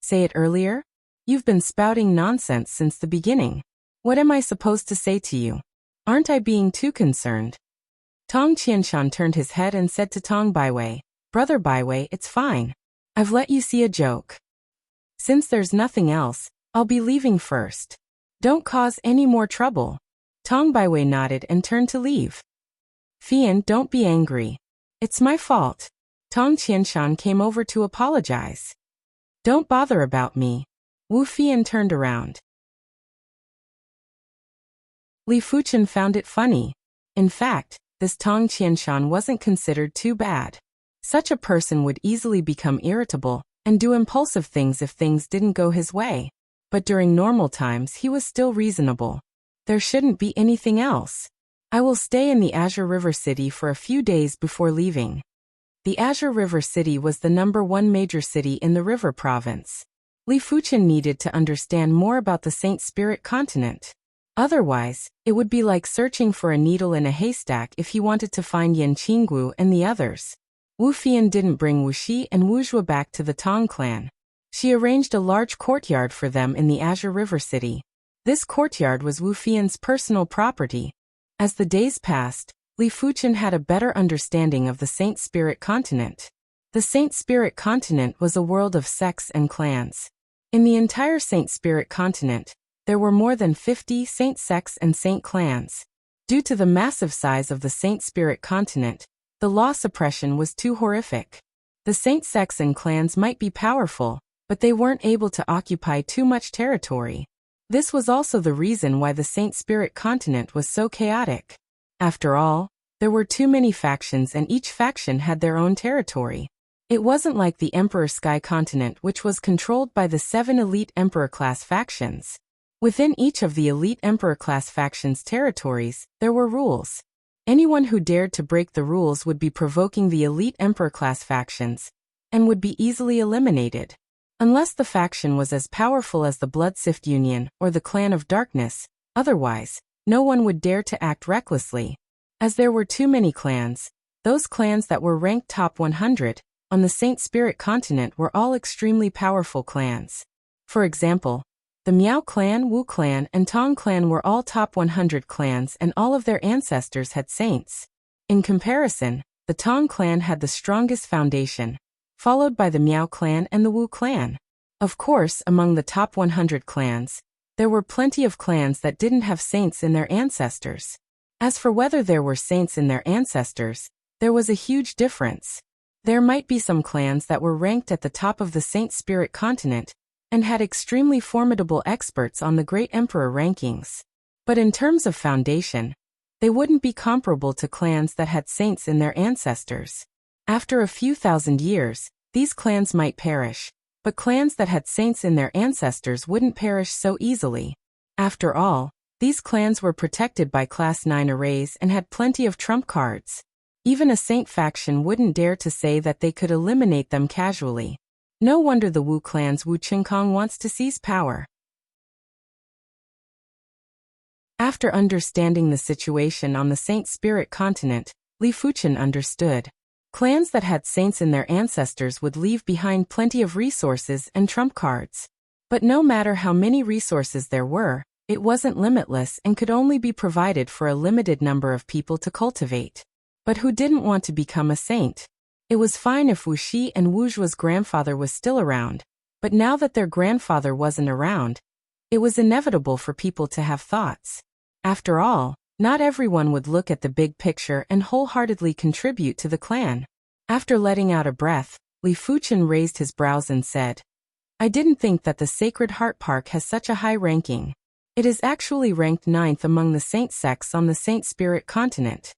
Say it earlier? You've been spouting nonsense since the beginning. What am I supposed to say to you? Aren't I being too concerned? Tong Qianshan turned his head and said to Tong Baiwei, Brother Baiwei, it's fine. I've let you see a joke. Since there's nothing else, I'll be leaving first. Don't cause any more trouble. Tong Baiwei nodded and turned to leave. Fian, don't be angry. It's my fault. Tong Qianshan came over to apologize. Don't bother about me. Wu Fian turned around. Li Fuchen found it funny. In fact, this Tong Qianshan wasn't considered too bad. Such a person would easily become irritable and do impulsive things if things didn't go his way. But during normal times he was still reasonable. There shouldn't be anything else. I will stay in the Azure River City for a few days before leaving. The Azure River City was the #1 major city in the River Province. Li Fuchen needed to understand more about the Saint Spirit continent. Otherwise, it would be like searching for a needle in a haystack if he wanted to find Yan Qinggu and the others. Wu Fian didn't bring Wuxi and Wuzhua back to the Tong clan. She arranged a large courtyard for them in the Azure River City. This courtyard was Wu Fian's personal property. As the days passed, Li Fuchen had a better understanding of the Saint Spirit continent. The Saint Spirit continent was a world of sects and clans. In the entire Saint Spirit continent, there were more than 50 saint sects and saint clans. Due to the massive size of the Saint Spirit continent, the law suppression was too horrific. The saint sects and clans might be powerful, but they weren't able to occupy too much territory. This was also the reason why the Saint Spirit continent was so chaotic. After all, there were too many factions and each faction had their own territory. It wasn't like the Emperor Sky continent, which was controlled by the 7 elite Emperor-class factions. Within each of the elite Emperor-class factions' territories, there were rules. Anyone who dared to break the rules would be provoking the elite Emperor-class factions, and would be easily eliminated. Unless the faction was as powerful as the Bloodsift Union or the Clan of Darkness, otherwise, no one would dare to act recklessly. As there were too many clans, those clans that were ranked top 100 on the Saint Spirit continent were all extremely powerful clans. For example, the Miao clan, Wu clan, and Tong clan were all top 100 clans and all of their ancestors had saints. In comparison, the Tong clan had the strongest foundation, followed by the Miao clan and the Wu clan. Of course, among the top 100 clans, there were plenty of clans that didn't have saints in their ancestors. As for whether there were saints in their ancestors, there was a huge difference. There might be some clans that were ranked at the top of the Saint Spirit continent, and had extremely formidable experts on the Great Emperor rankings. But in terms of foundation, they wouldn't be comparable to clans that had saints in their ancestors. After a few thousand years, these clans might perish, but clans that had saints in their ancestors wouldn't perish so easily. After all, these clans were protected by Class 9 arrays and had plenty of trump cards. Even a saint faction wouldn't dare to say that they could eliminate them casually. No wonder the Wu clan's Wu Qingkong wants to seize power. After understanding the situation on the Saint Spirit continent, Li Fuchen understood. Clans that had saints in their ancestors would leave behind plenty of resources and trump cards. But no matter how many resources there were, it wasn't limitless and could only be provided for a limited number of people to cultivate. But who didn't want to become a saint? It was fine if Wuxi and Wuzhua's grandfather was still around, but now that their grandfather wasn't around, it was inevitable for people to have thoughts. After all, not everyone would look at the big picture and wholeheartedly contribute to the clan. After letting out a breath, Li Fuchen raised his brows and said, I didn't think that the Sacred Heart Park has such a high ranking. It is actually ranked 9th among the saint sects on the Saint Spirit continent.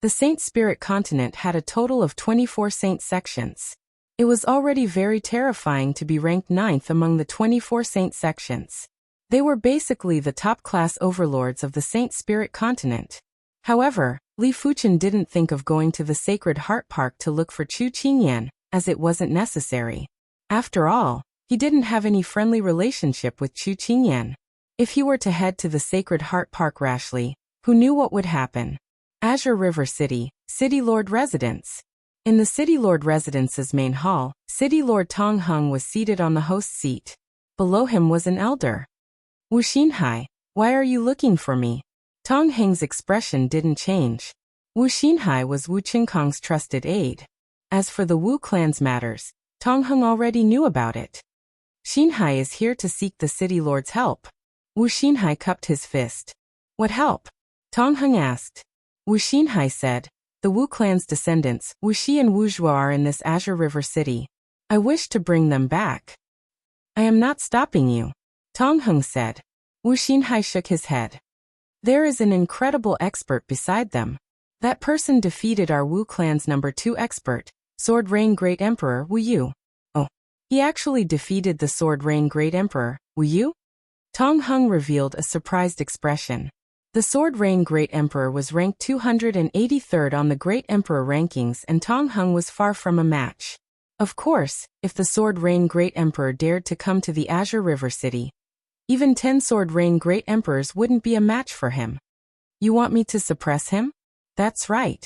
The Saint Spirit continent had a total of 24 saint sections. It was already very terrifying to be ranked 9th among the 24 saint sections. They were basically the top-class overlords of the Saint Spirit continent. However, Li Fuchen didn't think of going to the Sacred Heart Park to look for Chu Qingyan, as it wasn't necessary. After all, he didn't have any friendly relationship with Chu Qingyan. If he were to head to the Sacred Heart Park rashly, who knew what would happen? Azure River City, City Lord residence. In the City Lord residence's main hall, City Lord Tong Heng was seated on the host's seat. Below him was an elder. Wu Xinhai, why are you looking for me? Tong Heng's expression didn't change. Wu Xinhai was Wu Qingkong's trusted aide. As for the Wu clan's matters, Tong Heng already knew about it. Xinhai is here to seek the City Lord's help. Wu Xinhai cupped his fist. What help? Tong Heng asked. Wu Xinhai said, the Wu clan's descendants, Wuxia and Wuzhua, are in this Azure River city. I wish to bring them back. I am not stopping you, Tong Heng said. Wu Xinhai shook his head. There is an incredible expert beside them. That person defeated our Wu clan's number 2 expert, Sword Rain Great Emperor Wu Yu. Oh, he actually defeated the Sword Rain Great Emperor, Wu Yu? Tong Heng revealed a surprised expression. The Sword Rain Great Emperor was ranked 283rd on the Great Emperor rankings, and Tong Heng was far from a match. Of course, if the Sword Rain Great Emperor dared to come to the Azure River City, even 10 Sword Rain Great Emperors wouldn't be a match for him. You want me to suppress him? That's right.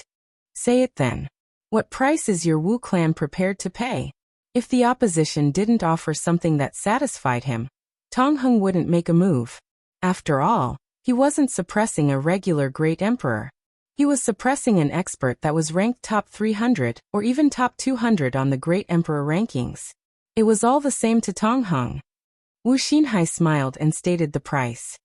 Say it then. What price is your Wu clan prepared to pay? If the opposition didn't offer something that satisfied him, Tong Heng wouldn't make a move. After all, he wasn't suppressing a regular Great Emperor. He was suppressing an expert that was ranked top 300 or even top 200 on the Great Emperor rankings. It was all the same to Tong Heng. Wu Xinhai smiled and stated the price.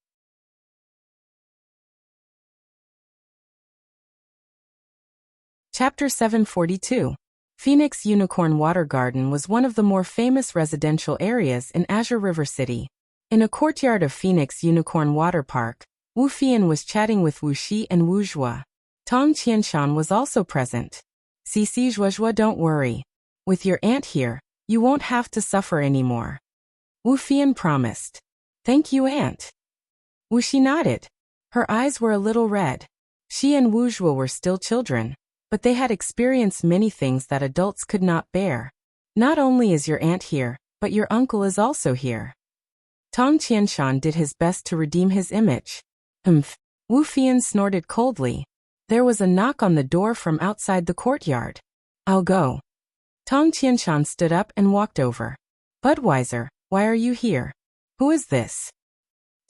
Chapter 742. Phoenix Unicorn Water Garden was one of the more famous residential areas in Azure River City. In a courtyard of Phoenix Unicorn Water Park, Wu Fian was chatting with Wu Shi and Wu Zhua. Tong Qianshan was also present. Cici Zhuozhua, don't worry. With your aunt here, you won't have to suffer anymore. Wu Fian promised. Thank you, aunt. Wu Shi nodded. Her eyes were a little red. She and Wu Zhua were still children, but they had experienced many things that adults could not bear. Not only is your aunt here, but your uncle is also here. Tong Qianshan did his best to redeem his image. Wu Fian snorted coldly. There was a knock on the door from outside the courtyard. I'll go. Tong Qianshan stood up and walked over. Budweiser, why are you here? Who is this?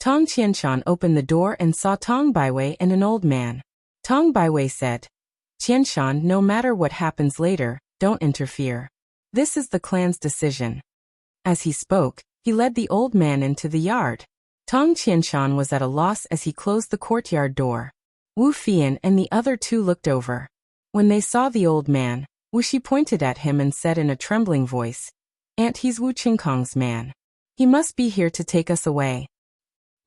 Tong Qianshan opened the door and saw Tong Baiwei and an old man. Tong Baiwei said, Qianshan, no matter what happens later, don't interfere. This is the clan's decision. As he spoke, he led the old man into the yard. Tong Qianshan was at a loss as he closed the courtyard door. Wu Fian and the other two looked over. When they saw the old man, Wu Shi pointed at him and said in a trembling voice, Aunt, he's Wu Qingkong's man. He must be here to take us away.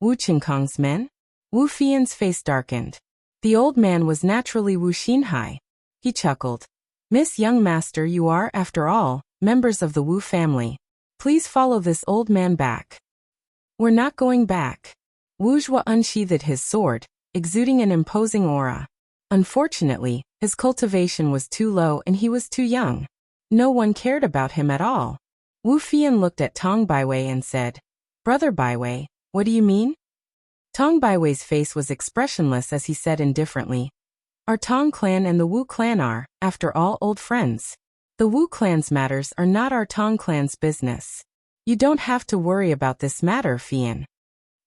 Wu Qingkong's men? Wu Fian's face darkened. The old man was naturally Wu Xinhai. He chuckled. Miss Young Master, you are, after all, members of the Wu family. Please follow this old man back. We're not going back. Wu Zhua unsheathed his sword, exuding an imposing aura. Unfortunately, his cultivation was too low and he was too young. No one cared about him at all. Wu Fian looked at Tong Baiwei and said, Brother Baiwei, what do you mean? Tong Baiwei's face was expressionless as he said indifferently, Our Tong clan and the Wu clan are, after all, old friends. The Wu clan's matters are not our Tong clan's business. You don't have to worry about this matter, Fian.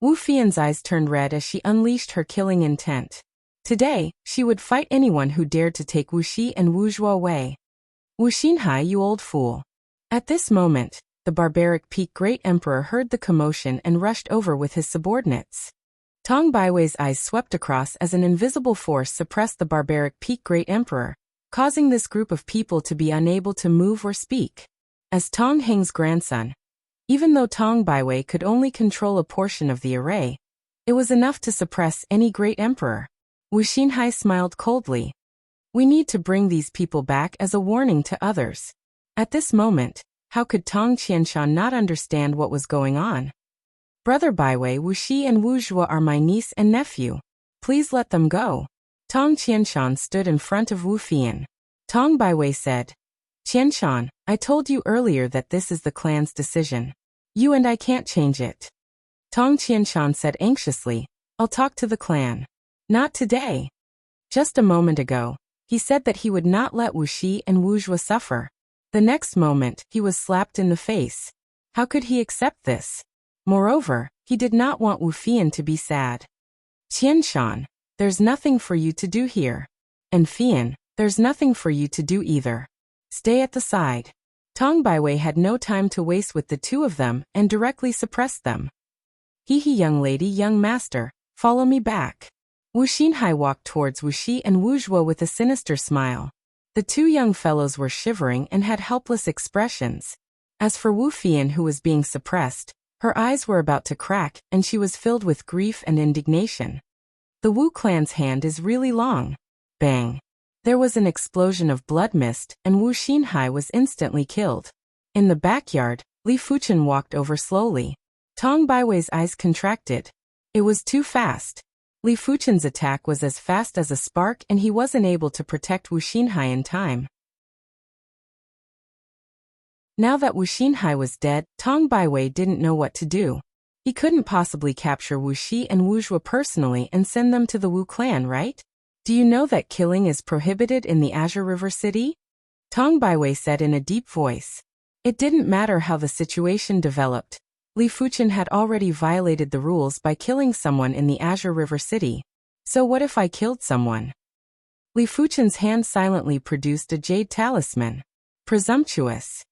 Wu Fian's eyes turned red as she unleashed her killing intent. Today, she would fight anyone who dared to take Wu Shi and Wu Zhua away. Wu Xinhai, you old fool. At this moment, the barbaric Peak Great Emperor heard the commotion and rushed over with his subordinates. Tong Baiwei's eyes swept across as an invisible force suppressed the barbaric Peak Great Emperor, causing this group of people to be unable to move or speak. As Tong Heng's grandson, even though Tong Baiwei could only control a portion of the array, it was enough to suppress any great emperor. Wu Xinhai smiled coldly. We need to bring these people back as a warning to others. At this moment, how could Tong Qianshan not understand what was going on? Brother Baiwei, Wu Shi and Wu Zhua are my niece and nephew. Please let them go. Tong Qianshan stood in front of Wu Fian. Tong Baiwei said, Qianshan, I told you earlier that this is the clan's decision. You and I can't change it. Tong Qianshan said anxiously, I'll talk to the clan. Not today. Just a moment ago, He said that he would not let Wuxia and Wuxia suffer. The next moment, he was slapped in the face. How could he accept this? Moreover, he did not want Wu Fian to be sad. Qianshan, there's nothing for you to do here. And Fian, there's nothing for you to do either. Stay at the side. Tong Baiwei had no time to waste with the two of them and directly suppressed them. Hee young lady, young master, follow me back. Wu Xinhai walked towards Wuxia and Wuxia with a sinister smile. The two young fellows were shivering and had helpless expressions. As for Wu Fian, who was being suppressed, her eyes were about to crack and she was filled with grief and indignation. The Wu clan's hand is really long. Bang. There was an explosion of blood mist and Wu Xinhai was instantly killed. In the backyard, Li Fuchen walked over slowly. Tong Baiwei's eyes contracted. It was too fast. Li Fuchen's attack was as fast as a spark and he wasn't able to protect Wu Xinhai in time. Now that Wu Xinhai was dead, Tong Baiwei didn't know what to do. He couldn't possibly capture Wuxia and Wuxia personally and send them to the Wu clan, right? Do you know that killing is prohibited in the Azure River City? Tong Baiwei said in a deep voice. It didn't matter how the situation developed. Li Fuchen had already violated the rules by killing someone in the Azure River City. So what if I killed someone? Li Fuchen's hand silently produced a jade talisman. Presumptuous.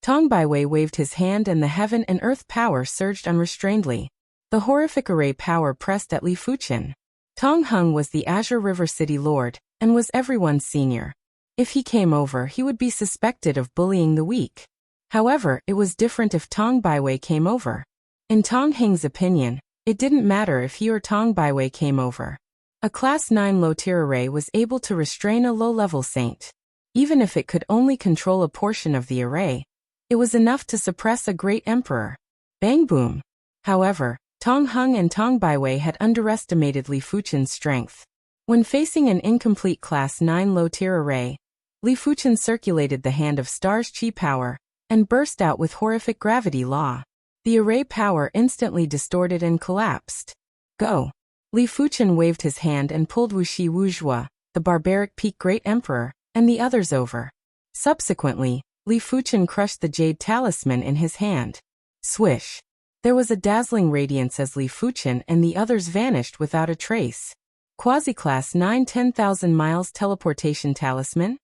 Tong Baiwei waved his hand and the heaven and earth power surged unrestrainedly. The horrific array power pressed at Li Fuchen. Tong Hung was the Azure River City Lord, and was everyone's senior. If he came over, he would be suspected of bullying the weak. However, it was different if Tong Baiwei came over. In Tong Hing's opinion, it didn't matter if he or Tong Baiwei came over. A Class 9 low-tier array was able to restrain a low-level saint. Even if it could only control a portion of the array, it was enough to suppress a great emperor. Bang boom. However, Tong Hung and Tong Baiwei had underestimated Li Fuchen's strength. When facing an incomplete Class 9 low-tier array, Li Fuchen circulated the Hand of Stars Qi power, and burst out with horrific gravity law. The array power instantly distorted and collapsed. Go! Li Fuchen waved his hand and pulled Wuxia Wuxia, the barbaric peak great emperor, and the others over. Subsequently, Li Fuchen crushed the jade talisman in his hand. Swish! There was a dazzling radiance as Li Fuchen and the others vanished without a trace. Quasi-Class 9 10,000 miles teleportation talisman?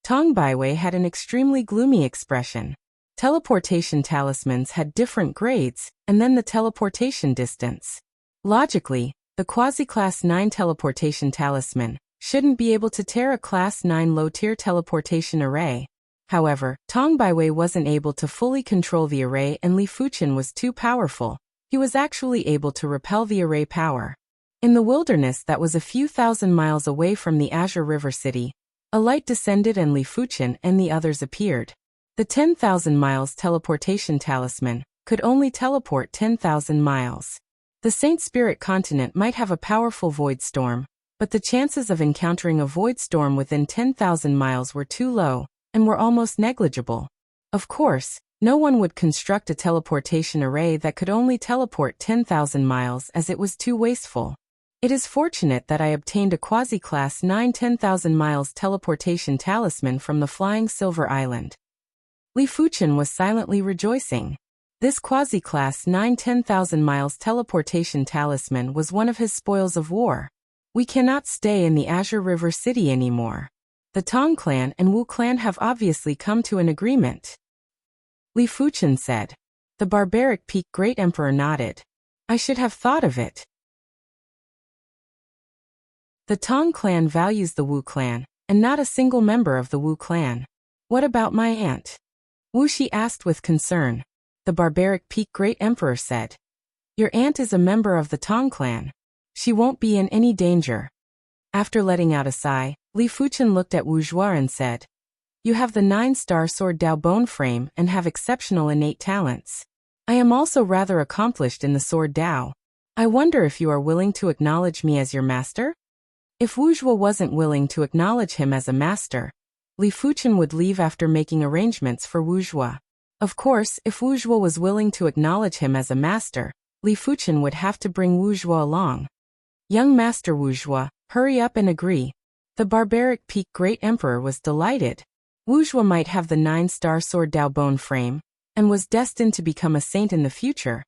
Tong Baiwei had an extremely gloomy expression. Teleportation talismans had different grades, and then the teleportation distance. Logically, the Quasi-Class 9 teleportation talisman shouldn't be able to tear a Class 9 low-tier teleportation array. However, Tong Baiwei wasn't able to fully control the array and Li Fuchen was too powerful. He was actually able to repel the array power. In the wilderness that was a few thousand miles away from the Azure River City, a light descended and Li Fuchen and the others appeared. The 10,000 miles teleportation talisman could only teleport 10,000 miles. The Saint Spirit continent might have a powerful void storm, but the chances of encountering a void storm within 10,000 miles were too low, and were almost negligible. Of course, no one would construct a teleportation array that could only teleport 10,000 miles as it was too wasteful. It is fortunate that I obtained a Quasi-Class 9 10,000 miles teleportation talisman from the Flying Silver Island. Li Fuchen was silently rejoicing. This Quasi-Class 9 10,000 miles teleportation talisman was one of his spoils of war. We cannot stay in the Azure River City anymore. The Tong clan and Wu clan have obviously come to an agreement. Li Fuchen said. The barbaric peak great emperor nodded. I should have thought of it. The Tong clan values the Wu clan, and not a single member of the Wu clan. What about my aunt? Wuxi asked with concern. The barbaric peak great emperor said. Your aunt is a member of the Tong clan. She won't be in any danger. After letting out a sigh, Li Fuchen looked at Wu Zhuar and said, You have the 9-star sword Dao bone frame and have exceptional innate talents. I am also rather accomplished in the sword Dao. I wonder if you are willing to acknowledge me as your master? If Wu Zhuar wasn't willing to acknowledge him as a master, Li Fuchen would leave after making arrangements for Wu Zhuar. Of course, if Wu Zhuar was willing to acknowledge him as a master, Li Fuchen would have to bring Wu Zhuar along. Young Master Wu Zhuar, hurry up and agree. The barbaric Peak Great Emperor was delighted. Wuxia might have the 9-star sword Dao bone frame, and was destined to become a saint in the future.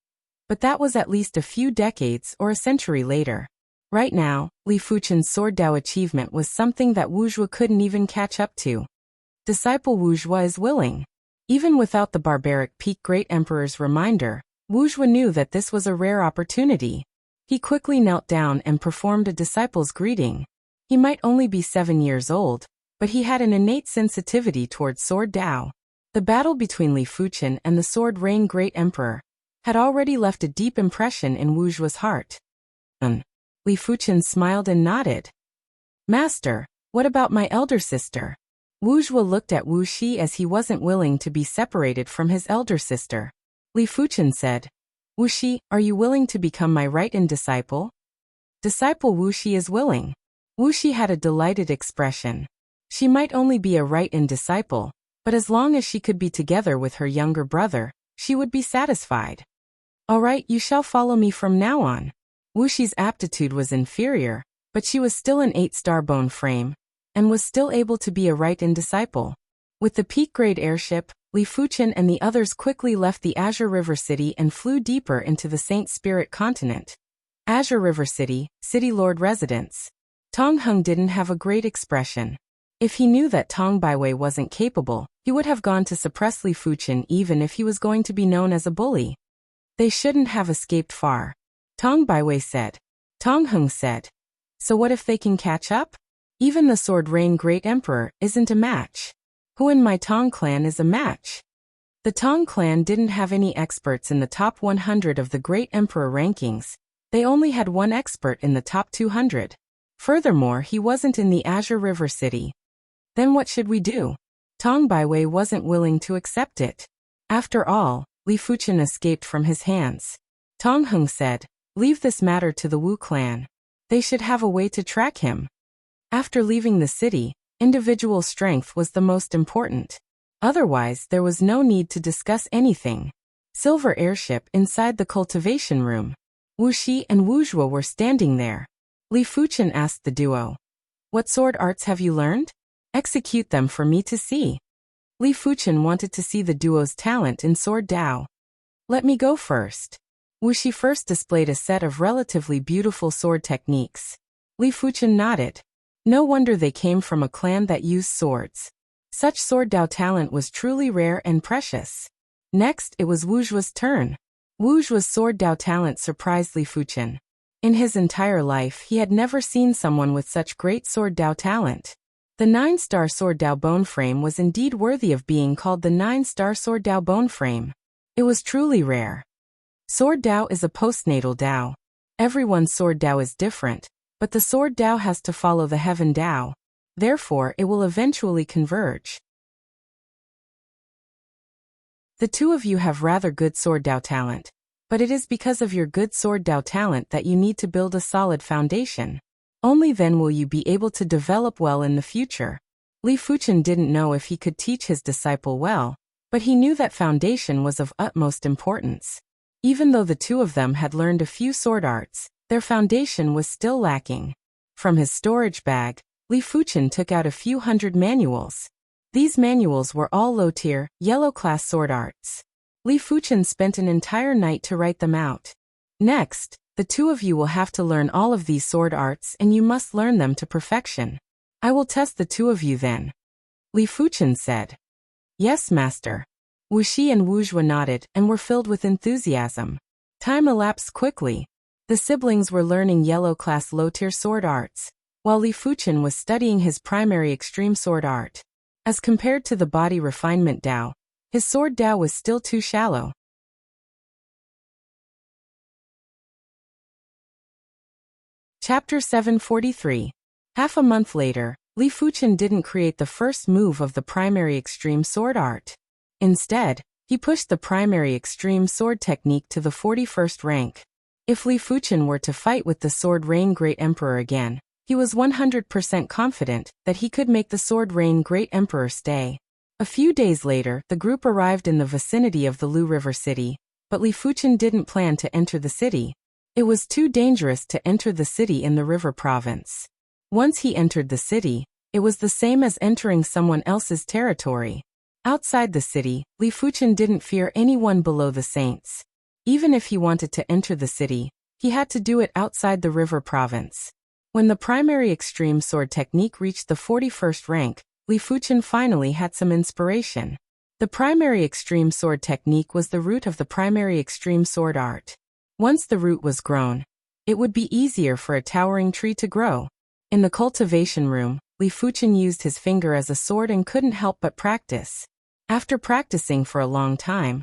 But that was at least a few decades or a century later. Right now, Li Fuchen's sword Dao achievement was something that Wuxia couldn't even catch up to. Disciple Wuxia is willing. Even without the barbaric Peak Great Emperor's reminder, Wuxia knew that this was a rare opportunity. He quickly knelt down and performed a disciple's greeting. He might only be 7 years old, but he had an innate sensitivity towards sword Dao. The battle between Li Fuchen and the Sword Rain Great Emperor had already left a deep impression in Wuxia's heart. Li Fuchen smiled and nodded. Master, what about my elder sister? Wuxia looked at Wuxi as he wasn't willing to be separated from his elder sister. Li Fuchen said, Wuxi, are you willing to become my right-hand disciple? Disciple Wuxi is willing. Wuxi had a delighted expression. She might only be a right-hand disciple, but as long as she could be together with her younger brother, she would be satisfied. All right, you shall follow me from now on. Wuxi's aptitude was inferior, but she was still an 8-star bone frame, and was still able to be a right-hand disciple. With the peak-grade airship, Li Fuchen and the others quickly left the Azure River City and flew deeper into the Saint Spirit continent. Azure River City, City Lord residence. Tong Heng didn't have a great expression. If he knew that Tong Baiwei wasn't capable, he would have gone to suppress Li Fuchen even if he was going to be known as a bully. They shouldn't have escaped far. Tong Baiwei said. Tong Heng said. So what if they can catch up? Even the Sword Rain Great Emperor isn't a match. Who in my Tong clan is a match? The Tong clan didn't have any experts in the top 100 of the Great Emperor rankings. They only had one expert in the top 200. Furthermore, he wasn't in the Azure River City. Then what should we do? Tong Baiwei wasn't willing to accept it. After all, Li Fuchen escaped from his hands. Tong Heng said, leave this matter to the Wu clan. They should have a way to track him. After leaving the city, individual strength was the most important. Otherwise, there was no need to discuss anything. Silver airship inside the cultivation room. Wuxi and Wuxia were standing there. Li Fuchen asked the duo, what sword arts have you learned? Execute them for me to see. Li Fuchen wanted to see the duo's talent in sword Dao. Let me go first. Wuxi first displayed a set of relatively beautiful sword techniques. Li Fuchen nodded. No wonder they came from a clan that used swords. Such sword Dao talent was truly rare and precious. Next, it was Wuxia's turn. Wuxia's sword Dao talent surprised Li Fuchen. In his entire life, he had never seen someone with such great sword Dao talent. The 9-star sword Dao bone frame was indeed worthy of being called the 9-star sword Dao bone frame. It was truly rare. Sword Dao is a postnatal Dao. Everyone's sword Dao is different, but the sword Dao has to follow the heaven Dao. Therefore, it will eventually converge. The two of you have rather good sword Dao talent, but it is because of your good sword Dao talent that you need to build a solid foundation. Only then will you be able to develop well in the future. Li Fuchen didn't know if he could teach his disciple well, but he knew that foundation was of utmost importance. Even though the two of them had learned a few sword arts, their foundation was still lacking. From his storage bag, Li Fuchen took out a few hundred manuals. These manuals were all low-tier, yellow-class sword arts. Li Fuchen spent an entire night to write them out. Next, the two of you will have to learn all of these sword arts and you must learn them to perfection. I will test the two of you then. Li Fuchen said. Yes, master. Wuxi and Wuxia nodded and were filled with enthusiasm. Time elapsed quickly. The siblings were learning yellow-class low-tier sword arts, while Li Fuchen was studying his primary extreme sword art. As compared to the body refinement Dao, his sword Dao was still too shallow. Chapter 743. Half a month later, Li Fuchen didn't create the first move of the primary extreme sword art. Instead, he pushed the primary extreme sword technique to the 41st rank. If Li Fuchen were to fight with the Sword Rain Great Emperor again, he was 100% confident that he could make the Sword Rain Great Emperor stay. A few days later, the group arrived in the vicinity of the Lu River City, but Li Fuchen didn't plan to enter the city. It was too dangerous to enter the city in the river province. Once he entered the city, it was the same as entering someone else's territory. Outside the city, Li Fuchen didn't fear anyone below the saints. Even if he wanted to enter the city, he had to do it outside the river province. When the primary extreme sword technique reached the 41st rank, Li Fuchen finally had some inspiration. The primary extreme sword technique was the root of the primary extreme sword art. Once the root was grown, it would be easier for a towering tree to grow. In the cultivation room, Li Fuchen used his finger as a sword and couldn't help but practice. After practicing for a long time,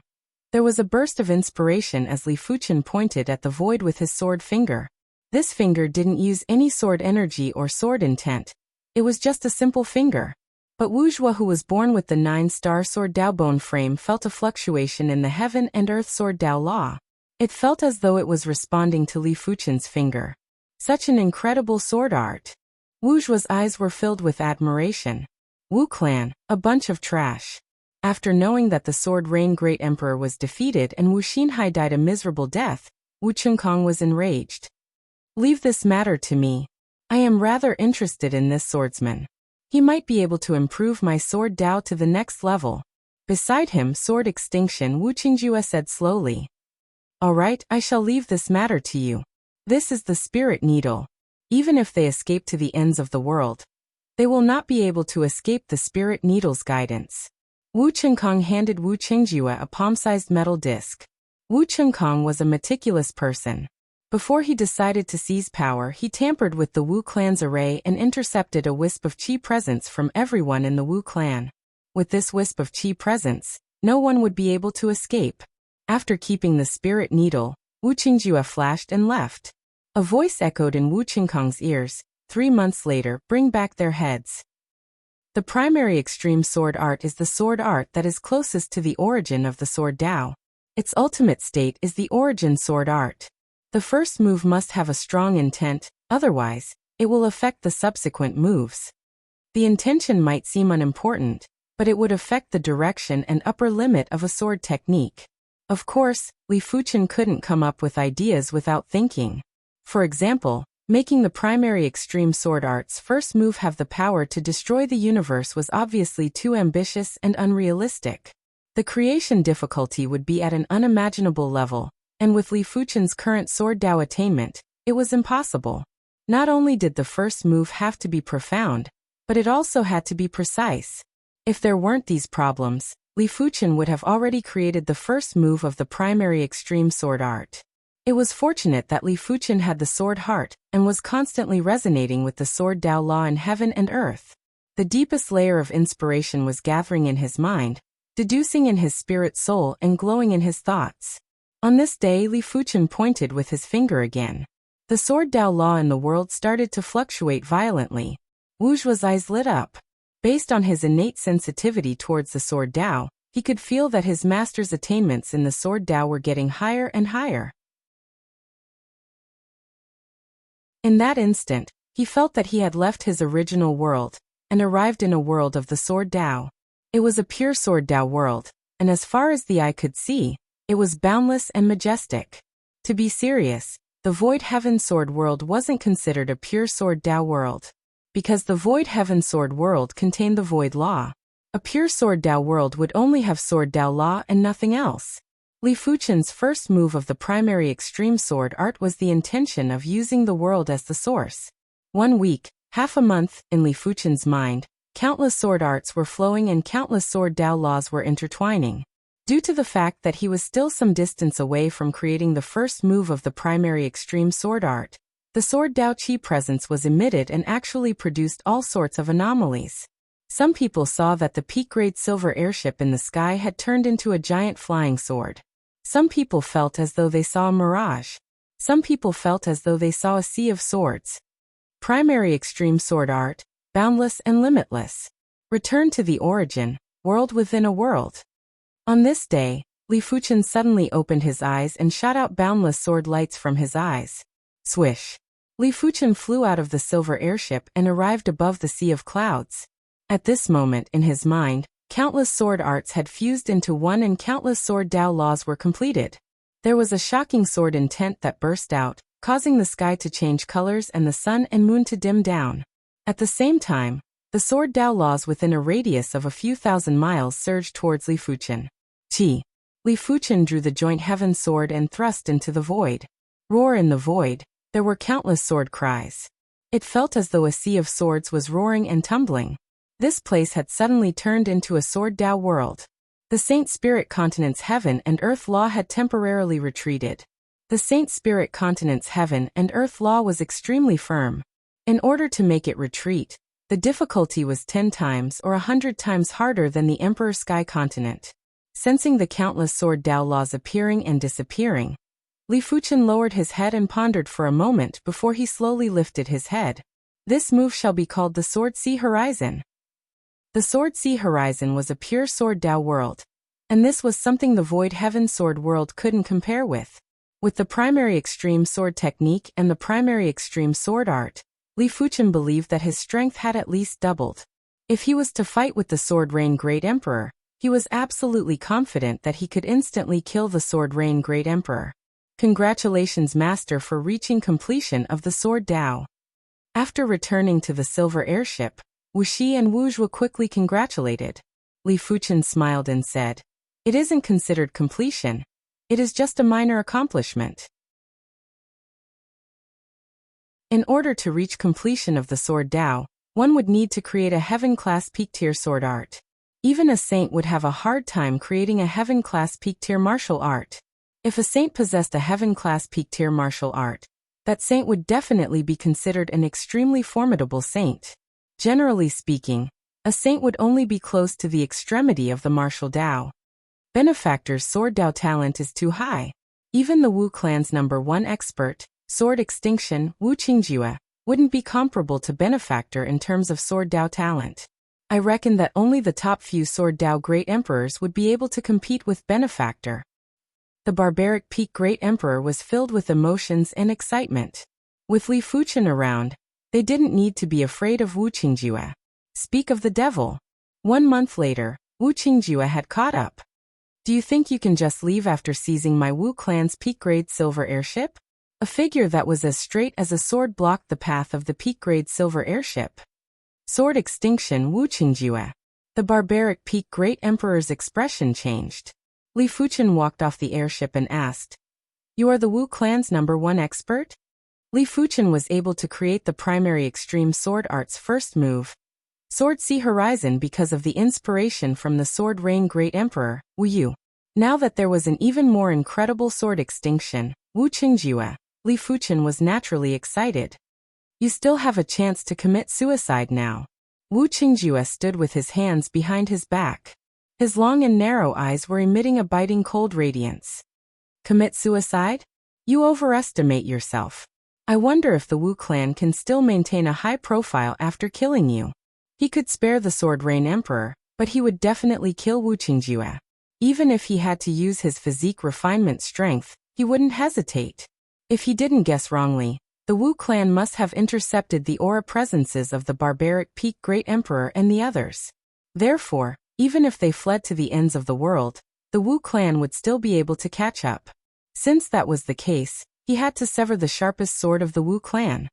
there was a burst of inspiration as Li Fuchen pointed at the void with his sword finger. This finger didn't use any sword energy or sword intent. It was just a simple finger. But Wuxia, who was born with the 9-star sword Dao bone frame, felt a fluctuation in the heaven and earth sword Dao law. It felt as though it was responding to Li Fuchen's finger. Such an incredible sword art. Wuxia's eyes were filled with admiration. Wu clan, a bunch of trash. After knowing that the Sword Rain Great Emperor was defeated and Wu Xinhai died a miserable death, Wu Chengkong was enraged. Leave this matter to me. I am rather interested in this swordsman. He might be able to improve my sword Dao to the next level. Beside him, Sword Extinction, Wu Qingjue said slowly. All right, I shall leave this matter to you. This is the Spirit Needle. Even if they escape to the ends of the world, they will not be able to escape the Spirit Needle's guidance. Wu Chengkong handed Wu Qingjue a palm-sized metal disc. Wu Chengkong was a meticulous person. Before he decided to seize power, he tampered with the Wu clan's array and intercepted a wisp of qi presence from everyone in the Wu clan. With this wisp of qi presence, no one would be able to escape. After keeping the Spirit Needle, Wu Qingjue flashed and left. A voice echoed in Wu Chengkong's ears. 3 months later, bring back their heads. The primary extreme sword art is the sword art that is closest to the origin of the sword Dao. Its ultimate state is the origin sword art. The first move must have a strong intent, otherwise, it will affect the subsequent moves. The intention might seem unimportant, but it would affect the direction and upper limit of a sword technique. Of course, Li Fuchen couldn't come up with ideas without thinking. For example, making the primary extreme sword art's first move have the power to destroy the universe was obviously too ambitious and unrealistic. The creation difficulty would be at an unimaginable level, and with Li Fuchen's current sword Dao attainment, it was impossible. Not only did the first move have to be profound, but it also had to be precise. If there weren't these problems, Li Fuchen would have already created the first move of the primary extreme sword art. It was fortunate that Li Fuchen had the sword heart and was constantly resonating with the sword Dao law in heaven and earth. The deepest layer of inspiration was gathering in his mind, deducing in his spirit soul and glowing in his thoughts. On this day, Li Fuchen pointed with his finger again. The sword Dao law in the world started to fluctuate violently. Wuxia's eyes lit up. Based on his innate sensitivity towards the sword Dao, he could feel that his master's attainments in the sword Dao were getting higher and higher. In that instant, he felt that he had left his original world and arrived in a world of the sword Dao. It was a pure sword Dao world, and as far as the eye could see, it was boundless and majestic. To be serious, the Void Heaven Sword world wasn't considered a pure sword Dao world, because the Void Heaven Sword world contained the Void Law. A pure sword Dao world would only have sword Dao law and nothing else. Li Fuchen's first move of the primary extreme sword art was the intention of using the world as the source. 1 week, half a month, in Li Fuchen's mind, countless sword arts were flowing and countless sword Dao laws were intertwining. Due to the fact that he was still some distance away from creating the first move of the primary extreme sword art, the sword Dao Qi presence was emitted and actually produced all sorts of anomalies. Some people saw that the peak-grade silver airship in the sky had turned into a giant flying sword. Some people felt as though they saw a mirage. Some people felt as though they saw a sea of swords. Primary extreme sword art, boundless and limitless. Return to the origin, world within a world. On this day, Li Fuchen suddenly opened his eyes and shot out boundless sword lights from his eyes. Swish. Li Fuchen flew out of the silver airship and arrived above the sea of clouds. At this moment in his mind, countless sword arts had fused into one and countless sword Dao laws were completed. There was a shocking sword intent that burst out, causing the sky to change colors and the sun and moon to dim down. At the same time, the sword Dao laws within a radius of a few thousand miles surged towards Li Fuchen. Li Fuchen drew the joint heaven sword and thrust into the void. Roar in the void, there were countless sword cries. It felt as though a sea of swords was roaring and tumbling. This place had suddenly turned into a sword Dao world. The Saint Spirit Continent's heaven and earth law had temporarily retreated. The Saint Spirit Continent's heaven and earth law was extremely firm. In order to make it retreat, the difficulty was 10 times or 100 times harder than the Emperor Sky Continent. Sensing the countless sword Dao laws appearing and disappearing, Li Fuchen lowered his head and pondered for a moment before he slowly lifted his head. This move shall be called the Sword Sea Horizon. The Sword Sea Horizon was a pure sword Dao world, and this was something the Void Heaven Sword world couldn't compare with. With the primary extreme sword technique and the primary extreme sword art, Li Fuchen believed that his strength had at least doubled. If he was to fight with the Sword Rain Great Emperor, he was absolutely confident that he could instantly kill the Sword Rain Great Emperor. Congratulations, Master, for reaching completion of the Sword Dao. After returning to the silver airship, Wuxia and Wuxia quickly congratulated. Li Fuchen smiled and said, "It isn't considered completion. It is just a minor accomplishment." In order to reach completion of the Sword Dao, one would need to create a heaven-class peak-tier sword art. Even a saint would have a hard time creating a heaven-class peak-tier martial art. If a saint possessed a heaven-class peak-tier martial art, that saint would definitely be considered an extremely formidable saint. Generally speaking, a saint would only be close to the extremity of the martial Dao. Benefactor's sword Dao talent is too high. Even the Wu clan's #1 expert, Sword Extinction, Wu Qingjue, wouldn't be comparable to Benefactor in terms of sword Dao talent. I reckon that only the top few sword Dao great emperors would be able to compete with Benefactor. The barbaric peak great emperor was filled with emotions and excitement. With Li Fuchen around, they didn't need to be afraid of Wu Qingjue. Speak of the devil. 1 month later, Wu Qingjue had caught up. "Do you think you can just leave after seizing my Wu clan's peak-grade silver airship?" A figure that was as straight as a sword blocked the path of the peak-grade silver airship. Sword Extinction, Wu Qingjue. The barbaric peak great emperor's expression changed. Li Fuchen walked off the airship and asked, "You are the Wu clan's #1 expert?" Li Fuchen was able to create the primary extreme sword art's first move, Sword Sea Horizon, because of the inspiration from the Sword Rain Great Emperor, Wu Yu. Now that there was an even more incredible Sword Extinction, Wu Qingjue, Li Fuchen was naturally excited. "You still have a chance to commit suicide now." Wu Qingjue stood with his hands behind his back. His long and narrow eyes were emitting a biting cold radiance. "Commit suicide? You overestimate yourself. I wonder if the Wu clan can still maintain a high profile after killing you." He could spare the Sword Rain Emperor, but he would definitely kill Wu Qingjue. Even if he had to use his physique refinement strength, he wouldn't hesitate. If he didn't guess wrongly, the Wu clan must have intercepted the aura presences of the barbaric peak great emperor and the others. Therefore, even if they fled to the ends of the world, the Wu clan would still be able to catch up. Since that was the case, he had to sever the sharpest sword of the Wu clan.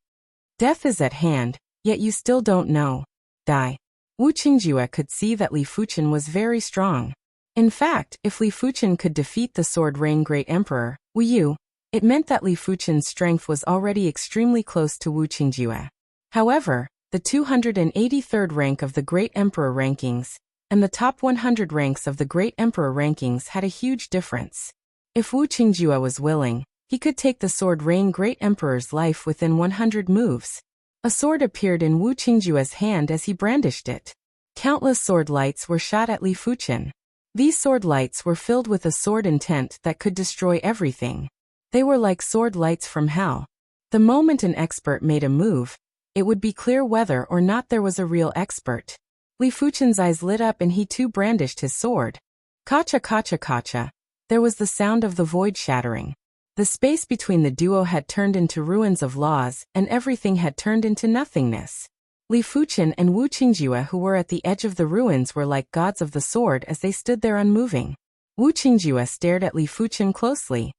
Death is at hand, yet you still don't know. Die. Wu Qingjue could see that Li Fuchen was very strong. In fact, if Li Fuchen could defeat the Sword Rain Great Emperor, Wu Yu, it meant that Li Fuchen's strength was already extremely close to Wu Qingjue. However, the 283rd rank of the Great Emperor rankings and the top 100 ranks of the Great Emperor rankings had a huge difference. If Wu Qingjue was willing, he could take the Sword Rain Great Emperor's life within 100 moves. A sword appeared in Wu Qingjue's hand as he brandished it. Countless sword lights were shot at Li Fuchen. These sword lights were filled with a sword intent that could destroy everything. They were like sword lights from hell. The moment an expert made a move, it would be clear whether or not there was a real expert. Li Fuchen's eyes lit up and he too brandished his sword. Kacha kacha kacha. There was the sound of the void shattering. The space between the duo had turned into ruins of laws, and everything had turned into nothingness. Li Fuchen and Wu Qingjue, who were at the edge of the ruins, were like gods of the sword as they stood there unmoving. Wu Qingjue stared at Li Fuchen closely.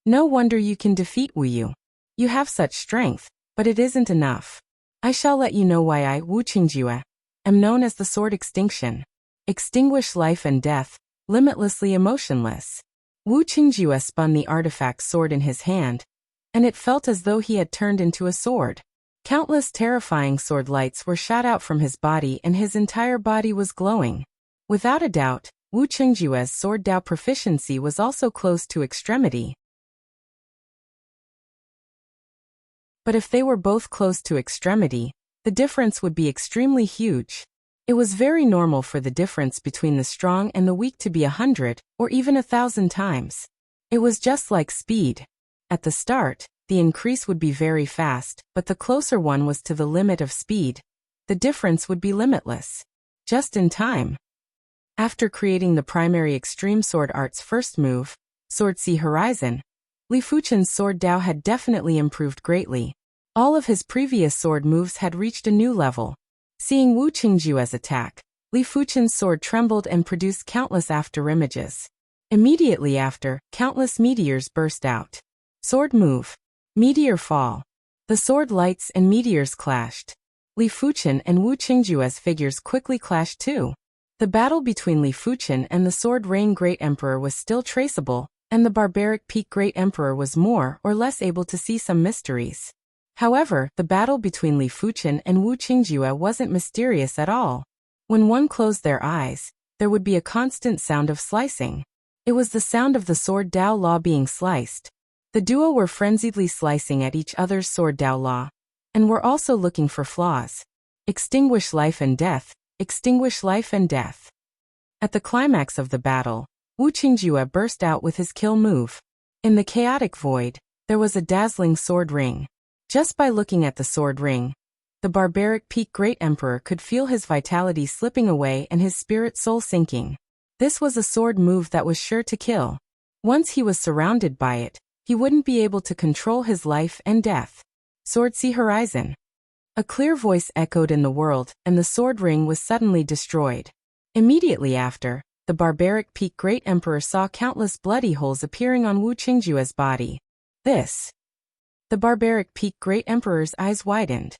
"No wonder you can defeat Wu Yu. You have such strength, but it isn't enough. I shall let you know why I, Wu Qingjue, am known as the Sword Extinction. Extinguish life and death, limitlessly emotionless. Wu Qingjue spun the artifact sword in his hand, and it felt as though he had turned into a sword. Countless terrifying sword lights were shot out from his body and his entire body was glowing. Without a doubt, Wu Qingjue's sword Dao proficiency was also close to extremity. But if they were both close to extremity, the difference would be extremely huge. It was very normal for the difference between the strong and the weak to be 100 or even 1,000 times. It was just like speed. At the start, the increase would be very fast, but the closer one was to the limit of speed, the difference would be limitless. Just in time. After creating the primary extreme sword art's first move, Sword Sea Horizon, Li Fuchen's sword Dao had definitely improved greatly. All of his previous sword moves had reached a new level. Seeing Wu Qingjue's attack, Li Fuchen's sword trembled and produced countless afterimages. Immediately after, countless meteors burst out. Sword move. Meteor fall. The sword lights and meteors clashed. Li Fuchen and Wu Qingjue's figures quickly clashed too. The battle between Li Fuchen and the Sword Rain Great Emperor was still traceable, and the Barbaric Peak Great Emperor was more or less able to see some mysteries. However, the battle between Li Fuchen and Wu Qingjue wasn't mysterious at all. When one closed their eyes, there would be a constant sound of slicing. It was the sound of the sword Dao Law being sliced. The duo were frenziedly slicing at each other's sword Dao Law, and were also looking for flaws. Extinguish life and death, extinguish life and death. At the climax of the battle, Wu Qingjue burst out with his kill move. In the chaotic void, there was a dazzling sword ring. Just by looking at the sword ring, the Barbaric Peak Great Emperor could feel his vitality slipping away and his spirit soul sinking. This was a sword move that was sure to kill. Once he was surrounded by it, he wouldn't be able to control his life and death. Sword Sea Horizon. A clear voice echoed in the world, and the sword ring was suddenly destroyed. Immediately after, the Barbaric Peak Great Emperor saw countless bloody holes appearing on Wu Qingjue's body. The Barbaric Peak Great Emperor's eyes widened.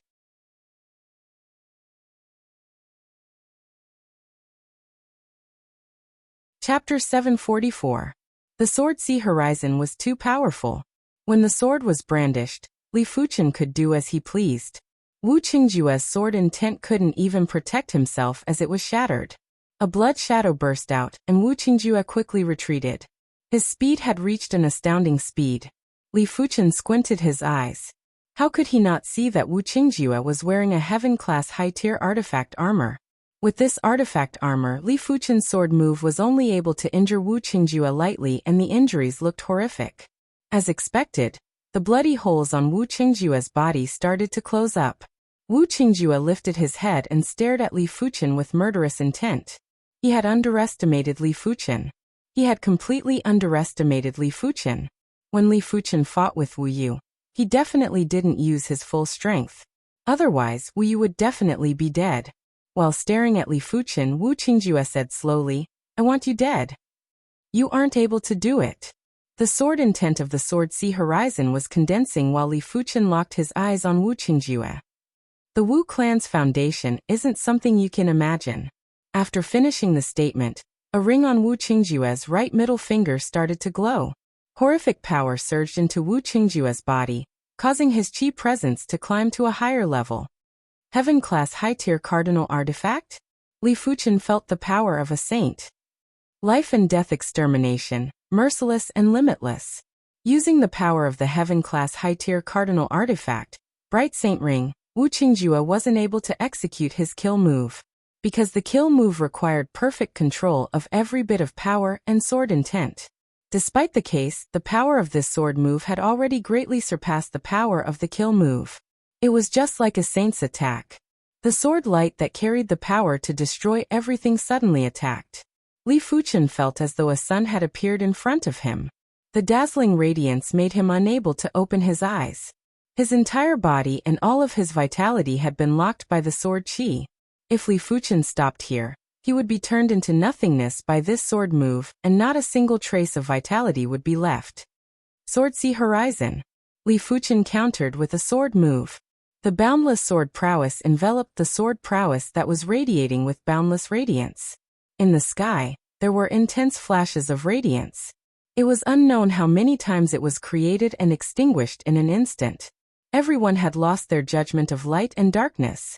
Chapter 744. The Sword Sea Horizon was too powerful. When the sword was brandished, Li Fuchen could do as he pleased. Wu Qingjue's sword intent couldn't even protect himself as it was shattered. A blood shadow burst out, and Wu Qingjue quickly retreated. His speed had reached an astounding speed. Li Fuchen squinted his eyes. How could he not see that Wu Qingjue was wearing a heaven-class high-tier artifact armor? With this artifact armor, Li Fuchen's sword move was only able to injure Wu Qingjue lightly, and the injuries looked horrific. As expected, the bloody holes on Wu Qingjue's body started to close up. Wu Qingjue lifted his head and stared at Li Fuchen with murderous intent. He had underestimated Li Fuchen. He had completely underestimated Li Fuchen. When Li Fuchen fought with Wu Yu, he definitely didn't use his full strength. Otherwise, Wu Yu would definitely be dead. While staring at Li Fuchen, Wu Qingjue said slowly, "I want you dead. You aren't able to do it." The sword intent of the Sword Sea Horizon was condensing while Li Fuchen locked his eyes on Wu Qingjue. The Wu clan's foundation isn't something you can imagine. After finishing the statement, a ring on Wu Qingjue's right middle finger started to glow. Horrific power surged into Wu Qingjue's body, causing his chi presence to climb to a higher level. Heaven-class high-tier cardinal artifact? Li Fuchen felt the power of a saint. Life and death extermination, merciless and limitless. Using the power of the heaven-class high-tier cardinal artifact, Bright Saint Ring, Wu Qingjue wasn't able to execute his kill move. Because the kill move required perfect control of every bit of power and sword intent. Despite the case, the power of this sword move had already greatly surpassed the power of the kill move. It was just like a saint's attack. The sword light that carried the power to destroy everything suddenly attacked. Li Fuchen felt as though a sun had appeared in front of him. The dazzling radiance made him unable to open his eyes. His entire body and all of his vitality had been locked by the sword chi. If Li Fuchen stopped here, he would be turned into nothingness by this sword move, and not a single trace of vitality would be left. Sword Sea Horizon. Li Fuchen countered with a sword move. The boundless sword prowess enveloped the sword prowess that was radiating with boundless radiance. In the sky, there were intense flashes of radiance. It was unknown how many times it was created and extinguished in an instant. Everyone had lost their judgment of light and darkness.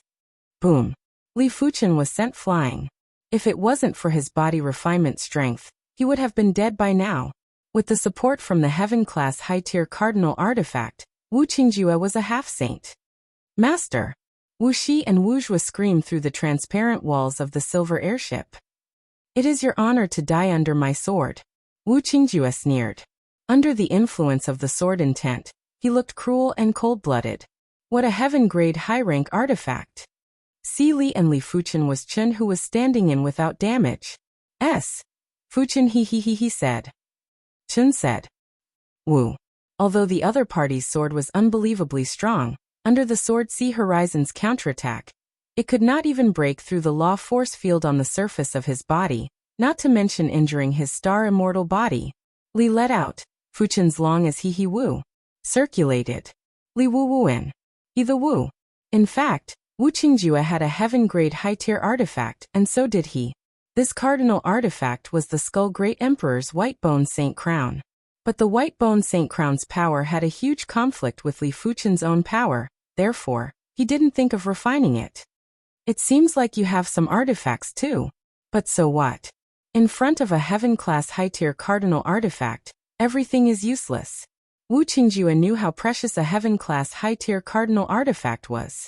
Boom. Li Fuchen was sent flying. If it wasn't for his body refinement strength, he would have been dead by now. With the support from the heaven-class high-tier cardinal artifact, Wu Qingjue was a half-saint. Master! Wuxia and Wuxia screamed through the transparent walls of the silver airship. It is your honor to die under my sword. Wu Qingjue sneered. Under the influence of the sword intent, he looked cruel and cold-blooded. What a heaven-grade high-rank artifact! Si Li and Li Fuchen was Chen who was standing in without damage. Fuchen he said. Chen said. Wu. Although the other party's sword was unbelievably strong, under the Sword Sea Horizon's counterattack, it could not even break through the law force field on the surface of his body, not to mention injuring his star-immortal body. Li let out, Fuchen's long as he Wu. Circulated. Li Wu Wuin. He the Wu. In fact, Wu Qingjue had a heaven-grade high-tier artifact, and so did he. This cardinal artifact was the Skull Great Emperor's White-Bone Saint Crown. But the White-Bone Saint Crown's power had a huge conflict with Li Fuchen's own power, therefore, he didn't think of refining it. It seems like you have some artifacts too. But so what? In front of a heaven-class high-tier cardinal artifact, everything is useless. Wu Qingjue knew how precious a heaven-class high-tier cardinal artifact was.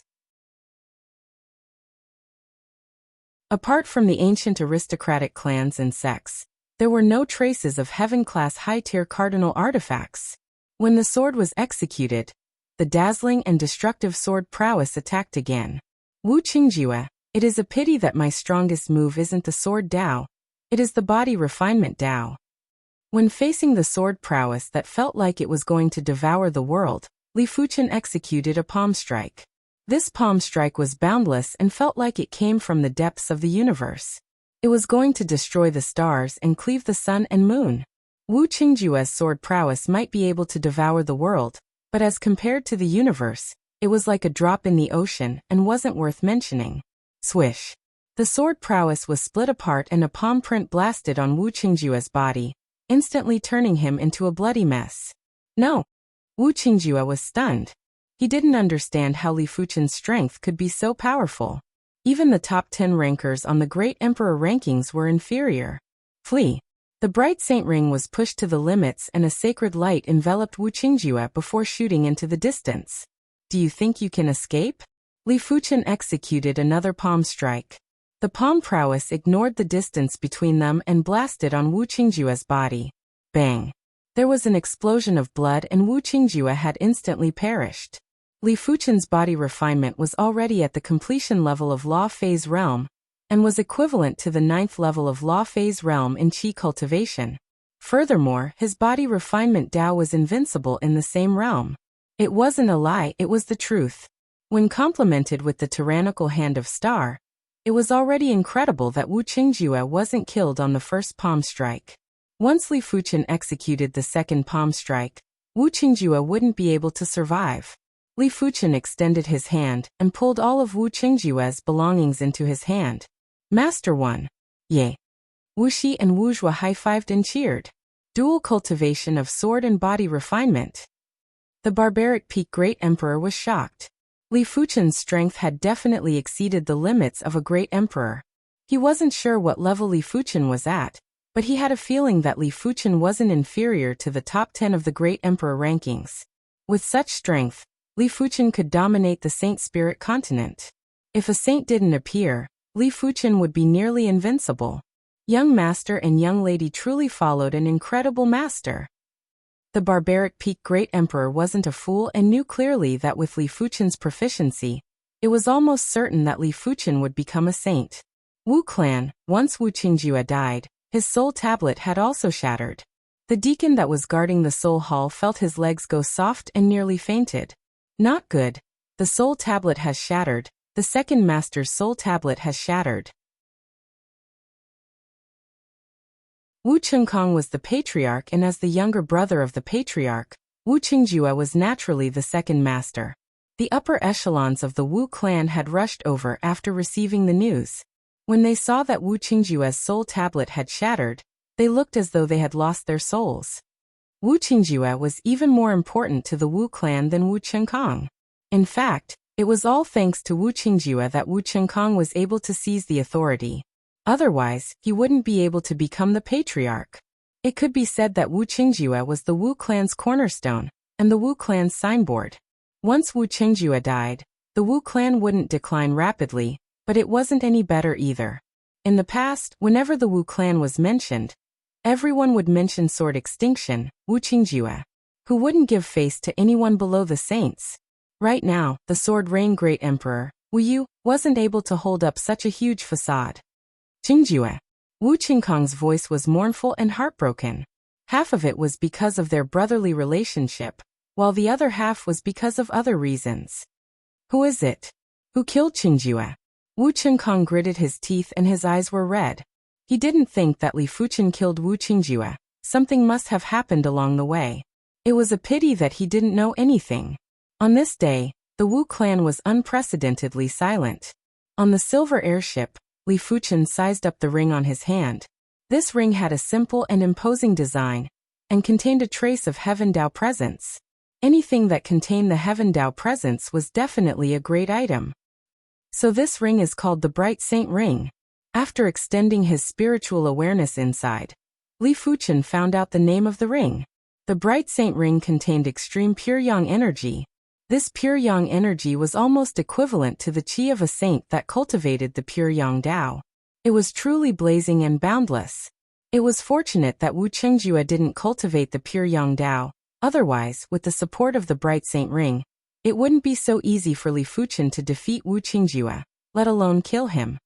Apart from the ancient aristocratic clans and sects, there were no traces of heaven-class high-tier cardinal artifacts. When the sword was executed, the dazzling and destructive sword prowess attacked again. Wu Qingjue, it is a pity that my strongest move isn't the sword Dao. It is the body refinement Dao. When facing the sword prowess that felt like it was going to devour the world, Li Fuchen executed a palm strike. This palm strike was boundless and felt like it came from the depths of the universe. It was going to destroy the stars and cleave the sun and moon. Wu Qingjue's sword prowess might be able to devour the world, but as compared to the universe, it was like a drop in the ocean and wasn't worth mentioning. Swish. The sword prowess was split apart and a palm print blasted on Wu Qingjue's body, instantly turning him into a bloody mess. No. Wu Qingjue was stunned. He didn't understand how Li Fuchen's strength could be so powerful. Even the top 10 rankers on the Great Emperor rankings were inferior. Flee. The bright saint ring was pushed to the limits and a sacred light enveloped Wu Qingjue before shooting into the distance. Do you think you can escape? Li Fuchen executed another palm strike. The palm prowess ignored the distance between them and blasted on Wu Qingjue's body. Bang. There was an explosion of blood and Wu Qingjue had instantly perished. Li Fuchen's body refinement was already at the completion level of Law Phase Realm, and was equivalent to the 9th level of Law Phase Realm in Qi cultivation. Furthermore, his body refinement Dao was invincible in the same realm. It wasn't a lie, it was the truth. When complemented with the tyrannical hand of Star, it was already incredible that Wu Qingjue wasn't killed on the first palm strike. Once Li Fuchen executed the second palm strike, Wu Qingjue wouldn't be able to survive. Li Fuchen extended his hand and pulled all of Wu Qingjue's belongings into his hand. Master 1. Yay. Wuxia and Wuxia high-fived and cheered. Dual cultivation of sword and body refinement. The barbaric peak Great Emperor was shocked. Li Fuchen's strength had definitely exceeded the limits of a Great Emperor. He wasn't sure what level Li Fuchen was at, but he had a feeling that Li Fuchen wasn't inferior to the top 10 of the Great Emperor rankings. With such strength, Li Fuchen could dominate the Saint Spirit continent. If a saint didn't appear, Li Fuchen would be nearly invincible. Young master and young lady truly followed an incredible master. The barbaric peak Great Emperor wasn't a fool and knew clearly that with Li Fuchen's proficiency, it was almost certain that Li Fuchen would become a saint. Wu Clan, once Wu Qingjue died, his soul tablet had also shattered. The deacon that was guarding the soul hall felt his legs go soft and nearly fainted. Not good. The soul tablet has shattered. The second master's soul tablet has shattered. Wu Chengkong was the patriarch, and as the younger brother of the patriarch, Wu Qingjue was naturally the second master. The upper echelons of the Wu clan had rushed over after receiving the news. When they saw that Wu Qingjue's soul tablet had shattered, they looked as though they had lost their souls. Wu Qingjue was even more important to the Wu clan than Wu Qinkong. In fact, it was all thanks to Wu Qingjue that Wu Qinkong was able to seize the authority. Otherwise, he wouldn't be able to become the patriarch. It could be said that Wu Qingjue was the Wu clan's cornerstone, and the Wu clan's signboard. Once Wu Qingjue died, the Wu clan wouldn't decline rapidly, but it wasn't any better either. In the past, whenever the Wu clan was mentioned, everyone would mention sword extinction, Wu Qingjue, who wouldn't give face to anyone below the saints. Right now, the sword reign great emperor, Wu Yu, wasn't able to hold up such a huge facade. Qingjue. Wu Qinkong's voice was mournful and heartbroken. Half of it was because of their brotherly relationship, while the other half was because of other reasons. Who is it? Who killed Qingjue? Wu Qinkong gritted his teeth and his eyes were red. He didn't think that Li Fuchen killed Wu Qingjue. Something must have happened along the way. It was a pity that he didn't know anything. On this day, the Wu clan was unprecedentedly silent. On the silver airship, Li Fuchen sized up the ring on his hand. This ring had a simple and imposing design, and contained a trace of Heaven Dao presence. Anything that contained the Heaven Dao presence was definitely a great item. So this ring is called the Bright Saint Ring. After extending his spiritual awareness inside, Li Fuchen found out the name of the ring. The Bright Saint Ring contained extreme pure yang energy. This pure yang energy was almost equivalent to the qi of a saint that cultivated the pure yang Dao. It was truly blazing and boundless. It was fortunate that Wu Qingjue didn't cultivate the pure yang Dao, otherwise, with the support of the Bright Saint Ring, it wouldn't be so easy for Li Fuchen to defeat Wu Qingjue, let alone kill him.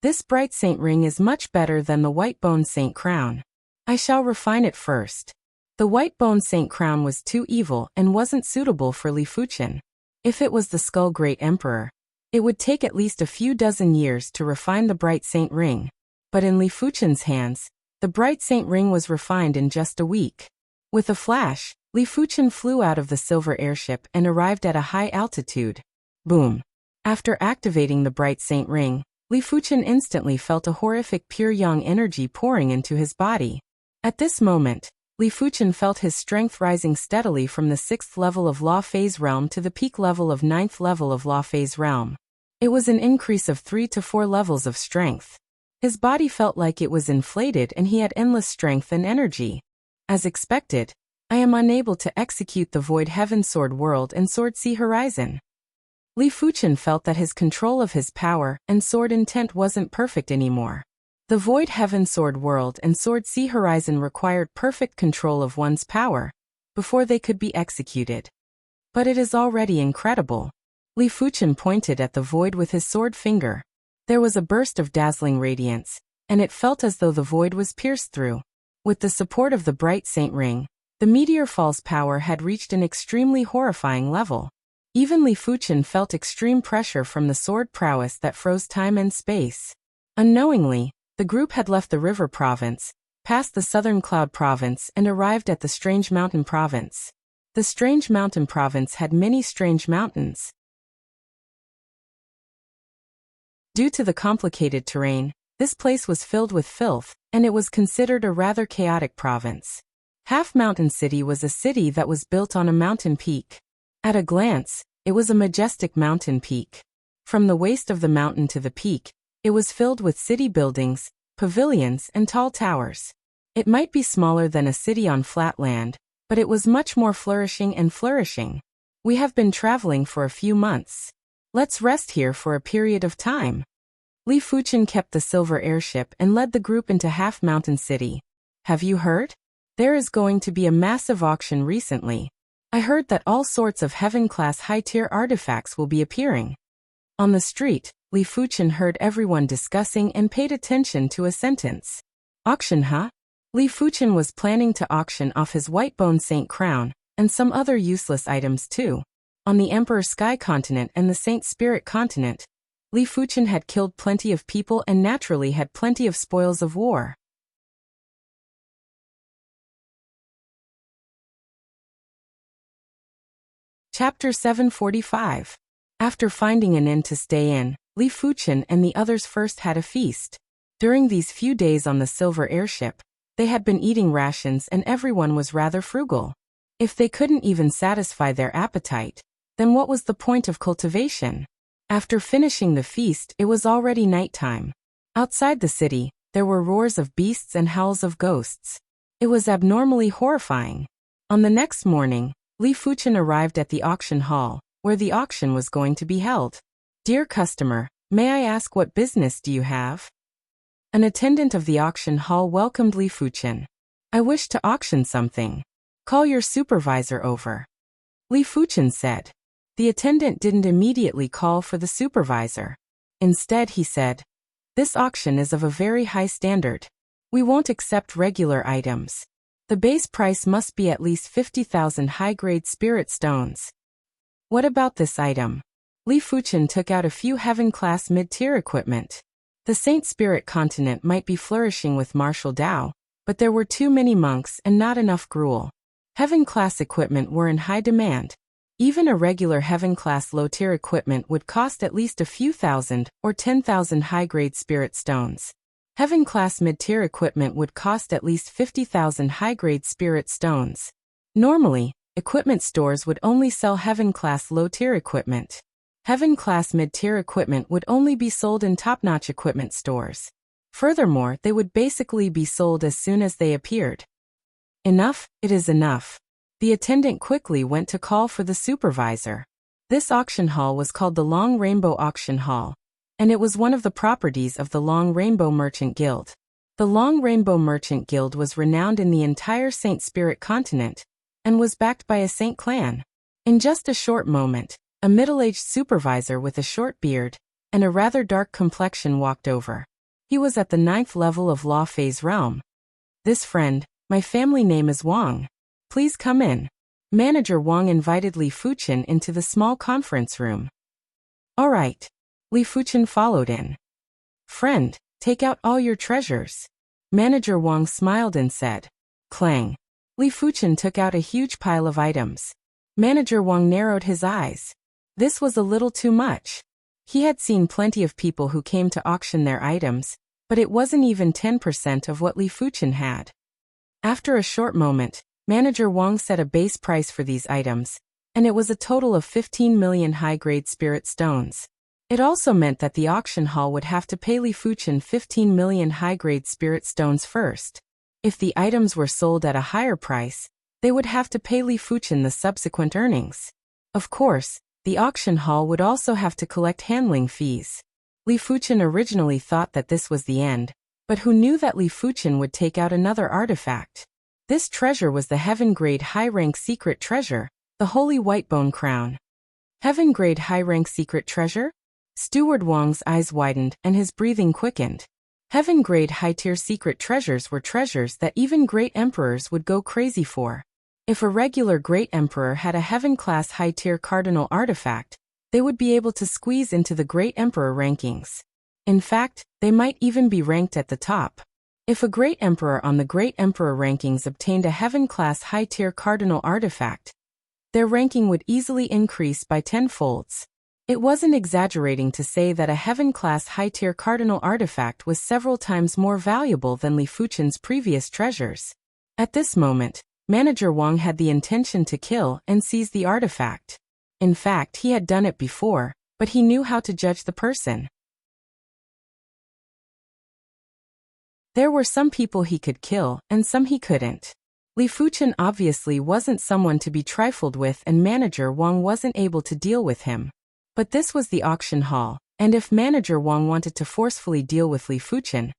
This Bright Saint Ring is much better than the White Bone Saint Crown. I shall refine it first. The White Bone Saint Crown was too evil and wasn't suitable for Li Fuchen. If it was the Skull Great Emperor, it would take at least a few dozen years to refine the Bright Saint Ring. But in Li Fuchen's hands, the Bright Saint Ring was refined in just a week. With a flash, Li Fuchen flew out of the silver airship and arrived at a high altitude. Boom! After activating the Bright Saint Ring, Li Fuchen instantly felt a horrific pure yang energy pouring into his body. At this moment, Li Fuchen felt his strength rising steadily from the 6th level of Law Phase Realm to the peak level of 9th level of Law Phase Realm. It was an increase of 3 to 4 levels of strength. His body felt like it was inflated and he had endless strength and energy. As expected, I am unable to execute the Void Heaven Sword World and Sword Sea Horizon. Li Fuchen felt that his control of his power and sword intent wasn't perfect anymore. The Void Heaven Sword World and Sword Sea Horizon required perfect control of one's power before they could be executed. But it is already incredible. Li Fuchen pointed at the void with his sword finger. There was a burst of dazzling radiance, and it felt as though the void was pierced through. With the support of the Bright Saint Ring, the meteor fall's power had reached an extremely horrifying level. Even Li Fuchen felt extreme pressure from the sword prowess that froze time and space. Unknowingly, the group had left the River Province, passed the Southern Cloud Province and arrived at the Strange Mountain Province. The Strange Mountain Province had many strange mountains. Due to the complicated terrain, this place was filled with filth, and it was considered a rather chaotic province. Half Mountain City was a city that was built on a mountain peak. At a glance, it was a majestic mountain peak. From the waist of the mountain to the peak, it was filled with city buildings, pavilions, and tall towers. It might be smaller than a city on flat land, but it was much more flourishing and flourishing. We have been traveling for a few months. Let's rest here for a period of time. Li Fuchen kept the silver airship and led the group into Half Mountain City. Have you heard? There is going to be a massive auction recently. I heard that all sorts of heaven-class high-tier artifacts will be appearing. On the street, Li Fuchen heard everyone discussing and paid attention to a sentence. Auction, huh? Li Fuchen was planning to auction off his White Bone Saint Crown, and some other useless items too. On the Emperor Sky Continent and the Saint Spirit Continent, Li Fuchen had killed plenty of people and naturally had plenty of spoils of war. Chapter 745. After finding an inn to stay in, Li Fuchen and the others first had a feast. During these few days on the silver airship, they had been eating rations and everyone was rather frugal. If they couldn't even satisfy their appetite, then what was the point of cultivation? After finishing the feast, it was already nighttime. Outside the city, there were roars of beasts and howls of ghosts. It was abnormally horrifying. On the next morning, Li Fuchen arrived at the auction hall, where the auction was going to be held. "Dear customer, may I ask what business do you have?" An attendant of the auction hall welcomed Li Fuchen. "I wish to auction something. Call your supervisor over." Li Fuchen said. The attendant didn't immediately call for the supervisor. Instead, he said, "This auction is of a very high standard. We won't accept regular items. The base price must be at least 50,000 high-grade spirit stones." "What about this item?" Li Fuchen took out a few heaven-class mid-tier equipment. The Saint Spirit continent might be flourishing with martial Dao, but there were too many monks and not enough gruel. Heaven-class equipment were in high demand. Even a regular heaven-class low-tier equipment would cost at least a few thousand or 10,000 high-grade spirit stones. Heaven-class mid-tier equipment would cost at least 50,000 high-grade spirit stones. Normally, equipment stores would only sell heaven-class low-tier equipment. Heaven-class mid-tier equipment would only be sold in top-notch equipment stores. Furthermore, they would basically be sold as soon as they appeared. "Enough, it is enough." The attendant quickly went to call for the supervisor. This auction hall was called the Long Rainbow Auction Hall, and it was one of the properties of the Long Rainbow Merchant Guild. The Long Rainbow Merchant Guild was renowned in the entire Saint Spirit continent, and was backed by a Saint clan. In just a short moment, a middle-aged supervisor with a short beard and a rather dark complexion walked over. He was at the 9th level of Law Phase Realm. "This friend, my family name is Wang. Please come in." Manager Wang invited Li Fuchen into the small conference room. "All right." Li Fuchen followed in. "Friend, take out all your treasures." Manager Wang smiled and said. Clang. Li Fuchen took out a huge pile of items. Manager Wang narrowed his eyes. This was a little too much. He had seen plenty of people who came to auction their items, but it wasn't even 10% of what Li Fuchen had. After a short moment, Manager Wang set a base price for these items, and it was a total of 15 million high-grade spirit stones. It also meant that the auction hall would have to pay Li Fuchen 15 million high-grade spirit stones first. If the items were sold at a higher price, they would have to pay Li Fuchen the subsequent earnings. Of course, the auction hall would also have to collect handling fees. Li Fuchen originally thought that this was the end, but who knew that Li Fuchen would take out another artifact? This treasure was the heaven-grade high-rank secret treasure, the Holy Whitebone Crown. Heaven-grade high-rank secret treasure? Steward Wang's eyes widened and his breathing quickened. Heaven-grade high-tier secret treasures were treasures that even great emperors would go crazy for. If a regular great emperor had a heaven-class high-tier cardinal artifact, they would be able to squeeze into the great emperor rankings. In fact, they might even be ranked at the top. If a great emperor on the great emperor rankings obtained a heaven-class high-tier cardinal artifact, their ranking would easily increase by 10-folds. It wasn't exaggerating to say that a heaven-class high-tier cardinal artifact was several times more valuable than Li Fuchen's previous treasures. At this moment, Manager Wang had the intention to kill and seize the artifact. In fact, he had done it before, but he knew how to judge the person. There were some people he could kill and some he couldn't. Li Fuchen obviously wasn't someone to be trifled with, and Manager Wang wasn't able to deal with him. But this was the auction hall, and if Manager Wang wanted to forcefully deal with Li Fuchen,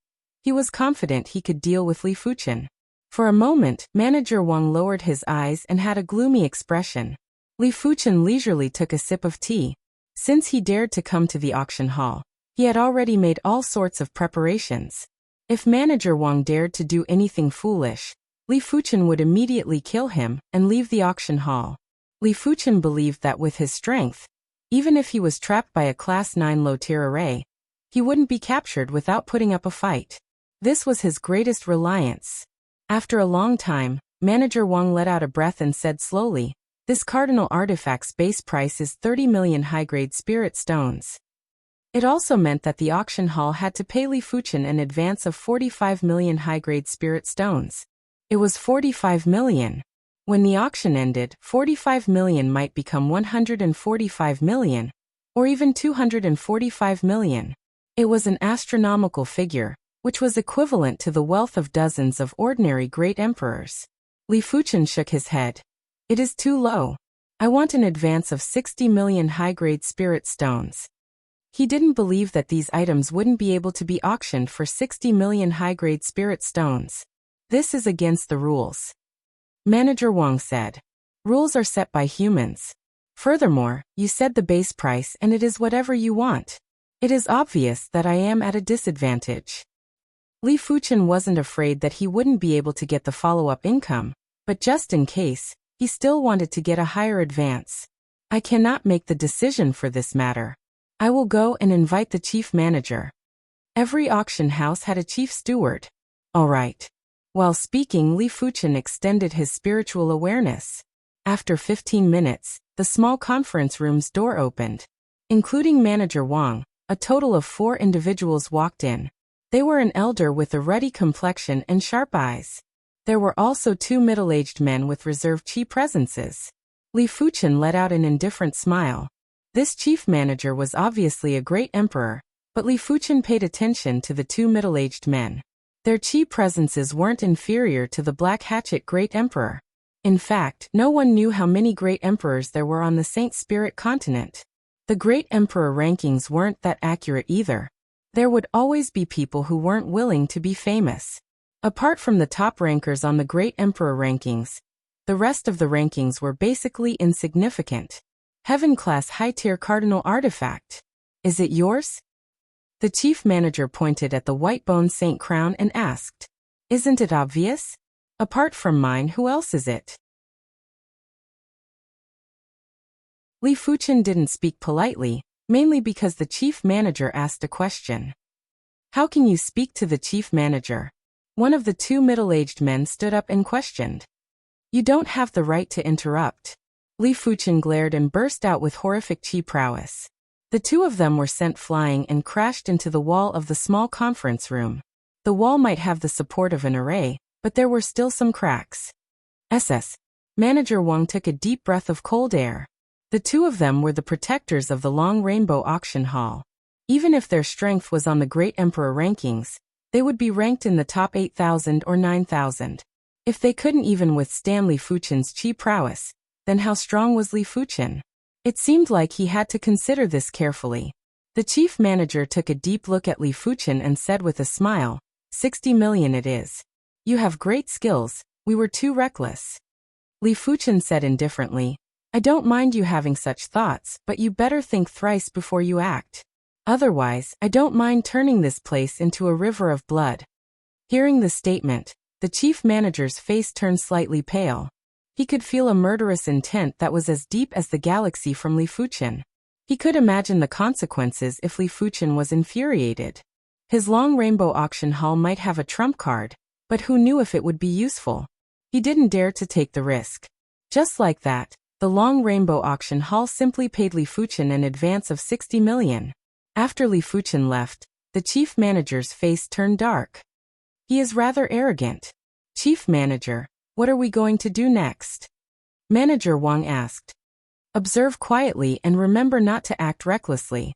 he was confident he could deal with Li Fuchen. For a moment, Manager Wang lowered his eyes and had a gloomy expression. Li Fuchen leisurely took a sip of tea. Since he dared to come to the auction hall, he had already made all sorts of preparations. If Manager Wang dared to do anything foolish, Li Fuchen would immediately kill him and leave the auction hall. Li Fuchen believed that with his strength, even if he was trapped by a Class 9 low-tier array, he wouldn't be captured without putting up a fight. This was his greatest reliance. After a long time, Manager Wang let out a breath and said slowly, This cardinal artifact's base price is 30 million high-grade spirit stones. It also meant that the auction hall had to pay Li Fuchen an advance of 45 million high-grade spirit stones. It was 45 million. When the auction ended, 45 million might become 145 million, or even 245 million. It was an astronomical figure, which was equivalent to the wealth of dozens of ordinary great emperors. Li Fuchen shook his head. It is too low. I want an advance of 60 million high-grade spirit stones. He didn't believe that these items wouldn't be able to be auctioned for 60 million high-grade spirit stones. This is against the rules. Manager Wang said. Rules are set by humans. Furthermore, you said the base price and it is whatever you want. It is obvious that I am at a disadvantage. Li Fuchen wasn't afraid that he wouldn't be able to get the follow-up income, but just in case, he still wanted to get a higher advance. I cannot make the decision for this matter. I will go and invite the chief manager. Every auction house had a chief steward. All right. While speaking, Li Fuchen extended his spiritual awareness. After 15 minutes, the small conference room's door opened. Including Manager Wang, a total of 4 individuals walked in. They were an elder with a ruddy complexion and sharp eyes. There were also 2 middle-aged men with reserved chi presences. Li Fuchen let out an indifferent smile. This chief manager was obviously a great emperor, but Li Fuchen paid attention to the 2 middle-aged men. Their chi presences weren't inferior to the Black Hatchet Great Emperor. In fact, no one knew how many great emperors there were on the Saint Spirit continent. The great emperor rankings weren't that accurate either. There would always be people who weren't willing to be famous. Apart from the top rankers on the great emperor rankings, the rest of the rankings were basically insignificant. Heaven-class high-tier cardinal artifact. Is it yours? The chief manager pointed at the white-bone saint crown and asked, Isn't it obvious? Apart from mine, who else is it? Li Fuchen didn't speak politely, mainly because the chief manager asked a question. How can you speak to the chief manager? One of the 2 middle-aged men stood up and questioned. You don't have the right to interrupt. Li Fuchen glared and burst out with horrific chi prowess. The 2 of them were sent flying and crashed into the wall of the small conference room. The wall might have the support of an array, but there were still some cracks. Manager Wang took a deep breath of cold air. The 2 of them were the protectors of the Long Rainbow Auction Hall. Even if their strength was on the Great Emperor rankings, they would be ranked in the top 8,000 or 9,000. If they couldn't even withstand Li Fuchen's chi prowess, then how strong was Li Fuchen? It seemed like he had to consider this carefully. The chief manager took a deep look at Li Fuchen and said with a smile, 60 million it is. You have great skills, we were too reckless. Li Fuchen said indifferently, I don't mind you having such thoughts, but you better think thrice before you act. Otherwise, I don't mind turning this place into a river of blood. Hearing the statement, the chief manager's face turned slightly pale. He could feel a murderous intent that was as deep as the galaxy from Li Fuchen. He could imagine the consequences if Li Fuchen was infuriated. His Long Rainbow Auction Hall might have a trump card, but who knew if it would be useful? He didn't dare to take the risk. Just like that, the Long Rainbow Auction Hall simply paid Li Fuchen an advance of 60 million. After Li Fuchen left, the chief manager's face turned dark. He is rather arrogant. Chief manager, what are we going to do next? Manager Wang asked. Observe quietly and remember not to act recklessly.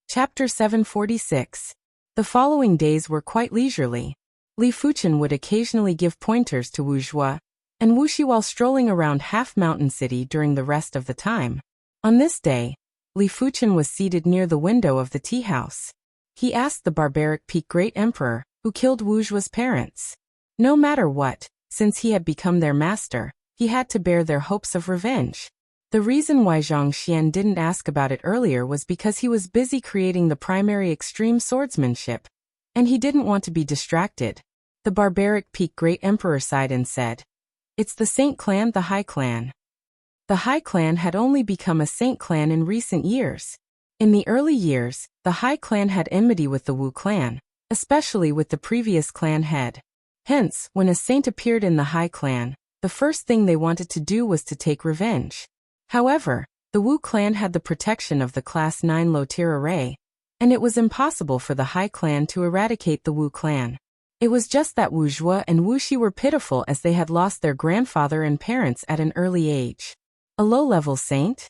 Chapter 746. The following days were quite leisurely. Li Fuchen would occasionally give pointers to Wuxia and Wuxia while strolling around Half Mountain City during the rest of the time. On this day, Li Fuchen was seated near the window of the tea house. He asked the barbaric Peak Great Emperor, who killed Wuxia's parents. No matter what, since he had become their master, he had to bear their hopes of revenge. The reason why Zhang Xian didn't ask about it earlier was because he was busy creating the primary extreme swordsmanship, and he didn't want to be distracted. The barbaric Peak Great Emperor sighed and said, It's the Saint Clan, the High Clan. The High Clan had only become a Saint Clan in recent years. In the early years, the High Clan had enmity with the Wu clan, especially with the previous clan head. Hence, when a saint appeared in the High Clan, the first thing they wanted to do was to take revenge. However, the Wu clan had the protection of the Class 9 low-tier array, and it was impossible for the High Clan to eradicate the Wu clan. It was just that Wu Zhuo and Wu Xi were pitiful as they had lost their grandfather and parents at an early age. A low-level saint?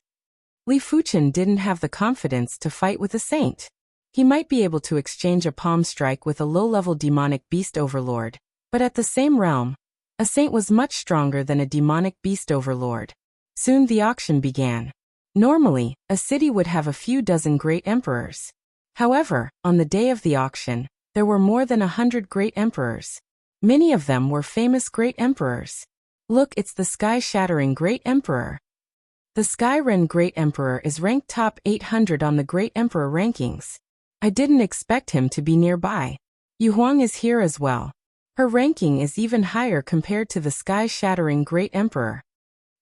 Li Fuchen didn't have the confidence to fight with a saint. He might be able to exchange a palm strike with a low-level demonic beast overlord, but at the same realm, a saint was much stronger than a demonic beast overlord. Soon the auction began. Normally, a city would have a few dozen great emperors. However, on the day of the auction, there were more than 100 great emperors. Many of them were famous great emperors. Look, it's the sky-shattering great emperor. The Sky Ren Great Emperor is ranked top 800 on the Great Emperor rankings. I didn't expect him to be nearby. Yu Huang is here as well. Her ranking is even higher compared to the sky-shattering Great Emperor.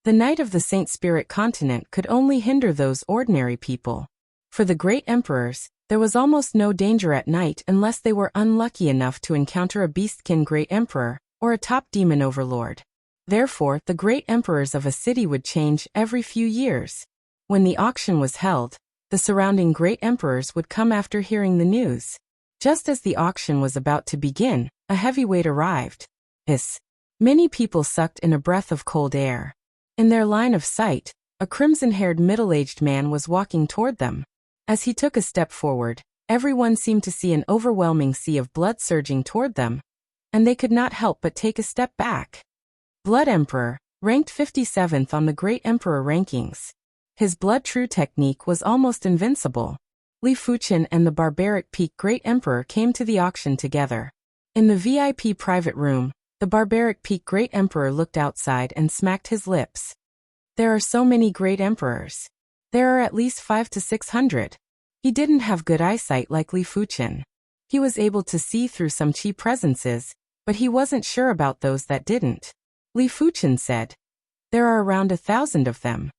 The Knight of the Saint Spirit Continent could only hinder those ordinary people. For the Great Emperors, there was almost no danger at night unless they were unlucky enough to encounter a beastkin Great Emperor, or a top demon overlord. Therefore, the Great Emperors of a city would change every few years. When the auction was held, the surrounding Great Emperors would come after hearing the news. Just as the auction was about to begin, a heavyweight arrived. Many people sucked in a breath of cold air. In their line of sight, a crimson-haired middle-aged man was walking toward them. As he took a step forward, everyone seemed to see an overwhelming sea of blood surging toward them, and they could not help but take a step back. Blood Emperor, ranked 57th on the Great Emperor rankings. His Blood True technique was almost invincible. Li Fuchen and the Barbaric Peak Great Emperor came to the auction together. In the VIP private room, the Barbaric Peak Great Emperor looked outside and smacked his lips. There are so many Great Emperors. There are at least 500 to 600. He didn't have good eyesight like Li Fuchen. He was able to see through some chi presences, but he wasn't sure about those that didn't. Li Fuchen said, "There are around 1,000 of them."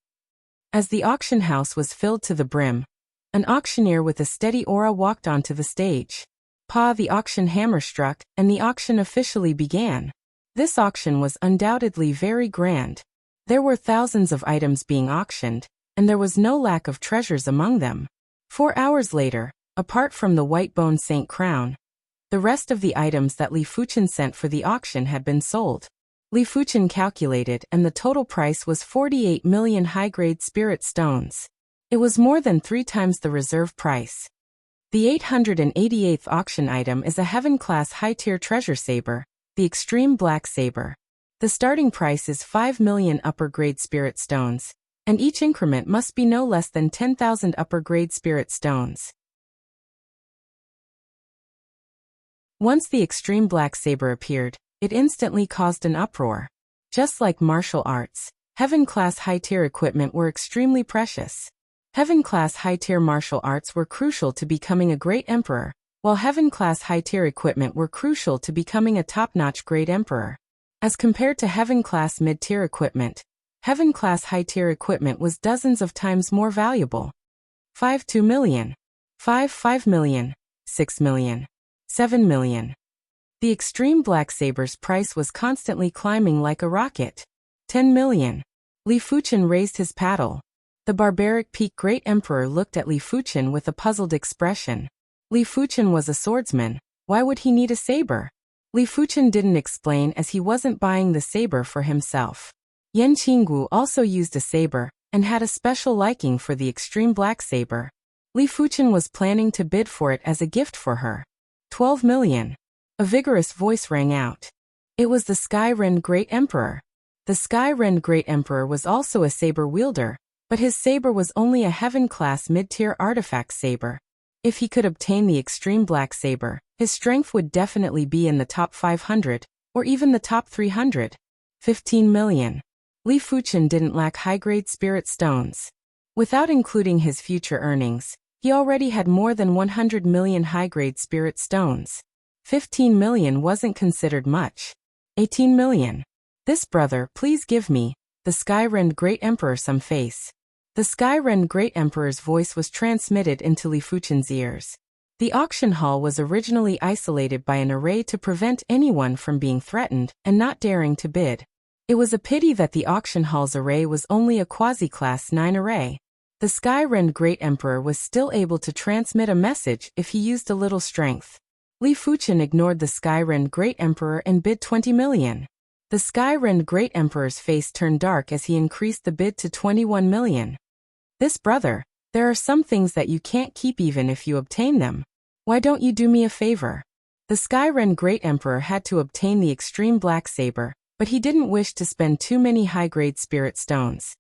As the auction house was filled to the brim, an auctioneer with a steady aura walked onto the stage. The auction hammer struck, and the auction officially began. This auction was undoubtedly very grand. There were thousands of items being auctioned, and there was no lack of treasures among them. 4 hours later, apart from the white bone saint crown, the rest of the items that Li Fuchen sent for the auction had been sold. Li Fuchen calculated, and the total price was 48 million high-grade spirit stones. It was more than 3 times the reserve price. The 888th auction item is a Heaven-class high-tier treasure saber, the Extreme Black Saber. The starting price is 5 million upper-grade spirit stones, and each increment must be no less than 10,000 upper-grade spirit stones. Once the Extreme Black Saber appeared, it instantly caused an uproar. Just like martial arts, Heaven-class high-tier equipment were extremely precious. Heaven-class high-tier martial arts were crucial to becoming a great emperor, while Heaven-class high-tier equipment were crucial to becoming a top-notch great emperor. As compared to Heaven-class mid-tier equipment, Heaven-class high-tier equipment was dozens of times more valuable. 2 million. 5 million. 6 million. 7 million. The Extreme Black Saber's price was constantly climbing like a rocket. 10 million. Li Fuchen raised his paddle. The Barbaric Peak Great Emperor looked at Li Fuchen with a puzzled expression. Li Fuchen was a swordsman. Why would he need a saber? Li Fuchen didn't explain as he wasn't buying the saber for himself. Yan Qinggu also used a saber, and had a special liking for the Extreme Black Saber. Li Fuchen was planning to bid for it as a gift for her. 12 million. A vigorous voice rang out. It was the Sky Ren Great Emperor. The Sky Ren Great Emperor was also a saber wielder, but his saber was only a Heaven-class mid-tier artifact saber. If he could obtain the Extreme Black Saber, his strength would definitely be in the top 500, or even the top 300. 15 million. Li Fuchen didn't lack high-grade spirit stones. Without including his future earnings, he already had more than 100 million high-grade spirit stones. 15 million wasn't considered much. 18 million. This brother, please give me, the Sky Ren Great Emperor, some face. The Sky Ren Great Emperor's voice was transmitted into Li Fuchen's ears. The auction hall was originally isolated by an array to prevent anyone from being threatened and not daring to bid. It was a pity that the auction hall's array was only a quasi-class 9 array. The Sky-Rend Great Emperor was still able to transmit a message if he used a little strength. Li Fuchen ignored the Sky-Rend Great Emperor and bid 20 million. The Sky-Rend Great Emperor's face turned dark as he increased the bid to 21 million. This brother, there are some things that you can't keep even if you obtain them. Why don't you do me a favor? The Sky-Rend Great Emperor had to obtain the extreme black saber, but he didn't wish to spend too many high-grade spirit stones.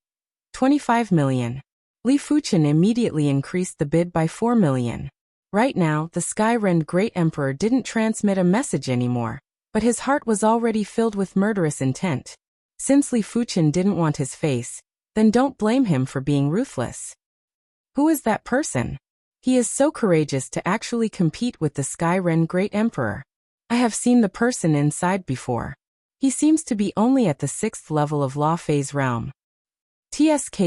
25 million. Li Fuchen immediately increased the bid by 4 million. Right now, the Sky-Rend Great Emperor didn't transmit a message anymore, but his heart was already filled with murderous intent. Since Li Fuchen didn't want his face, then don't blame him for being ruthless. Who is that person? He is so courageous to actually compete with the Sky-Rend Great Emperor. I have seen the person inside before. He seems to be only at the 6th level of Law Phase Realm. TSK.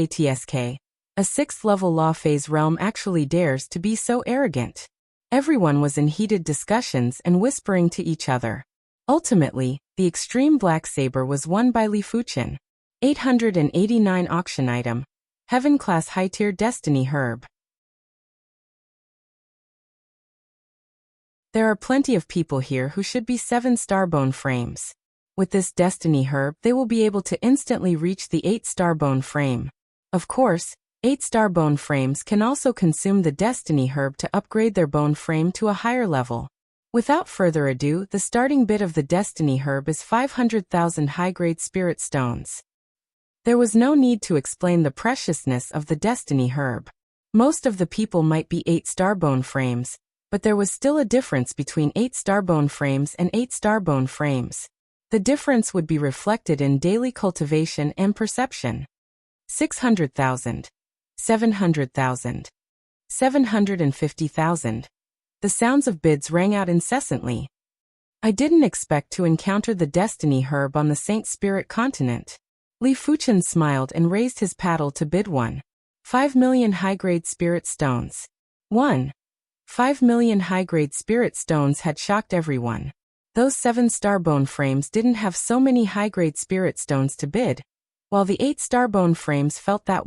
A 6th level Law Phase Realm actually dares to be so arrogant. Everyone was in heated discussions and whispering to each other. Ultimately, the extreme black saber was won by Li Fuchen. 889 auction item. Heaven class high tier Destiny Herb. There are plenty of people here who should be 7-star bone frames. With this Destiny Herb, they will be able to instantly reach the 8-star bone frame. Of course, 8-star bone frames can also consume the Destiny Herb to upgrade their bone frame to a higher level. Without further ado, the starting bid of the Destiny Herb is 500,000 high-grade spirit stones. There was no need to explain the preciousness of the Destiny Herb. Most of the people might be 8-star bone frames, but there was still a difference between 8-star bone frames and 8-star bone frames. The difference would be reflected in daily cultivation and perception. 600,000. 700,000. 750,000. The sounds of bids rang out incessantly. I didn't expect to encounter the Destiny Herb on the Saint Spirit continent. Li Fuchen smiled and raised his paddle to bid 5 million high-grade spirit stones. 5 million high-grade spirit stones had shocked everyone. Those 7-star bone frames didn't have so many high-grade spirit stones to bid, while the 8-star bone frames felt that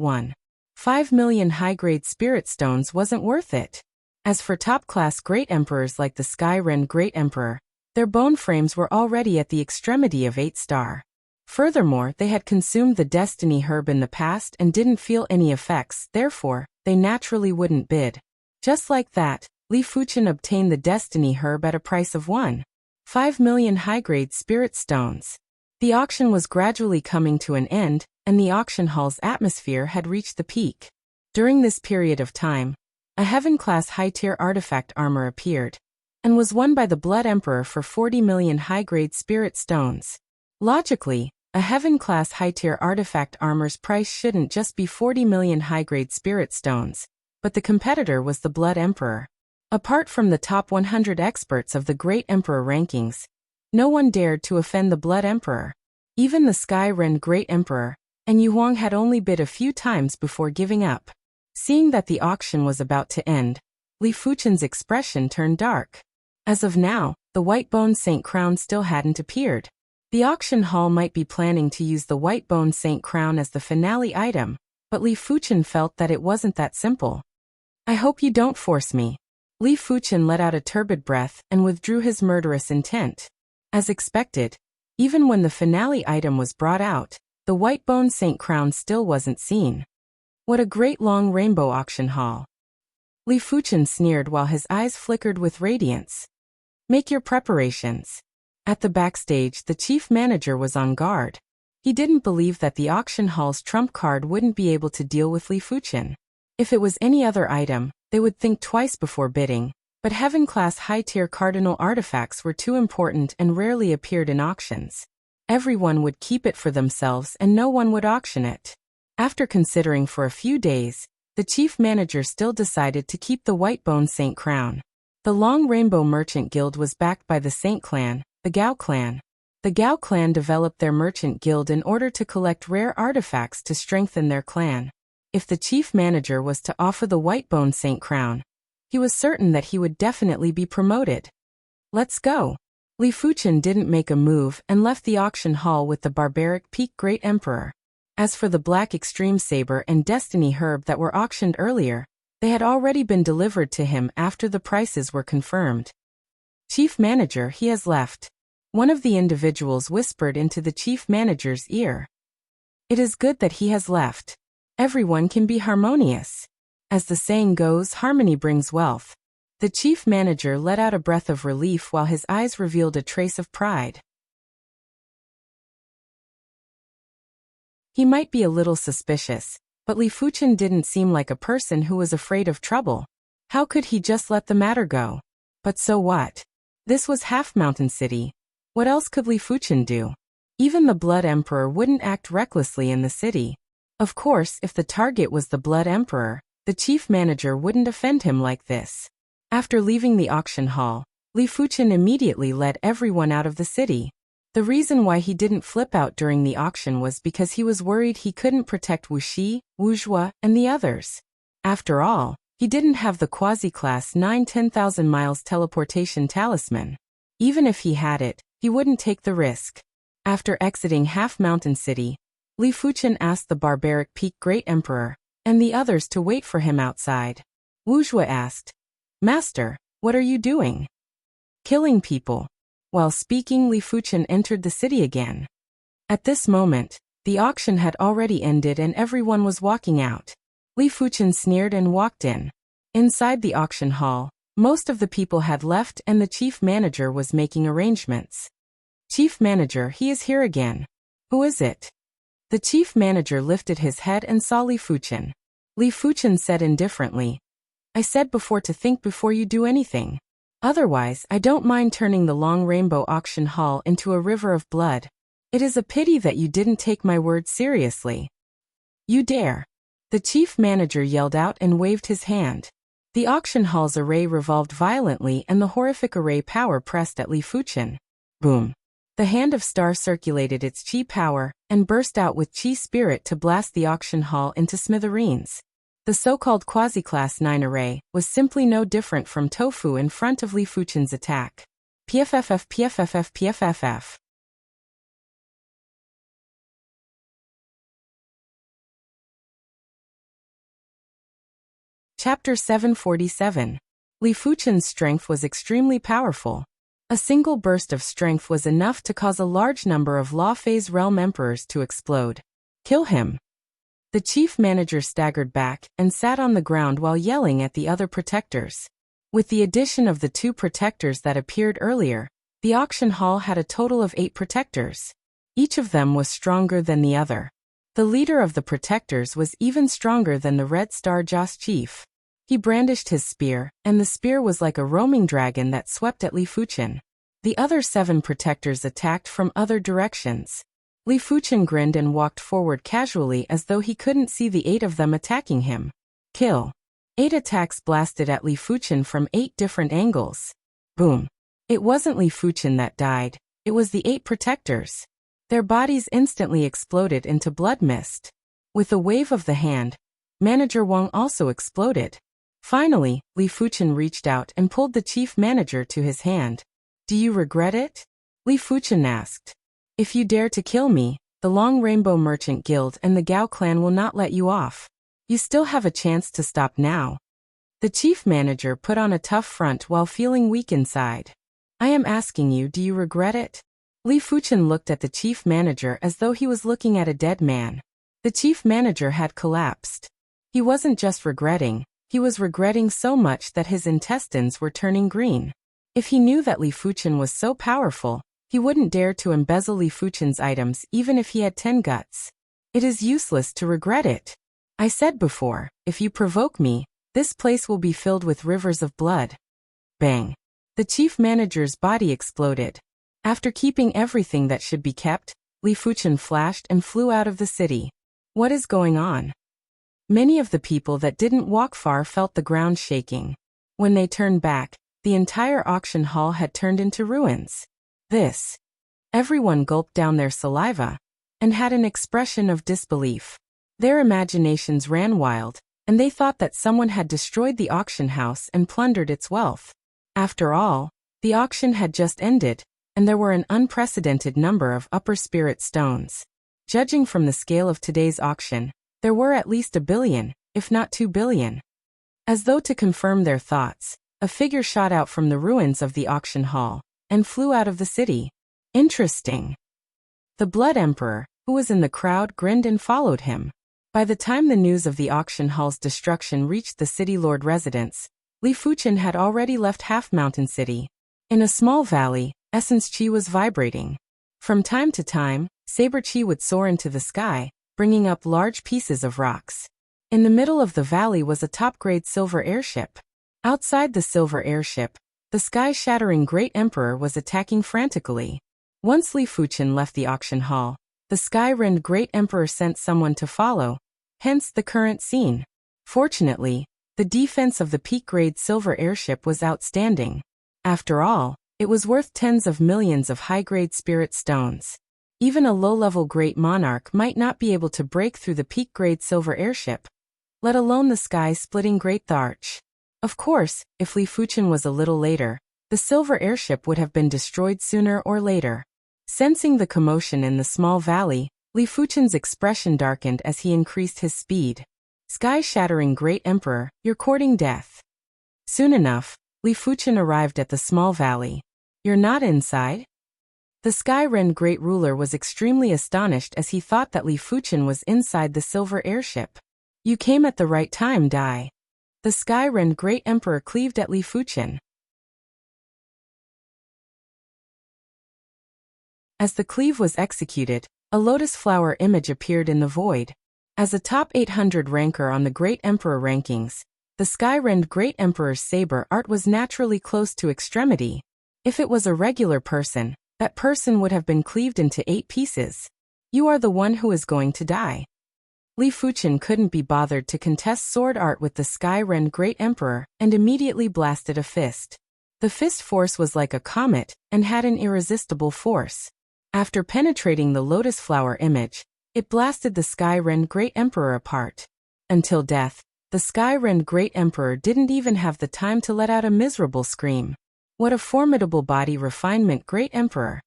5 million high-grade spirit stones wasn't worth it. As for top-class great emperors like the Sky-Rend Great Emperor, their bone frames were already at the extremity of 8-star. Furthermore, they had consumed the Destiny Herb in the past and didn't feel any effects, therefore, they naturally wouldn't bid. Just like that, Li Fuchen obtained the Destiny Herb at a price of 5 million high-grade spirit stones. The auction was gradually coming to an end, and the auction hall's atmosphere had reached the peak. During this period of time, a heaven-class high-tier artifact armor appeared, and was won by the Blood Emperor for 40 million high-grade spirit stones. Logically, a heaven-class high-tier artifact armor's price shouldn't just be 40 million high-grade spirit stones, but the competitor was the Blood Emperor. Apart from the top 100 experts of the Great Emperor rankings, no one dared to offend the Blood Emperor. Even the Sky-Rend Great Emperor, and Yu Huang had only bid a few times before giving up. Seeing that the auction was about to end, Li Fuchen's expression turned dark. As of now, the White Bone Saint Crown still hadn't appeared. The auction hall might be planning to use the White Bone Saint Crown as the finale item, but Li Fuchen felt that it wasn't that simple. I hope you don't force me. Li Fuchen let out a turbid breath and withdrew his murderous intent. As expected, even when the finale item was brought out, the White Bone Saint Crown still wasn't seen. What a great long rainbow auction hall. Li Fuchen sneered while his eyes flickered with radiance. Make your preparations. At the backstage, the chief manager was on guard. He didn't believe that the auction hall's trump card wouldn't be able to deal with Li Fuchen. If it was any other item, they would think twice before bidding, but heaven-class high-tier cardinal artifacts were too important and rarely appeared in auctions. Everyone would keep it for themselves and no one would auction it. After considering for a few days, the chief manager still decided to keep the White Bone Saint Crown. The Long Rainbow Merchant Guild was backed by the Saint Clan, the Gao Clan. The Gao Clan developed their merchant guild in order to collect rare artifacts to strengthen their clan. If the chief manager was to offer the White Bone Saint Crown, He was certain that he would definitely be promoted. Let's go. Li Fuchen didn't make a move and left the auction hall with the barbaric peak Great Emperor. As for the Black Extreme Saber and Destiny Herb that were auctioned earlier, they had already been delivered to him after the prices were confirmed. Chief Manager, he has left. One of the individuals whispered into the chief manager's ear. It is good that he has left. Everyone can be harmonious. As the saying goes, harmony brings wealth. The chief manager let out a breath of relief while his eyes revealed a trace of pride. He might be a little suspicious, but Li Fuchen didn't seem like a person who was afraid of trouble. How could he just let the matter go? But so what? This was Half Mountain City. What else could Li Fuchen do? Even the Blood Emperor wouldn't act recklessly in the city. Of course, if the target was the Blood Emperor, the chief manager wouldn't offend him like this. After leaving the auction hall, Li Fuchen immediately led everyone out of the city. The reason why he didn't flip out during the auction was because he was worried he couldn't protect Wuxia, Wuxia, and the others. After all, he didn't have the Quasi-Class 9 10,000 miles teleportation talisman. Even if he had it, he wouldn't take the risk. After exiting Half Mountain City, Li Fuchen asked the barbaric peak Great Emperor and the others to wait for him outside. Wuxia asked, Master, what are you doing? Killing people. While speaking, Li Fuchen entered the city again. At this moment, the auction had already ended and everyone was walking out. Li Fuchen sneered and walked in. Inside the auction hall, most of the people had left and the chief manager was making arrangements. Chief manager, he is here again. Who is it? The chief manager lifted his head and saw Li Fuchen. Li Fuchen said indifferently, I said before to think before you do anything. Otherwise, I don't mind turning the Long Rainbow Auction Hall into a river of blood. It is a pity that you didn't take my word seriously. You dare. The chief manager yelled out and waved his hand. The auction hall's array revolved violently and the horrific array power pressed at Li Fuchen. Boom. The hand of Star circulated its chi power and burst out with chi spirit to blast the auction hall into smithereens. The so-called Quasi-Class 9 array was simply no different from tofu in front of Li Fuchen's attack. PFFF PFFF PFFF. Chapter 747. Li Fuchen's strength was extremely powerful. A single burst of strength was enough to cause a large number of Law Phase Realm Emperors to explode. Kill him. The chief manager staggered back and sat on the ground while yelling at the other protectors. With the addition of the 2 protectors that appeared earlier, the auction hall had a total of 8 protectors. Each of them was stronger than the other. The leader of the protectors was even stronger than the Red Star Joss chief. He brandished his spear, and the spear was like a roaming dragon that swept at Li Fuchen. The other 7 protectors attacked from other directions. Li Fuchen grinned and walked forward casually as though he couldn't see the 8 of them attacking him. Kill. 8 attacks blasted at Li Fuchen from 8 different angles. Boom. It wasn't Li Fuchen that died, it was the 8 protectors. Their bodies instantly exploded into blood mist. With a wave of the hand, Manager Wang also exploded. Finally, Li Fuchen reached out and pulled the chief manager to his hand. Do you regret it? Li Fuchen asked. If you dare to kill me, the Long Rainbow Merchant Guild and the Gao clan will not let you off. You still have a chance to stop now. The chief manager put on a tough front while feeling weak inside. I am asking you, do you regret it? Li Fuchen looked at the chief manager as though he was looking at a dead man. The chief manager had collapsed. He wasn't just regretting, he was regretting so much that his intestines were turning green. If he knew that Li Fuchen was so powerful, he wouldn't dare to embezzle Li Fuchen's items even if he had 10 guts. It is useless to regret it. I said before, if you provoke me, this place will be filled with rivers of blood. Bang. The chief manager's body exploded. After keeping everything that should be kept, Li Fuchen flashed and flew out of the city. What is going on? Many of the people that didn't walk far felt the ground shaking. When they turned back, the entire auction hall had turned into ruins. This. Everyone gulped down their saliva and had an expression of disbelief. Their imaginations ran wild, and they thought that someone had destroyed the auction house and plundered its wealth. After all, the auction had just ended, and there were an unprecedented number of upper spirit stones. Judging from the scale of today's auction, there were at least 1 billion, if not 2 billion. As though to confirm their thoughts, a figure shot out from the ruins of the auction hall and flew out of the city. Interesting. The Blood Emperor, who was in the crowd, grinned and followed him. By the time the news of the auction hall's destruction reached the city lord residence, Li Fuchen had already left Half Mountain City. In a small valley, essence chi was vibrating. From time to time, saber chi would soar into the sky, bringing up large pieces of rocks. In the middle of the valley was a top-grade silver airship. Outside the silver airship, the sky-shattering Great Emperor was attacking frantically. Once Li Fuchen left the auction hall, the sky-rend Great Emperor sent someone to follow, hence the current scene. Fortunately, the defense of the peak-grade silver airship was outstanding. After all, it was worth tens of millions of high-grade spirit stones. Even a low-level Great Monarch might not be able to break through the peak-grade silver airship, let alone the sky-splitting Great Tharch. Of course, if Li Fuchen was a little later, the silver airship would have been destroyed sooner or later. Sensing the commotion in the small valley, Li Fuchen's expression darkened as he increased his speed. Sky-shattering Great Emperor, you're courting death. Soon enough, Li Fuchen arrived at the small valley. You're not inside? The Sky-Rend Great Ruler was extremely astonished as he thought that Li Fuchen was inside the silver airship. You came at the right time, Dai. The Sky-Rend Great Emperor cleaved at Li Fuchen. As the cleave was executed, a lotus flower image appeared in the void. As a top 800 ranker on the Great Emperor rankings, the Sky-Rend Great Emperor's saber art was naturally close to extremity. If it was a regular person, that person would have been cleaved into 8 pieces. You are the one who is going to die. Li Fuchen couldn't be bothered to contest sword art with the Sky-Rend Great Emperor and immediately blasted a fist. The fist force was like a comet and had an irresistible force. After penetrating the lotus flower image, it blasted the Sky-Rend Great Emperor apart. Until death, the Sky-Rend Great Emperor didn't even have the time to let out a miserable scream. What a formidable body refinement, Great Emperor!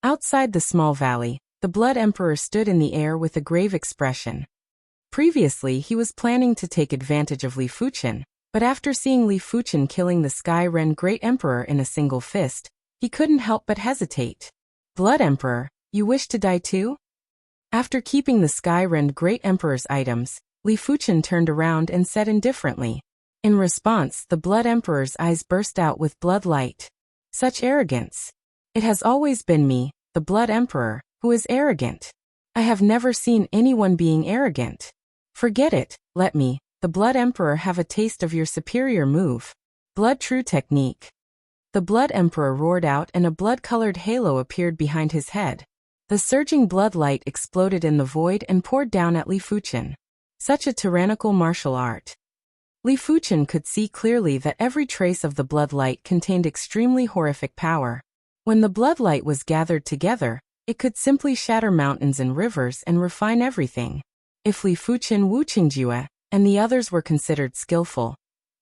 Outside the small valley, the Blood Emperor stood in the air with a grave expression. Previously, he was planning to take advantage of Li Fuchen, but after seeing Li Fuchen killing the Sky-Rend Great Emperor in a single fist, he couldn't help but hesitate. Blood Emperor, you wish to die too? After keeping the Sky-Rend Great Emperor's items, Li Fuchen turned around and said indifferently. In response, the Blood Emperor's eyes burst out with blood light. Such arrogance! It has always been me, the Blood Emperor, who is arrogant. I have never seen anyone being arrogant. Forget it, let me, the Blood Emperor, have a taste of your superior move. Blood True Technique. The Blood Emperor roared out and a blood-colored halo appeared behind his head. The surging blood light exploded in the void and poured down at Li Fuchen. Such a tyrannical martial art. Li Fuchen could see clearly that every trace of the blood light contained extremely horrific power. When the blood light was gathered together, it could simply shatter mountains and rivers and refine everything. If Li Fuchen, Wu Qingjue, and the others were considered skillful,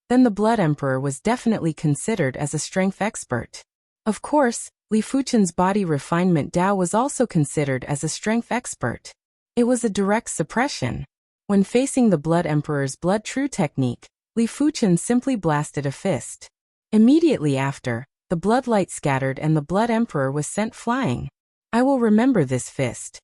then the Blood Emperor was definitely considered as a strength expert. Of course, Li Fuchen's body refinement Dao was also considered as a strength expert. It was a direct suppression. When facing the Blood Emperor's Blood True Technique, Li Fuchen simply blasted a fist. Immediately after, the blood light scattered and the Blood Emperor was sent flying. I will remember this fist.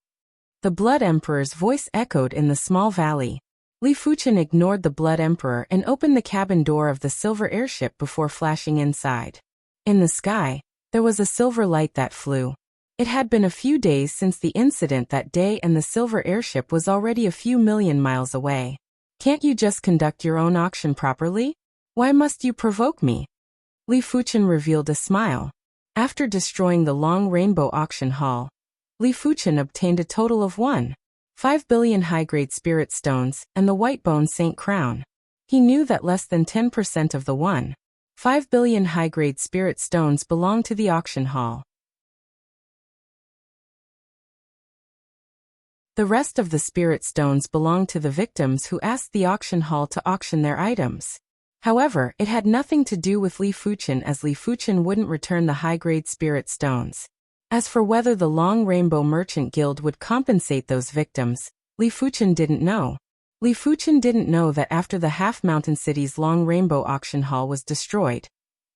The Blood Emperor's voice echoed in the small valley. Li Fuchen ignored the Blood Emperor and opened the cabin door of the silver airship before flashing inside. In the sky, there was a silver light that flew. It had been a few days since the incident that day and the silver airship was already a few million miles away. Can't you just conduct your own auction properly? Why must you provoke me? Li Fuchen revealed a smile. After destroying the Long Rainbow Auction Hall, Li Fuchen obtained a total of 1.5 billion high-grade spirit stones and the White Bone Saint Crown. He knew that less than 10% of the 1.5 billion high-grade spirit stones belonged to the auction hall. The rest of the spirit stones belonged to the victims who asked the auction hall to auction their items. However, it had nothing to do with Li Fuchen, as Li Fuchen wouldn't return the high-grade spirit stones. As for whether the Long Rainbow Merchant Guild would compensate those victims, Li Fuchen didn't know. Li Fuchen didn't know that after the Half-Mountain City's Long Rainbow auction hall was destroyed,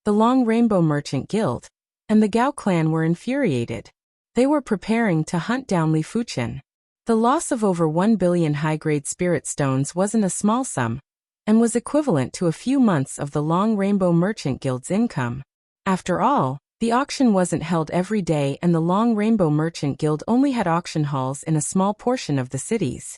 the Long Rainbow Merchant Guild and the Gao clan were infuriated. They were preparing to hunt down Li Fuchen. The loss of over 1 billion high-grade spirit stones wasn't a small sum, and was equivalent to a few months of the Long Rainbow Merchant Guild's income. After all, the auction wasn't held every day, and the Long Rainbow Merchant Guild only had auction halls in a small portion of the cities.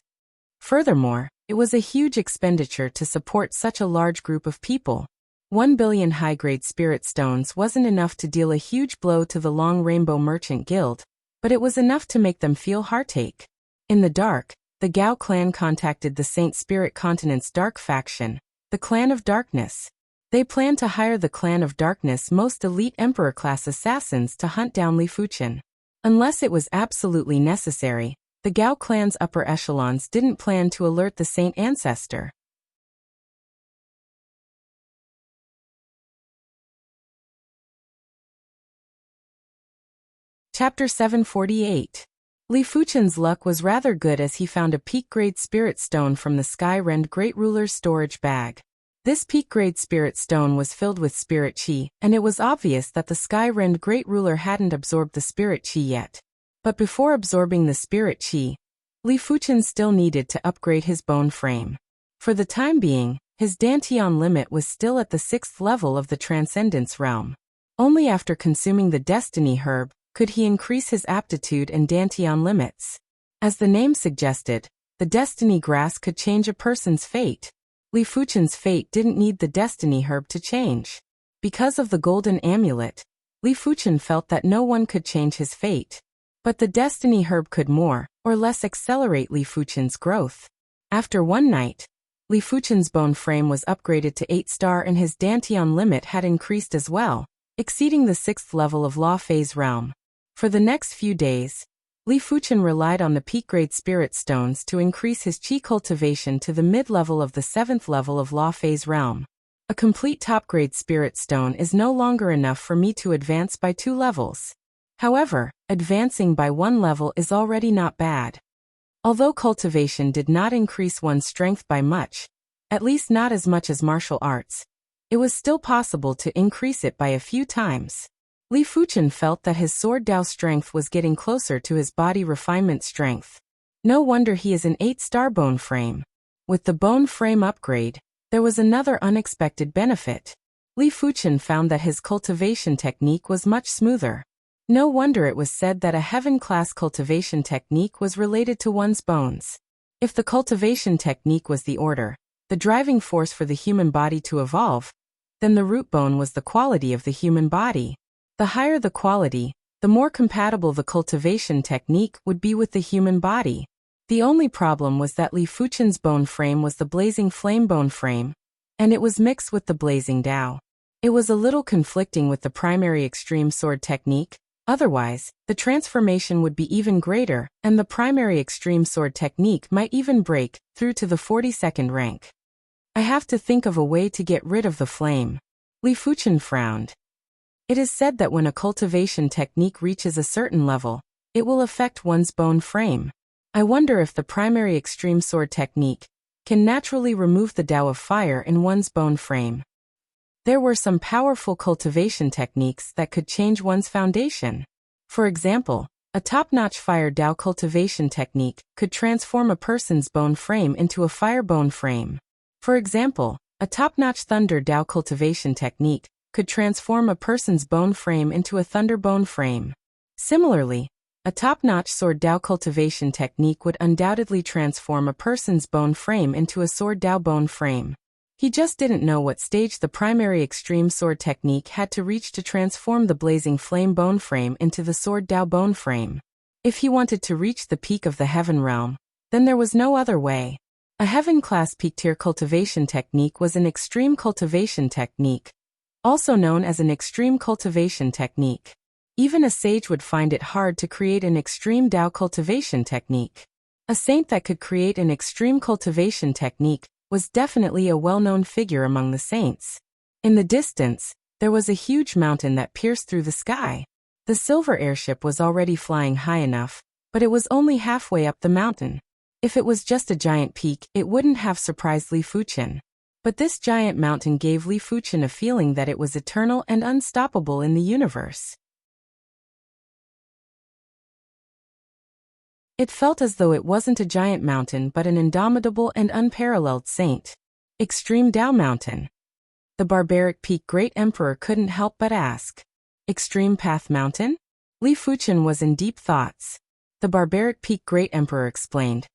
Furthermore, it was a huge expenditure to support such a large group of people. 1 billion high-grade spirit stones wasn't enough to deal a huge blow to the Long Rainbow Merchant Guild, but it was enough to make them feel heartache. In the dark, the Gao clan contacted the Saint Spirit Continent's dark faction, the Clan of Darkness. They planned to hire the Clan of Darkness' most elite Emperor-class assassins to hunt down Li Fuchen. Unless it was absolutely necessary, the Gao clan's upper echelons didn't plan to alert the Saint Ancestor. Chapter 748. Li Fuchen's luck was rather good, as he found a peak-grade spirit stone from the Sky-Rend Great Ruler's storage bag. This peak-grade spirit stone was filled with spirit chi, and it was obvious that the Sky-Rend Great Ruler hadn't absorbed the spirit chi yet. But before absorbing the spirit chi, Li Fuchen still needed to upgrade his bone frame. For the time being, his Dantian limit was still at the 6th level of the Transcendence realm. Only after consuming the Destiny herb could he increase his aptitude and Dantian limits. As the name suggested, the Destiny grass could change a person's fate. Li Fuchen's fate didn't need the Destiny herb to change. Because of the golden amulet, Li Fuchen felt that no one could change his fate. But the Destiny herb could more or less accelerate Li Fuchen's growth. After one night, Li Fuchen's bone frame was upgraded to 8-star, and his Dantian limit had increased as well, exceeding the 6th level of Law Phase realm. For the next few days, Li Fuchen relied on the peak-grade spirit stones to increase his chi cultivation to the mid-level of the 7th level of Law Phase realm. A complete top-grade spirit stone is no longer enough for me to advance by 2 levels. However, advancing by 1 level is already not bad. Although cultivation did not increase one's strength by much, at least not as much as martial arts, it was still possible to increase it by a few times. Li Fuchen felt that his sword Dao strength was getting closer to his body refinement strength. No wonder he is an 8-star bone frame. With the bone frame upgrade, there was another unexpected benefit. Li Fuchen found that his cultivation technique was much smoother. No wonder it was said that a heaven-class cultivation technique was related to one's bones. If the cultivation technique was the order, the driving force for the human body to evolve, then the root bone was the quality of the human body. The higher the quality, the more compatible the cultivation technique would be with the human body. The only problem was that Li Fuchen's bone frame was the blazing flame bone frame, and it was mixed with the blazing Dao. It was a little conflicting with the primary extreme sword technique. Otherwise, the transformation would be even greater, and the primary extreme sword technique might even break through to the 42nd rank. I have to think of a way to get rid of the flame. Li Fuchen frowned. It is said that when a cultivation technique reaches a certain level, it will affect one's bone frame. I wonder if the primary extreme sword technique can naturally remove the Dao of fire in one's bone frame. There were some powerful cultivation techniques that could change one's foundation. For example, a top-notch fire Dao cultivation technique could transform a person's bone frame into a fire bone frame. For example, a top-notch thunder Dao cultivation technique could transform a person's bone frame into a thunder bone frame. Similarly, a top-notch sword Dao cultivation technique would undoubtedly transform a person's bone frame into a sword Dao bone frame. He just didn't know what stage the primary extreme sword technique had to reach to transform the blazing flame bone frame into the sword Dao bone frame. If he wanted to reach the peak of the heaven realm, then there was no other way. A heaven-class peak-tier cultivation technique was an extreme cultivation technique, also known as an extreme cultivation technique. Even a sage would find it hard to create an extreme Dao cultivation technique. A saint that could create an extreme cultivation technique was definitely a well-known figure among the saints. In the distance, there was a huge mountain that pierced through the sky. The silver airship was already flying high enough, but it was only halfway up the mountain. If it was just a giant peak, it wouldn't have surprised Li Fuchen. But this giant mountain gave Li Fuchen a feeling that it was eternal and unstoppable in the universe. It felt as though it wasn't a giant mountain but an indomitable and unparalleled saint. Extreme Tao Mountain. The barbaric peak Great Emperor couldn't help but ask. Extreme Path Mountain? Li Fuchen was in deep thoughts. The barbaric peak Great Emperor explained.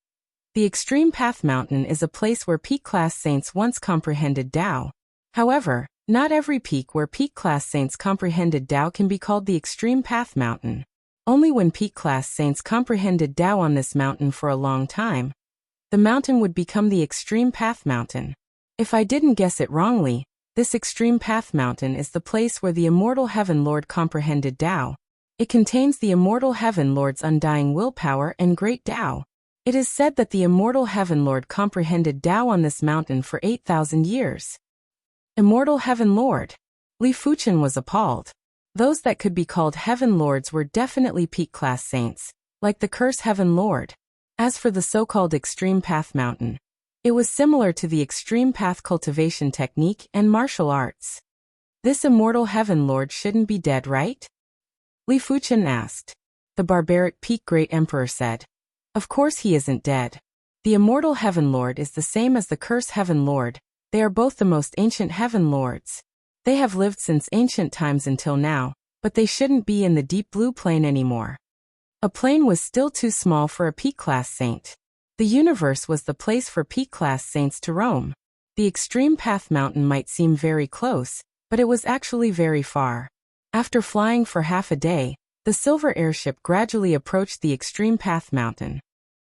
The Extreme Path Mountain is a place where peak-class saints once comprehended Tao. However, not every peak where peak-class saints comprehended Tao can be called the Extreme Path Mountain. Only when peak-class saints comprehended Tao on this mountain for a long time, the mountain would become the Extreme Path Mountain. If I didn't guess it wrongly, this Extreme Path Mountain is the place where the Immortal Heaven Lord comprehended Tao. It contains the Immortal Heaven Lord's undying willpower and great Tao. It is said that the Immortal Heaven Lord comprehended Tao on this mountain for 8,000 years. Immortal Heaven Lord. Li Fuchen was appalled. Those that could be called Heaven Lords were definitely peak-class saints, like the Curse Heaven Lord. As for the so-called Extreme Path Mountain, it was similar to the Extreme Path cultivation technique and martial arts. This Immortal Heaven Lord shouldn't be dead, right? Li Fuchen asked. The barbaric peak Great Emperor said. Of course he isn't dead. The Immortal Heaven Lord is the same as the Curse Heaven Lord. They are both the most ancient Heaven Lords. They have lived since ancient times until now, but they shouldn't be in the deep blue plane anymore. A plane was still too small for a peak-class saint. The universe was the place for peak-class saints to roam. The Extreme Path Mountain might seem very close, but it was actually very far. After flying for half a day, the silver airship gradually approached the Extreme Path Mountain.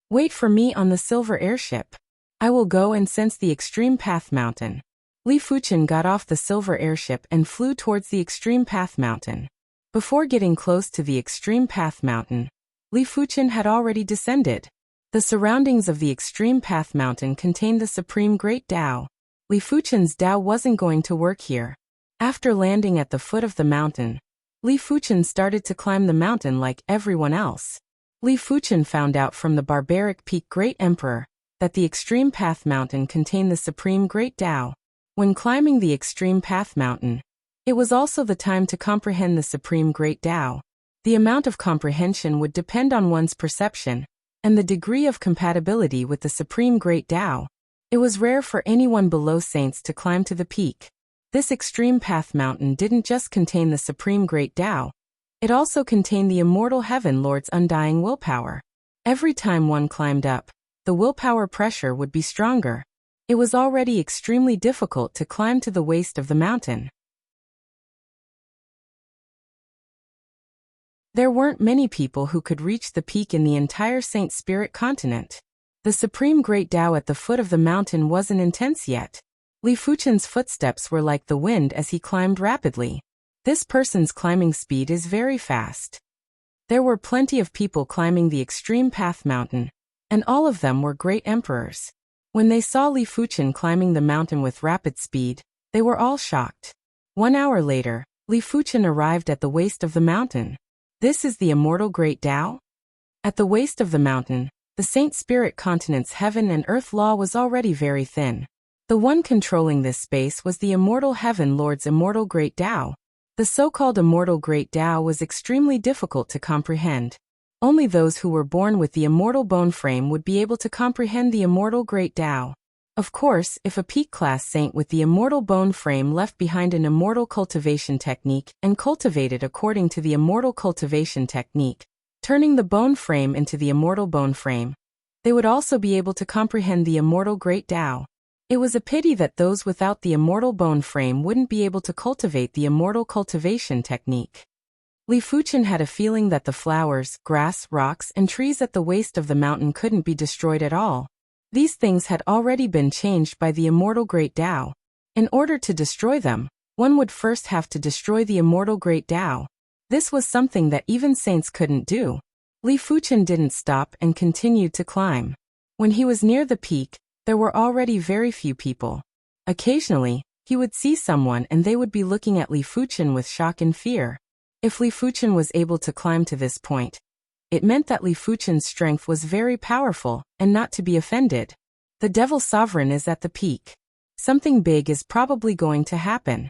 Wait for me on the silver airship. I will go and sense the Extreme Path Mountain. Li Fuchen got off the silver airship and flew towards the Extreme Path Mountain. Before getting close to the Extreme Path Mountain, Li Fuchen had already descended. The surroundings of the Extreme Path Mountain contained the Supreme Great Tao. Li Fuchen's Tao wasn't going to work here. After landing at the foot of the mountain, Li Fuchen started to climb the mountain like everyone else. Li Fuchen found out from the barbaric peak Great Emperor that the Extreme Path Mountain contained the Supreme Great Tao. When climbing the Extreme Path Mountain, it was also the time to comprehend the Supreme Great Tao. The amount of comprehension would depend on one's perception and the degree of compatibility with the Supreme Great Tao. It was rare for anyone below saints to climb to the peak. This Extreme Path Mountain didn't just contain the Supreme Great Tao, it also contained the Immortal Heaven Lord's undying willpower. Every time one climbed up, the willpower pressure would be stronger. It was already extremely difficult to climb to the waist of the mountain. There weren't many people who could reach the peak in the entire Saint Spirit continent. The Supreme Great Tao at the foot of the mountain wasn't intense yet. Li Fuchen's footsteps were like the wind as he climbed rapidly. This person's climbing speed is very fast. There were plenty of people climbing the Extreme Path Mountain, and all of them were great emperors. When they saw Li Fuchen climbing the mountain with rapid speed, they were all shocked. 1 hour later, Li Fuchen arrived at the waist of the mountain. This is the Immortal Great Tao? At the waist of the mountain, the Saint Spirit continent's heaven and earth law was already very thin. The one controlling this space was the Immortal Heaven Lord's Immortal Great Tao. The so-called Immortal Great Tao was extremely difficult to comprehend. Only those who were born with the immortal bone frame would be able to comprehend the Immortal Great Tao. Of course, if a peak-class saint with the immortal bone frame left behind an immortal cultivation technique and cultivated according to the immortal cultivation technique, turning the bone frame into the immortal bone frame, they would also be able to comprehend the Immortal Great Tao. It was a pity that those without the immortal bone frame wouldn't be able to cultivate the immortal cultivation technique. Li Fuchen had a feeling that the flowers, grass, rocks, and trees at the waist of the mountain couldn't be destroyed at all. These things had already been changed by the Immortal Great Tao. In order to destroy them, one would first have to destroy the Immortal Great Tao. This was something that even saints couldn't do. Li Fuchen didn't stop and continued to climb. When he was near the peak, there were already very few people. Occasionally, he would see someone and they would be looking at Li Fuchen with shock and fear. If Li Fuchen was able to climb to this point, it meant that Li Fuchen's strength was very powerful and not to be offended. The Devil Sovereign is at the peak. Something big is probably going to happen.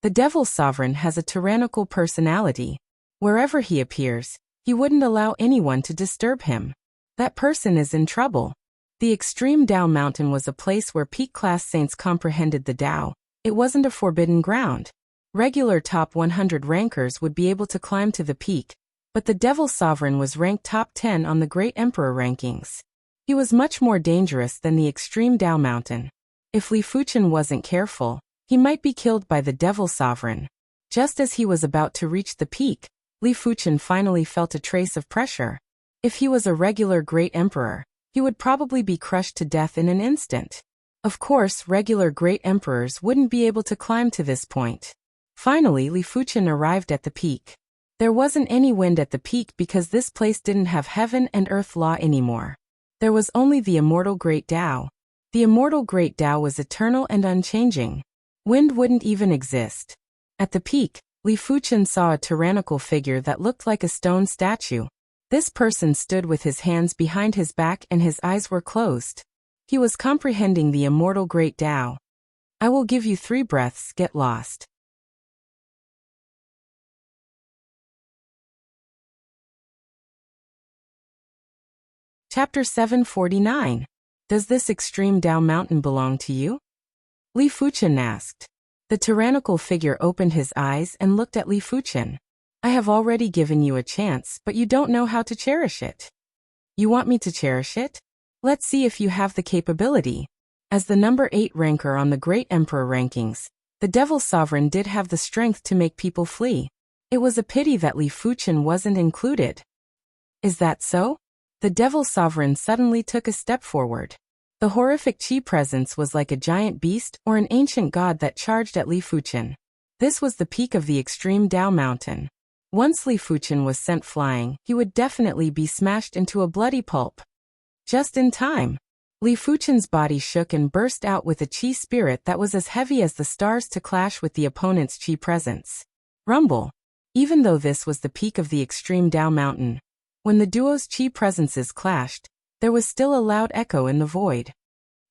The Devil Sovereign has a tyrannical personality. Wherever he appears, he wouldn't allow anyone to disturb him. That person is in trouble. The extreme Tao Mountain was a place where peak-class saints comprehended the Tao. It wasn't a forbidden ground. Regular top 100 rankers would be able to climb to the peak, but the Devil Sovereign was ranked top 10 on the Great Emperor rankings. He was much more dangerous than the extreme Tao Mountain. If Li Fuchen wasn't careful, he might be killed by the Devil Sovereign. Just as he was about to reach the peak, Li Fuchen finally felt a trace of pressure. If he was a regular Great Emperor, he would probably be crushed to death in an instant. Of course, regular Great Emperors wouldn't be able to climb to this point. Finally, Li Fuchen arrived at the peak. There wasn't any wind at the peak because this place didn't have heaven and earth law anymore. There was only the immortal Great Tao. The immortal Great Tao was eternal and unchanging. Wind wouldn't even exist. At the peak, Li Fuchen saw a tyrannical figure that looked like a stone statue. This person stood with his hands behind his back and his eyes were closed. He was comprehending the immortal Great Tao. I will give you 3 breaths, get lost. Chapter 749. Does this extreme Tao Mountain belong to you? Li Fuchen asked. The tyrannical figure opened his eyes and looked at Li Fuchen. I have already given you a chance, but you don't know how to cherish it. You want me to cherish it? Let's see if you have the capability. As the number 8 ranker on the Great Emperor rankings, the Devil Sovereign did have the strength to make people flee. It was a pity that Li Fuchen wasn't included. Is that so? The Devil Sovereign suddenly took a step forward. The horrific Qi presence was like a giant beast or an ancient god that charged at Li Fuchen. This was the peak of the extreme Tao Mountain. Once Li Fuchen was sent flying, he would definitely be smashed into a bloody pulp. Just in time. Li Fuchen's body shook and burst out with a Qi spirit that was as heavy as the stars to clash with the opponent's Qi presence. Rumble. Even though this was the peak of the extreme Tao Mountain, when the duo's Qi presences clashed, there was still a loud echo in the void.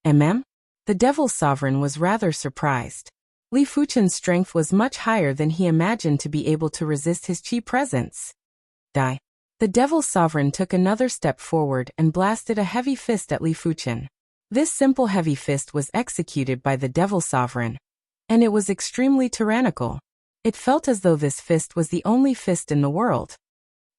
The Devil Sovereign was rather surprised. Li Fuchen's strength was much higher than he imagined to be able to resist his Qi presence. Die. The Devil Sovereign took another step forward and blasted a heavy fist at Li Fuchen. This simple heavy fist was executed by the Devil Sovereign, and it was extremely tyrannical. It felt as though this fist was the only fist in the world.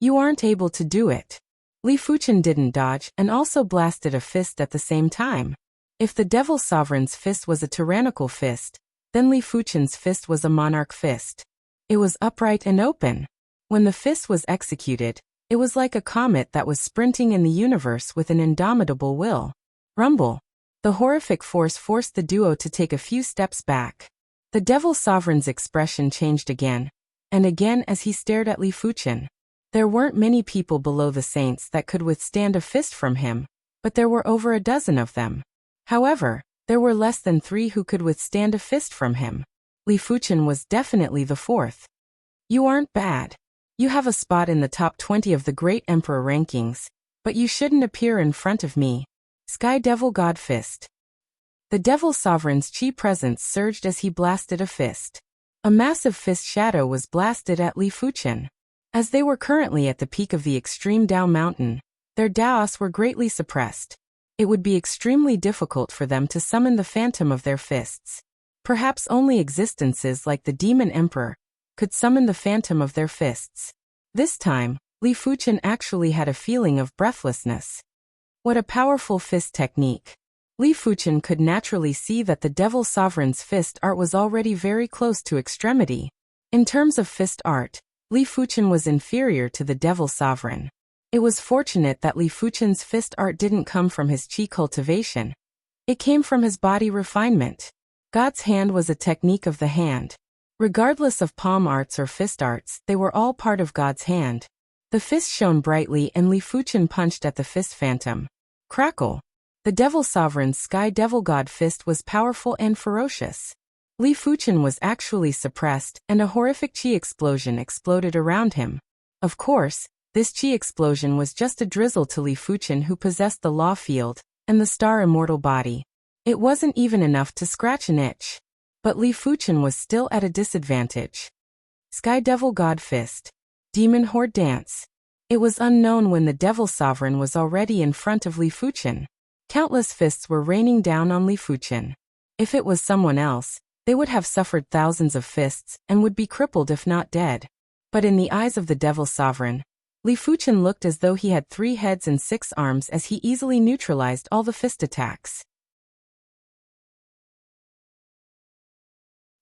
You aren't able to do it. Li Fuchen didn't dodge and also blasted a fist at the same time. If the Devil Sovereign's fist was a tyrannical fist, then Li Fuchen's fist was a monarch fist. It was upright and open. When the fist was executed, it was like a comet that was sprinting in the universe with an indomitable will. Rumble. The horrific force forced the duo to take a few steps back. The Devil Sovereign's expression changed again and again as he stared at Li Fuchen. There weren't many people below the saints that could withstand a fist from him, but there were over a dozen of them. However, there were less than 3 who could withstand a fist from him. Li Fuchen was definitely the 4th. You aren't bad. You have a spot in the top 20 of the Great Emperor rankings, but you shouldn't appear in front of me. Sky Devil God Fist. The Devil Sovereign's Qi presence surged as he blasted a fist. A massive fist shadow was blasted at Li Fuchen. As they were currently at the peak of the extreme Tao Mountain, their Daos were greatly suppressed. It would be extremely difficult for them to summon the phantom of their fists. Perhaps only existences like the Demon Emperor could summon the phantom of their fists. This time, Li Fuchen actually had a feeling of breathlessness. What a powerful fist technique. Li Fuchen could naturally see that the Devil Sovereign's fist art was already very close to extremity. In terms of fist art, Li Fuchen was inferior to the Devil Sovereign. It was fortunate that Li Fuchen's fist art didn't come from his Qi cultivation. It came from his body refinement. God's hand was a technique of the hand. Regardless of palm arts or fist arts, they were all part of God's hand. The fist shone brightly and Li Fuchen punched at the fist phantom. Crackle! The Devil Sovereign's Sky Devil God fist was powerful and ferocious. Li Fuchen was actually suppressed, and a horrific chi explosion exploded around him. Of course, this chi explosion was just a drizzle to Li Fuchen, who possessed the law field and the star immortal body. It wasn't even enough to scratch an itch. But Li Fuchen was still at a disadvantage. Sky Devil God Fist. Demon Horde Dance. It was unknown when the Devil Sovereign was already in front of Li Fuchen. Countless fists were raining down on Li Fuchen. If it was someone else, they would have suffered thousands of fists and would be crippled if not dead. But in the eyes of the Devil Sovereign, Li Fuchen looked as though he had 3 heads and 6 arms, as he easily neutralized all the fist attacks.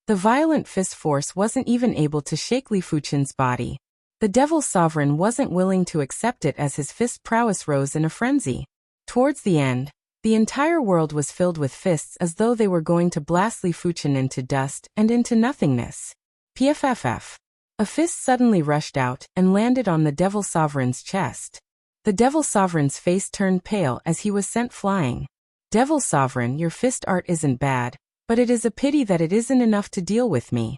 The violent fist force wasn't even able to shake Li Fuchen's body. The Devil Sovereign wasn't willing to accept it, as his fist prowess rose in a frenzy. Towards the end, the entire world was filled with fists, as though they were going to blast Li Fuchen into dust and into nothingness. PFFF. A fist suddenly rushed out and landed on the Devil Sovereign's chest. The Devil Sovereign's face turned pale as he was sent flying. Devil Sovereign, your fist art isn't bad, but it is a pity that it isn't enough to deal with me.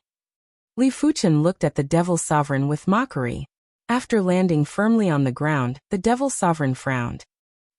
Li Fuchen looked at the Devil Sovereign with mockery. After landing firmly on the ground, the Devil Sovereign frowned.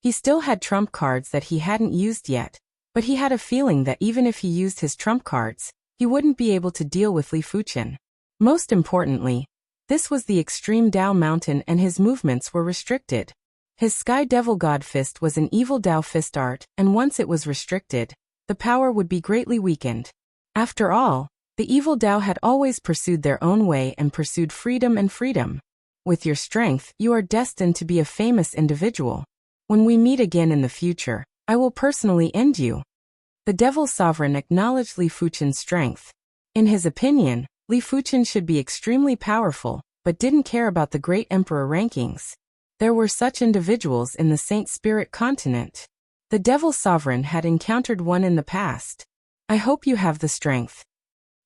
He still had trump cards that he hadn't used yet, but he had a feeling that even if he used his trump cards, he wouldn't be able to deal with Li Fuchen. Most importantly, this was the extreme Dao Mountain and his movements were restricted. His Sky Devil God Fist was an evil Dao fist art, and once it was restricted, the power would be greatly weakened. After all, the evil Dao had always pursued their own way and pursued freedom and freedom. With your strength, you are destined to be a famous individual. When we meet again in the future, I will personally end you. The Devil Sovereign acknowledged Li Fuchen's strength. In his opinion, Li Fuchen should be extremely powerful, but didn't care about the Great Emperor rankings. There were such individuals in the Saint Spirit continent. The Devil Sovereign had encountered one in the past. I hope you have the strength.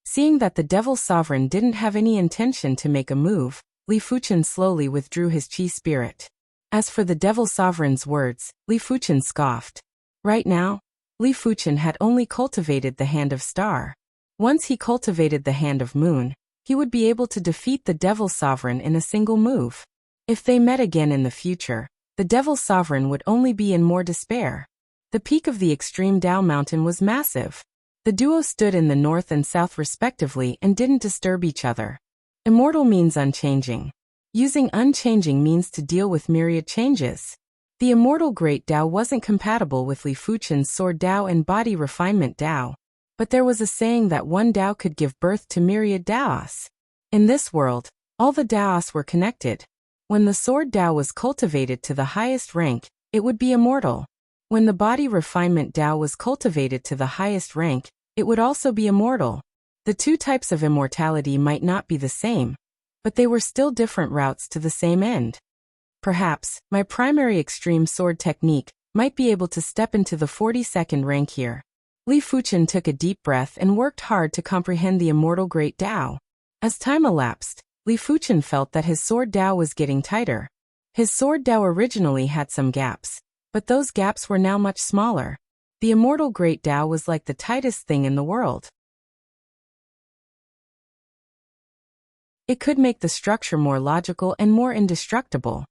Seeing that the Devil Sovereign didn't have any intention to make a move, Li Fuchen slowly withdrew his chi spirit. As for the Devil Sovereign's words, Li Fuchen scoffed. Right now, Li Fuchen had only cultivated the Hand of Star. Once he cultivated the Hand of Moon, he would be able to defeat the Devil Sovereign in a single move. If they met again in the future, the Devil Sovereign would only be in more despair. The peak of the extreme Dao Mountain was massive. The duo stood in the north and south respectively and didn't disturb each other. Immortal means unchanging. Using unchanging means to deal with myriad changes. The immortal Great Dao wasn't compatible with Li Fuchen's Sword Dao and Body Refinement Dao, but there was a saying that one Dao could give birth to myriad Daos. In this world, all the Daos were connected. When the Sword Dao was cultivated to the highest rank, it would be immortal. When the Body Refinement Dao was cultivated to the highest rank, it would also be immortal. The two types of immortality might not be the same, but they were still different routes to the same end. Perhaps, my primary extreme sword technique might be able to step into the 42nd rank here. Li Fuchen took a deep breath and worked hard to comprehend the immortal Great Dao. As time elapsed, Li Fuchen felt that his Sword Dao was getting tighter. His Sword Dao originally had some gaps, but those gaps were now much smaller. The immortal Great Dao was like the tightest thing in the world. It could make the structure more logical and more indestructible.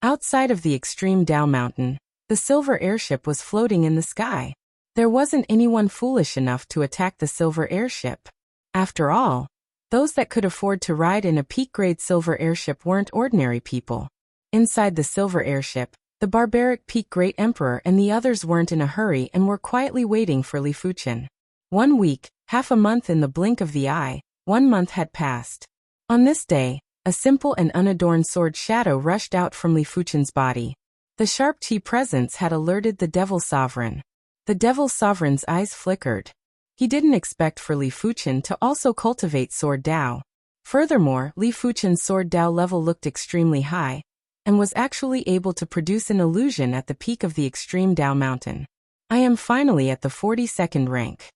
Outside of the extreme Dao Mountain, the silver airship was floating in the sky. There wasn't anyone foolish enough to attack the silver airship. After all, those that could afford to ride in a peak-grade silver airship weren't ordinary people. Inside the silver airship, the barbaric peak Great Emperor and the others weren't in a hurry and were quietly waiting for Li Fuchen. 1 week, half a month, in the blink of the eye, 1 month had passed. On this day, a simple and unadorned sword shadow rushed out from Li Fuchen's body. The sharp chi presence had alerted the Devil Sovereign. The Devil Sovereign's eyes flickered. He didn't expect for Li Fuchen to also cultivate Sword Dao. Furthermore, Li Fuchen's Sword Dao level looked extremely high, and was actually able to produce an illusion at the peak of the extreme Dao Mountain. I am finally at the 42nd rank.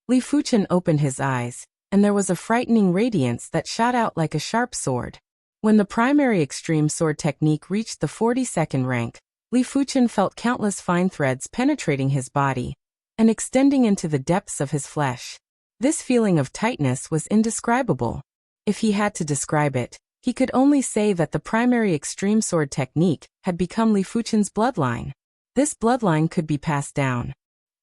Li Fuchen opened his eyes, and there was a frightening radiance that shot out like a sharp sword. When the primary extreme sword technique reached the 42nd rank, Li Fuchen felt countless fine threads penetrating his body and extending into the depths of his flesh. This feeling of tightness was indescribable. If he had to describe it, he could only say that the primary extreme sword technique had become Li Fuchen's bloodline. This bloodline could be passed down.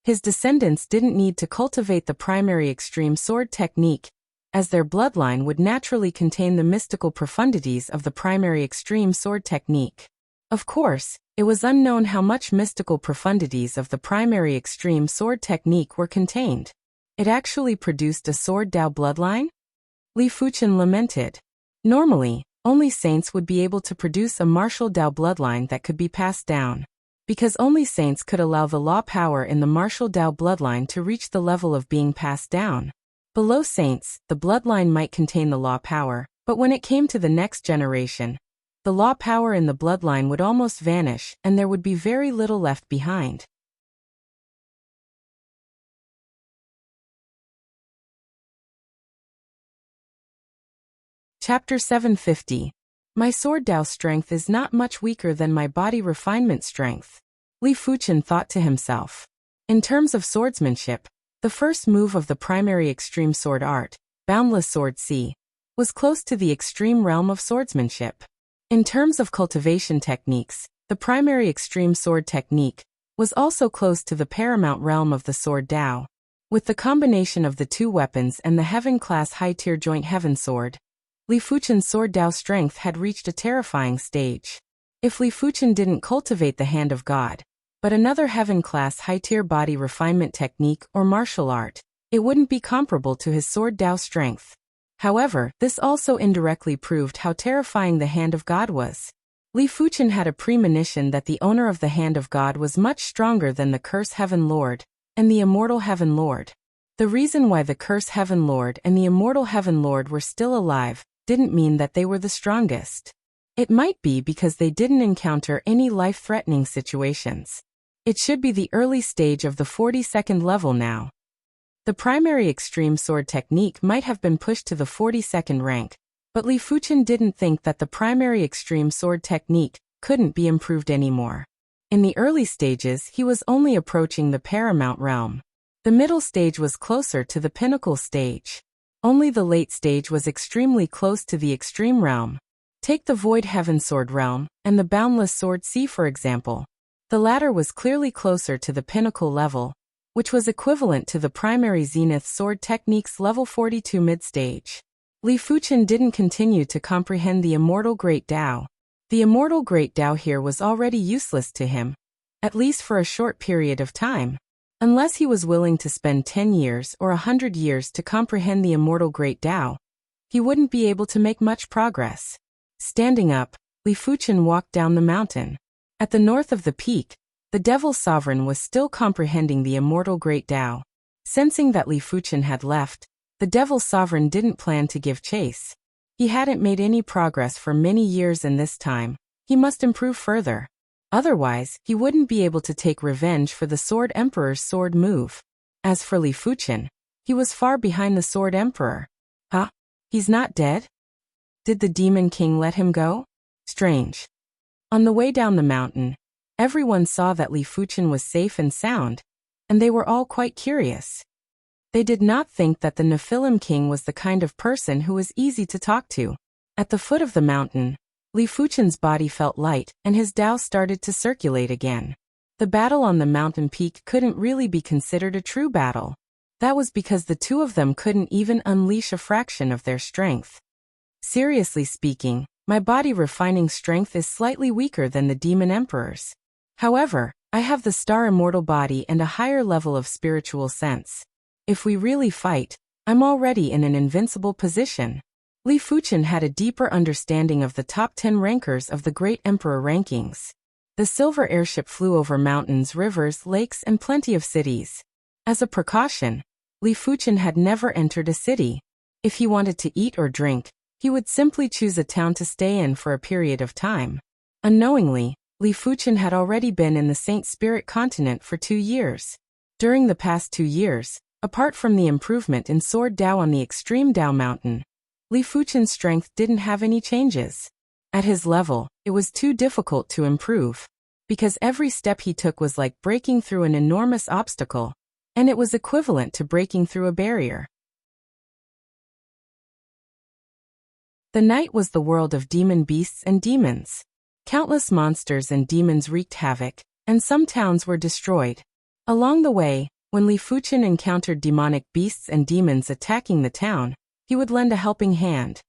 His descendants didn't need to cultivate the primary extreme sword technique, as their bloodline would naturally contain the mystical profundities of the primary extreme sword technique. Of course, it was unknown how much mystical profundities of the primary extreme sword technique were contained. It actually produced a sword Dao bloodline? Li Fuchen lamented. Normally, only saints would be able to produce a martial Dao bloodline that could be passed down. Because only saints could allow the law power in the martial Dao bloodline to reach the level of being passed down. Below saints, the bloodline might contain the law power, but when it came to the next generation, the law power in the bloodline would almost vanish and there would be very little left behind. Chapter 750. My sword Dao strength is not much weaker than my body refinement strength. Li Fuchen thought to himself. In terms of swordsmanship, the first move of the primary extreme sword art, Boundless Sword C, was close to the extreme realm of swordsmanship. In terms of cultivation techniques, the primary extreme sword technique was also close to the paramount realm of the sword Dao. With the combination of the two weapons and the heaven-class high-tier joint heaven sword, Li Fuchen's sword Dao strength had reached a terrifying stage. If Li Fuchen didn't cultivate the Hand of God, but another heaven-class high-tier body refinement technique or martial art, it wouldn't be comparable to his sword Dao strength. However, this also indirectly proved how terrifying the Hand of God was. Li Fuchen had a premonition that the owner of the Hand of God was much stronger than the Curse Heaven Lord and the Immortal Heaven Lord. The reason why the Curse Heaven Lord and the Immortal Heaven Lord were still alive didn't mean that they were the strongest. It might be because they didn't encounter any life-threatening situations. It should be the early stage of the 42nd level now. The primary extreme sword technique might have been pushed to the 42nd rank, but Li Fuchen didn't think that the primary extreme sword technique couldn't be improved anymore. In the early stages, he was only approaching the paramount realm. The middle stage was closer to the pinnacle stage. Only the late stage was extremely close to the extreme realm. Take the Void Heaven Sword realm and the Boundless Sword C for example. The latter was clearly closer to the pinnacle level, which was equivalent to the primary Zenith Sword Technique's level 42 mid-stage. Li Fuchen didn't continue to comprehend the Immortal Great Dao. The Immortal Great Dao here was already useless to him, at least for a short period of time. Unless he was willing to spend 10 years or 100 years to comprehend the Immortal Great Dao, he wouldn't be able to make much progress. Standing up, Li Fuchen walked down the mountain. At the north of the peak, the Devil Sovereign was still comprehending the Immortal Great Dao. Sensing that Li Fuchen had left, the Devil Sovereign didn't plan to give chase. He hadn't made any progress for many years and this time, he must improve further. Otherwise, he wouldn't be able to take revenge for the Sword Emperor's sword move. As for Li Fuchen, he was far behind the Sword Emperor. Huh? He's not dead? Did the Demon King let him go? Strange. On the way down the mountain, everyone saw that Li Fuchen was safe and sound, and they were all quite curious. They did not think that the Nephilim King was the kind of person who was easy to talk to. At the foot of the mountain, Li Fuchen's body felt light and his Dao started to circulate again. The battle on the mountain peak couldn't really be considered a true battle. That was because the two of them couldn't even unleash a fraction of their strength. Seriously speaking, my body refining strength is slightly weaker than the Demon Emperor's. However, I have the Star Immortal body and a higher level of spiritual sense. If we really fight, I'm already in an invincible position. Li Fuchen had a deeper understanding of the top 10 rankers of the Great Emperor rankings. The silver airship flew over mountains, rivers, lakes, and plenty of cities. As a precaution, Li Fuchen had never entered a city. If he wanted to eat or drink, he would simply choose a town to stay in for a period of time. Unknowingly, Li Fuchen had already been in the Saint Spirit continent for 2 years. During the past 2 years, apart from the improvement in Sword Dao on the Extreme Dao Mountain, Li Fuchen's strength didn't have any changes. At his level, it was too difficult to improve. Because every step he took was like breaking through an enormous obstacle, and it was equivalent to breaking through a barrier. The night was the world of demon beasts and demons. Countless monsters and demons wreaked havoc, and some towns were destroyed. Along the way, when Li Fuchen encountered demonic beasts and demons attacking the town, he would lend a helping hand.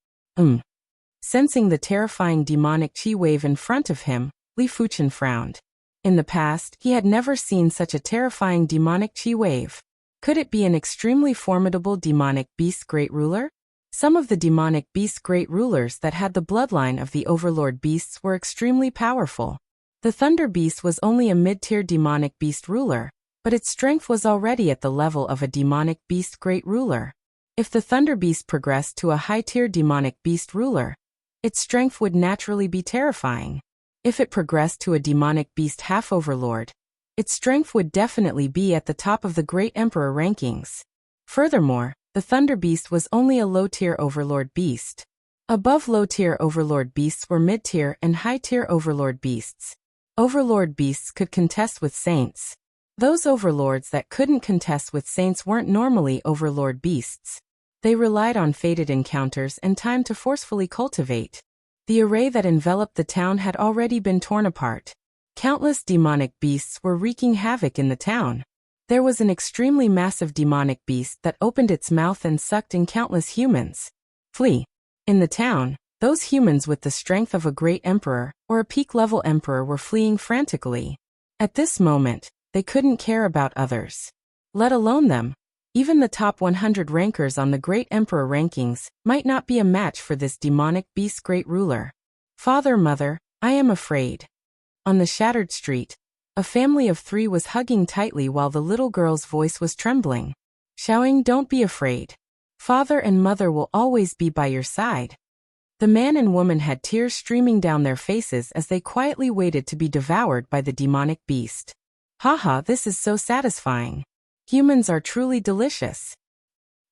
Sensing the terrifying demonic chi wave in front of him, Li Fuchen frowned. In the past, he had never seen such a terrifying demonic chi wave. Could it be an extremely formidable demonic beast great ruler? Some of the demonic beast great rulers that had the bloodline of the overlord beasts were extremely powerful. The thunder beast was only a mid-tier demonic beast ruler, but its strength was already at the level of a demonic beast great ruler. If the thunder beast progressed to a high-tier demonic beast ruler, its strength would naturally be terrifying. If it progressed to a demonic beast half-overlord, its strength would definitely be at the top of the Great Emperor rankings. Furthermore, the Thunder Beast was only a low-tier overlord beast. Above low-tier overlord beasts were mid-tier and high-tier overlord beasts. Overlord beasts could contest with saints. Those overlords that couldn't contest with saints weren't normally overlord beasts. They relied on fated encounters and time to forcefully cultivate. The array that enveloped the town had already been torn apart. Countless demonic beasts were wreaking havoc in the town. There was an extremely massive demonic beast that opened its mouth and sucked in countless humans. Flee. In the town, those humans with the strength of a great emperor or a peak-level emperor were fleeing frantically. At this moment, they couldn't care about others. Let alone them. Even the top 100 rankers on the Great Emperor rankings might not be a match for this demonic beast great ruler. Father, mother, I am afraid. On the shattered street, a family of 3 was hugging tightly while the little girl's voice was trembling. Shouting, don't be afraid. Father and mother will always be by your side. The man and woman had tears streaming down their faces as they quietly waited to be devoured by the demonic beast. Haha, this is so satisfying. Humans are truly delicious.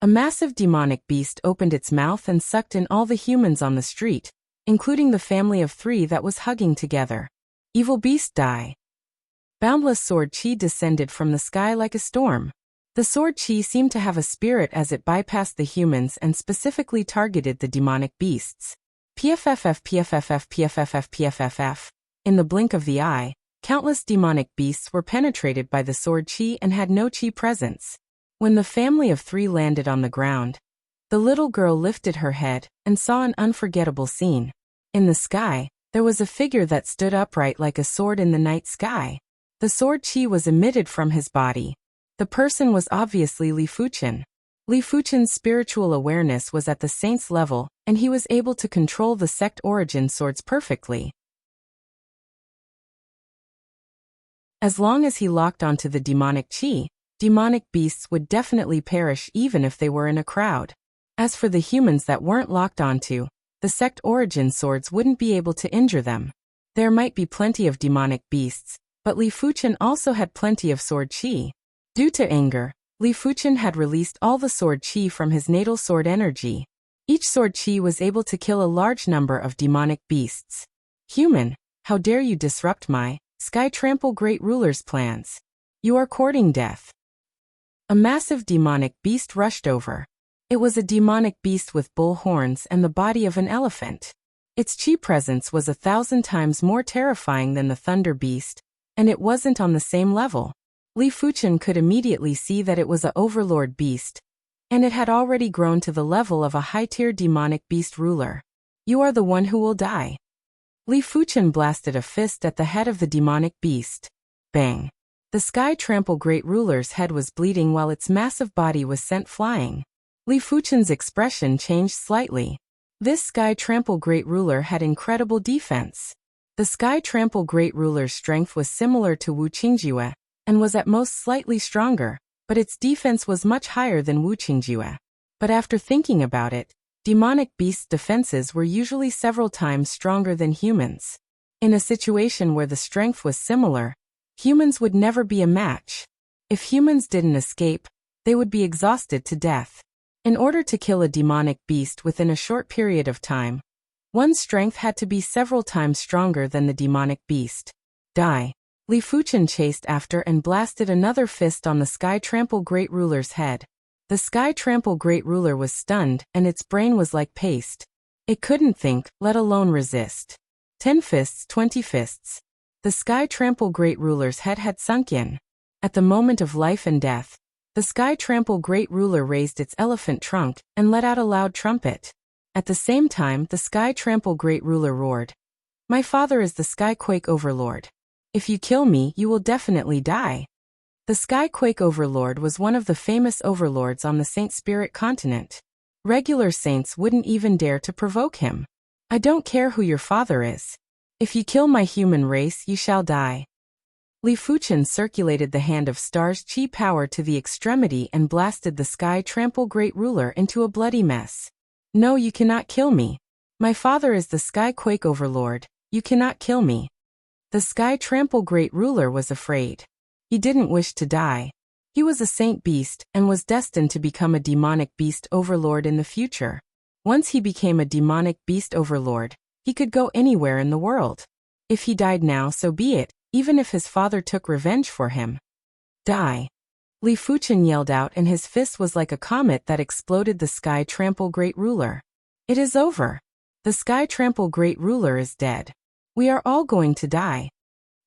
A massive demonic beast opened its mouth and sucked in all the humans on the street, including the family of 3 that was hugging together. Evil beast die. Boundless sword chi descended from the sky like a storm. The sword chi seemed to have a spirit as it bypassed the humans and specifically targeted the demonic beasts. PFFF PFFF PFFF PFFF. In the blink of the eye, countless demonic beasts were penetrated by the sword chi and had no chi presence. When the family of 3 landed on the ground, the little girl lifted her head and saw an unforgettable scene. In the sky, there was a figure that stood upright like a sword in the night sky. The sword chi was emitted from his body. The person was obviously Li Fuchen. Li Fuchen's spiritual awareness was at the saint's level, and he was able to control the sect origin swords perfectly. As long as he locked onto the demonic chi, demonic beasts would definitely perish even if they were in a crowd. As for the humans that weren't locked onto, the sect origin swords wouldn't be able to injure them. There might be plenty of demonic beasts, but Li Fuchen also had plenty of sword chi. Due to anger, Li Fuchen had released all the sword chi from his natal sword energy. Each sword chi was able to kill a large number of demonic beasts. Human, how dare you disrupt my Sky Trample Great Ruler's plans. You are courting death. A massive demonic beast rushed over. It was a demonic beast with bull horns and the body of an elephant. Its chi presence was 1,000 times more terrifying than the thunder beast, and it wasn't on the same level. Li Fuchen could immediately see that it was a overlord beast, and it had already grown to the level of a high-tier demonic beast ruler. You are the one who will die. Li Fuchen blasted a fist at the head of the demonic beast. Bang! The Sky Trample Great Ruler's head was bleeding while its massive body was sent flying. Li Fuchen's expression changed slightly. This Sky Trample Great Ruler had incredible defense. The Sky Trample Great Ruler's strength was similar to Wu Qingjue, and was at most slightly stronger, but its defense was much higher than Wu Qingjue. But after thinking about it, demonic beasts' defenses were usually several times stronger than humans. In a situation where the strength was similar, humans would never be a match. If humans didn't escape, they would be exhausted to death. In order to kill a demonic beast within a short period of time, one's strength had to be several times stronger than the demonic beast. Die. Li Fuchen chased after and blasted another fist on the Sky Trample Great Ruler's head. The Sky Trample Great Ruler was stunned, and its brain was like paste. It couldn't think, let alone resist. 10 fists, 20 fists. The Sky Trample Great Ruler's head had sunk in. At the moment of life and death, the Sky Trample Great Ruler raised its elephant trunk and let out a loud trumpet. At the same time, the Sky Trample Great Ruler roared. My father is the Skyquake Overlord. If you kill me, you will definitely die. The Skyquake Overlord was one of the famous overlords on the Saint Spirit continent. Regular saints wouldn't even dare to provoke him. I don't care who your father is. If you kill my human race, you shall die. Li Fuchen circulated the hand of Star's chi power to the extremity and blasted the Sky Trample Great Ruler into a bloody mess. No, you cannot kill me. My father is the Skyquake Overlord. You cannot kill me. The Sky Trample Great Ruler was afraid. He didn't wish to die. He was a saint beast and was destined to become a demonic beast overlord in the future. Once he became a demonic beast overlord, he could go anywhere in the world. If he died now, so be it, even if his father took revenge for him. Die. Li Fuchen yelled out, and his fist was like a comet that exploded the Sky Trample Great Ruler. It is over. The Sky Trample Great Ruler is dead. We are all going to die.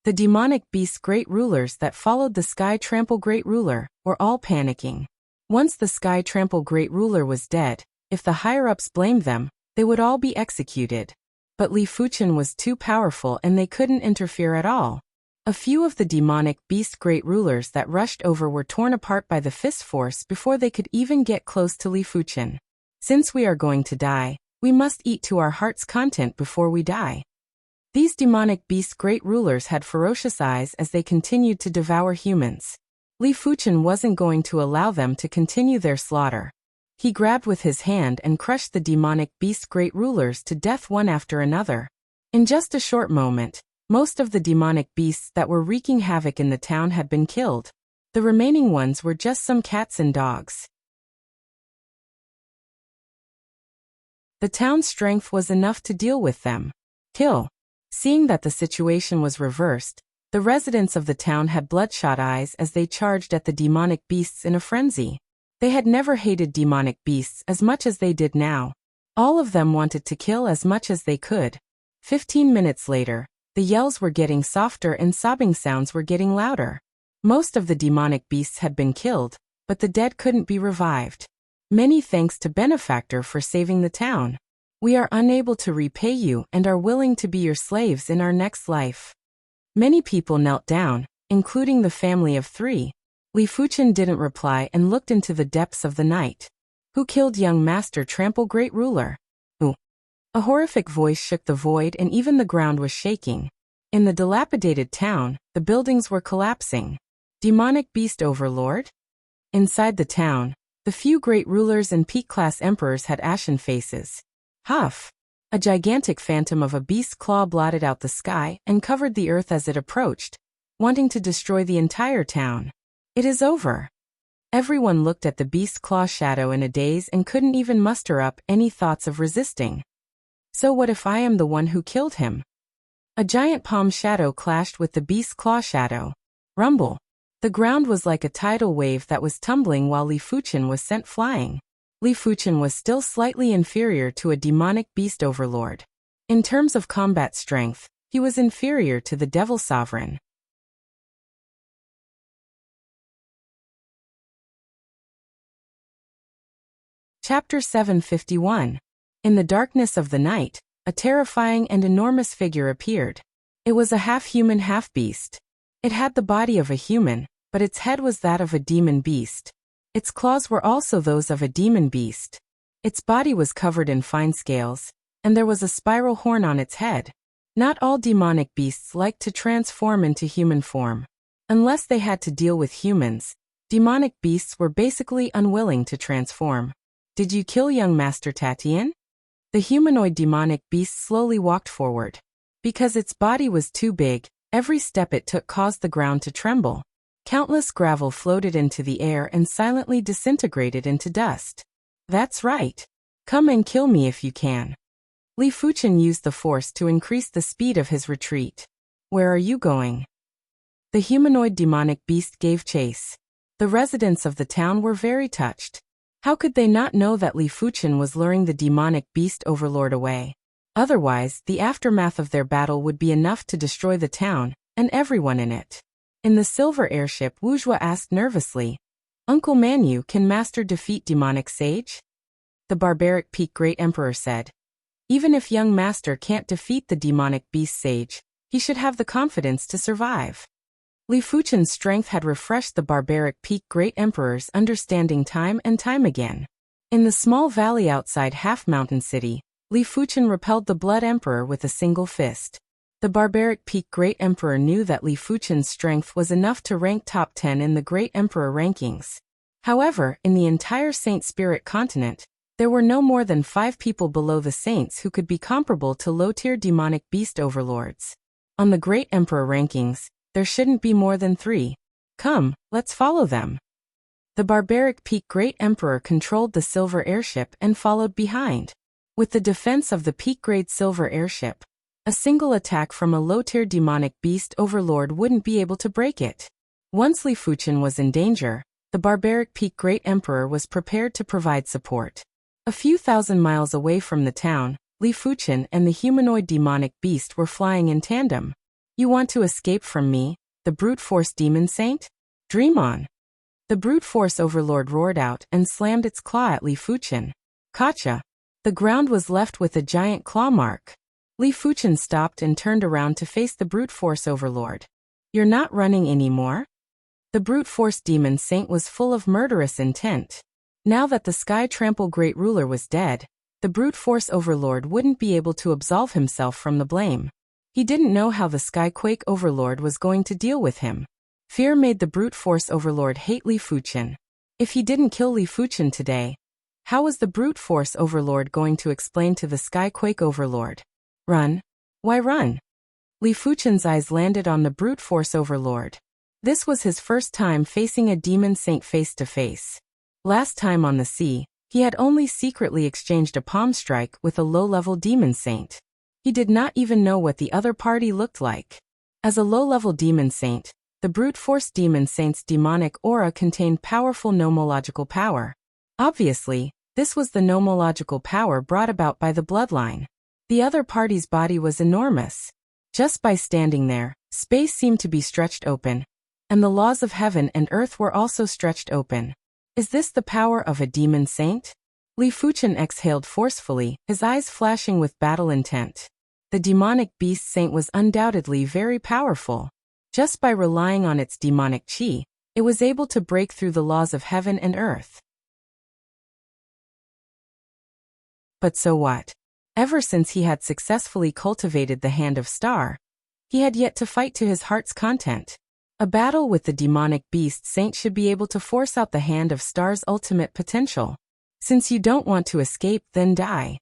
The demonic beast great rulers that followed the Sky Trample Great Ruler were all panicking. Once the Sky Trample Great Ruler was dead, if the higher-ups blamed them, they would all be executed. But Li Fuchen was too powerful and they couldn't interfere at all. A few of the demonic beast great rulers that rushed over were torn apart by the fist force before they could even get close to Li Fuchen. Since we are going to die, we must eat to our heart's content before we die. These demonic beast great rulers had ferocious eyes as they continued to devour humans. Li Fuchen wasn't going to allow them to continue their slaughter. He grabbed with his hand and crushed the demonic beast great rulers to death one after another. In just a short moment, most of the demonic beasts that were wreaking havoc in the town had been killed. The remaining ones were just some cats and dogs. The town's strength was enough to deal with them. Kill. Seeing that the situation was reversed, the residents of the town had bloodshot eyes as they charged at the demonic beasts in a frenzy. They had never hated demonic beasts as much as they did now. All of them wanted to kill as much as they could. 15 minutes later, the yells were getting softer and sobbing sounds were getting louder. Most of the demonic beasts had been killed, but the dead couldn't be revived. Many thanks to Benefactor for saving the town. We are unable to repay you and are willing to be your slaves in our next life. Many people knelt down, including the family of 3. Li Fuchen didn't reply and looked into the depths of the night. Who killed young Master Trample Great Ruler? Who? A horrific voice shook the void and even the ground was shaking. In the dilapidated town, the buildings were collapsing. Demonic Beast Overlord? Inside the town, the few great rulers and peak-class emperors had ashen faces. Huff! A gigantic phantom of a beast's claw blotted out the sky and covered the earth as it approached, wanting to destroy the entire town. It is over. Everyone looked at the beast's claw shadow in a daze and couldn't even muster up any thoughts of resisting. So what if I am the one who killed him? A giant palm shadow clashed with the beast's claw shadow. Rumble. The ground was like a tidal wave that was tumbling while Li Fuchen was sent flying. Li Fuchen was still slightly inferior to a demonic beast overlord. In terms of combat strength, he was inferior to the Devil Sovereign. Chapter 751. In the darkness of the night, a terrifying and enormous figure appeared. It was a half-human, half-beast. It had the body of a human, but its head was that of a demon beast. Its claws were also those of a demon beast. Its body was covered in fine scales, and there was a spiral horn on its head. Not all demonic beasts liked to transform into human form. Unless they had to deal with humans, demonic beasts were basically unwilling to transform. Did you kill young Master Tatian? The humanoid demonic beast slowly walked forward. Because its body was too big, every step it took caused the ground to tremble. Countless gravel floated into the air and silently disintegrated into dust. That's right. Come and kill me if you can. Li Fuchen used the force to increase the speed of his retreat. Where are you going? The humanoid demonic beast gave chase. The residents of the town were very touched. How could they not know that Li Fuchen was luring the demonic beast overlord away? Otherwise, the aftermath of their battle would be enough to destroy the town, and everyone in it. In the silver airship, Wuxia asked nervously, Uncle Manu, can Master defeat demonic sage? The barbaric peak Great Emperor said. Even if young Master can't defeat the demonic beast sage, he should have the confidence to survive. Li Fuchen's strength had refreshed the barbaric peak Great Emperor's understanding time and time again. In the small valley outside Half-Mountain City, Li Fuchen repelled the Blood Emperor with a single fist. The barbaric peak Great Emperor knew that Li Fuchen's strength was enough to rank top 10 in the Great Emperor rankings. However, in the entire Saint Spirit continent, there were no more than 5 people below the Saints who could be comparable to low-tier demonic beast overlords. On the Great Emperor rankings, there shouldn't be more than 3. Come, let's follow them. The barbaric peak Great Emperor controlled the silver airship and followed behind. With the defense of the peak-grade silver airship, a single attack from a low-tier demonic beast overlord wouldn't be able to break it. Once Li Fuchen was in danger, the barbaric peak Great Emperor was prepared to provide support. A few thousand miles away from the town, Li Fuchen and the humanoid demonic beast were flying in tandem. You want to escape from me, the brute force demon saint? Dream on. The brute force overlord roared out and slammed its claw at Li Fuchen. Gotcha. The ground was left with a giant claw mark. Li Fuchen stopped and turned around to face the brute force overlord. You're not running anymore? The brute force demon saint was full of murderous intent. Now that the Sky Trample Great Ruler was dead, the brute force overlord wouldn't be able to absolve himself from the blame. He didn't know how the Skyquake overlord was going to deal with him. Fear made the brute force overlord hate Li Fuchen. If he didn't kill Li Fuchen today, how was the brute force overlord going to explain to the Skyquake overlord? Run? Why run? Li Fuchen's eyes landed on the brute force overlord. This was his first time facing a demon saint face to face. Last time on the sea, he had only secretly exchanged a palm strike with a low-level demon saint. He did not even know what the other party looked like. As a low-level demon saint, the brute force demon saint's demonic aura contained powerful nomological power. Obviously, this was the nomological power brought about by the bloodline. The other party's body was enormous. Just by standing there, space seemed to be stretched open, and the laws of heaven and earth were also stretched open. Is this the power of a demon saint? Li Fuchen exhaled forcefully, his eyes flashing with battle intent. The demonic beast saint was undoubtedly very powerful. Just by relying on its demonic chi, it was able to break through the laws of heaven and earth. But so what? Ever since he had successfully cultivated the Hand of Star, he had yet to fight to his heart's content. A battle with the demonic beast saint should be able to force out the Hand of Star's ultimate potential. Since you don't want to escape, then die.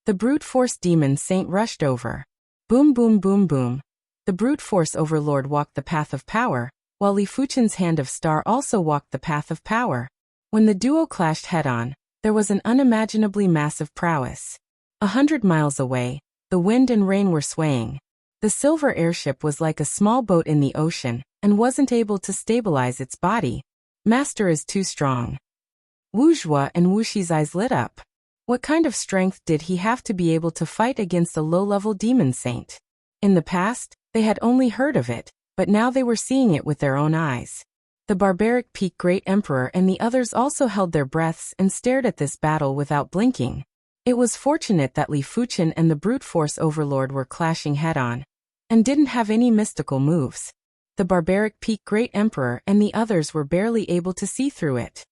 The brute force demon saint rushed over. Boom boom boom boom. The brute force overlord walked the path of power, while Li Fuchen's Hand of Star also walked the path of power. When the duo clashed head-on, there was an unimaginably massive prowess. 100 miles away, the wind and rain were swaying. The silver airship was like a small boat in the ocean, and wasn't able to stabilize its body. Master is too strong. Wuxia and Wuxi's eyes lit up. What kind of strength did he have to be able to fight against a low-level demon saint? In the past, they had only heard of it, but now they were seeing it with their own eyes. The barbaric peak Great Emperor and the others also held their breaths and stared at this battle without blinking. It was fortunate that Li Fuchen and the brute force overlord were clashing head-on, and didn't have any mystical moves. The barbaric peak Great Emperor and the others were barely able to see through it.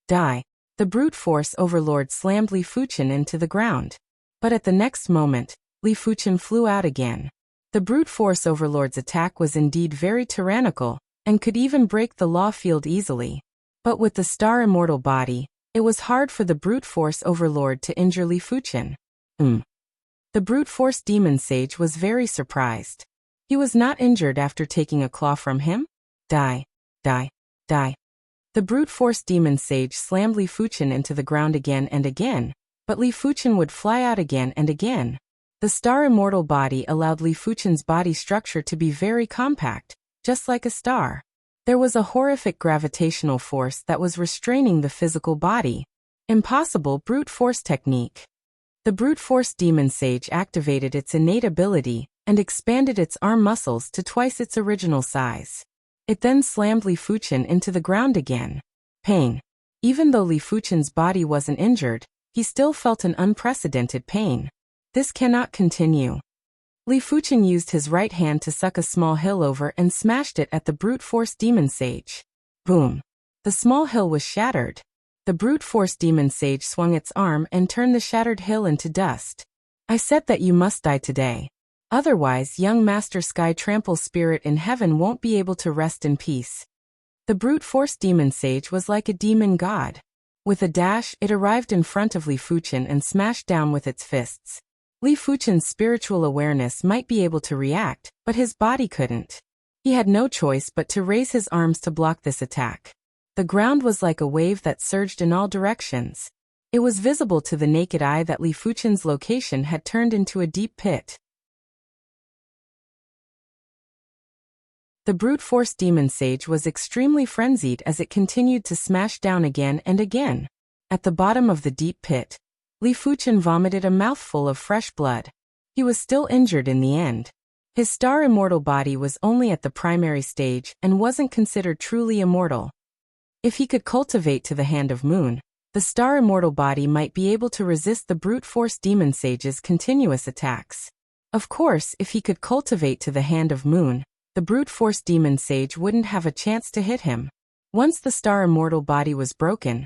Die. The brute force overlord slammed Li Fuchen into the ground. But at the next moment, Li Fuchen flew out again. The brute force overlord's attack was indeed very tyrannical, and could even break the law field easily. But with the star immortal body, it was hard for the brute force overlord to injure Li Fuchen. The brute force demon sage was very surprised. He was not injured after taking a claw from him? Die. Die. Die. The brute force demon sage slammed Li Fuchen into the ground again and again, but Li Fuchen would fly out again and again. The star immortal body allowed Li Fuchen's body structure to be very compact, just like a star. There was a horrific gravitational force that was restraining the physical body. Impossible brute force technique. The brute force demon sage activated its innate ability and expanded its arm muscles to twice its original size. It then slammed Li Fuchen into the ground again. Pain. Even though Li Fuchen's body wasn't injured, he still felt an unprecedented pain. This cannot continue. Li Fuchen used his right hand to suck a small hill over and smashed it at the brute force demon sage. Boom. The small hill was shattered. The brute force demon sage swung its arm and turned the shattered hill into dust. I said that you must die today. Otherwise, young Master Sky Trample's spirit in heaven won't be able to rest in peace. The brute force demon sage was like a demon god. With a dash, it arrived in front of Li Fuchen and smashed down with its fists. Li Fuchen's spiritual awareness might be able to react, but his body couldn't. He had no choice but to raise his arms to block this attack. The ground was like a wave that surged in all directions. It was visible to the naked eye that Li Fuchen's location had turned into a deep pit. The brute force demon sage was extremely frenzied as it continued to smash down again and again. At the bottom of the deep pit, Li Fuchen vomited a mouthful of fresh blood. He was still injured in the end. His star immortal body was only at the primary stage and wasn't considered truly immortal. If he could cultivate to the Hand of Moon, the star immortal body might be able to resist the brute force demon sage's continuous attacks. Of course, if he could cultivate to the Hand of Moon, the brute force demon sage wouldn't have a chance to hit him. Once the star immortal body was broken,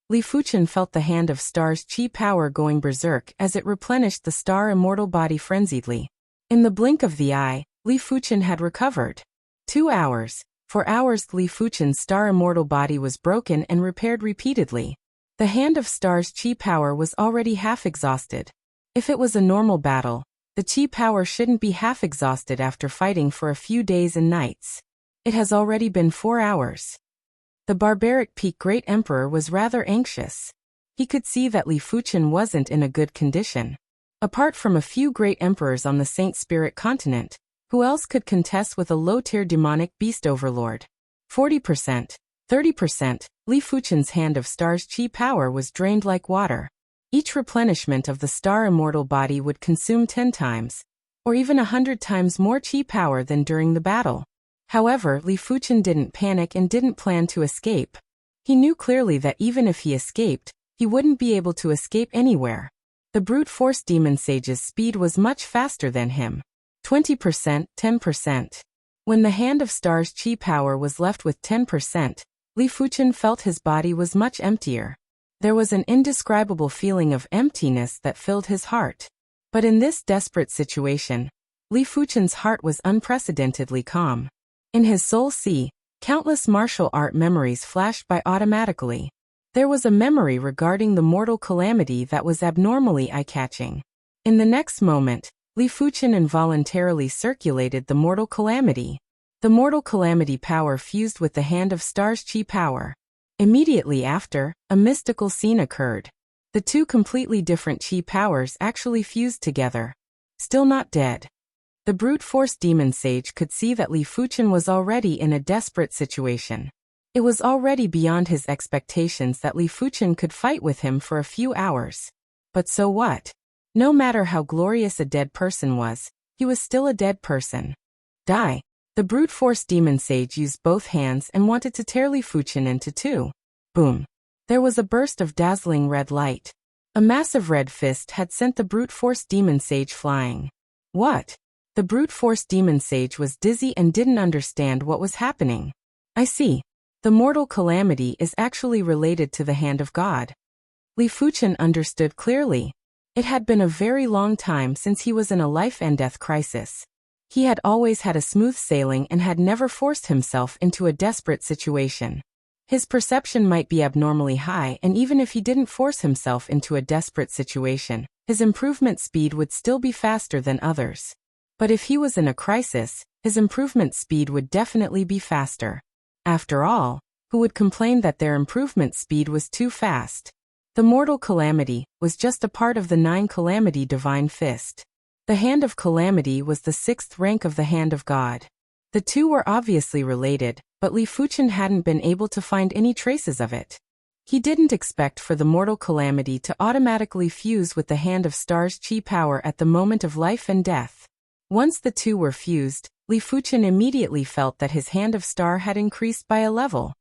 Li Fuchen felt the hand of star's chi power going berserk as it replenished the star immortal body frenziedly. In the blink of the eye, Li Fuchen had recovered. 2 hours. For hours, Li Fuchen's star immortal body was broken and repaired repeatedly. The hand of star's chi power was already half exhausted. If it was a normal battle, the chi power shouldn't be half exhausted after fighting for a few days and nights. It has already been 4 hours. The barbaric peak Great Emperor was rather anxious. He could see that Li Fuchen wasn't in a good condition. Apart from a few great emperors on the Saint Spirit continent, who else could contest with a low-tier demonic beast overlord? 40%, 30%, Li Fuchen's hand of star's chi power was drained like water. Each replenishment of the star immortal body would consume 10 times, or even 100 times more chi power than during the battle. However, Li Fuchen didn't panic and didn't plan to escape. He knew clearly that even if he escaped, he wouldn't be able to escape anywhere. The brute force demon sage's speed was much faster than him. 20%, 10%. When the hand of star's chi power was left with 10%, Li Fuchen felt his body was much emptier. There was an indescribable feeling of emptiness that filled his heart. But in this desperate situation, Li Fuchen's heart was unprecedentedly calm. In his soul sea, countless martial art memories flashed by automatically. There was a memory regarding the mortal calamity that was abnormally eye-catching. In the next moment, Li Fuchen involuntarily circulated the mortal calamity. The mortal calamity power fused with the hand of star's chi power. Immediately after, a mystical scene occurred. The two completely different chi powers actually fused together. Still not dead. The brute force demon sage could see that Li Fuchen was already in a desperate situation. It was already beyond his expectations that Li Fuchen could fight with him for a few hours. But so what? No matter how glorious a dead person was, he was still a dead person. Die. The brute force demon sage used both hands and wanted to tear Li Fuchen into two. Boom. There was a burst of dazzling red light. A massive red fist had sent the brute force demon sage flying. What? The brute force demon sage was dizzy and didn't understand what was happening. I see. The mortal calamity is actually related to the hand of God. Li Fuchen understood clearly. It had been a very long time since he was in a life and death crisis. He had always had a smooth sailing and had never forced himself into a desperate situation. His perception might be abnormally high, and even if he didn't force himself into a desperate situation, his improvement speed would still be faster than others. But if he was in a crisis, his improvement speed would definitely be faster. After all, who would complain that their improvement speed was too fast. The mortal calamity was just a part of the 9 calamity divine fist. The hand of calamity was the 6th rank of the hand of God. The two were obviously related, but Li Fuchen hadn't been able to find any traces of it. He didn't expect for the mortal calamity to automatically fuse with the hand of star's chi power at the moment of life and death. Once the two were fused, Li Fuchen immediately felt that his hand of star had increased by a level.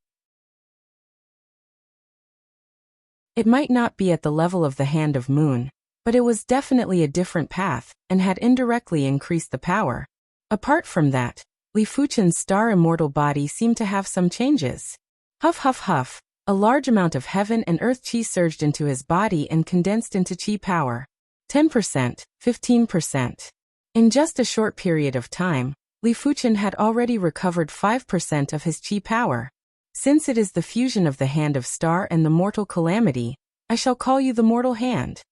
It might not be at the level of the hand of moon, but it was definitely a different path, and had indirectly increased the power. Apart from that, Li Fuchen's star immortal body seemed to have some changes. Huff huff huff, a large amount of heaven and earth chi surged into his body and condensed into chi power. 10%, 15%. In just a short period of time, Li Fuchen had already recovered 5% of his chi power. Since it is the fusion of the hand of star and the mortal calamity, I shall call you the mortal hand.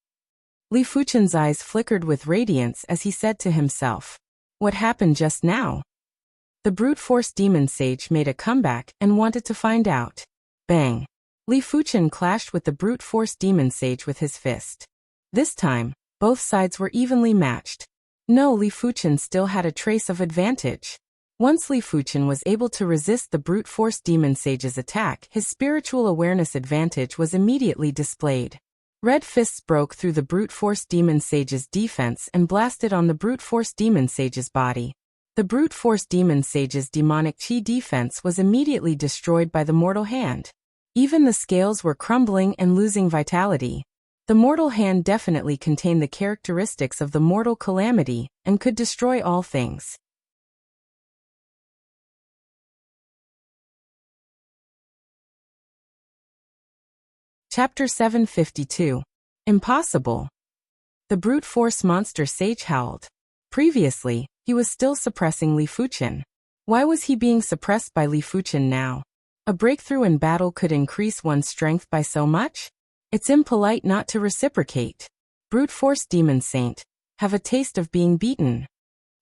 Li Fuchen's eyes flickered with radiance as he said to himself, "What happened just now?" The brute force demon sage made a comeback and wanted to find out. Bang! Li Fuchen clashed with the brute force demon sage with his fist. This time, both sides were evenly matched. No, Li Fuchen still had a trace of advantage. Once Li Fuchen was able to resist the brute force demon sage's attack, his spiritual awareness advantage was immediately displayed. Red fists broke through the brute force demon sage's defense and blasted on the brute force demon sage's body. The brute force demon sage's demonic chi defense was immediately destroyed by the mortal hand. Even the scales were crumbling and losing vitality. The mortal hand definitely contained the characteristics of the mortal calamity and could destroy all things. Chapter 752. Impossible. The brute force monster sage howled. Previously, he was still suppressing Li Fuchen. Why was he being suppressed by Li Fuchen now? A breakthrough in battle could increase one's strength by so much? It's impolite not to reciprocate. Brute force demon saint, have a taste of being beaten.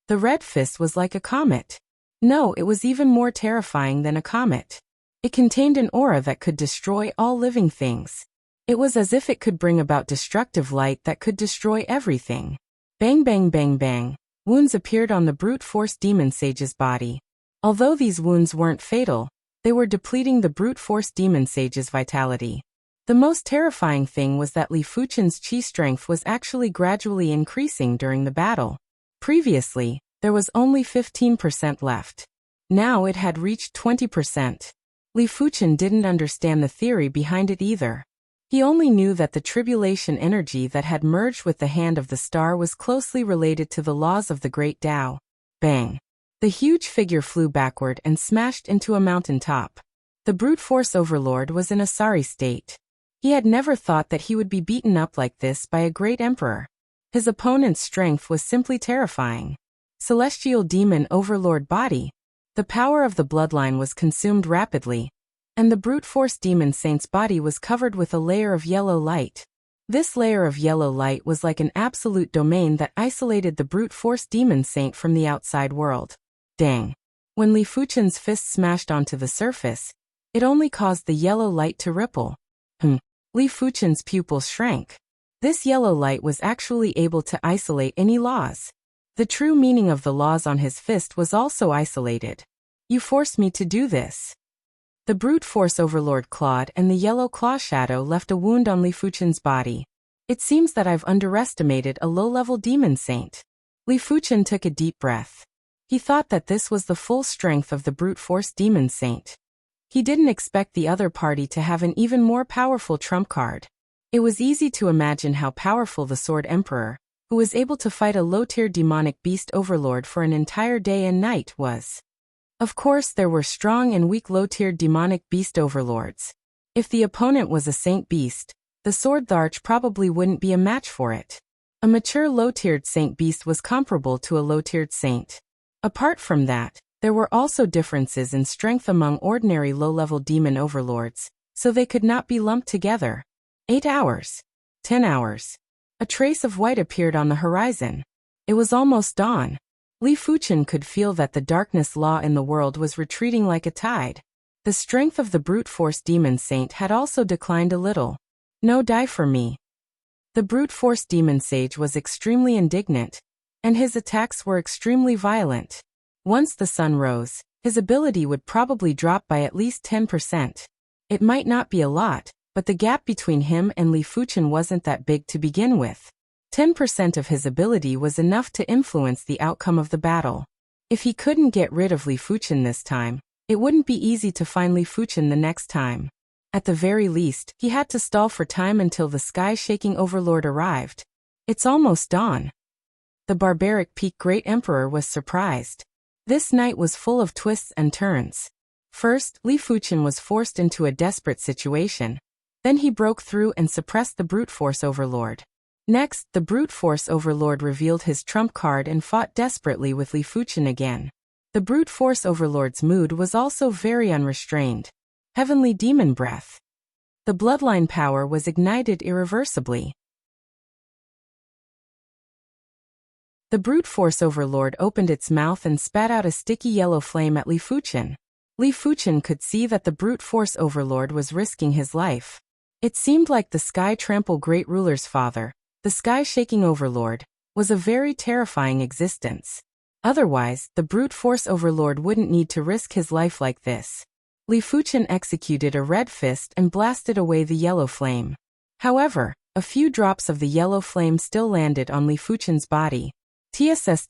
The red fist was like a comet. No, it was even more terrifying than a comet. It contained an aura that could destroy all living things. It was as if it could bring about destructive light that could destroy everything. Bang bang bang bang. Wounds appeared on the brute force demon sage's body. Although these wounds weren't fatal, they were depleting the brute force demon sage's vitality. The most terrifying thing was that Li Fuchen's chi strength was actually gradually increasing during the battle. Previously, there was only 15% left. Now it had reached 20%. Li Fuchen didn't understand the theory behind it either. He only knew that the tribulation energy that had merged with the hand of the star was closely related to the laws of the great Tao. Bang! The huge figure flew backward and smashed into a mountain top. The brute force overlord was in a sorry state. He had never thought that he would be beaten up like this by a great emperor. His opponent's strength was simply terrifying. Celestial demon overlord body. The power of the bloodline was consumed rapidly, and the brute force demon saint's body was covered with a layer of yellow light. This layer of yellow light was like an absolute domain that isolated the brute force demon saint from the outside world. Dang! When Li Fuchen's fist smashed onto the surface, it only caused the yellow light to ripple. Li Fuchen's pupils shrank. This yellow light was actually able to isolate any laws. The true meaning of the laws on his fist was also isolated. You forced me to do this. The brute force overlord clawed and the yellow claw shadow left a wound on Li Fuchen's body. It seems that I've underestimated a low-level demon saint. Li Fuchen took a deep breath. He thought that this was the full strength of the brute force demon saint. He didn't expect the other party to have an even more powerful trump card. It was easy to imagine how powerful the Sword Emperor, who was able to fight a low-tier demonic beast overlord for an entire day and night, was. Of course, there were strong and weak low-tiered demonic beast overlords. If the opponent was a saint beast, the Sword Tharch probably wouldn't be a match for it. A mature low-tiered saint beast was comparable to a low-tiered saint. Apart from that, there were also differences in strength among ordinary low-level demon overlords, so they could not be lumped together. 8 hours. 10 hours. A trace of white appeared on the horizon. It was almost dawn. Li Fuchen could feel that the darkness law in the world was retreating like a tide. The strength of the brute force demon saint had also declined a little. No die for me. The brute force demon sage was extremely indignant, and his attacks were extremely violent. Once the sun rose, his ability would probably drop by at least 10%. It might not be a lot, but the gap between him and Li Fuchen wasn't that big to begin with. 10% of his ability was enough to influence the outcome of the battle. If he couldn't get rid of Li Fuchen this time, it wouldn't be easy to find Li Fuchen the next time. At the very least, he had to stall for time until the sky-shaking overlord arrived. It's almost dawn. The barbaric peak Great Emperor was surprised. This night was full of twists and turns. First, Li Fuchen was forced into a desperate situation. Then he broke through and suppressed the brute force overlord. Next, the brute force overlord revealed his trump card and fought desperately with Li Fuchen again. The brute force overlord's mood was also very unrestrained. Heavenly demon breath. The bloodline power was ignited irreversibly. The brute force overlord opened its mouth and spat out a sticky yellow flame at Li Fuchen. Li Fuchen could see that the brute force overlord was risking his life. It seemed like the sky trample great ruler's father, the sky-shaking overlord, was a very terrifying existence. Otherwise, the brute force overlord wouldn't need to risk his life like this. Li Fuchen executed a red fist and blasted away the yellow flame. However, a few drops of the yellow flame still landed on Li Fuchen's body. TSS.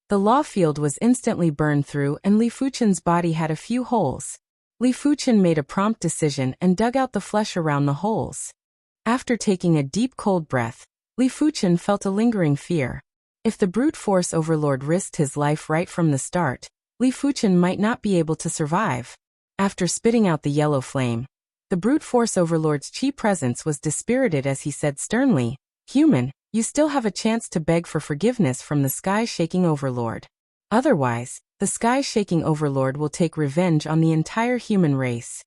The law field was instantly burned through and Li Fuchen's body had a few holes. Li Fuchen made a prompt decision and dug out the flesh around the holes. After taking a deep cold breath, Li Fuchen felt a lingering fear. If the brute force overlord risked his life right from the start, Li Fuchen might not be able to survive. After spitting out the yellow flame, the brute force overlord's chi presence was dispirited as he said sternly, "Human, you still have a chance to beg for forgiveness from the sky-shaking overlord. Otherwise, the sky-shaking overlord will take revenge on the entire human race."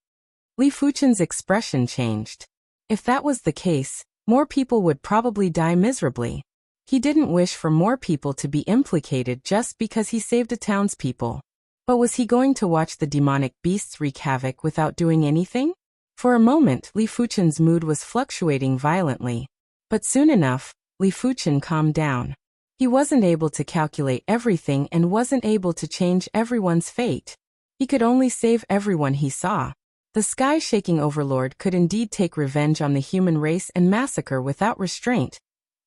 Li Fuchen's expression changed. If that was the case, more people would probably die miserably. He didn't wish for more people to be implicated just because he saved a townspeople. But was he going to watch the demonic beasts wreak havoc without doing anything? For a moment, Li Fuchen's mood was fluctuating violently. But soon enough, Li Fuchen calmed down. He wasn't able to calculate everything and wasn't able to change everyone's fate. He could only save everyone he saw. The sky-shaking overlord could indeed take revenge on the human race and massacre without restraint.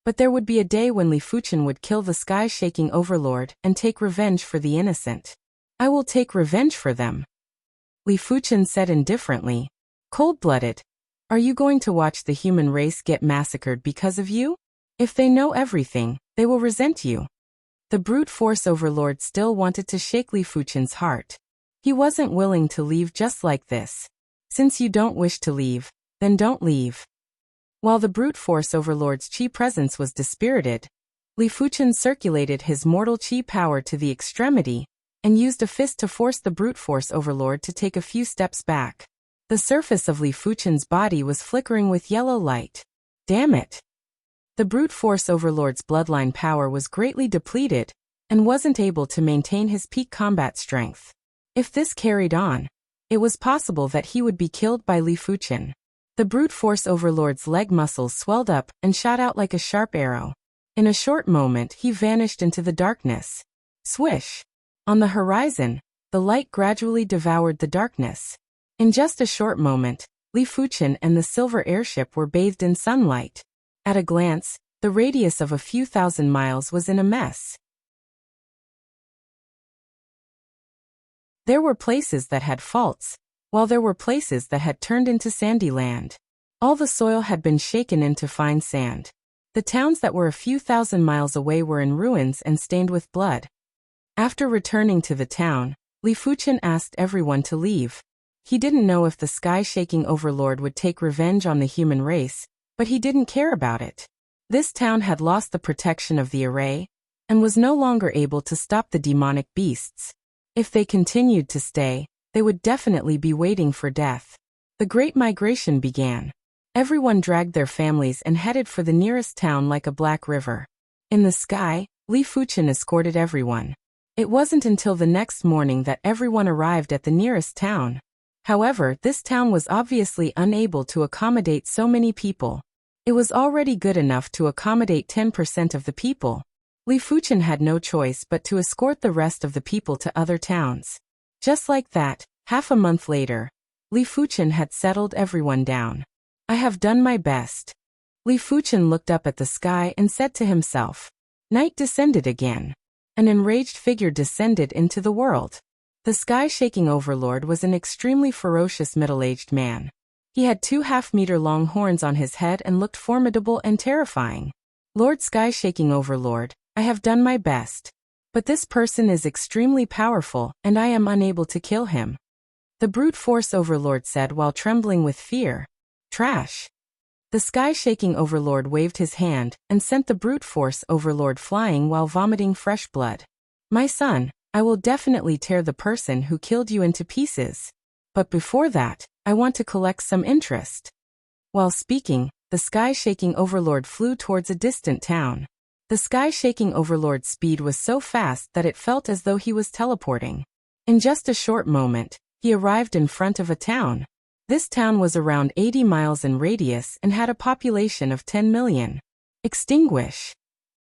But there would be a day when Li Fuchen would kill the sky-shaking overlord and take revenge for the innocent. "I will take revenge for them," Li Fuchen said indifferently. "Cold-blooded. Are you going to watch the human race get massacred because of you? If they know everything, they will resent you." The brute force overlord still wanted to shake Li Fuchen's heart. He wasn't willing to leave just like this. "Since you don't wish to leave, then don't leave." While the brute force overlord's chi presence was dispirited, Li Fuchen circulated his mortal chi power to the extremity and used a fist to force the brute force overlord to take a few steps back. The surface of Li Fuchen's body was flickering with yellow light. Damn it! The brute force overlord's bloodline power was greatly depleted and wasn't able to maintain his peak combat strength. If this carried on, it was possible that he would be killed by Li Fuchen. The brute force overlord's leg muscles swelled up and shot out like a sharp arrow. In a short moment he vanished into the darkness. Swish! On the horizon, the light gradually devoured the darkness. In just a short moment, Li Fuchen and the silver airship were bathed in sunlight. At a glance, the radius of a few thousand miles was in a mess. There were places that had faults, while there were places that had turned into sandy land. All the soil had been shaken into fine sand. The towns that were a few thousand miles away were in ruins and stained with blood. After returning to the town, Li Fuchen asked everyone to leave. He didn't know if the sky-shaking overlord would take revenge on the human race, but he didn't care about it. This town had lost the protection of the array, and was no longer able to stop the demonic beasts. If they continued to stay, they would definitely be waiting for death. The Great Migration began. Everyone dragged their families and headed for the nearest town like a black river. In the sky, Li Fuchen escorted everyone. It wasn't until the next morning that everyone arrived at the nearest town. However, this town was obviously unable to accommodate so many people. It was already good enough to accommodate 10% of the people. Li Fuchen had no choice but to escort the rest of the people to other towns. Just like that, half a month later, Li Fuchen had settled everyone down. I have done my best. Li Fuchen looked up at the sky and said to himself. Night descended again. An enraged figure descended into the world. The sky-shaking overlord was an extremely ferocious middle-aged man. He had 2 half-meter-long horns on his head and looked formidable and terrifying. Lord Sky-shaking overlord, I have done my best. But this person is extremely powerful, and I am unable to kill him. The brute force overlord said while trembling with fear. Trash. The sky-shaking overlord waved his hand and sent the brute force overlord flying while vomiting fresh blood. My son, I will definitely tear the person who killed you into pieces. But before that, I want to collect some interest. While speaking, the sky-shaking overlord flew towards a distant town. The sky-shaking overlord's speed was so fast that it felt as though he was teleporting. In just a short moment, he arrived in front of a town. This town was around 80 miles in radius and had a population of 10 million. Extinguish.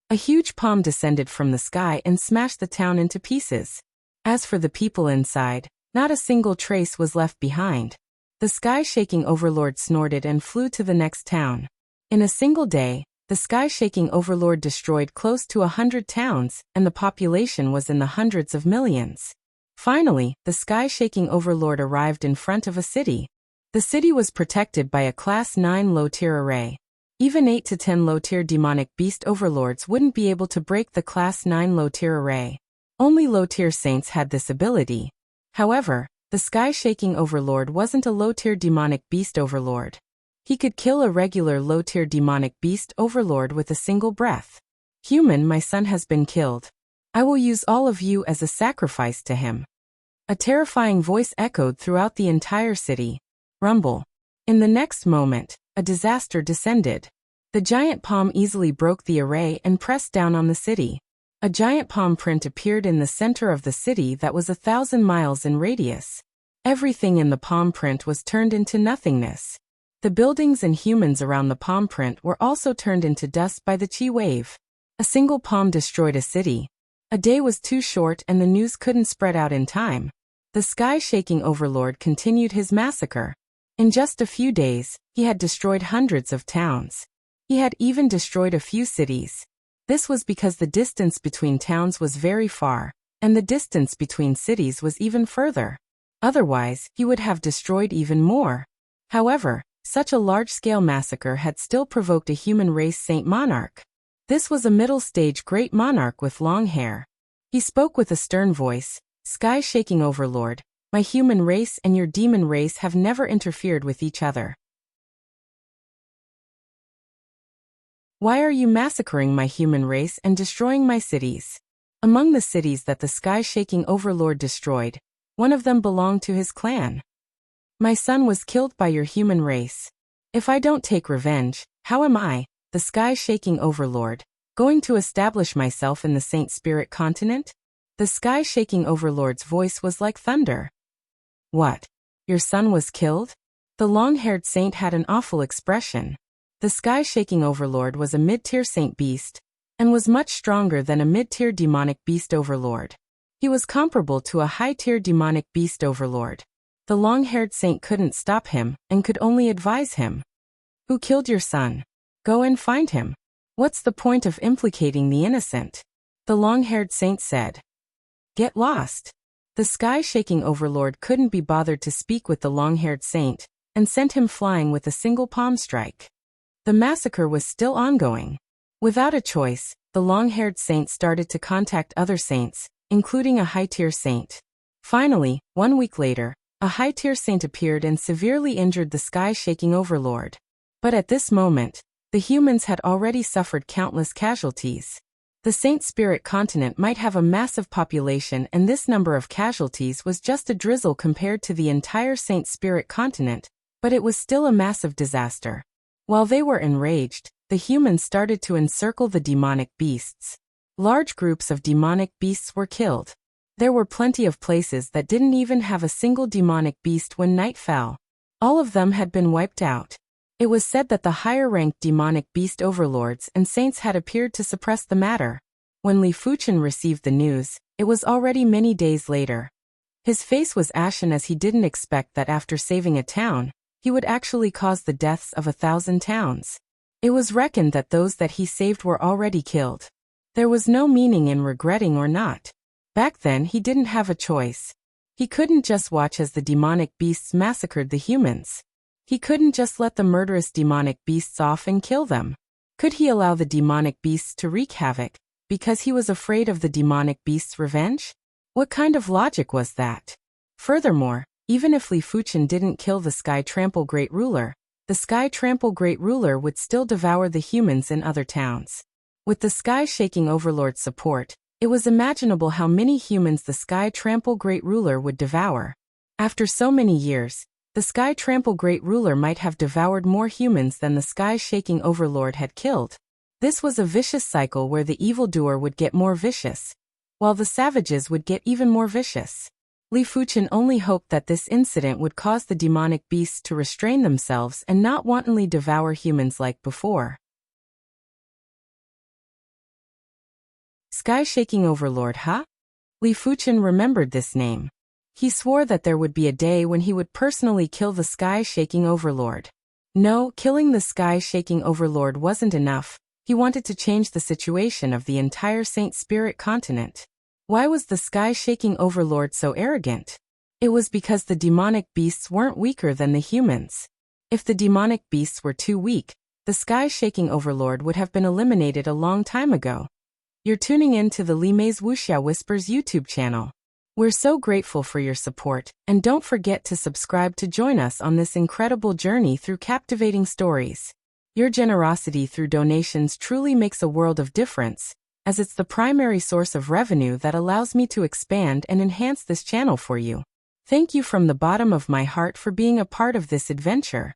A huge palm descended from the sky and smashed the town into pieces. As for the people inside, not a single trace was left behind. The sky-shaking overlord snorted and flew to the next town. In a single day, the sky-shaking overlord destroyed close to 100 towns, and the population was in the hundreds of millions. Finally, the sky-shaking overlord arrived in front of a city. The city was protected by a Class 9 low-tier array. Even 8 to 10 low-tier demonic beast overlords wouldn't be able to break the Class 9 low-tier array. Only low-tier saints had this ability. However, the sky-shaking overlord wasn't a low-tier demonic beast overlord. He could kill a regular low-tier demonic beast overlord with a single breath. Human, my son has been killed. I will use all of you as a sacrifice to him. A terrifying voice echoed throughout the entire city. Rumble. In the next moment, a disaster descended. The giant palm easily broke the array and pressed down on the city. A giant palm print appeared in the center of the city that was 1,000 miles in radius. Everything in the palm print was turned into nothingness. The buildings and humans around the palm print were also turned into dust by the chi wave. A single palm destroyed a city. A day was too short and the news couldn't spread out in time. The sky-shaking overlord continued his massacre. In just a few days, he had destroyed hundreds of towns. He had even destroyed a few cities. This was because the distance between towns was very far, and the distance between cities was even further. Otherwise, he would have destroyed even more. However, such a large-scale massacre had still provoked a human race saint monarch. This was a middle-stage great monarch with long hair. He spoke with a stern voice, "Sky-shaking overlord, my human race and your demon race have never interfered with each other. Why are you massacring my human race and destroying my cities?" Among the cities that the sky-shaking overlord destroyed, one of them belonged to his clan. "My son was killed by your human race. If I don't take revenge, how am I, the sky-shaking overlord, going to establish myself in the Saint Spirit continent?" The sky-shaking overlord's voice was like thunder. "What? Your son was killed?" The long-haired saint had an awful expression. The sky-shaking overlord was a mid-tier saint beast, and was much stronger than a mid-tier demonic beast overlord. He was comparable to a high-tier demonic beast overlord. The long-haired saint couldn't stop him, and could only advise him. "Who killed your son? Go and find him. What's the point of implicating the innocent?" The long-haired saint said. "Get lost." The sky-shaking overlord couldn't be bothered to speak with the long-haired saint, and sent him flying with a single palm strike. The massacre was still ongoing. Without a choice, the long-haired saint started to contact other saints, including a high-tier saint. Finally, 1 week later, a high-tier saint appeared and severely injured the sky-shaking overlord. But at this moment, the humans had already suffered countless casualties. The Saint Spirit continent might have a massive population, and this number of casualties was just a drizzle compared to the entire Saint Spirit continent, but it was still a massive disaster. While they were enraged, the humans started to encircle the demonic beasts. Large groups of demonic beasts were killed. There were plenty of places that didn't even have a single demonic beast when night fell. All of them had been wiped out. It was said that the higher-ranked demonic beast overlords and saints had appeared to suppress the matter. When Li Fuchen received the news, it was already many days later. His face was ashen as he didn't expect that after saving a town, he would actually cause the deaths of 1,000 towns. It was reckoned that those that he saved were already killed. There was no meaning in regretting or not. Back then he didn't have a choice. He couldn't just watch as the demonic beasts massacred the humans. He couldn't just let the murderous demonic beasts off and kill them. Could he allow the demonic beasts to wreak havoc, because he was afraid of the demonic beasts' revenge? What kind of logic was that? Furthermore, even if Li Fuchen didn't kill the Sky Trample Great Ruler, the Sky Trample Great Ruler would still devour the humans in other towns. With the Sky Shaking Overlord's support, it was imaginable how many humans the Sky Trample Great Ruler would devour. After so many years, the Sky Trample Great Ruler might have devoured more humans than the Sky Shaking Overlord had killed. This was a vicious cycle where the evildoer would get more vicious, while the savages would get even more vicious. Li Fuchen only hoped that this incident would cause the demonic beasts to restrain themselves and not wantonly devour humans like before. Sky Shaking Overlord, huh? Li Fuchen remembered this name. He swore that there would be a day when he would personally kill the Sky Shaking Overlord. No, killing the Sky Shaking Overlord wasn't enough. He wanted to change the situation of the entire Saint Spirit continent. Why was the Sky Shaking Overlord so arrogant? It was because the demonic beasts weren't weaker than the humans. If the demonic beasts were too weak, the Sky Shaking Overlord would have been eliminated a long time ago. You're tuning in to the Li Mei's Wuxia Whispers YouTube channel. We're so grateful for your support, and don't forget to subscribe to join us on this incredible journey through captivating stories. Your generosity through donations truly makes a world of difference, as it's the primary source of revenue that allows me to expand and enhance this channel for you. Thank you from the bottom of my heart for being a part of this adventure.